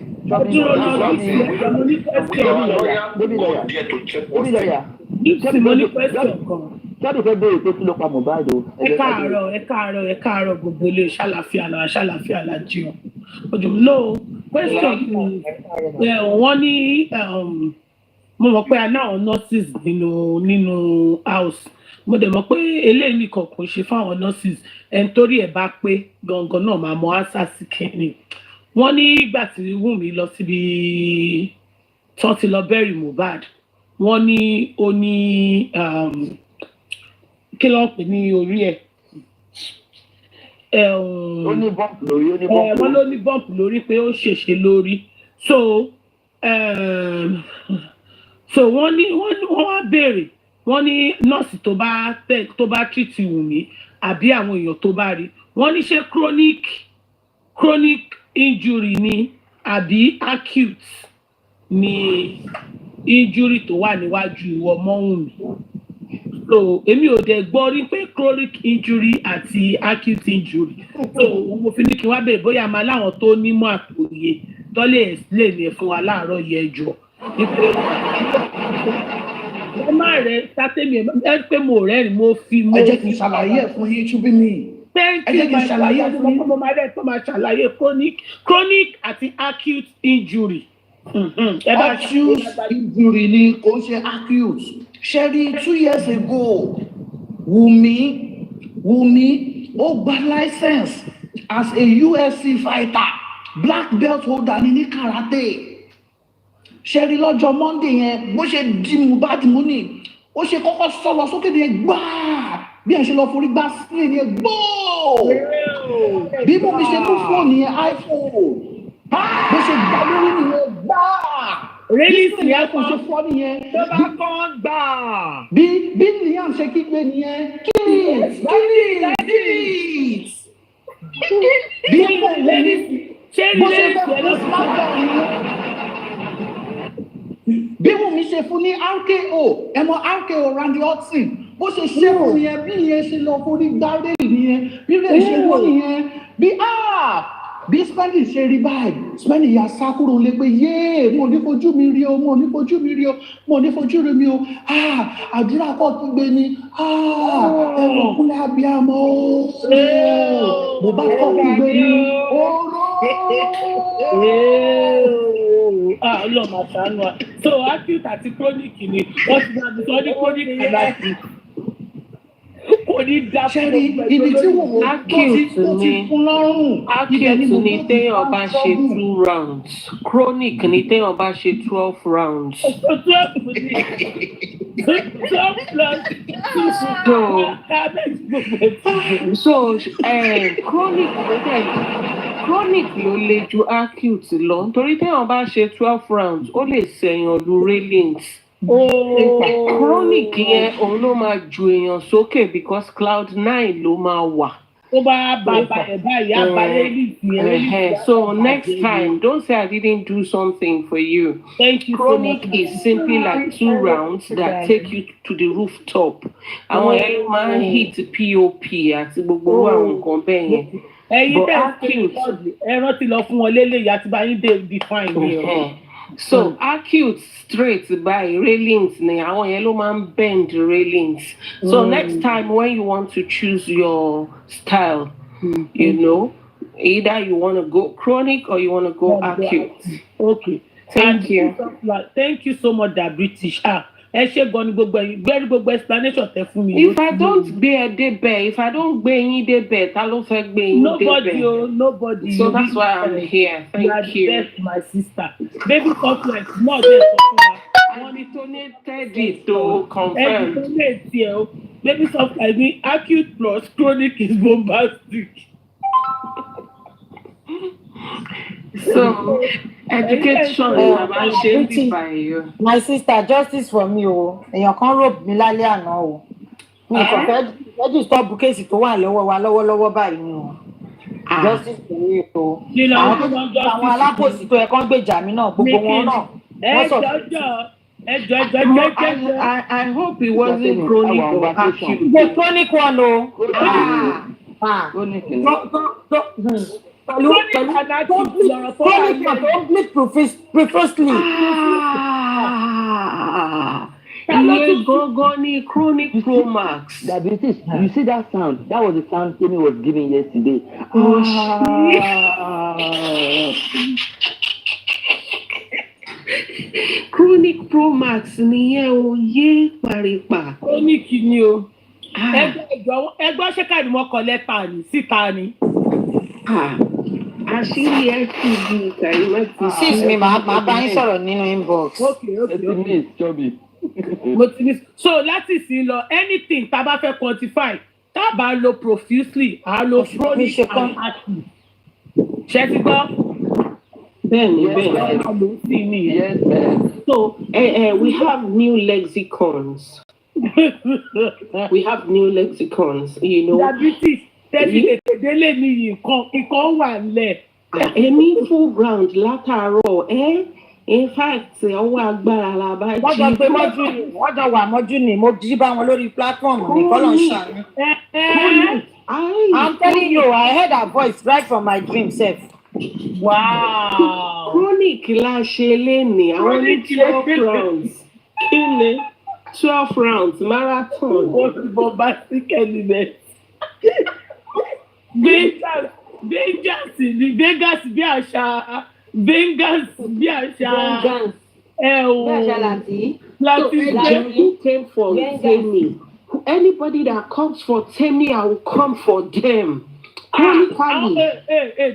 Jáde fẹ́ bẹ̀rẹ̀ pé kí ló pa Mohbad o. Ẹ káàárọ̀ gbogbo ilé ṣàlàfíà la jí o. No question wọ́n ní mo mọ̀ pé a ní àwọn nurses nínú house. Mo dẹ̀ mọ̀ pé eléyìí nìkan kò ṣe fáwọn nurses ẹni torí ẹ̀ bá pé gangan náà máa mọ answer sí kẹ́ni. Wọ́n ní ìgbà tí Wummi lọ síbi tó ti lọ bury Mohbad wọ́n ní ó ní kí ló ń pè ní orí ẹ̀ ó ní bump lórí wọ́n ló ní bump lórí pé ó ṣèṣe lórí so wọ́n wá béèrè wọ́n ní nọ́ọ̀sì tó bá treat Wummi àbí àwọn èèyàn tó bá rí wọ́n ní ṣé chronic injury ni àbí acute ni injury tó wà níwájú ọmọ Wummi so èmi ò dẹ̀ gbọ́ rí pé chronic injury àti acute injury so mo fi ní kí wá bèèrè bóyá máa láwọn tó nímọ̀ àpòyè tó lè explain ẹ̀ fún wa láàárọ̀ yẹn jọ ẹ má rẹ sátẹ́mi ẹ pé mo rẹ́rìn mo fi mo. Ẹ jẹ́ kí n ṣàlàyé ẹ̀ fún yín túbí mi. Ẹ jẹ́ kí n ṣàlàyé ẹ̀ fún yín. Mo máa dẹ̀ tó máa ṣàlàyé chronic àti acute injury. Acute injury ni kò ń ṣe acute. Ṣẹ́rí 2 years ago Wummi ó gba license as a UFC fighter black belt holder ní karate. Ṣẹ́rí lọ́jọ́ Monday yẹn bó ṣe di Mohbad mú ni ó ṣe kọ́kọ́ sọ̀rọ̀ sókè ní gbáà bí ẹ̀ ṣe lọ forí gbá sílẹ̀ ní gbóò bí Wummi ṣe mú fóònù yẹn iPhone bó ṣe gbá lórí nìyẹn gbáà rẹ́lí sí ìyá kò ṣe fọ́ nìyẹn tó bá kàn gbà bí Liam ṣe kígbe nìyẹn kids bí Wummi bó ṣe fẹ́ fún smackdown nìyẹn. Bí Wummi ṣe fún ní RKO ẹmọ RKO Randy Orton bó ṣe ṣe fún yẹn bí yẹn ṣe lọ fún ní gbárẹ́ nìyẹn bí rẹ̀ ṣe fún nìyẹn bí Spendy ṣe rí báyìí Spendy ya sá kúrò lé pé yéé mo ní fojú mi rí o àdúrà kọ́ tó gbé ni ẹ̀rọ kúnlẹ̀ abiyamọ mo bá kọ́ tó gbé ni ọlọ́mọ àṣánú wa so acute àti chronic ni wọ́n ti máa sọ ní chronic láti kò ní dá fún ibi tí wọ́n acute ni téèyàn bá ṣe 2 rounds chronic ni téèyàn bá ṣe 12 rounds. so chronic ló le ju acute lọ nítorí téèyàn bá ṣe 12 rounds ó lè ṣèyàn lu railings Chronic yẹn òun ló máa ju èèyàn sókè because cloud 9 ló máa wà. tó bá bàbá ẹ̀ báyìí àbáyé lìtì So next time, don't say I didn't do something for you. Thank you. Chronic so much. is simply like 2 rounds that take you to the rooftop. Àwọn ẹ̀ máa ń hit POP àti gbogbo àwọn nǹkan bẹ́ẹ̀ yẹn. Ẹyin tẹ̀ ẹ rántí lọ fún wọn lélẹ́yìí àti báyìí dé define mi o. So acute straight by railings ni àwọn yẹn ló máa ń bend railings. So next time when you want to choose your style, you know, either you want to go chronic or you want to go acute. Okay. Thank you. Thank you so much, that British. Ẹ ṣe gan ni gbogbo explanation tẹ fún mi. If I don't gbé ẹ débẹ̀, if I don't gbé yín débẹ̀, ta ló fẹ́ gbé yín débẹ̀? Nobody. So that's why I'm here. Thank you. You are the best, my sister. Baby complex, not there for fún wa. Wọ́n detonated it to confirm. Baby complex, acute plus chronic is bombastic. So education la máa ń ṣe nípa èèyàn. My sister, justice for me o. Èèyàn kan rope mi lálẹ́ àná o. Mi kò fẹ́ disturb kéèsì tó wà lọ́wọ́ wa lọ́wọ́lọ́wọ́ báyìí ni o. Justice for me o. Àwọn alákòsí tó yẹ kán gbèjà mi náà gbogbo wọn náà. I hope it wasn't chronic or acute. The chronic one o. Complete profusely. Iye gangan ni chronic promax. Diabetes, you see that sound? That was the sound Timmy was giving yesterday. Chronic promax nìyẹn o, yé paripa. Chronic ni o. Ẹgbọ́n ṣé káàdì mọ́ kọ lẹ́tà ni síta ni. Àṣírí ẹ ti di kàrímẹ́tì. Sis mi máa bá yín sọ̀rọ̀ nínú inbox. Okay. So láti sí lọ anything tá a bá fẹ́ quantify tá a bá lo profusely a lo chronic and acute. Ṣé ti gbọ́? Bẹ́ẹ̀ni. Yes. So we have new lexicons. You know. Diabetes tẹ́sí ètèdélé ni ìkan wà nílẹ̀. Èmi full ground látàárọ̀ in fact ọwọ́ agbára la bá jí. Wọ́n jọ pé wọ́n jọ wà mọ́jú ni mo jí bá wọn lórí platform ní kọ́lọ̀ ṣàánú. I'm telling you, I heard her voice right from my dream sef. Wow. Chronic la ṣe lénìí àwọn ní 12 rounds. Kí ni 12 rounds marathon. Ó ti bọ̀ bá sí kẹ́líbẹ̀. Vegas bí àṣà. Who came for Temi? Anybody that comes for Temi, I will come for them. Chronically.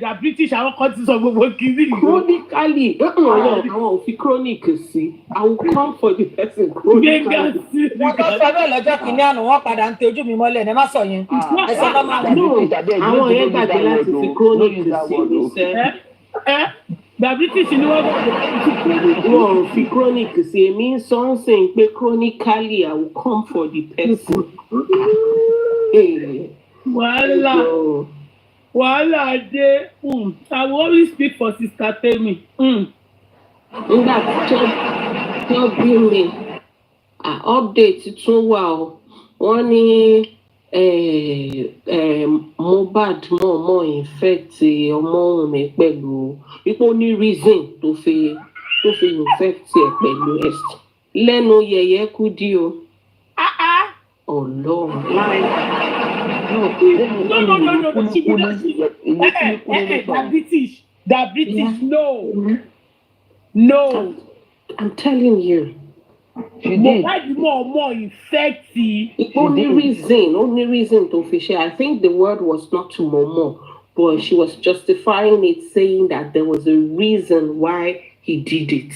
The British àwọn kan ti sọ gbogbo kiri. Chronically. Àwọn ò fi chronic sí. I will come for the person chronically. Wọ́n tó sọ bẹ́ẹ̀ lọ́jọ́ kìíní àná wọ́n padà ń tẹ ojú mi mọ́lẹ̀ ẹ má sọ yẹn. Ẹ̀sọ́ lọ́ máa lọ. Àwọn yẹn gbàgbé láti fi chronic sí. The British ni wọ́n fi chronic sí. Èmi ń sọ ń sìn pé chronically I will come for the person. Wàhálà dé. I will always speak for Sister Temi. Nígbà tó bí mi, update tún wà o. Wọ́n ní Mohbad mọ̀ infect ọmọ mi pẹ̀lú ipò ní reason tó fi infect ẹ̀ pẹ̀lú ẹ̀sìn. Lẹ́nu yẹ̀yẹ́ kú dí o. Ọlọ́run láì. No. The British, no. I'm telling you. Mohbad more infected. Only reason to fish. I think the word was not to Momo, but she was justifying it, saying that there was a reason why he did it.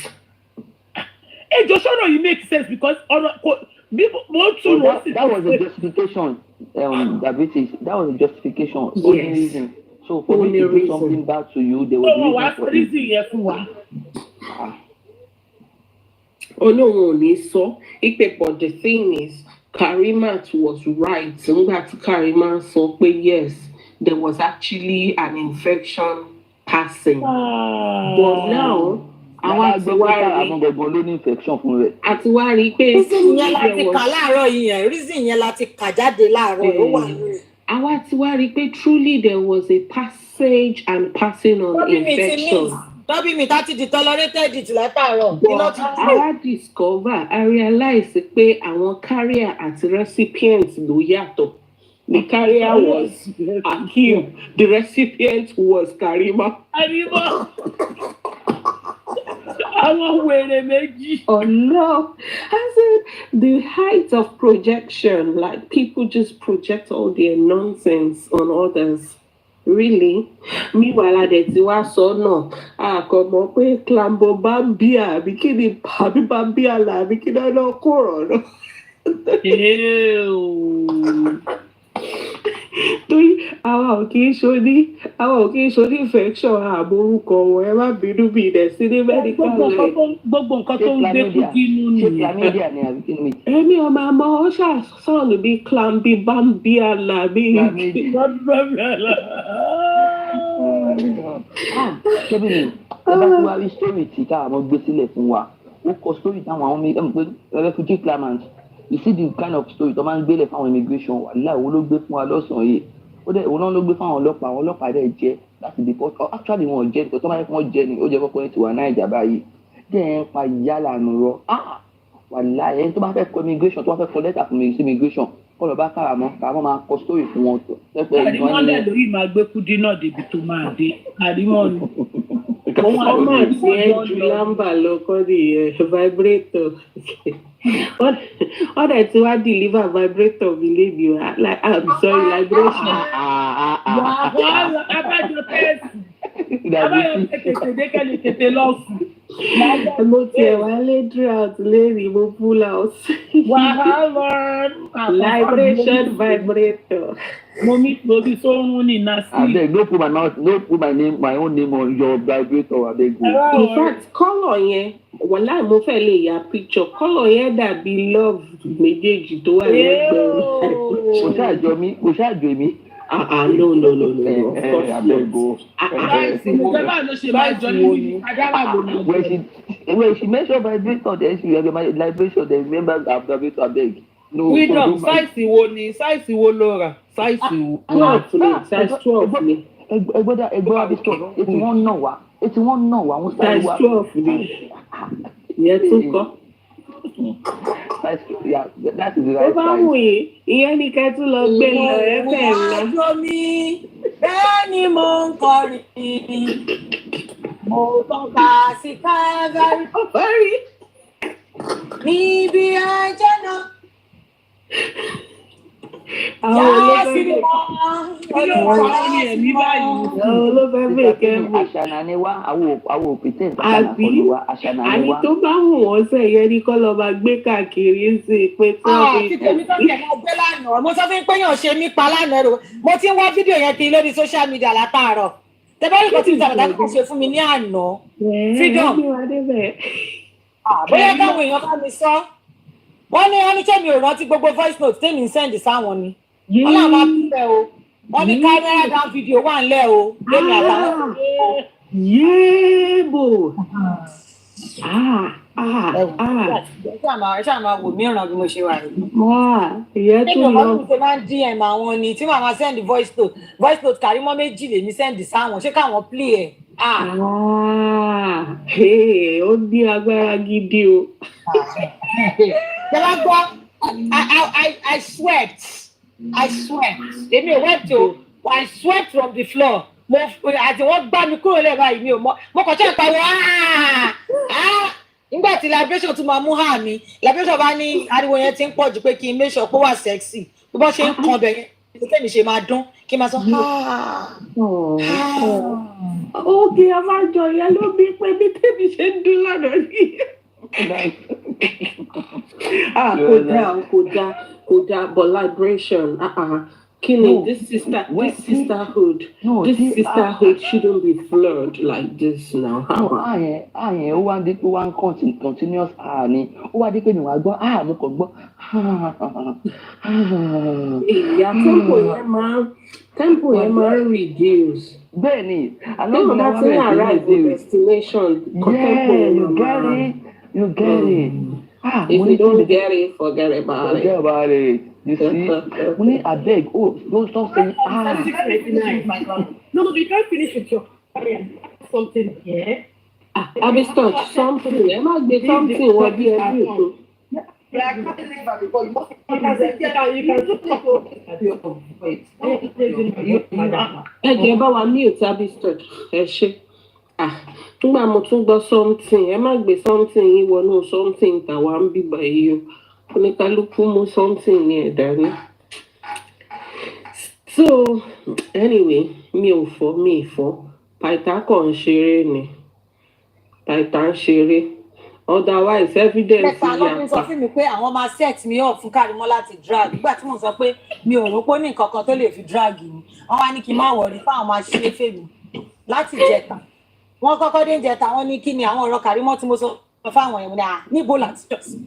Hey, Joshua, you make sense because people want to. That was a justification. Diabetes. That was a justification. Yes. Only reason. So for me to do something back to you, there was a reason for it. Olóhun ò ní sọ. Ipe, but the thing is, Karimat was right. Nígbà tí Karimat sọ pé yes, there was actually an infection passing. But now, àwa gbọ́ pé àwọn gbọ̀ngàn ló ní infection fún rẹ̀. àti wá rí i pé reason yẹn láti kà láàárọ̀ yìí yẹn reason yẹn láti kà jáde láàárọ̀ ó wà nínú ẹ̀. àwa ti wá rí i pé truly there was a passage and passing on infection. Tọ́bí mi tá ti di tolerated it látàárọ̀. But I discover, I realize pé àwọn carrier àti recipient ló yàtọ̀. The carrier was Akim, the recipient was Karima. Karima! Àwọn wèrè méjì. Oh no! I said the height of projection, like people just project all their nonsense on others. Really? Meanwhile, I did wá sọ náà. Àkọ́mọ̀ pé Clambo Bambia, àbí kí ni àbí Bambia là àbí kí ni náà kúrò náà. Torí àwa ò kì í ṣoní infection àbórúkọ wọn ẹ má bínú bí ilẹ̀ sí ní medical line. Gbogbo nǹkan tó ń gbé kú kínú nìyẹn. Èmi ọmọ àmọ́ ó ṣàṣọ̀nù bí Clambi Bambia là bí. Ṣébí ni ẹ bá ti wá rí story tí káwọn gbé sílẹ̀ fún wa ó kọ story táwọn àwọn ọmọ pé refugee claimants. You see the kind of story tó máa ń gbélé fáwọn immigration wà láì wo ló gbé fún wa lọ́sàn-án yìí ó dẹ̀ òun náà ló gbé fáwọn ọlọ́pàá dẹ̀ jẹ́ láti deport actually wọn ò jẹ́ nípa tó máa ń wọ́n jẹ́ ni ó jẹ́ kọ́kọ́ ní tiwa Naija báyìí dẹ̀ ń pa yálà nù rọ wà láì ẹni tó bá fẹ́ kọ immigration tó bá fẹ́ kọ lẹ́tà fún immigration kọ́ lọ bá Kàrámọ́ máa kọ story fún wọn tó. Àrímọ́ dẹ̀ lórí máa gbé kúdí náà débi tó máa dé Àrímọ́ ni. Ọmọ àti ẹ̀jú lámbà lọ́kọ́ ni vibrator. What I do, I deliver vibrator, believe you. Like, I'm sorry, vibration. Abájọ tẹ́sì. Abájọ tètè lọ́ọ̀fù. Mo tiẹ̀ wá lé drought lérí mo pull out. Vibration vibrator. Mo sórun ní Nasi. Abeg, no put my own name on your vibrator, abeg. In fact, colour yẹn, wàláì mo fẹ́ lè ya picture. Colour yẹn dàbí love méjèèjì tó wà lẹ́gbẹ̀ẹ́. Kò ṣáàjọ mi. No. Of course When she mentioned vibrator, then she remember vibration, then remember vibrator, abeg. No. Freedom, size wo ni? Size wo ló rà? Size 12 ni. Ẹgbọ́dá bí sọ, ètò wọn náà wá, wọ́n sáré wá. Size 12 ni. Ìyẹn tún kọ́. Yeah, that is the right size. Ó bá wù yín, ìyẹn ní ká tún lọ gbé lọ ẹ̀fẹ̀ ńlá. Àjọ mi, bẹ́ẹ̀ ni mo ń kọrin. Mo tọ́ka sí Calvary. Níbi ajá náà. Àṣànà ni wá, àwọn òpìtẹ́ ìpàdánù àkọlù wa, àṣànà ni wá. Àbí tó bá wù wọ́n sẹ̀yẹ́ ní kọ́ lọ́ọ́ máa gbé káàkiri sí i pé tí wọ́n fi. Títẹ̀mí tó tẹ̀ máa gbé lánàá, mo sọ fún pé yàn ṣe mí pa lánàá rò. Mo ti ń wá fídíò yẹn kiri lórí social media látàárọ̀. Tẹ́bẹ́rì kan tí ìtàbàtà kò ṣe fún mi ní àná. Freedom. Bóyá káwọn èèyàn bá mi sọ. Wọ́n ní ṣé mi ò rántí gbogbo voice note tèmi ń send sáwọn ni. Wọ́n náà máa pípẹ́ o. Wọ́n ní camera down video wà ńlẹ̀ o. Lẹ́mi àtàwọn. Yéèbò. Ẹ ṣáà máa wò mí ràn bí mo ṣe wà yìí. Ìyẹn tún lọ. Ṣé máa ń DM àwọn ni tí màá máa send voice note Kàrímọ́ méjì lèmi send sáwọn ṣé káwọn play ẹ̀. Ó ní agbára gidi o. Yàrá gbọ́, I sweat. Èmi ò wet o, I sweat from the floor. Àti wọ́n gbá mi kúrò lẹ́ẹ̀ báyìí mi ò mọ̀. Mo kàn ṣe ìpàwọ̀ nígbà tí liberation tún máa mú hà mí. Liberation bá ní ariwo yẹn ti ń pọ̀ jù pé kí n make sure pé ó wà sexy. Bí wọ́n ṣe ń kan bẹ̀ yẹn, kí èmi ṣe máa dún kí n máa sọ. Ókè abájọ yẹn ló bí pé bí tèmi ṣe ń dún lánàá rí. Kò dáa but liberation Killing this sisterhood shouldn't be flawed like this now. Ó wá dé pé wá ń continuous ni. Ó wá dé pé mi wá gbọ́ mo kàn gbọ́. Ìyá tempo yẹn máa ń reduce. Bẹ́ẹ̀ni, àlọ́ bá ti ń arrive with destination. You get it. If you don't get it, forget about it. Forget about it. You see, money I beg. Don't stop saying No, you can't finish with your something here. I be stuck something. There must be something what be everything. Ẹ jẹ́ bá wa ní ìta bí stuck. Ẹ ṣe. Nígbà mo tún gbọ́ something. Ẹ má gbé something yín wọnú something tàwa ń bíbá yìí o. Oníkálukú mú something yẹn dání. So anyway, mi ò fọ́. Paita kàn ń ṣeré ni. Paita ń ṣeré. Otherwise evidence yà. Mẹ́ta ló sọ fún mi pé àwọn máa set me up fún Kàrímọ́ láti drag. Nígbà tí mo sọ pé mi ò rò pé ó ní nǹkan kan tó lè fi drag mi. Wọ́n wá ní kí n má wọ̀rí fáwọn máa ṣe fèmí láti jẹta. Wọ́n kọ́kọ́ dé jẹta wọ́n ní kí ni àwọn ọ̀rọ̀ Kàrímọ́ tí mo sọ fáwọn èèyàn níbo láti jọ sí.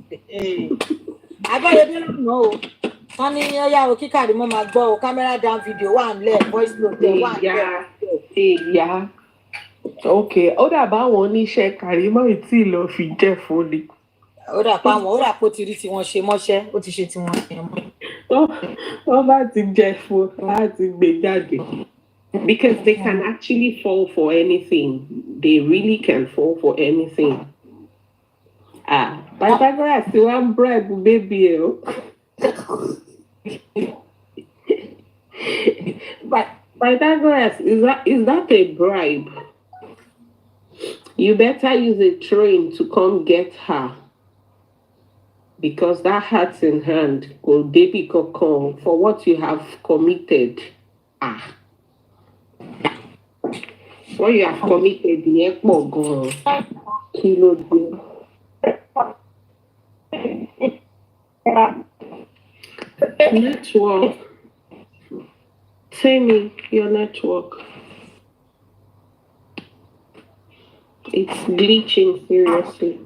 Agbọ́dọ̀dé lọ́nà o. Wọ́n ní ẹ̀yà o kí Kàrímọ́ máa gbọ́ o camera down video wà nílẹ̀ voice note wà nílẹ̀. Ìyá. Okay, ó dà báwọn oníṣẹ́ Kàrímọ́ tí lọ fi jẹ́ fún ni. Ó dà pé ó ti rí tí wọ́n ṣe mọ́ṣẹ́, ó ti ṣe tí wọ́n ṣe mọ́. Wọ́n bá ti jẹ fún láti gbé jáde. Because they can actually fall for anything. They really can fall for anything. Pythagoras ti wá ń bribe baby ẹ o. But Pythagoras, is that a bribe? You better use a train to come get her. Because that heart in hand will baby cocoon for what you have committed. What you have committed, the ekpo kilo de. Network. Tell me your network. It's glitching seriously.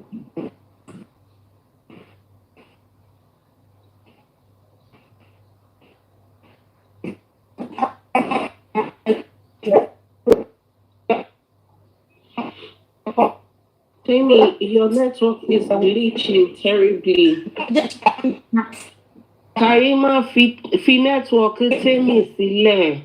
Tell me your network is glitching terribly. Karima fi network tell me sílẹ̀.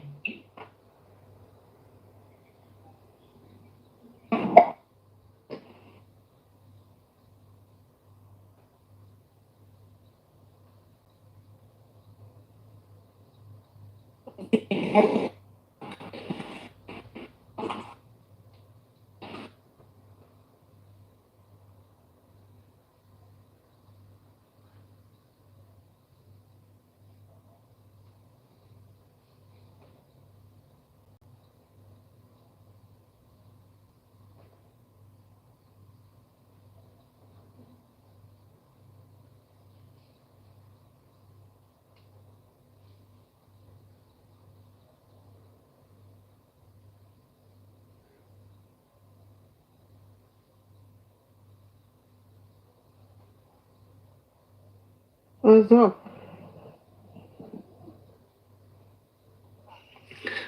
What's up?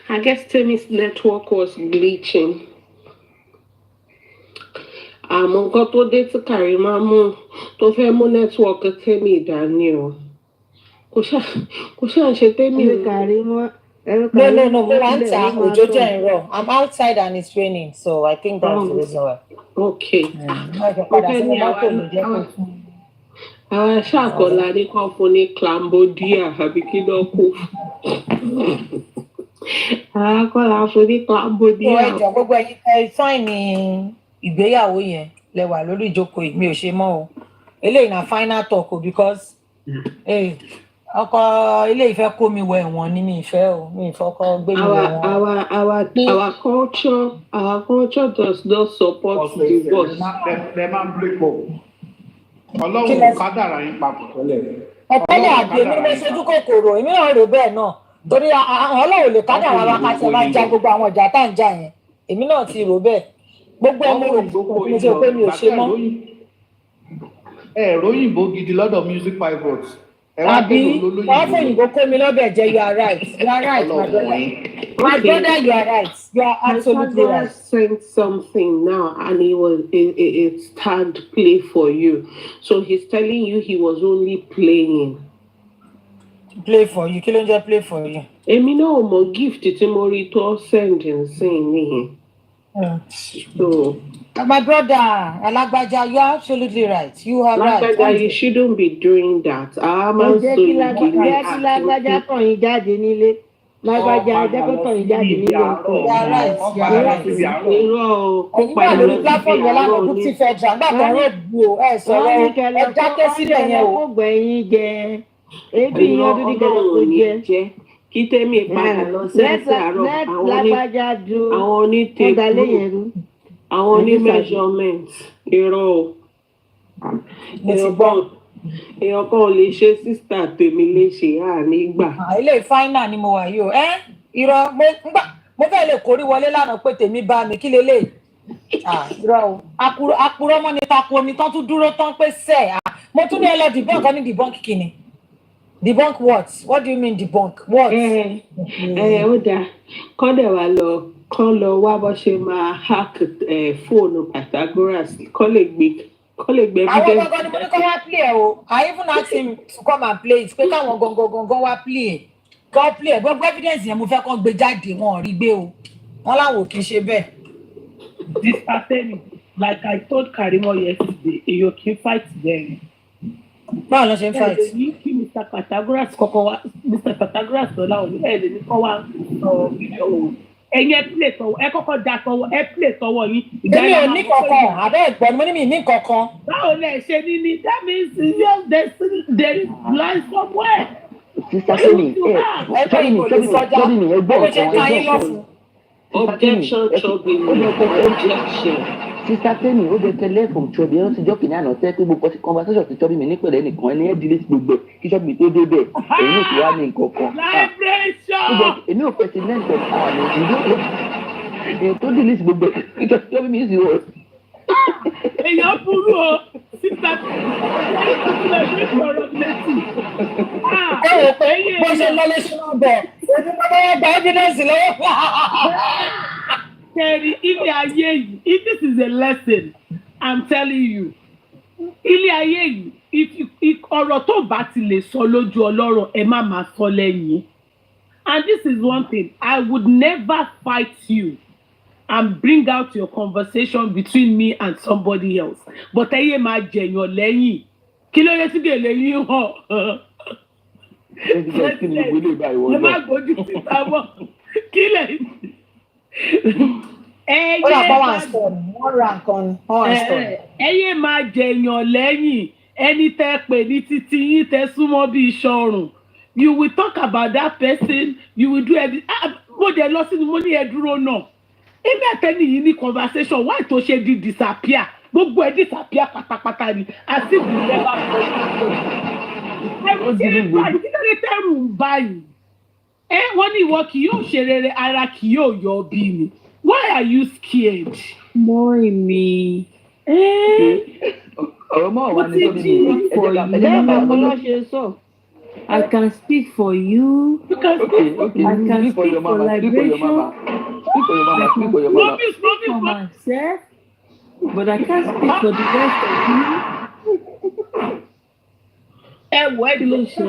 I guess Timmy's network was glitching. Nǹkan tó dé tí Karima mú tó fẹ́ mú network Timmy dání o. Kò ṣáà ṣe Timmy. No, Òjò jẹ́ ìrọ̀. I'm outside and it's raining, so I think that's the reason why. Okay. Àwọn aṣáàkọ̀ọ́lá ní kan fún ní Cambodia àbí kí ló kù. Àwọn akọ́lá fún ní Cambodia. Ẹjọ́ gbogbo ẹ̀yin tẹ́ sáìnì ìgbéyàwó yẹn lẹ́wà lórí ìjókòó yìí mi ò ṣe mọ́ o. Eléyìí na final talk o because ọkọ ilé ìfẹ́ kó mi wọ ẹ̀wọ̀n ní mi ìfẹ́ o mi ìfọkọ gbé mi wọ ẹ̀wọ̀n. Our culture does not support divorce. Ẹ máa ń break up. Ọlọ́run kádàrá yín papọ̀ tẹ́lẹ̀. Ẹ̀tẹ́lẹ̀ àbí èmi ló ṣojú kòkòrò èmi náà rò bẹ́ẹ̀ náà torí àwọn ọlọ́run lè kádà ara wa ká ṣe máa ja gbogbo àwọn ìjà tá à ń jà yẹn èmi náà ti rò bẹ́ẹ̀ gbogbo ẹ̀ mo rò mo ṣe pé mi ò ṣe mọ́. Òyìnbó gidi lọ́dọ̀ music pilots. Àbí wọ́n fún òyìnbó kó mi lọ́bẹ̀ jẹ́ you are right you are right my brother. My brother, you are right. You are absolutely right. Sent something now, and it's tagged play for you. So he's telling you he was only playing. Play for you. Kí ló ń jẹ́ play for you? Èmi náà mọ gift tí mo rí tó send nsìn nìyẹn. So. My brother, Alagbaja, you are absolutely right. You are right. Alagbaja, you shouldn't be doing that. Jẹ́ kí Lágbájá kàn yín jáde nílé. Lágbájá jẹ́ kó kàn yín jáde nílé ọkọ. You are right. You are right. Ó padà lọ sí platform yẹn lánàá kú tí fẹ́ jà nígbà tó ń rò bù ó ẹ̀ sọ̀rọ̀ ẹ̀ dákẹ́ sílẹ̀ yẹn o. Wọ́n ní gbẹ̀yìn jẹ. Ebi yín ọdún ní kẹlẹ́ kó jẹ. Kí tẹ́mi padà lọ sẹ́sẹ̀ àárọ̀ àwọn onítẹ̀kù. Àwọn ní measurement irọ́ o èèyàn kan ò lè ṣe sísítà tèmi léṣe nígbà. Ilé fáínà ni mo wà yìí o irọ́ mo fẹ́ lè kórí wọlé lánàá pé tèmi bá mi kí lélẹ̀ irọ́ o àpúrọ́ mọ́ ni tako omi tán tún dúró tán pé sẹ́ẹ̀ mo tún ní ẹ lọ debunk ọ ní debunk kìíní debunk what do you mean debunk what. Ó dáa kọ́dẹ̀ wá lọ kán lọ wá bó ṣe máa hack fóònù Pythagoras kán lè gbé evidence. Àwọn gangan ni mo ní kó wá play ẹ o I even asked him to come and play it pé káwọn gangan wá play ẹ kán play ẹ gbogbo evidence yẹn mo fẹ́ kán gbé jáde wọn ò rí gbé o wọn láwọn ò kì í ṣe bẹ́ẹ̀. Dispertaining like I told Karimo yesterday èyàn kì í fight bẹ́ẹ̀. Báwo ló ṣe ń fight? Ẹ lè ní kí Mr. Pythagoras kọ́kọ́ wá Mr. Pythagoras lọ́la òní ẹ lè ní kọ́ wá sọ fídíò ẹ̀yin ẹ play tọwọ́ ẹ kọ́kọ́ da tọwọ́ ẹ play tọwọ́ yín. Èmi ò ní kankan àbẹ́ ẹ̀gbọ́n mo ní mi ní kankan. Báwo lẹ ṣe ní that means there is line somewhere. Sister Tony objection Sister Tony ó jẹ tẹlẹ from Chobi ó ti jọ kìnìún àná tẹ pé gbogbo conversation ti Chobi mi ní pẹ̀lẹ́ nìkan ẹni ẹ delete gbogbo kí Chobi tó dé bẹ́ẹ̀ èyí ní ìtura ní nǹkan kan. Èmi ò fẹ́ ti lẹ́ǹtẹ̀ àmì ìdílé èyí tó delete gbogbo kí Chobi mi sì wọ̀. Èèyàn burú o Sister Tony bó ṣe lọlé ṣe náà bọ̀ ojú bàbá yẹn gba evidence lọ́wọ́. Terry, ilé ayé yìí, if this is a lesson, I'm telling you, ilé ayé yìí, ọ̀rọ̀ tó bá ti lè sọ lójú ọlọ́rọ̀ ẹ má máa sọ lẹ́yìn. And this is one thing, I would never fight you and bring out your conversation between me and somebody else. But ẹyẹ máa jẹ̀yàn lẹ́yìn. Kí ló yẹ sí gèlè yín hàn? Ẹ má gbójú sí sábọ̀. Kí lè ẹyẹ máa jẹyàn lẹ́yìn ẹni tẹ́ pè ní títí yín tẹ́ súnmọ́ bí iṣan ọrùn you will talk about that person you will do everything mo jẹ lọ sínú mo ní ẹ dúró náà ẹgbẹ́ àtẹ́ni yìí ní conversation why tó ṣe di disappear gbogbo ẹ disappear pátápátá ni àti ìbùdó bá fọ kí ló dé tẹ́rù ń báyìí wọ́n ní ìwọ kì yóò ṣe rere ara kì yóò yọ bí mi. Why are you scared? Mọ́rin mi. Ọ̀rọ̀ mọ́ wà ní tóbi mi. Bẹ́ẹ̀ bá ṣe sọ. I can speak for you. You can speak for I can speak for liberation. Speak for your mama. Speak for your mama. Speak for myself. But I can't speak for the rest of you. Wọ ẹ́ ló ṣe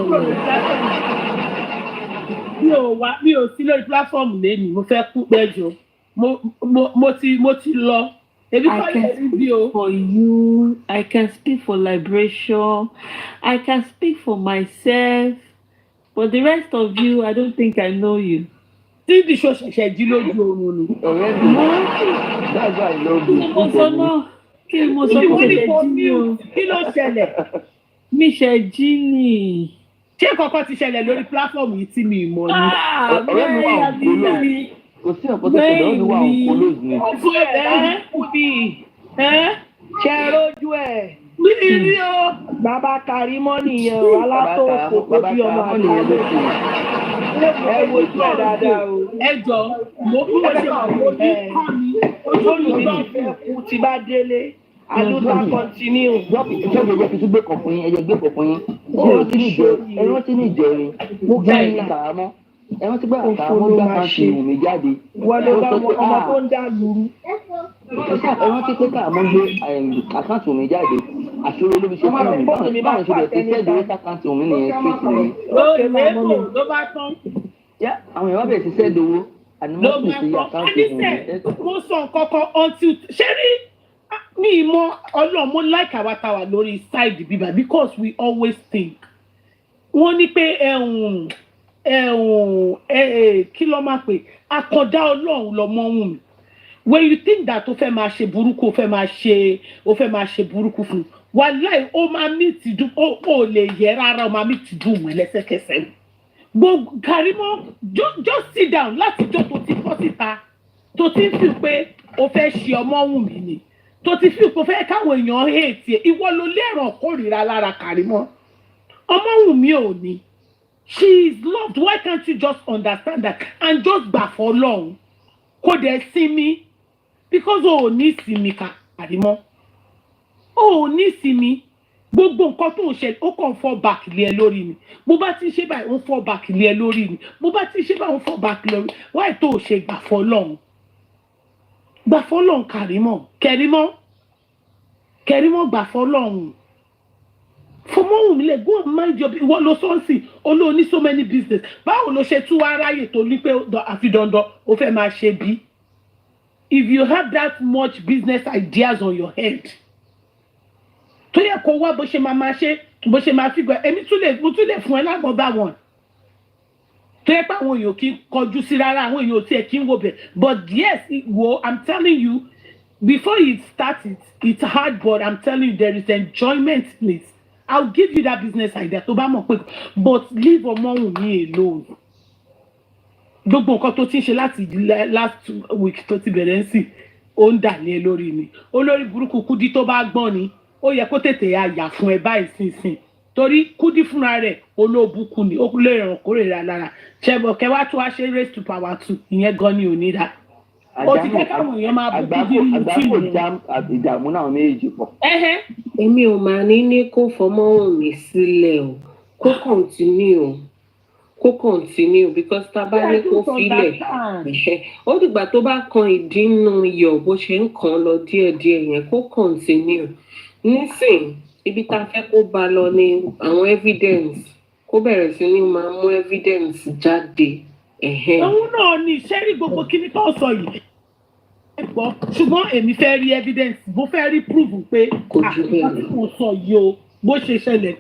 mi ò sí lórí platform lẹ́nu mo fẹ́ kú pẹ́jọ mo ti lọ ebi kọ́ lè rí bí o. For you, I can speak for liberation, I can speak for myself, but the rest of you, I don't think I know you. Tí ìdíṣọ́ ṣẹ̀ṣẹ̀ jí lójú oorun ni. Ọ̀rẹ́ mi, that's why I love you. Mo sọ náà kí mo sọ pé ṣẹ̀ṣẹ̀ jí ni o. Kí ló ṣẹlẹ̀? Mi ṣẹ̀ jí ni. Ṣé kọ̀ọ̀kan ti ṣẹlẹ̀ lórí platform yìí tí mi mọ̀ ni? Ọ̀rẹ́ mi wà òǹkóló. Kò sí ọ̀pọ̀ tó ṣẹlẹ̀ ọ̀rẹ́ mi wà òǹkóló ni. Ọ̀fọ̀ ẹ̀ kú bí. Ṣé ẹ rójú ẹ̀? Mi rí o. Bàbá Karimo nìyẹn o, alátòkò tó bí ọmọ àgbà. ẹ wojú ẹ dáadáa o. ẹ jọ mo bí wọ́n ṣe wà mo ní kọ́ mi ojú mi bá fẹ́ kú tí bá délé àdúrà continue. ìjọba ìjọba fi tún gbé kàn fún yín ẹ̀jẹ̀ gbé kàn fún yín ẹran tí ní ìjẹrin mo gbá ẹ̀yìn kàrámọ́ ẹran tí gbé kàrámọ́ gbá kan sí ìwùmí jáde. wọ́n ló bá ọmọ tó ń dá lùrù. ẹran tí pé kàrámọ́ gbé àkáǹtì ìwùmí jáde àṣírí olóbi ṣe fún mi báwọn ṣe bẹ̀rẹ̀ sí sẹ́ẹ̀dì owó sákáǹtì ìwùmí nìyẹn street nìyẹn. ló bá tán. àwọn èèyàn bẹ̀rẹ̀ sí sẹ́ẹ̀dì owó ànímọ́tò sí àkáǹtì ìwùmí. mo sọ nǹkan kan until ṣé rí ní ìmọ̀ ọlọ́run mo like àwa tá wà lórí side bíbá because we always think wọ́n ní pé kí ló máa pè àkàndá ọlọ́run lọ́mọ Wùnmí when you think that o fẹ́ máa ṣe burúkú o fẹ́ máa ṣe burúkú fún wàláì ó máa mí tìjú ó lè yẹ rárá ó máa mí tìjú wọn lẹ́sẹ̀kẹsẹ̀ gbogbo Karimo just sit down látijọ́ tó ti bọ́ síta tó ti ń fi pé o fẹ́ ṣe ọmọ Wùnmí ni tó ti fi kò fẹ́ káwọn èèyàn hate ẹ̀ ìwọ ló lérò kórìíra lára Karimo ọmọ Wùnmí ò ní she is loved why can't you just understand that and just gbà fọ́lọ́run kò dẹ̀ sinmi because o ò ní sinmi Karimo o ò ní sinmi gbogbo nǹkan tó ń ṣe ó kàn fall back lé ẹ lórí ni bó bá ti ṣe báyìí ó fall back lé ẹ lórí ni bó bá ti ṣe báyìí ó fall back lórí why tó o ṣe gbà fọ́lọ́run gbà fọ́lọ́run Karimo gbà fọ́lọ́run fọmọ Wùnmí lè go and mind your ìwọ ló sọ́ọ̀sì olóò ní so many business báwo ló ṣe tún wá ráyè tó ní pé àfi dandan ó fẹ́ máa ṣe bí if you have that much business ideas on your head tó yẹ kó wá bó ṣe máa fi gbà èmi mo tún lè fún ẹ lágbọ̀dá wọn tó yẹ pé àwọn èèyàn kì í kọjú sí rárá àwọn èèyàn ò tiẹ̀ kí ń wò bẹ̀ but yes wo I'm telling you before it started it's hard but I'm telling you there is enjoyment in it I'll give you that business idea tó bá mọ̀ pé but leave ọmọ Wùnmí alone gbogbo nǹkan tó ti ń ṣe láti last week tó ti bẹ̀rẹ̀ ń sìn ó ń dà ní ẹ lórí ni olórí burúkú Kúdí tó bá gbọ́n ni ó yẹ kó tètè àyà fún ẹ báyìí sínsìn torí Kúdí fúnra rẹ̀ olóòbùkún ni ó lè ràn kórìíra lára ṣẹbọ kẹwàá tó wá ṣe raise to power 2 ìyẹn gan ni ò ní dá ó ti jẹ́ káwọn èèyàn máa bú Kúdí nínú fíìmù ìdààmú náà méjì pọ̀. èmi ò máa ní kó fọmọ Wùnmí sílẹ̀ o kó continue because tá a bá ní kó filẹ̀ ó dìgbà tó bá kan ìdínú iyọ̀ bó ṣe ń kàn lọ díẹ̀díẹ̀ yẹn kó continue nísìn ibi tá a fẹ́ kó bá lọ ní àwọn evidence kó bẹ̀rẹ̀ sí ní máa mú evidence jáde. òun náà ní iṣẹ́ rí gbogbo kíní tó sọ yìí ṣùgbọ́n èmi fẹ́ rí evidence mo fẹ́ rí proof pé àkókò tí mo sọ yìí o bó ṣe ṣẹlẹ̀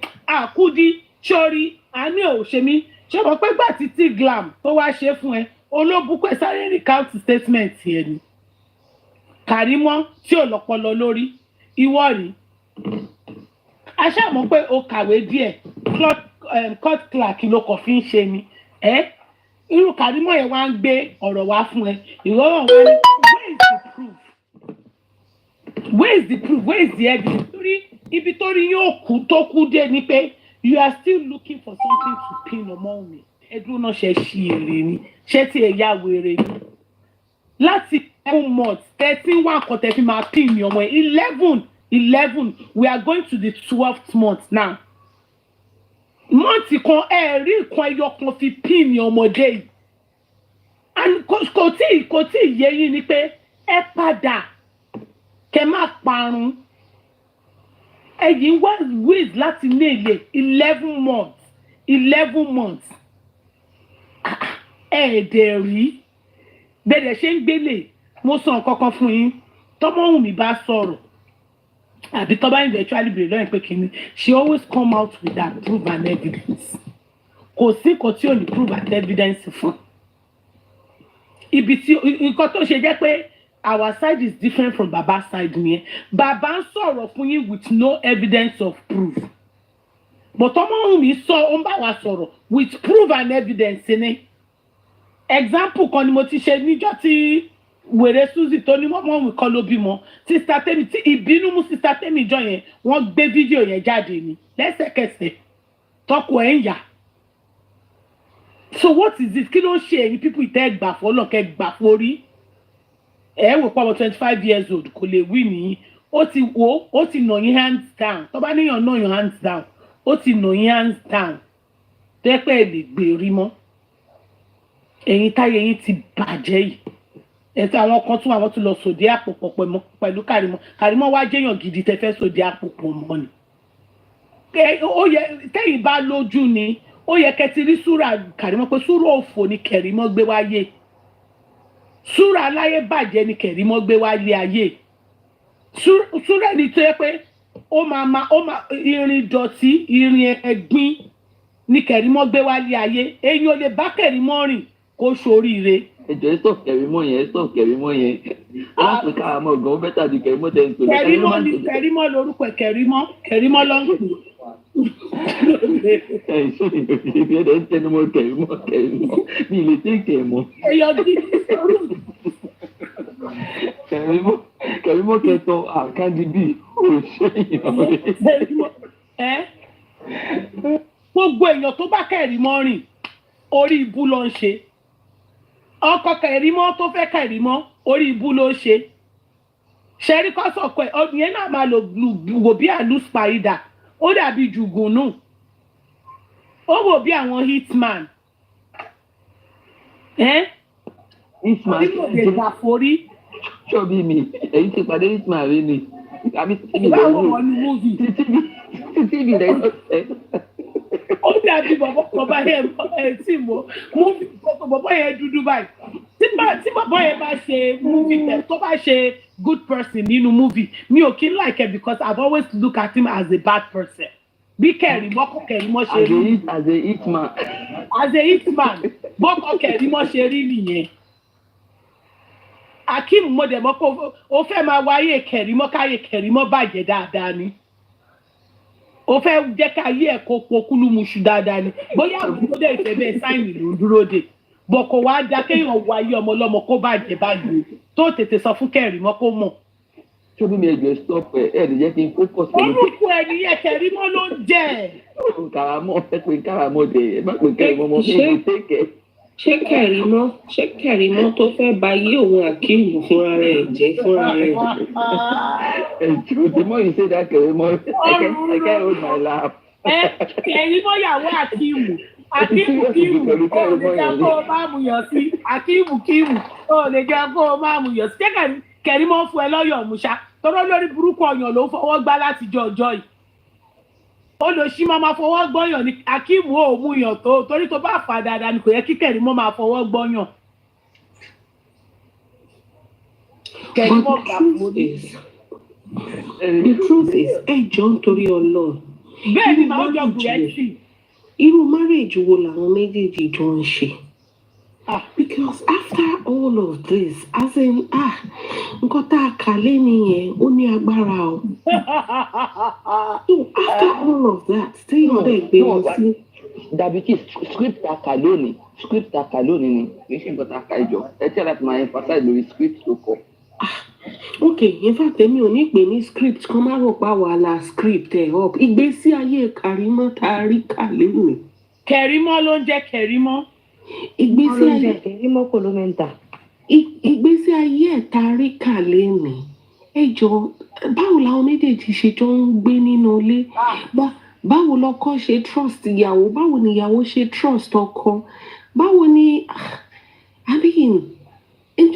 Kúdí sórí àní ò ṣe mí ṣé mo pẹ́ gbà títí glam tó wá ṣe fún ẹ olóbùkún ẹ sáré recount statement yẹn ni Karimo tí ò lọ́pọlọ lórí ìwọ rí a ṣàmọ̀ pé o kàwé díẹ̀ court clerk ló kàn fi ń ṣe ni irú Karimo yẹn wá ń gbé ọ̀rọ̀ wá fún ẹ ìrọ̀rùn wá ní where is the proof where is the evidence torí ibi tó rí yóò kú tó kú dé ni pé you are still looking for something to pin ọmọ Wùnmí ẹdún náà ṣe ṣí èrè ni ṣé tí ẹ yá wèrè ni láti 11 months 13 wà kan tẹ́ fi máa pin ní ọmọ 11 we are going to the 12th month now mọ́ǹtì kan rí nǹkan ẹyọ kan fi pin ní ọmọdé yìí and kò tí ì yé yín ni pé ẹ padà kẹ má parun ẹ̀yin wá ways láti ní èlé 11 months ẹ̀ẹ́dẹ̀ rí bẹ́ẹ̀ ṣe ń gbélé mo sọ nǹkan kan fún yín tọ́mọ Wùnmí bá sọ̀rọ̀ àbí tọ́ba eventually bèrè lọ́yìn pé kìíní she always come out with that proof and evidence kò sí nǹkan tí ò ní proof and evidence fún ibi tí nǹkan tó ṣe jẹ́ pé our side is different from Baba's side nìyẹn Baba ń sọ̀rọ̀ fún yín with no evidence of proof but ọmọ Wùnmí sọ ó ń bá wa sọ̀rọ̀ with proof and evidence ni example kan ni mo ti ṣe níjọ́ tí wèrè Suzy tó ní ọmọ Wùnmí kọ́ ló bímọ sista Temi tí ìbínú mú sista Temi jọ yẹn wọ́n gbé fídíò yẹn jáde ni lẹ́sẹ̀kẹsẹ̀ tọkọ ẹ̀ ń yà So what is it? Kí ló ń ṣe ẹ̀yin people ìtẹ́ gbà fọ́lọ̀ kẹ́ gbà forí? Ẹ wò pa ọmọ 25 years old kò lè wí nìyí. Ó ti nà yín hands down. Tó bá níyàn nà yín hands down. Ó ti nà yín hands down. Tẹ́pẹ́ lè gbèrí mọ́. Ẹ̀yin táyé yín ti bàjẹ́ yìí. Ẹ̀sẹ̀ àwọn kan tún àwọn tún lọ sòdí àpò pọ̀ pẹ̀lú Kàrímọ́. Kàrímọ́ wá jẹ́yàn gidi tẹ́ fẹ́ sòdí àpò pọ̀ mọ́ ni. Ó yẹ tẹ́yìn bá lójú ni. Ó yẹ kẹ́ ti rí súrà Kàrímọ́ pé súrà òfò ni Kẹ̀rímọ́ gbé wáyé. Súrà aláyé bàjẹ́ ni Kẹ̀rímọ́ gbé wáyé ayé. Súrà ni tó yẹ pé ó máa irin dọ̀tí irin ẹ̀gbin ni Kẹ̀rímọ́ gbé wáyé ayé. Èyí ò lè bá Kẹ̀rímọ́ rìn kó ṣoríire. Ẹjọ́ ẹ stop Kẹ̀rímọ́ yẹn láti ká àmọ́ ọ̀gán bẹ́tà di Kẹ̀rímọ́ tẹ́ ń pè. Kẹ̀rímọ́ lórúkọ Kẹ̀rímọ́ ló ń pè. Ibi ẹ̀dẹ̀ ń tẹnu mọ́ Kẹ̀rímọ́ mi lè tẹ́ Kẹ̀rímọ́. Kẹ̀rímọ́ kẹtọ àkáǹdì bíi òṣèyàn. Gbogbo èèyàn tó bá Kẹ̀rímọ́ rìn orí ibú ló ń ṣe. Ọkọ Kẹ̀rímọ́ tó fẹ́ Kẹ̀rímọ́ orí ibú ló ṣe. Ṣẹ́rí kọ́sọ̀kọ̀ ẹ̀ ọdún yẹn náà máa lò wò bí àlù spider. Ó dàbí jùgùnù. Ó wò bí àwọn hitman. Hitman orí kò lè gbà forí. Ṣọ́bí mi, èyí ti pàdé hitman rí ni. Báwo wọ́n ní múvì? Títí mi rẹ̀ lọ́sẹ̀. Ó dàbí bàbá yẹn tí mo múvì bàbá yẹn dúdú báyìí. Tí bàbá yẹn bá ṣe múvì tó bá ṣe good person nínú múvì, mi ò kí like it because I've always looked at him as a bad person. Bí Kẹ̀rímọ́ ṣe rí. As a hitman. As a hitman, bọ́kọ Kẹ̀rímọ́ ṣe rí nìyẹn. Akeem mọ̀dẹ̀mọ́ kó o fẹ́ máa wáyé Kẹ̀rímọ́ káyé Kẹ̀rímọ́ bàjẹ́ dáadáa ni. O fẹ́ jẹ́ káyé ẹ̀ kó pokúlù muṣu dáadáa ni. Bóyá àbúrò dé ìfẹ́ bẹ́ẹ̀ sáìnì ló ń dúró dè. Bọ̀kọ̀ wá dá kéèyàn wáyé ọmọ ọlọ́mọ kó bàjẹ́ báyìí. Tó tètè sọ fún Kẹ̀rímọ́ kó mọ̀. Ṣọ́bí mi ẹ̀jọ̀ stop ẹ̀ lè jẹ́ kí n focus. Orúkọ ẹnìyẹn Kẹ̀rímọ́ ló ń jẹ́. Kàràmọ́ ẹ pé Kàràmọ́ dẹ̀ ẹ má pè Kẹ̀rímọ́ mọ́ fún mi tẹ́kẹ̀. Ṣé Kẹ̀rímọ́ tó fẹ́ ba yé òun Akeem fúnra rẹ̀ jẹ́ fúnra rẹ̀? The more you say that Kẹ̀rímọ́, I can't hold my laugh. Kẹ̀rímọ́ yàwó Akeem. Akeem ó lè jẹ́ kó o máa mú yàn sí. Akeem ó lè jẹ́ kó o máa mú yàn sí. Ṣé Kẹ̀rímọ́ fún ẹ lọ́yọ̀ ọ̀mùṣá? Tọ́lọ́ lórí burúkú ọ̀yàn ló fọwọ́ gbá láti ọjọ́ yìí. Ó lọ sí máa fọwọ́ gbọ́yàn ní Akeem ò mú yàn tó torí tó bá fà dáadáa ni kò yẹ kí Kẹ̀rímọ́ máa fọwọ́ gbọ́yàn. Kẹ̀rímọ́ gbà fún mi. The truth is, ẹ jọ ń torí Ọlọ́run. Bẹ́ẹ̀ ni màá jọ bùrẹ́sì. Irú marriage wo làwọn méjèèjì jọ ń ṣe? Because after all of this, as in, nǹkan tá a kà lé nìyẹn, ó ní agbára o. So after all of that, téèyàn dẹ̀ gbé wọn sí. Dàbí kí script àkà lónìí ni, kì í ṣe nǹkan tá a kà ìjọ. Ẹ tí a láti máa emphasize lórí script tó kọ. Okay, in fact, èmi ò ní pè ní script kan máa rò pa wàhálà script ẹ̀ up. Ìgbésí ayé Kàrímọ́ tá a rí kà lónìí. Kẹ̀rímọ́ ló ń jẹ́ Kẹ̀rímọ́. Ìgbésí ayé Kẹ̀rímọ́ kò ló mẹ́ta. Ìgbésí ayé ẹ̀ tá a rí kà lónìí. Ẹ jọ báwo làwọn méjèèjì ṣe jọ ń gbé nínú ilé? Báwo lọkọ ṣe trust ìyàwó? Báwo ni ìyàwó ṣe trust ọkọ? Báwo ni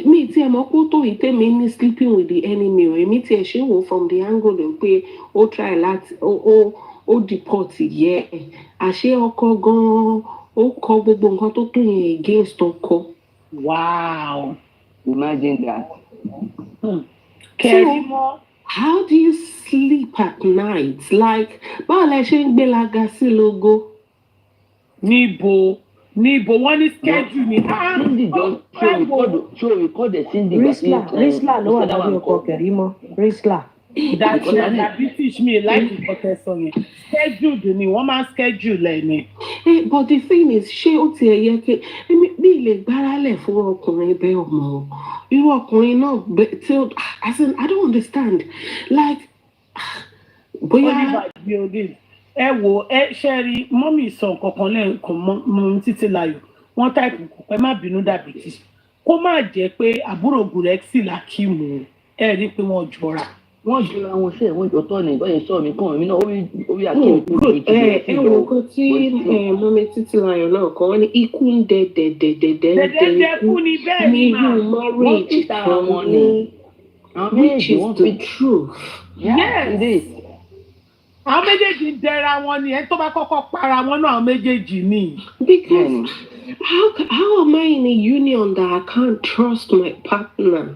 mi tí ẹ mọ̀ pé ó tó ìtẹ́mi ní sleeping with the enemy o èmi tí ẹ ṣe wò from the angle pé ó try láti ó deport yẹ ẹ àṣé ọkọ gan-an ó kọ gbogbo nǹkan tó tó yẹn against ọkọ. Wow, imagine that. Kẹ̀rímọ́. How do you sleep at night? Like báwo la ṣe ń gbélaga sí logo? Níbo wọ́n ní schedule ni. Cindy jọ record the Cindy. Risla ló wà lábẹ́ ọkọ Kẹ̀rímọ́. Risla. That teach me like ìkọ̀tẹ̀sọ yẹn. Schedule ni wọ́n máa schedule ẹ̀ ni. But the thing is, ṣé ó ti ẹ̀yẹ kí bí ilé gbáralẹ̀ fún ọkùnrin bẹ́ẹ̀ ọmọ irú ọkùnrin náà tí ó I don't understand like bóyá. Ẹ wo ẹ ṣe rí mọ́mì sọ kankan lẹ́ẹ̀kan mọ́ títí láyò wọ́n táìpù kò pẹ́ má bínú dàbí tí kó má jẹ́ pé àbúrò gùrẹ́sì làkìmù ẹ̀ rí pé wọ́n jọra. Wọ́n jọra wọn sí ẹ̀wọ̀n ìjọ́tọ̀ ní báyìí sọ̀rọ̀ mi kàn mí náà orí akéwì tó lórí ti bẹ̀rẹ̀ sí ẹ wo nǹkan tí mọ́mí títí láyọ̀ náà kọ́ wọ́n ní ikú ń dẹ dẹ̀dẹ̀dẹ̀ kú ni bẹ́ẹ̀ ni mà. marriage kan ní which is the truth. Yes. Àwọn méjèèjì ń dẹra wọn ni ẹni tó bá kọ́kọ́ para wọn náà àwọn méjèèjì ni. Because how am I in a union that I can't trust my partner?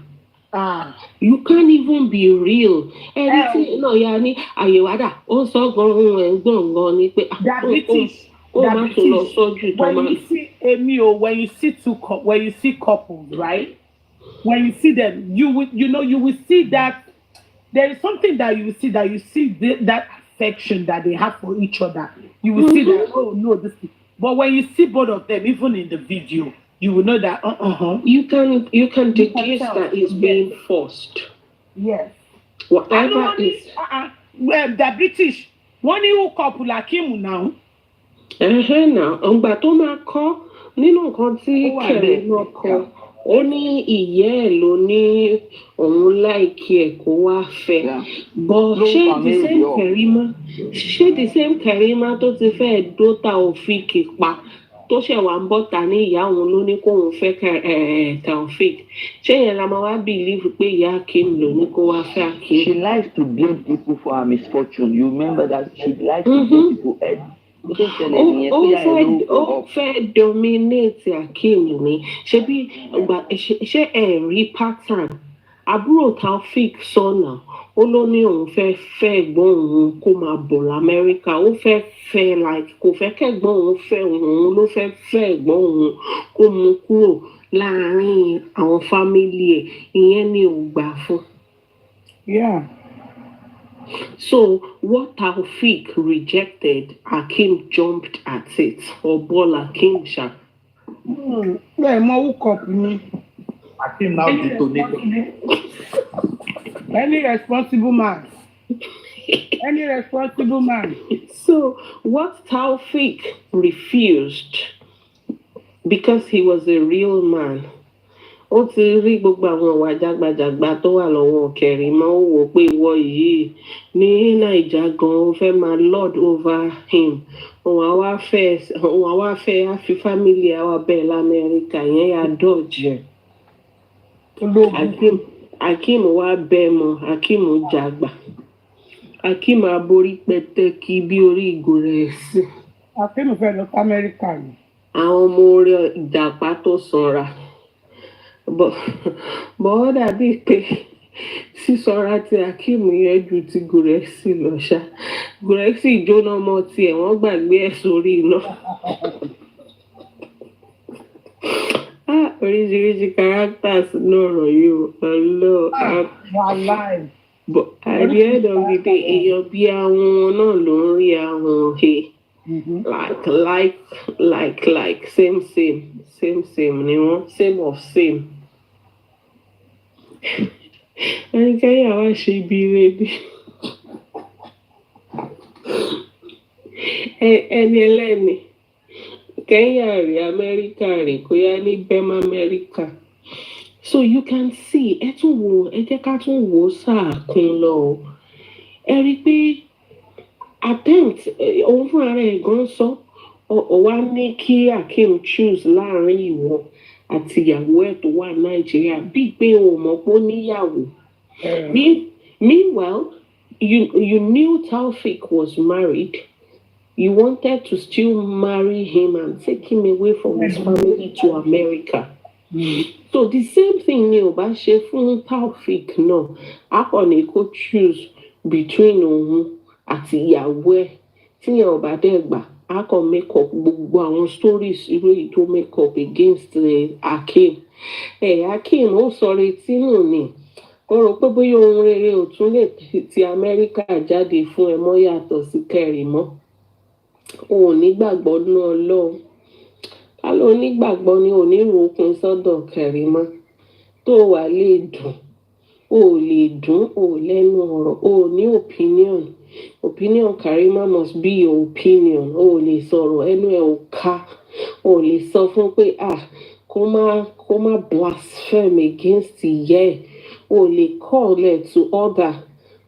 You can't even be real. Everything náà ya ní àyèwádà ó sọ gan-an gbọ̀ngàn ni pé diabetes. When you see couples, right? When you see them, you will see that there is something that you see that affection that they have for each other. You will see that, oh no, this is. But when you see both of them, even in the video, you will know that you can deduce that it's being forced. Yes. Whatever is. The British, one new couple Akim now. Now, ọgbà tó máa kọ́ nínú nǹkan tí kẹrin náà kọ ó ní ìyá ẹ̀ ló ní òun láìkí ẹ̀ kó wá fẹ́ but ṣé the same Karima tó ti fẹ́ dóta Taofik pa tó ṣẹ̀ wá ń bọ́ta ní ìyá òun ló ní kóun fẹ́ Taofik ṣé yẹn la máa wá believe pé ìyá Akim ló ní kó wá fẹ́ Akim. She likes to blame people for her misfortune. You remember that she likes to blame people. Ó fẹ́ dominate Akim ni ṣé rí pattern àbúrò Taofik sọ̀nà ó ló ní òun fẹ́ ẹ̀gbọ́n òun kó máa bọ̀ lamẹ́ríkà ó fẹ́ like kò fẹ́ kẹ́gbọ́n òun fẹ́ òun ló fẹ́ ẹ̀gbọ́n òun kó mú kúrò láàárín àwọn fámìlì ẹ̀ ìyẹn ni ò gbà fún. Yeah. So what Taofik rejected, Akim jumped at it. Or ball Akim sha. Yeah, more up me. Akim now detonated. Any responsible man. So what Taofik refused, because he was a real man. Ó ti rí gbogbo àwọn ìwà jágbajàgba tó wà lọ́wọ́ Kẹ̀rímọ́ ó wò pé ìwọ yìí ní Nàìjà gan ó fẹ́ máa lord over him òun àwa fẹ́ á fi fámìlì àwa bẹ́ẹ̀ l'Amẹ́ríkà yẹn yà dọ̀jẹ̀. Akim wá bẹ́ẹ̀ mọ́ Akim jàgbà Akim aborí pẹ̀tẹ́kì bí orí ìgò rẹ̀ sí. Akim fẹ́ lọ sí Amẹ́ríkà ni. Àwọn ọmọ orí ìjàpá tó sanra. Bọ́ dàbí pé sísọra tí Akim yẹn ju ti Gùrẹ́sì lọ ṣá Gùrẹ́sì jóná mọ́ tiẹ̀ wọ́n gbàgbé ẹ̀ sórí iná. Oríṣiríṣi characters náà rọ̀ yìí ọlọ́ but at the end of the day èèyàn bí àwọn náà ló ń rí àwọn he like same ni wọ́n same of same. Ẹnikẹ́ni àwa ṣe ibi rẹ̀ ẹni ẹlẹ́ni Kenya rí Amẹ́ríkà rí kó yá ní bẹ́ẹ̀ Amẹ́ríkà. So you can see ẹ tún wo ẹ jẹ́ ká tún wò sáà kún lọ o ẹ rí i pé attempt òun fúnra rẹ̀ gan sọ ọ wá ní kí Akim choose láàrin ìwọ àti ìyàwó ẹ̀ tó wà Nàìjíríà bíi pé o mọ̀ pé ó níyàwó. Meanwhile you knew Taofik was married. You wanted to still marry him and take him away from his family to America. So the same thing ni o bá ṣe fún Taofik náà a kàn ní kó choose between òun àti ìyàwó ẹ̀ tíyẹn ò bá dẹ̀ gbà a kàn make up gbogbo àwọn stories irú èyí tó make up against Akim. Akim ó sọ retí nù ni ó rò pé bóyá ohun rere ò tún lè ti Amẹ́ríkà jáde fún ẹ mọ́ yàtọ̀ sí Kẹ̀rímọ́. O ò nígbàgbọ́ nínú Ọlọ́run ká ló nígbàgbọ́ ni ò ní ròkun sọ́dọ̀ Kẹ̀rímọ́ tó wà lè dùn o ò lè dùn o ò lẹ́nu ọ̀rọ̀ o ò ní opinion Karima must be your opinion o ò lè sọ̀rọ̀ ẹnu ẹ̀ ò ká o lè sọ fún pé kó má blaspheme against ìyá ẹ̀, o lè call ẹ̀ to order,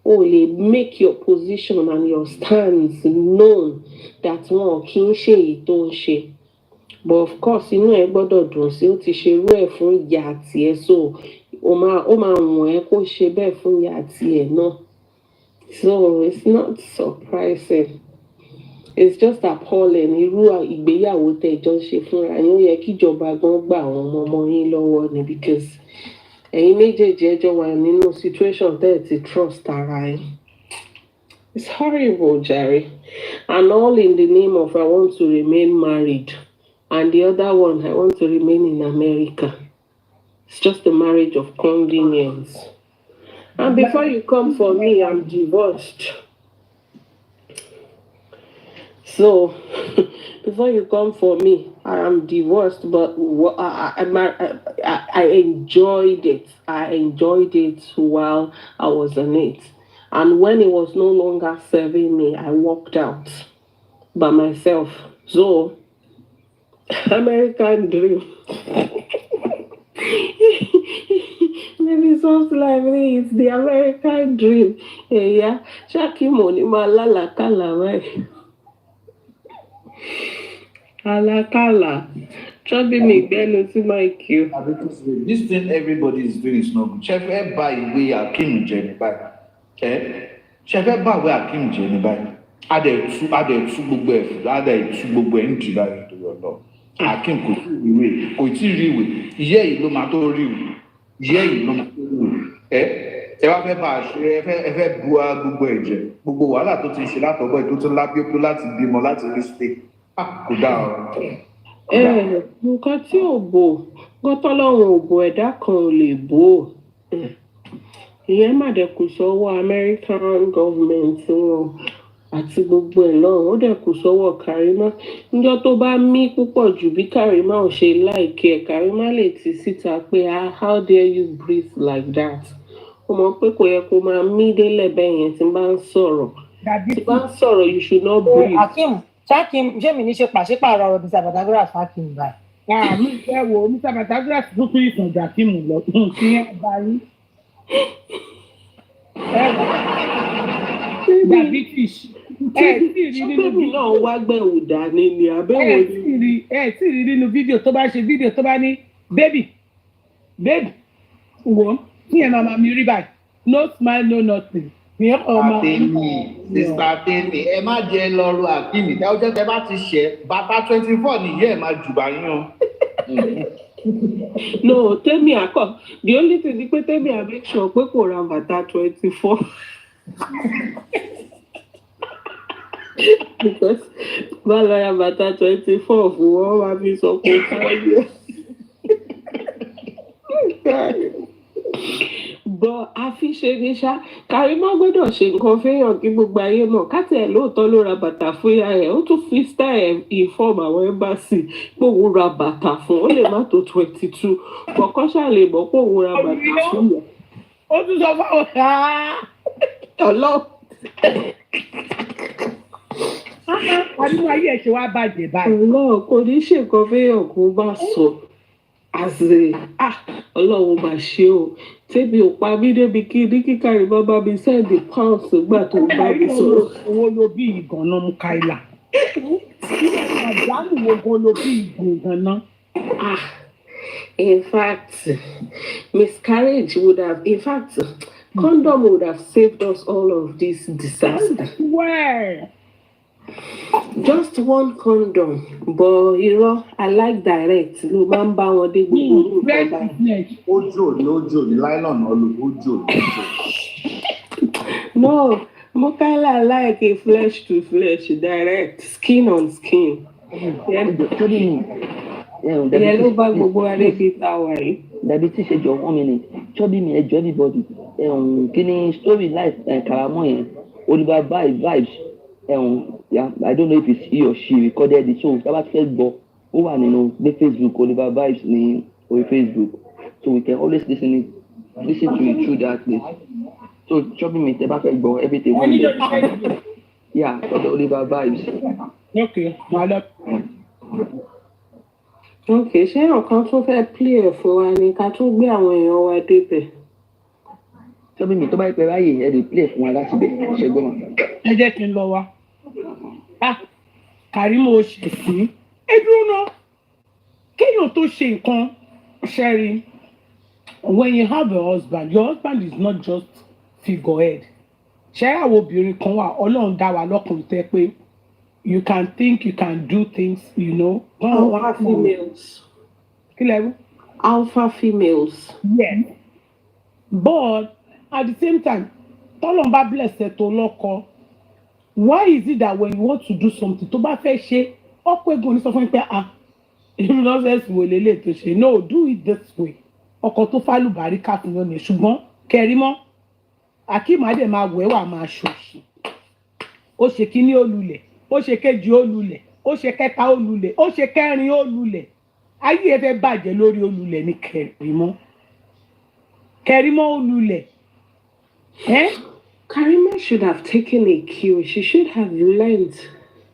o lè make your position and your stance known that wọn kì í ṣe èyí tó ń ṣe. But of course inú ẹ gbọ́dọ̀ dùn sí ó ti ṣe irú ẹ̀ fún ìyá àti ẹ̀, so ó máa wọ̀n ẹ́ kó ṣe bẹ́ẹ̀ fún ìyá àti ẹ̀ náà. So it's not surprising. It's just appalling irú ìgbéyàwó tẹ́jọ́ ṣe fúnra yín. Ó yẹ kíjọba gan gbà àwọn ọmọ yín lọ́wọ́ ni, because ẹ̀yin méjèèjì ẹjọ́ wà nínú situation tẹ́ ẹ̀ ti trust ara yín. It's horrible, Jerry. And all in the name of I want to remain married. And the other one, I want to remain in America. It's just a marriage of convenience. And before you come for me, I'm divorced. So, before you come for me, I am divorced, but I enjoyed it. I enjoyed it while I was on it. And when it was no longer serving me, I walked out by myself. So, American dream. Maybe something like this. It's the American dream. Yeah. Shakimoni malala kala right. Alakala. Trouble me, Ben, to my queue. This thing everybody is doing is not good. Chef, buy way Akim Jenny buy. Okay? Chef, buy way Akim Jenny buy. Add two gbogbo ẹ̀ add two gbogbo ẹ̀ ń jìlá ètò ọ̀dọ́. Akim kò tí ì rí ìwé, kò tí ì rí ìwé. Ìyẹ́ yìí ló máa tó rí ìwé. Ìyẹ́ yìí ló máa tó rí ìwé. Ẹ wá fẹ́ bá a ṣe ẹ fẹ́ bu gbogbo ẹ̀jẹ̀. Gbogbo wàhálà tó ti ṣe látọ̀gbọ́ ẹ̀ tó tún lábíọ́pọ́ láti bímọ láti rí stay. Kò dáa ọ̀rọ̀. Nǹkan tí ò bò gọ́tọ́lọ́run ò bò ẹ̀dá kan ò lè bò ó. Ìyẹn má dẹ̀ kù sọ́wọ́ American government wọn àti gbogbo ẹ̀ lọ́run, ó dẹ̀ kù sọ́wọ́ Karima. Níjọ́ tó bá mí púpọ̀ jù bí Karima ò ṣe láìkí ẹ̀, Karima lè ti síta pé how dare you breathe like that. Ó mọ̀ pé kò yẹ kó máa mí délẹ̀ bẹ́ẹ̀ yẹn tí bá ń sọ̀rọ̀. Tí bá ń sọ̀rọ̀ you should not breathe. Akim, ṣé mi ní ṣe pàṣípààrọ̀ Mr. Batagraph Akim báyìí? Mi fẹ́ wo Mr. Batagraph tó tún ìtànjà Akim lọ kí ẹ bá yín. Dàbí fish. Ṣọ́bẹ̀bì náà wá gbẹ̀wò dání ni àbẹ̀wò ni. Ẹ tí rí nínú fídíò tó bá ṣe fídíò tó bá ní bébì wò tí ẹ máa mi rí báyìí no smile no nothing. Sista Temi, ẹ má jẹ lọ́rọ̀ Akim. Ẹ ọjọ́ tẹ bá ti ṣẹ̀ bàbá 24 nìyẹn ẹ̀ máa jù bá yín o. No, Temi akọ. The only thing ni pé Temi I make sure pé kò ra bàtà 24. Because bá lọ ra bàtà 24 fún wọn wá fi sọ pé káyọ̀. But àfiṣe ni ṣá, Karima gbọ́dọ̀ ṣe nǹkan fẹ́yàn kí gbogbo ayé mọ̀. Káti ẹ̀ lóòótọ́ ló ra bàtà fún ìyá ẹ̀, ó tún fi style inform àwọn embassy pé òun ra bàtà fún, ó lè má tó 22. Kọ̀ọ̀kan ṣàlè mọ̀ pé òun ra bàtà fún ìyá. Ó tún sọ fáwọn ọlọ́. Àdúgbò ayé ẹ̀ ṣe wá bàjẹ́ báyìí. Ọlọ́ kò ní ṣe nǹkan fẹ́yàn kó bá sọ. Àṣẹ Ọlọ́run máa ṣe o. Tẹ́bi ò pa mí débi kí ní kíkàrí bá bá mi sẹ́ẹ̀dì pounds gbà tó bá mi sọ̀rọ̀. Owó ló bí ìgànnà mú Kaila. Àdánù wo gan ló bí ìgànnà? In fact, miscarriage would have, condom would have saved us all of this disaster. Where? Just one condom, but I like direct. Ló máa ń bá wọn dé gbogbo nǹkan báyìí. Ojo ni nylon ojo. No, Mokaila like a flesh to flesh, direct, skin on skin. Ìyẹn ló bá gbogbo adé fi ta wà yìí. Dàbí tí ṣe jọ 1 minute, chọ́bí mi ẹjọ́ everybody. Kí ni story life Karamọ́ yẹn? Oliver vibes. Yeah, I don't know if it's he or she recorded the show. Tábà ti fẹ́ gbọ́, ó wà nínú ní Facebook, Oliver Vibes ní orí Facebook. So we can always listen to it through that place. So chọ́bí mi tẹ́ bá fẹ́ gbọ́ everything one day. Yeah, Oliver Vibes. Okay, my love. Okay, ṣé ọ̀kan tún fẹ́ play ẹ̀ fún wa ni ká tún gbé àwọn èèyàn wa débẹ̀? Tọ́bí mi tó bá pẹ́ ráyè ẹ lè play fún wa láti bẹ̀ ṣẹ́gbọ́n wa. Ẹ jẹ́ kí n lọ wá. Kàrímọ́ ó ṣe sí. Ẹ dúró náà. Kéèyàn tó ṣe nǹkan ṣẹ́rí. When you have a husband, your husband is not just figurehead. Ṣé àwọn obìnrin kan wà Ọlọ́run dá wa lọ́kùnrin tẹ́ pé you can think, you can do things, you know. Alpha females. Kí lẹ́rú? Alpha females. Yes. But at the same time, tọ́lọ́n bá bless ẹ tó lọ́kọ. Why is it that when you want to do something tó bá fẹ́ ṣe ọ̀pọ̀ egun ní sọ fún mi pé irú nọ́ọ̀sẹ̀sì wo lélẹ̀ tó ṣe no do it this way ọkọ tó fálùbárí káfíńyàn ni ṣùgbọ́n Kẹrímọ́ Akeem adé máa wẹ̀ wà máa ṣòṣì ó ṣe kíní ó lulẹ̀ ó ṣe kejì ó lulẹ̀ ó ṣe kẹta ó lulẹ̀ ó ṣe kẹrin ó lulẹ̀ ayé ẹ fẹ́ bàjẹ́ lórí ó lulẹ̀ ní Kẹrímọ́ ó lulẹ̀. Karima should have taken a cue. She should have learned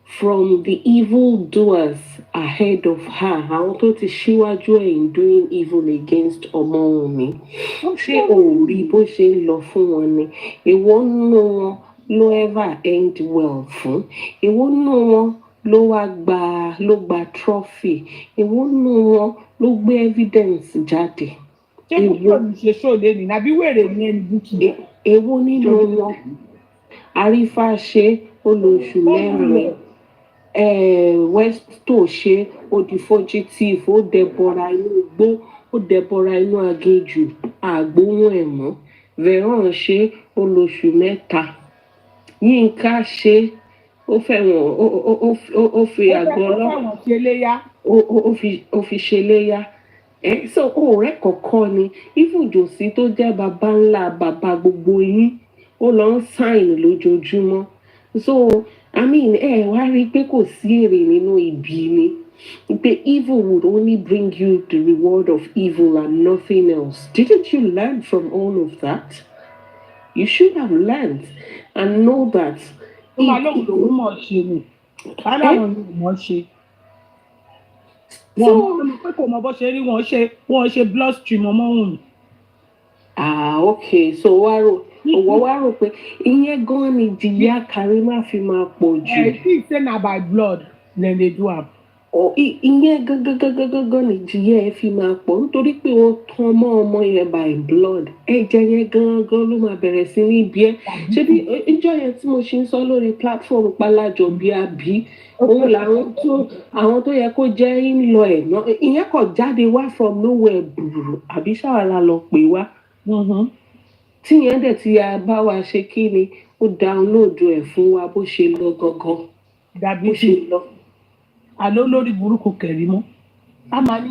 from the evil doers ahead of her. Àwọn tó ti ṣíwájú ẹ̀ in doing evil against Ọmọwùnmí. Ṣé o rí bó ṣe ń lọ fún wọn ni? Èwo nínú wọn ló ever end well fún? Èwo nínú wọn ló gba trophy? Èwo nínú wọn ló gbé evidence jáde? Ṣé kò ní ṣe ṣòlè ní nàbí wèrè ní ẹni búkì? Èwo nínú wọn? Àrífà ṣe olóṣù mẹ́rin. Westo ṣe ó di fugitive ó dẹbọra inú igbó ó dẹbọra inú aginjù àgbóhùn ẹ̀ mọ́. Veron ṣe olóṣù mẹ́ta. Yínká ṣe ó fẹ̀wọ̀n ó fi àgọ́ ọlọ́pàá ó fi ṣe léyà. So ọ̀rẹ́ kọ̀ọ̀kan ni ìfúnjòsí tó jẹ́ baba ńlá baba gbogbo yín ó lọ ń sáìn lójoojúmọ́. So I mean wá rí i pé kò sí èrè nínú ibi ni pé evil would only bring you the reward of evil and nothing else. Didn't you learn from all of that? You should have learned and know that. Lòun mọ̀ ṣe ni aláwọn ni mọ̀ ṣe. Wọ́n mọ̀ pé kò mọ bó ṣe rí wọ́n ṣe bloodstream Ọmọwùnmí. Okay, so wọ́n wá rò pé ìyẹn gan ni ìjìyà Karima fi máa pọ̀ jù. I think say na by blood dem dey do am. Ìyẹn gangan ni ìjìyà ẹ fi máa pọ̀ nítorí pé wọ́n tán mọ́ ọmọ yẹn by blood. Ẹ̀jẹ̀ yẹn gangan ló máa bẹ̀rẹ̀ sí ní bí ẹ́. Ṣé bí ìjọ yẹn tí mo ṣe ń sọ lórí platform Pálájọ bí àbí òun làwọn tó yẹ kó jẹ́ ń lọ ẹ̀ náà ìyẹn kò jáde wá from nowhere gbùrù àbí ṣàwàlà lọ pè wá. Tí yẹn dẹ̀ ti bá wa ṣe kí ni ó download ẹ̀ fún wa bó ṣe lọ gangan. Dàbí ṣe lọ. Àlọ́ lórí burúkú Kẹrímọ́. A máa ní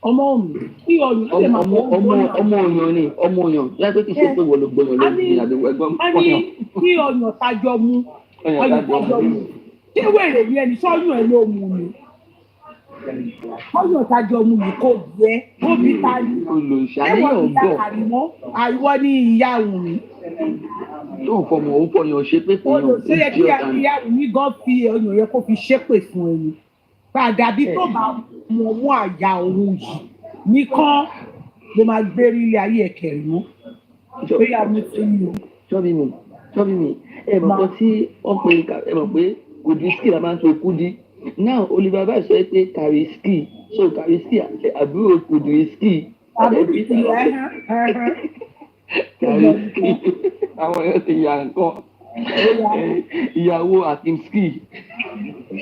Ọmọwùnmí kí ọyàn lè máa wọ́n ọmọ ọyàn láti kí ṣe pé wọ́n ló gbọ́yàn lórí àbí ẹgbọ́n pọ́yàn. A ní kí ọyàn tajọ mú ṣé wèrè ni ẹni sọ́yún ẹ̀ ló mú ni? Ọyàn tajọ mú ni kò jẹ́ kó bí ta ni? Olùṣàlẹ́yìn ọ̀gbọ́n. Àìwọ́ ní ìyá Wùnmí. Yóò fọmọ òun fọyàn ṣe pé fún yàn. Ṣé yẹ kí ìyá Wùnmí gan fi ọyàn yẹn kó fi ṣépè fún ẹni? Dàbí tó bá mú àyà òun yìí nìkan ló máa gbérí ilé ayé ẹ̀ Kẹrímọ́. Bóyá mi ti ń lò. Sọ́bí mi ẹ mọ̀ tí wọ́n pe ẹ mọ̀ pé Kùdísíkì la máa ń sọ Kúdí. Now Oliver Bá sọ pé Kàrísíkì so Kàrísíkì àti àbúrò Kùdísíkì. Kàrísíkì àwọn èèyàn ti yà nǹkan. Ìyàwó Akimski. The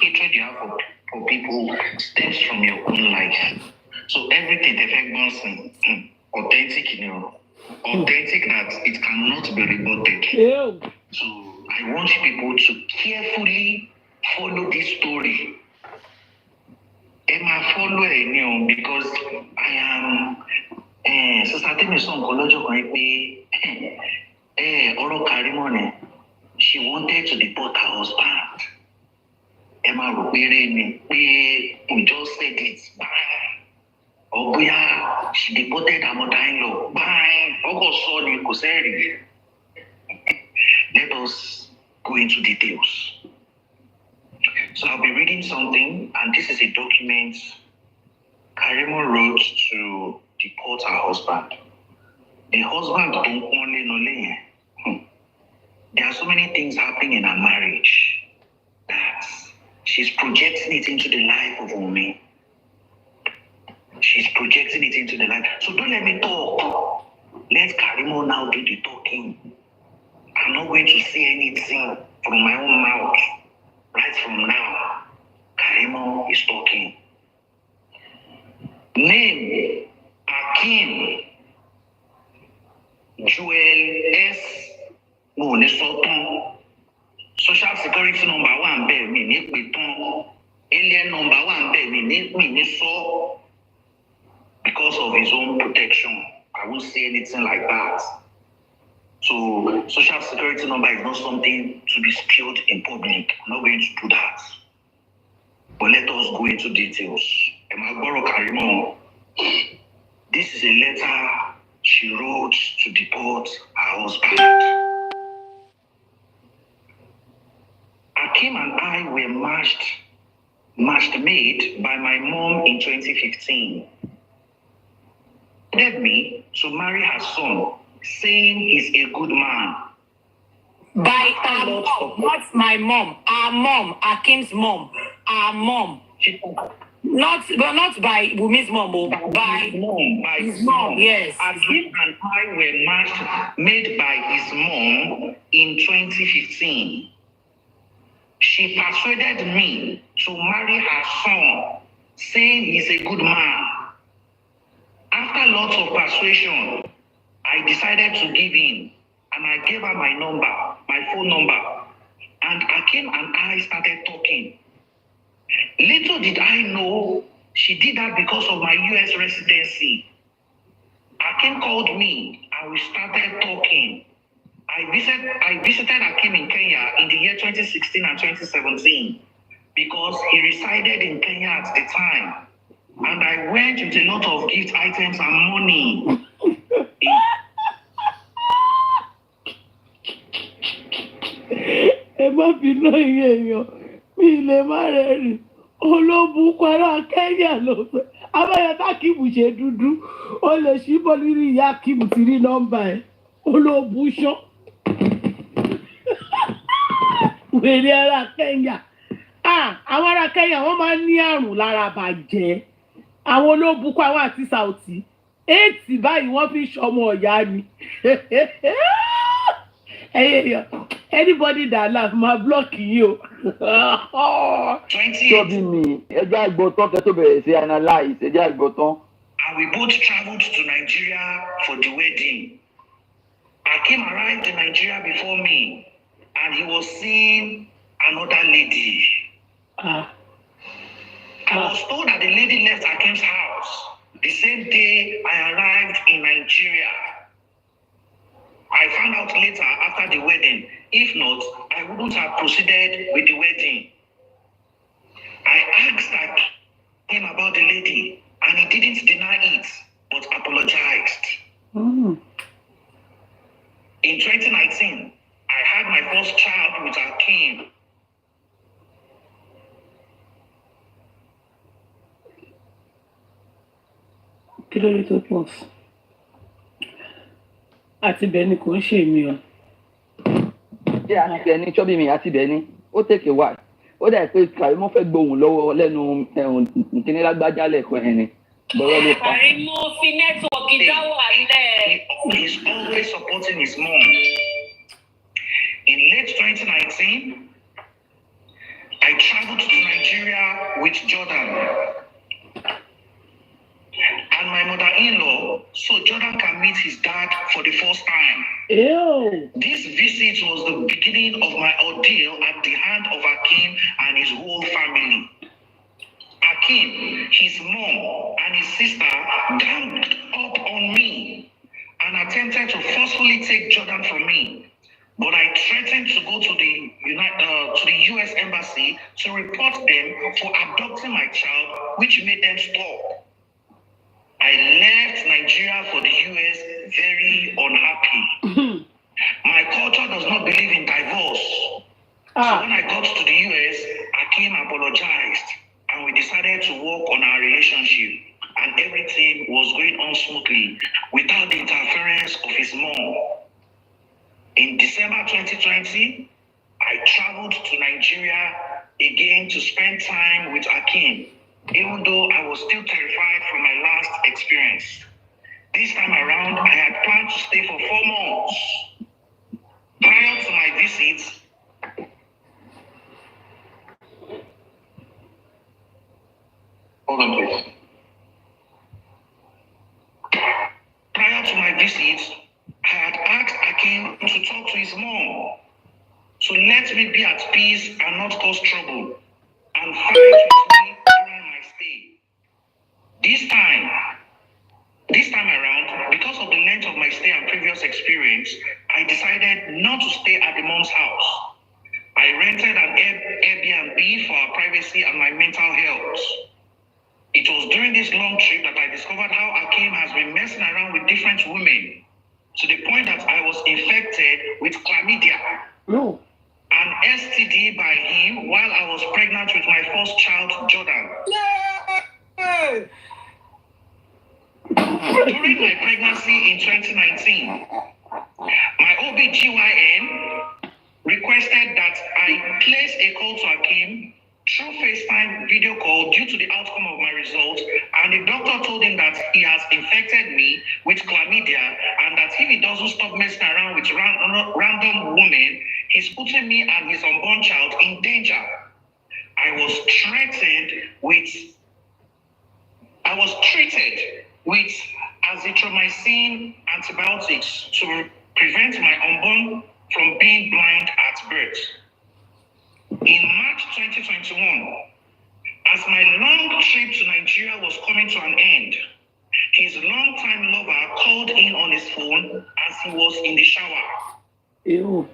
hatred you have for people stems from your own life. So everything they fake authentic, authentic that it cannot be rebutted. So I want people to carefully follow this story. Emma follow it, because I am Sister Temi song Kolojo kan pé ọ̀rọ̀ Karimo ni she wanted to deport her husband. Emma rò pé ni pé we just said it bang. Or bóyá she deported her mother-in-law bang. Ọkọ sọ ni kò sẹ́rì. Let us go into details. So I'll be reading something, and this is a document Karimo wrote to deport her husband. The husband don't only know. There are so many things happening in her marriage that she's projecting it into the life of Wummi. She's projecting it into the life. So don't let me talk. Let Karimo now do the talking. I'm not going to say anything from my own mouth. Right from now, Karimo is talking. Name Akim Joel S. Monesoton. Social security number 1 bear me Nipiton. Alien number 1 bear me Niso. Because of his own protection, I won't say anything like that. So, social security number is not something to be spilled in public. I'm not going to do that. But let us go into details. Emagboro Karimo, this is a letter she wrote to deport her husband. Akim and I were matched made by my mom in 2015. Led me to marry her son, saying he's a good man. By our mom, not my mom. Our mom, Akim's mom. Our mom. Not by Wumi's mom, by his mom, yes. Akim and I were made by his mom in 2015. She persuaded me to marry her son, saying he's a good man. After lots of persuasion, I decided to give in, and I gave her my phone number, and Akim and I started talking. Little did I know she did that because of my US residency. Akim called me, and we started talking. I visited Akim in Kenya in the year 2016 and 2017 because he resided in Kenya at the time. And I went with a lot of gift items and money. Ẹ má bínú èèyàn mi lè má rẹ́rìn olóòbù kwara Kenya ló fẹ́ abáyọ̀tá kìbù ṣe dúdú ó lè ṣí bọ́ọ̀lù rí ìyá kìbù ti rí nọ́mbà ẹ̀ olóòbù ṣọ́ wèrè ara Kenya àwọn ará Kenya wọ́n máa ń ní àrùn lára bàjẹ́ àwọn olóòbù kwara àti Saudi 8 báyìí wọ́n fi ṣọmọ ọ̀yá ni anybody that laugh ma block you. Ṣọ́bí mi, ẹjẹ́ àgbọ̀tán kẹ́ tó bẹ̀rẹ̀ sí analyze, ẹjẹ́ àgbọ̀tán. And we both traveled to Nigeria for the wedding. Akim arrived in Nigeria before me, and he was seeing another lady. I was told that the lady left Akim's house the same day I arrived in Nigeria. I found out later after the wedding. If not, I wouldn't have proceeded with the wedding. I asked him about the lady, and he didn't deny it, but apologized. In 2019, I had my first child with Akim. Kí ló rí tó pọ̀ sí? Àti bẹ́ẹ̀ ni kò ń ṣe mí o. Ṣé àti bẹ́ẹ̀ ni ṣọ́bí mi àti bẹ́ẹ̀ ni ó take a while. Ó dà pé Karimo fẹ́ gbóhùn lọ́wọ́ lẹ́nu ìkíní lágbájá lẹ́ẹ̀kan ẹ̀ ni. Bọ̀rọ̀ ló pa. Karimo fi nẹ́tíwọ̀kì dáwọ́ alẹ́. He's always supporting his mom. In late 2019, I traveled to Nigeria with Jordan. And my mother-in-law, so Jordan can meet his dad for the first time. Ew. This visit was the beginning of my ordeal at the hand of Akim and his whole family. Akim, his mom, and his sister ganged up on me and attempted to forcefully take Jordan from me. But I threatened to go to the US Embassy to report them for abducting my child, which made them stop. I left Nigeria for the US very unhappy. My culture does not believe in divorce. So when I got to the US, Akim apologized. apologized and we decided to work on our relationship, and everything was going on smoothly without the interference of his mom. In December 2020, I traveled to Nigeria again to spend time with Akim, even though I was still terrified from my last experience. This time around, I had planned to stay for 4 months. Prior to my visit, hold on please. Prior to my visit, I had asked Akim to talk to his mom, to let me be at peace and not cause trouble, and fight with me during my stay. This time around, because of the length of my stay and previous experience, I decided not to stay at the mom's house. I rented an Airbnb for our privacy and my mental health. It was during this long trip that I discovered how Akim has been messing around with different women, to the point that I was infected with chlamydia. No. An STD by him while I was pregnant with my first child, Jordan. Yeah. During my pregnancy in 2019, my OBGYN requested that I place a call to Akim through FaceTime video call due to the outcome of my results, and the doctor told him that he has infected me with chlamydia and that if he doesn't stop messing around with random women, he's putting me and his unborn child in danger. I was treated with azithromycin antibiotics to prevent my unborn from being blind at birth. In March 2021, as my long trip to Nigeria was coming to an end, his longtime lover called in on his phone as he was in the shower. Ew.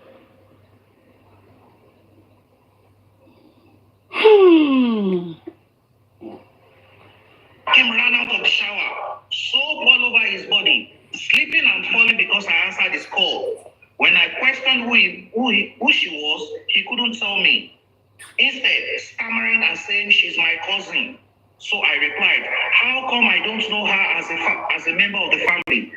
Kim ran out of the shower, soap all over his body, sleeping and falling because I answered his call. When I questioned who she was, he couldn't tell me. Instead, stammering and saying she's my cousin. So I replied, how come I don't know her as a member of the family?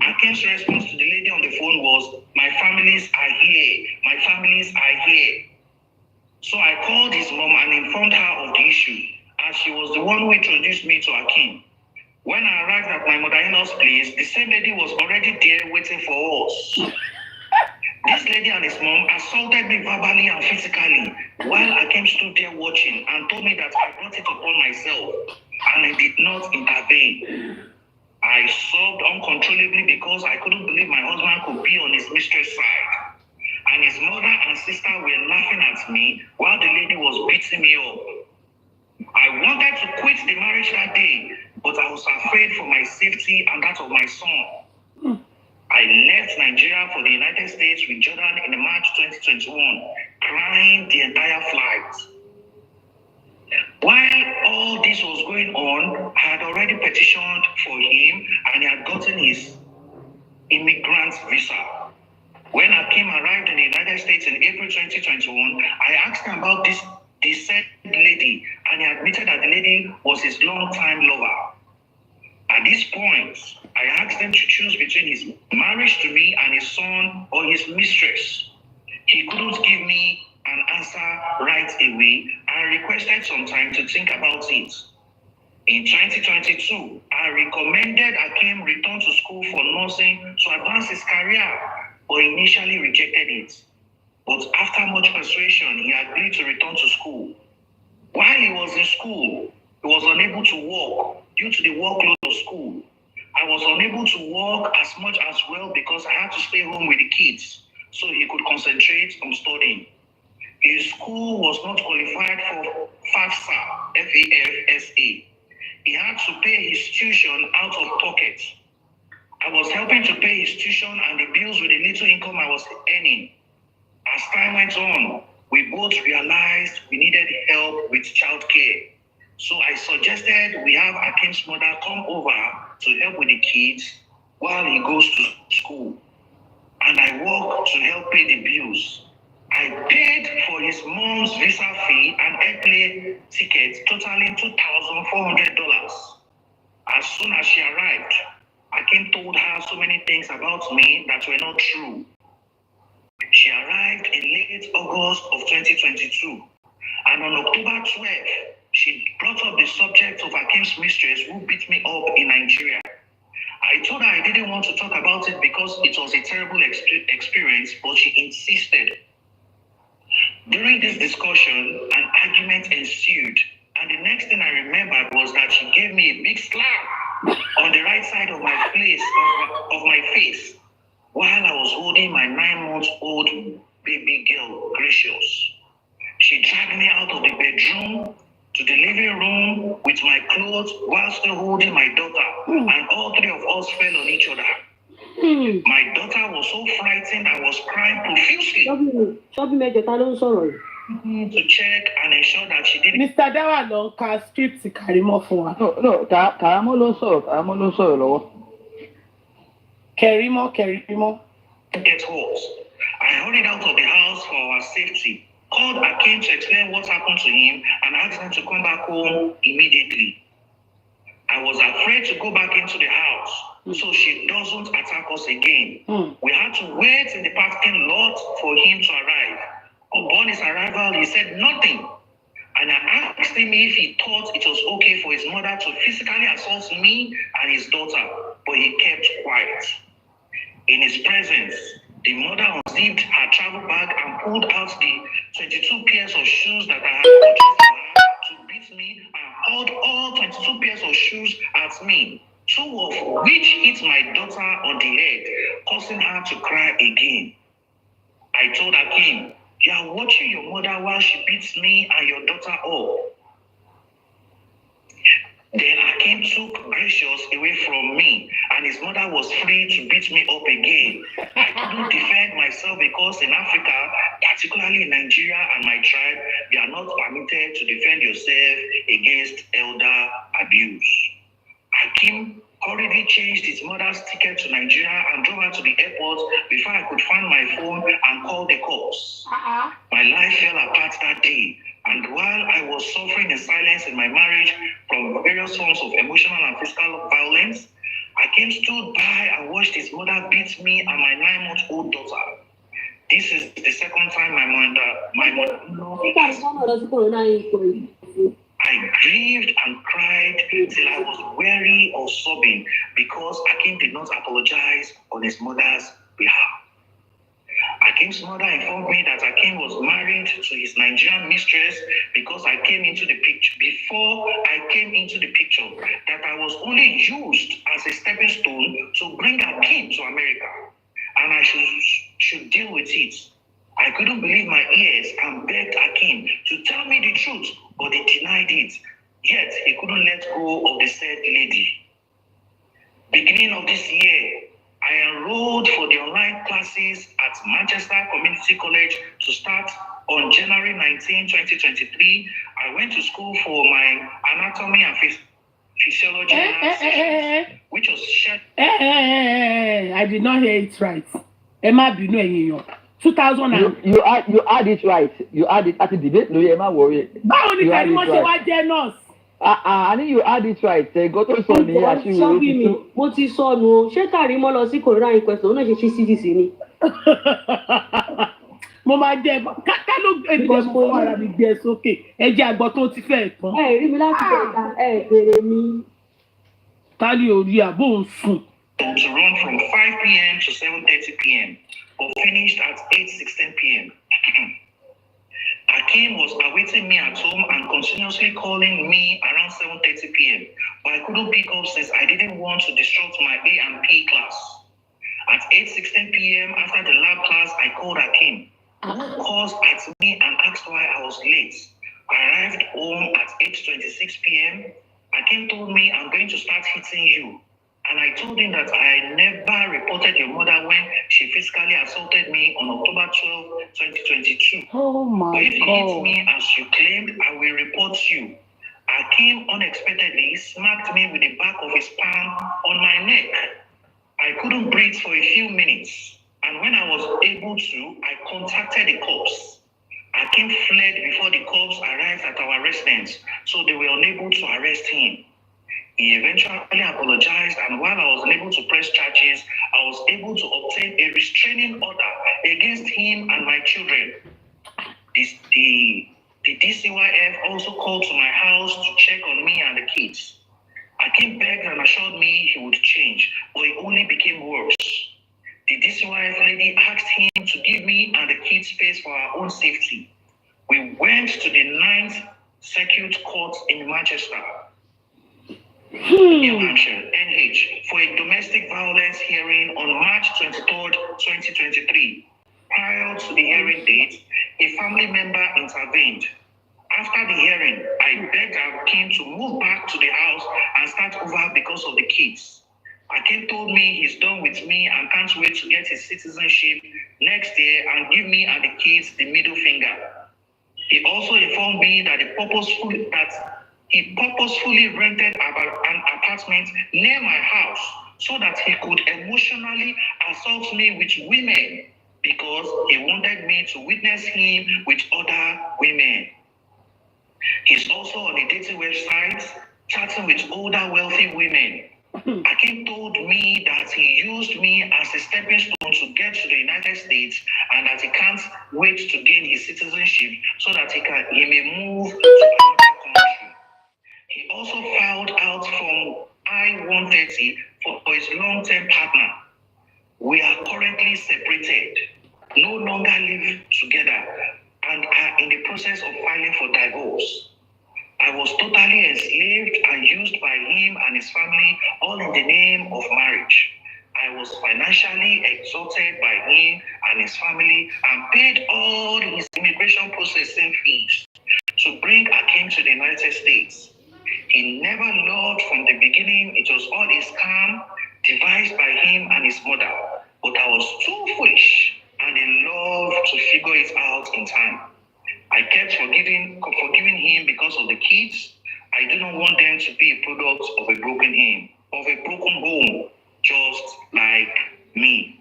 Akim's response to the lady on the phone was, my families are here. My families are here. So I called his mom and informed her of the issue, as she was the one who introduced me to Akim. When I arrived at my mother-in-law's place, the same lady was already there waiting for us. This lady and his mom assaulted me verbally and physically while Akim stood there watching and told me that I brought it upon myself and I did not intervene. I sobbed uncontrollably because I couldn't believe my husband could be on his mistress' side. And his mother and sister were laughing at me while the lady was beating me up. I wanted to quit the marriage that day, but I was afraid for my safety and that of my son. I left Nigeria for the United States with Jordan in March 2021, crying the entire flight. While all this was going on, I had already petitioned for him and he had gotten his immigrant visa. When Akim arrived in the United States in April 2021, I asked him about this said lady, and he admitted that the lady was his long-time lover. At this point, I asked him to choose between his marriage to me and his son or his mistress. He couldn't give me an answer right away and requested some time to think about it. In 2022, I recommended Akim return to school for nursing to advance his career, but initially rejected it. But after much persuasion, he agreed to return to school. While he was in school, he was unable to walk due to the workload of school. I was unable to walk as much as well because I had to stay home with the kids so he could concentrate on studying. His school was not qualified for FAFSA, F-A-F-S-A. He had to pay his tuition out of pocket. I was helping to pay his tuition and the bills with the little income I was earning. As time went on, we both realized we needed help with childcare. So I suggested we have Akim's mother come over to help with the kids while he goes to school. And I work to help pay the bills. I paid for his mom's visa fee and airplane ticket, totaling $2,400. As soon as she arrived, Akim told her so many things about me that were not true. She arrived in late August of 2022, and on October 12th, she brought up the subject of Akim's mistress who beat me up in Nigeria. I told her I didn't want to talk about it because it was a terrible experience, but she insisted. During this discussion, an argument ensued, and the next thing I remembered was that she gave me a big slap on the right side of my face while I was holding my 9-month-old baby girl, Gracious. She dragged me out of the bedroom to the living room with my clothes while still holding my daughter, and all three of us fell on each other. My daughter was so frightened I was crying profusely to check and ensure that she didn't. Mr. Dawa ló ń ka script Karimo fún wa. No, Karamo ló ń sọ̀rọ̀ lọ́wọ́. Karimo. Get worse. I hurried out of the house for our safety, called Akim to explain what happened to him, and asked him to come back home immediately. I was afraid to go back into the house so she doesn't attack us again. We had to wait in the parking lot for him to arrive. Upon his arrival, he said nothing. And I asked him if he thought it was okay for his mother to physically assault me and his daughter, but he kept quiet. In his presence, the mother unzipped her travel bag and pulled out the 22 pairs of shoes that I had purchased for her to beat me, and hurled all 22 pairs of shoes at me, 2 of which hit my daughter on the head, causing her to cry again. I told Akim, "You are watching your mother while she beats me and your daughter up." Then Akim took Gracious away from me, and his mother was free to beat me up again. I couldn't defend myself because in Africa, particularly in Nigeria and my tribe, you are not permitted to defend yourself against elder abuse. Akim hurriedly changed his mother's ticket to Nigeria and drove her to the airport before I could find my phone and call the cops. My life fell apart that day, and while I was suffering in silence in my marriage from various forms of emotional and physical violence, Akim stood by and watched his mother beat me and my 9-month-old daughter. This is the second time my mother. I grieved and cried till I was weary of sobbing because Akim did not apologize on his mother's behalf. Akim's mother informed me that Akim was married to his Nigerian mistress because I came into the picture. Before I came into the picture, that I was only used as a stepping stone to bring Akim to America, and I should deal with it. I couldn't believe my ears and begged Akim to tell me the truth, but he denied it. Yet he couldn't let go of the said lady. Beginning of this year, I enrolled for the online classes at Manchester Community College to start on January 19, 2023. I went to school for my anatomy and physiology sessions, which was shared. I did not hear it right. Emma Binu Eyiyan. 2000 and... You add it right. You add it at the debate. No, Emma worry. Báwo ni Karimo ṣe wá jẹ́ nurse? I think you add it right. Go to Sonny. Ṣọ́bí mi, mo ti sọnù o. Ṣé Karimo lọ sí Corona inquest? Òun náà ṣe ṣí CDC ni. Mo máa jẹ ká ló gbé fún ara mi gbé sókè. Ẹ jẹ́ àgbọ̀ tó ti fẹ́ tán. Ẹ rí mi láti bẹ̀rẹ̀ bèrè mi. Tálí orí àbò ń sùn. To run from 5 p.m. to 7:30 p.m. but finished at 8:16 p.m. Akim was awaiting me at home and continuously calling me around 7:30 p.m. but I couldn't pick up since I didn't want to disrupt my A&P class. At 8:16 p.m. after the lab class, I called Akim, who calls at me and asked why I was late. I arrived home at 8:26 p.m. Akim told me, "I'm going to start hitting you." And I told him that I never reported your mother when she physically assaulted me on October 12, 2022. Oh my God. But if you hit me as you claimed, I will report you. Akim unexpectedly smacked me with the back of his palm on my neck. I couldn't breathe for a few minutes. And when I was able to, I contacted the cops. Akim fled before the cops arrived at our residence, so they were unable to arrest him. He eventually apologized, and while I was unable to press charges, I was able to obtain a restraining order against him and my children. The DCYF also called to my house to check on me and the kids. Akim begged and assured me he would change, but it only became worse. The DCYF lady asked him to give me and the kids space for our own safety. We went to the 9th Circuit Court in Manchester, New Hampshire, NH, for a domestic violence hearing on March 23rd, 2023. Prior to the hearing date, a family member intervened. After the hearing, I begged Akim to move back to the house and start over because of the kids. Akim told me he's done with me and can't wait to get his citizenship next year and give me and the kids the middle finger. He also informed me that he purposefully rented an apartment near my house so that he could emotionally assault me with women because he wanted me to witness him with other women. He's also on a dating website chatting with older wealthy women. Akim told me that he used me as a stepping stone to get to the United States and that he can't wait to gain his citizenship so that he may move to another country. He also filed out from I-130 for his long-term partner. We are currently separated, no longer live together, and are in the process of filing for divorce. I was totally enslaved and used by him and his family, all in the name of marriage. I was financially extorted by him and his family and paid all his immigration processing fees to bring Akim to the United States. He never loved from the beginning. It was all a scam devised by him and his mother. But I was too foolish and in love to figure it out in time. I kept forgiving him because of the kids. I do not want them to be a product of a broken home, just like me.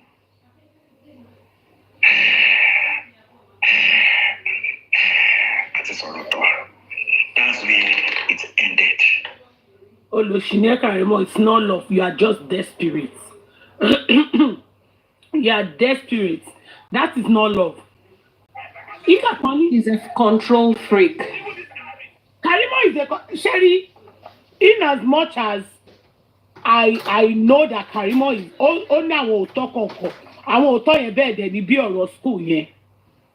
That is all. That's where it ended. Olushine Karimo, it's not love. You are just desperate. You are desperate. That is not love. Ikapani is a control freak. Karimo is a Sherry. In as much as I know that Karimo is only àwọn òótọ́ kọ̀ọ̀kan, àwọn òótọ́ yẹn bẹ́ẹ̀ dẹ̀ ni bí ọ̀rọ̀ school yẹn.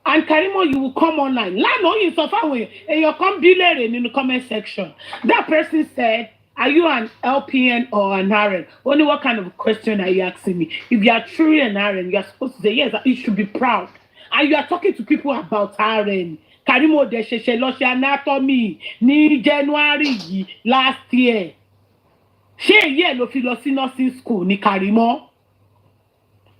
And Karimo, you will come online. Lánàá yìí sọ fáwọn èèyàn kan bí léèrè nínú comment section. That person said, are you an LPN or an RN? Only what kind of question are you asking me? If you are truly an RN, you are supposed to say, yes, you should be proud. And you are talking to people about RN. Karimo de ṣẹ̀ṣẹ̀ lọ ṣe anatomy ní January yìí last year. Ṣé èyí ẹ̀ ló fi lọ sí nursing school ní Karimo?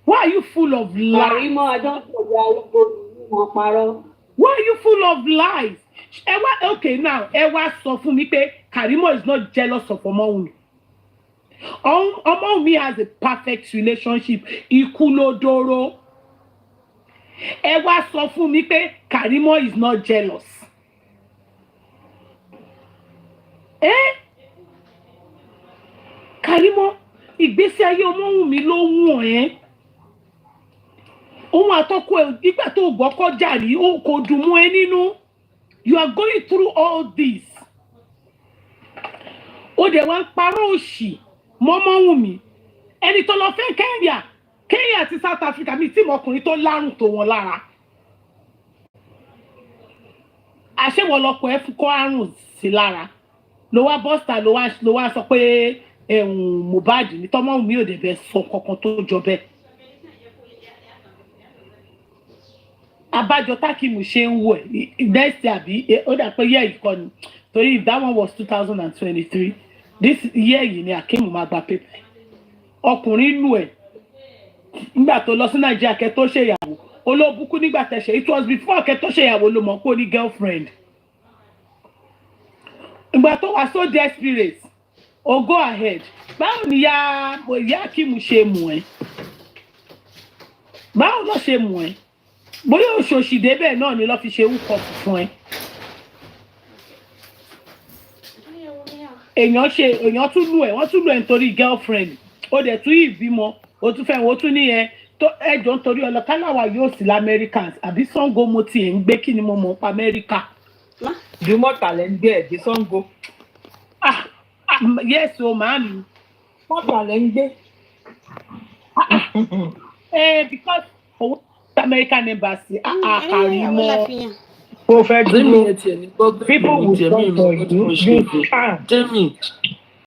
Why are you full of lies? Karimo, I don't know. Why are you full of lies? Okay, now, Ewa sọ fún mi pé Karimo is not jealous of Omowumi. Omowumi has a perfect relationship. Ikulodoro. Ewa sọ fún mi pé Karimo is not jealous. Karimo, ìgbésí ayé Omowumi ló wùn ẹ́. Ohun àtọ́kọ ẹ̀ nígbà tó gbọ́kọ́ jàrí, ó kò dùn mọ́ ẹ nínú. You are going through all this. Ó dẹ̀ wá ń parọ́ òṣì mọ́ Omowumi. Ẹni tó lọ fẹ́ Kenya àti South Africa mi tí ọkùnrin tó lárùn tó wọn lára. Àṣewọ̀ lọ́pọ̀ ẹ fún kọ́ àrùn sí lára. Ló wá bọ́sítà ló wá sọ pé Mohbad ní tọ́mọ́wùmí ò dẹ̀ bẹ̀ sọ kankan tó jọ bẹ́ẹ̀. Abájọ Tákìmù ṣe ń wò ẹ̀ next year àbí ó dà pé year ìkọ́ni torí if that one was 2023 this year yìí ni Akeem máa gba pépè. Ọkùnrin nù ẹ̀ nígbà tó lọ sí Nàìjíríà kẹ́ tó ṣèyàwó olóbùkú nígbà tẹ̀ṣẹ̀ it was before kẹ́ tó ṣèyàwó ló mọ̀ pé ó ní girlfriend. Ìgbà tó wà so desperate oh go ahead báwo ni ìyá Akeem ṣe mú ẹ. báwo ló ṣe mú ẹ bóyá òṣòṣì débẹ̀ náà ni lọ́ fi ṣe wúkọ̀ fún ẹ. èèyàn tún lù ẹ wọ́n tún lù ẹ nítorí girlfriend ó dẹ̀ tún ìbímọ ó tún fẹ́ wọ́n tún níyẹn tó ẹjọ́ nítorí ọlọ́kálàwà yóò sí lamẹ́ríkà àbí Ṣàngó mo tiẹ̀ ń gbé kí ni mo mọ̀ pa Amẹ́ríkà. Ìdúmọ̀tà lẹ́ ń gbé ẹ̀dí Ṣàngó. Yes o màámi. Mọ̀tà lẹ́ ń gbé. Because owó American embassy àkàrí Mo fẹ́ dúró. People will come for you. You can't.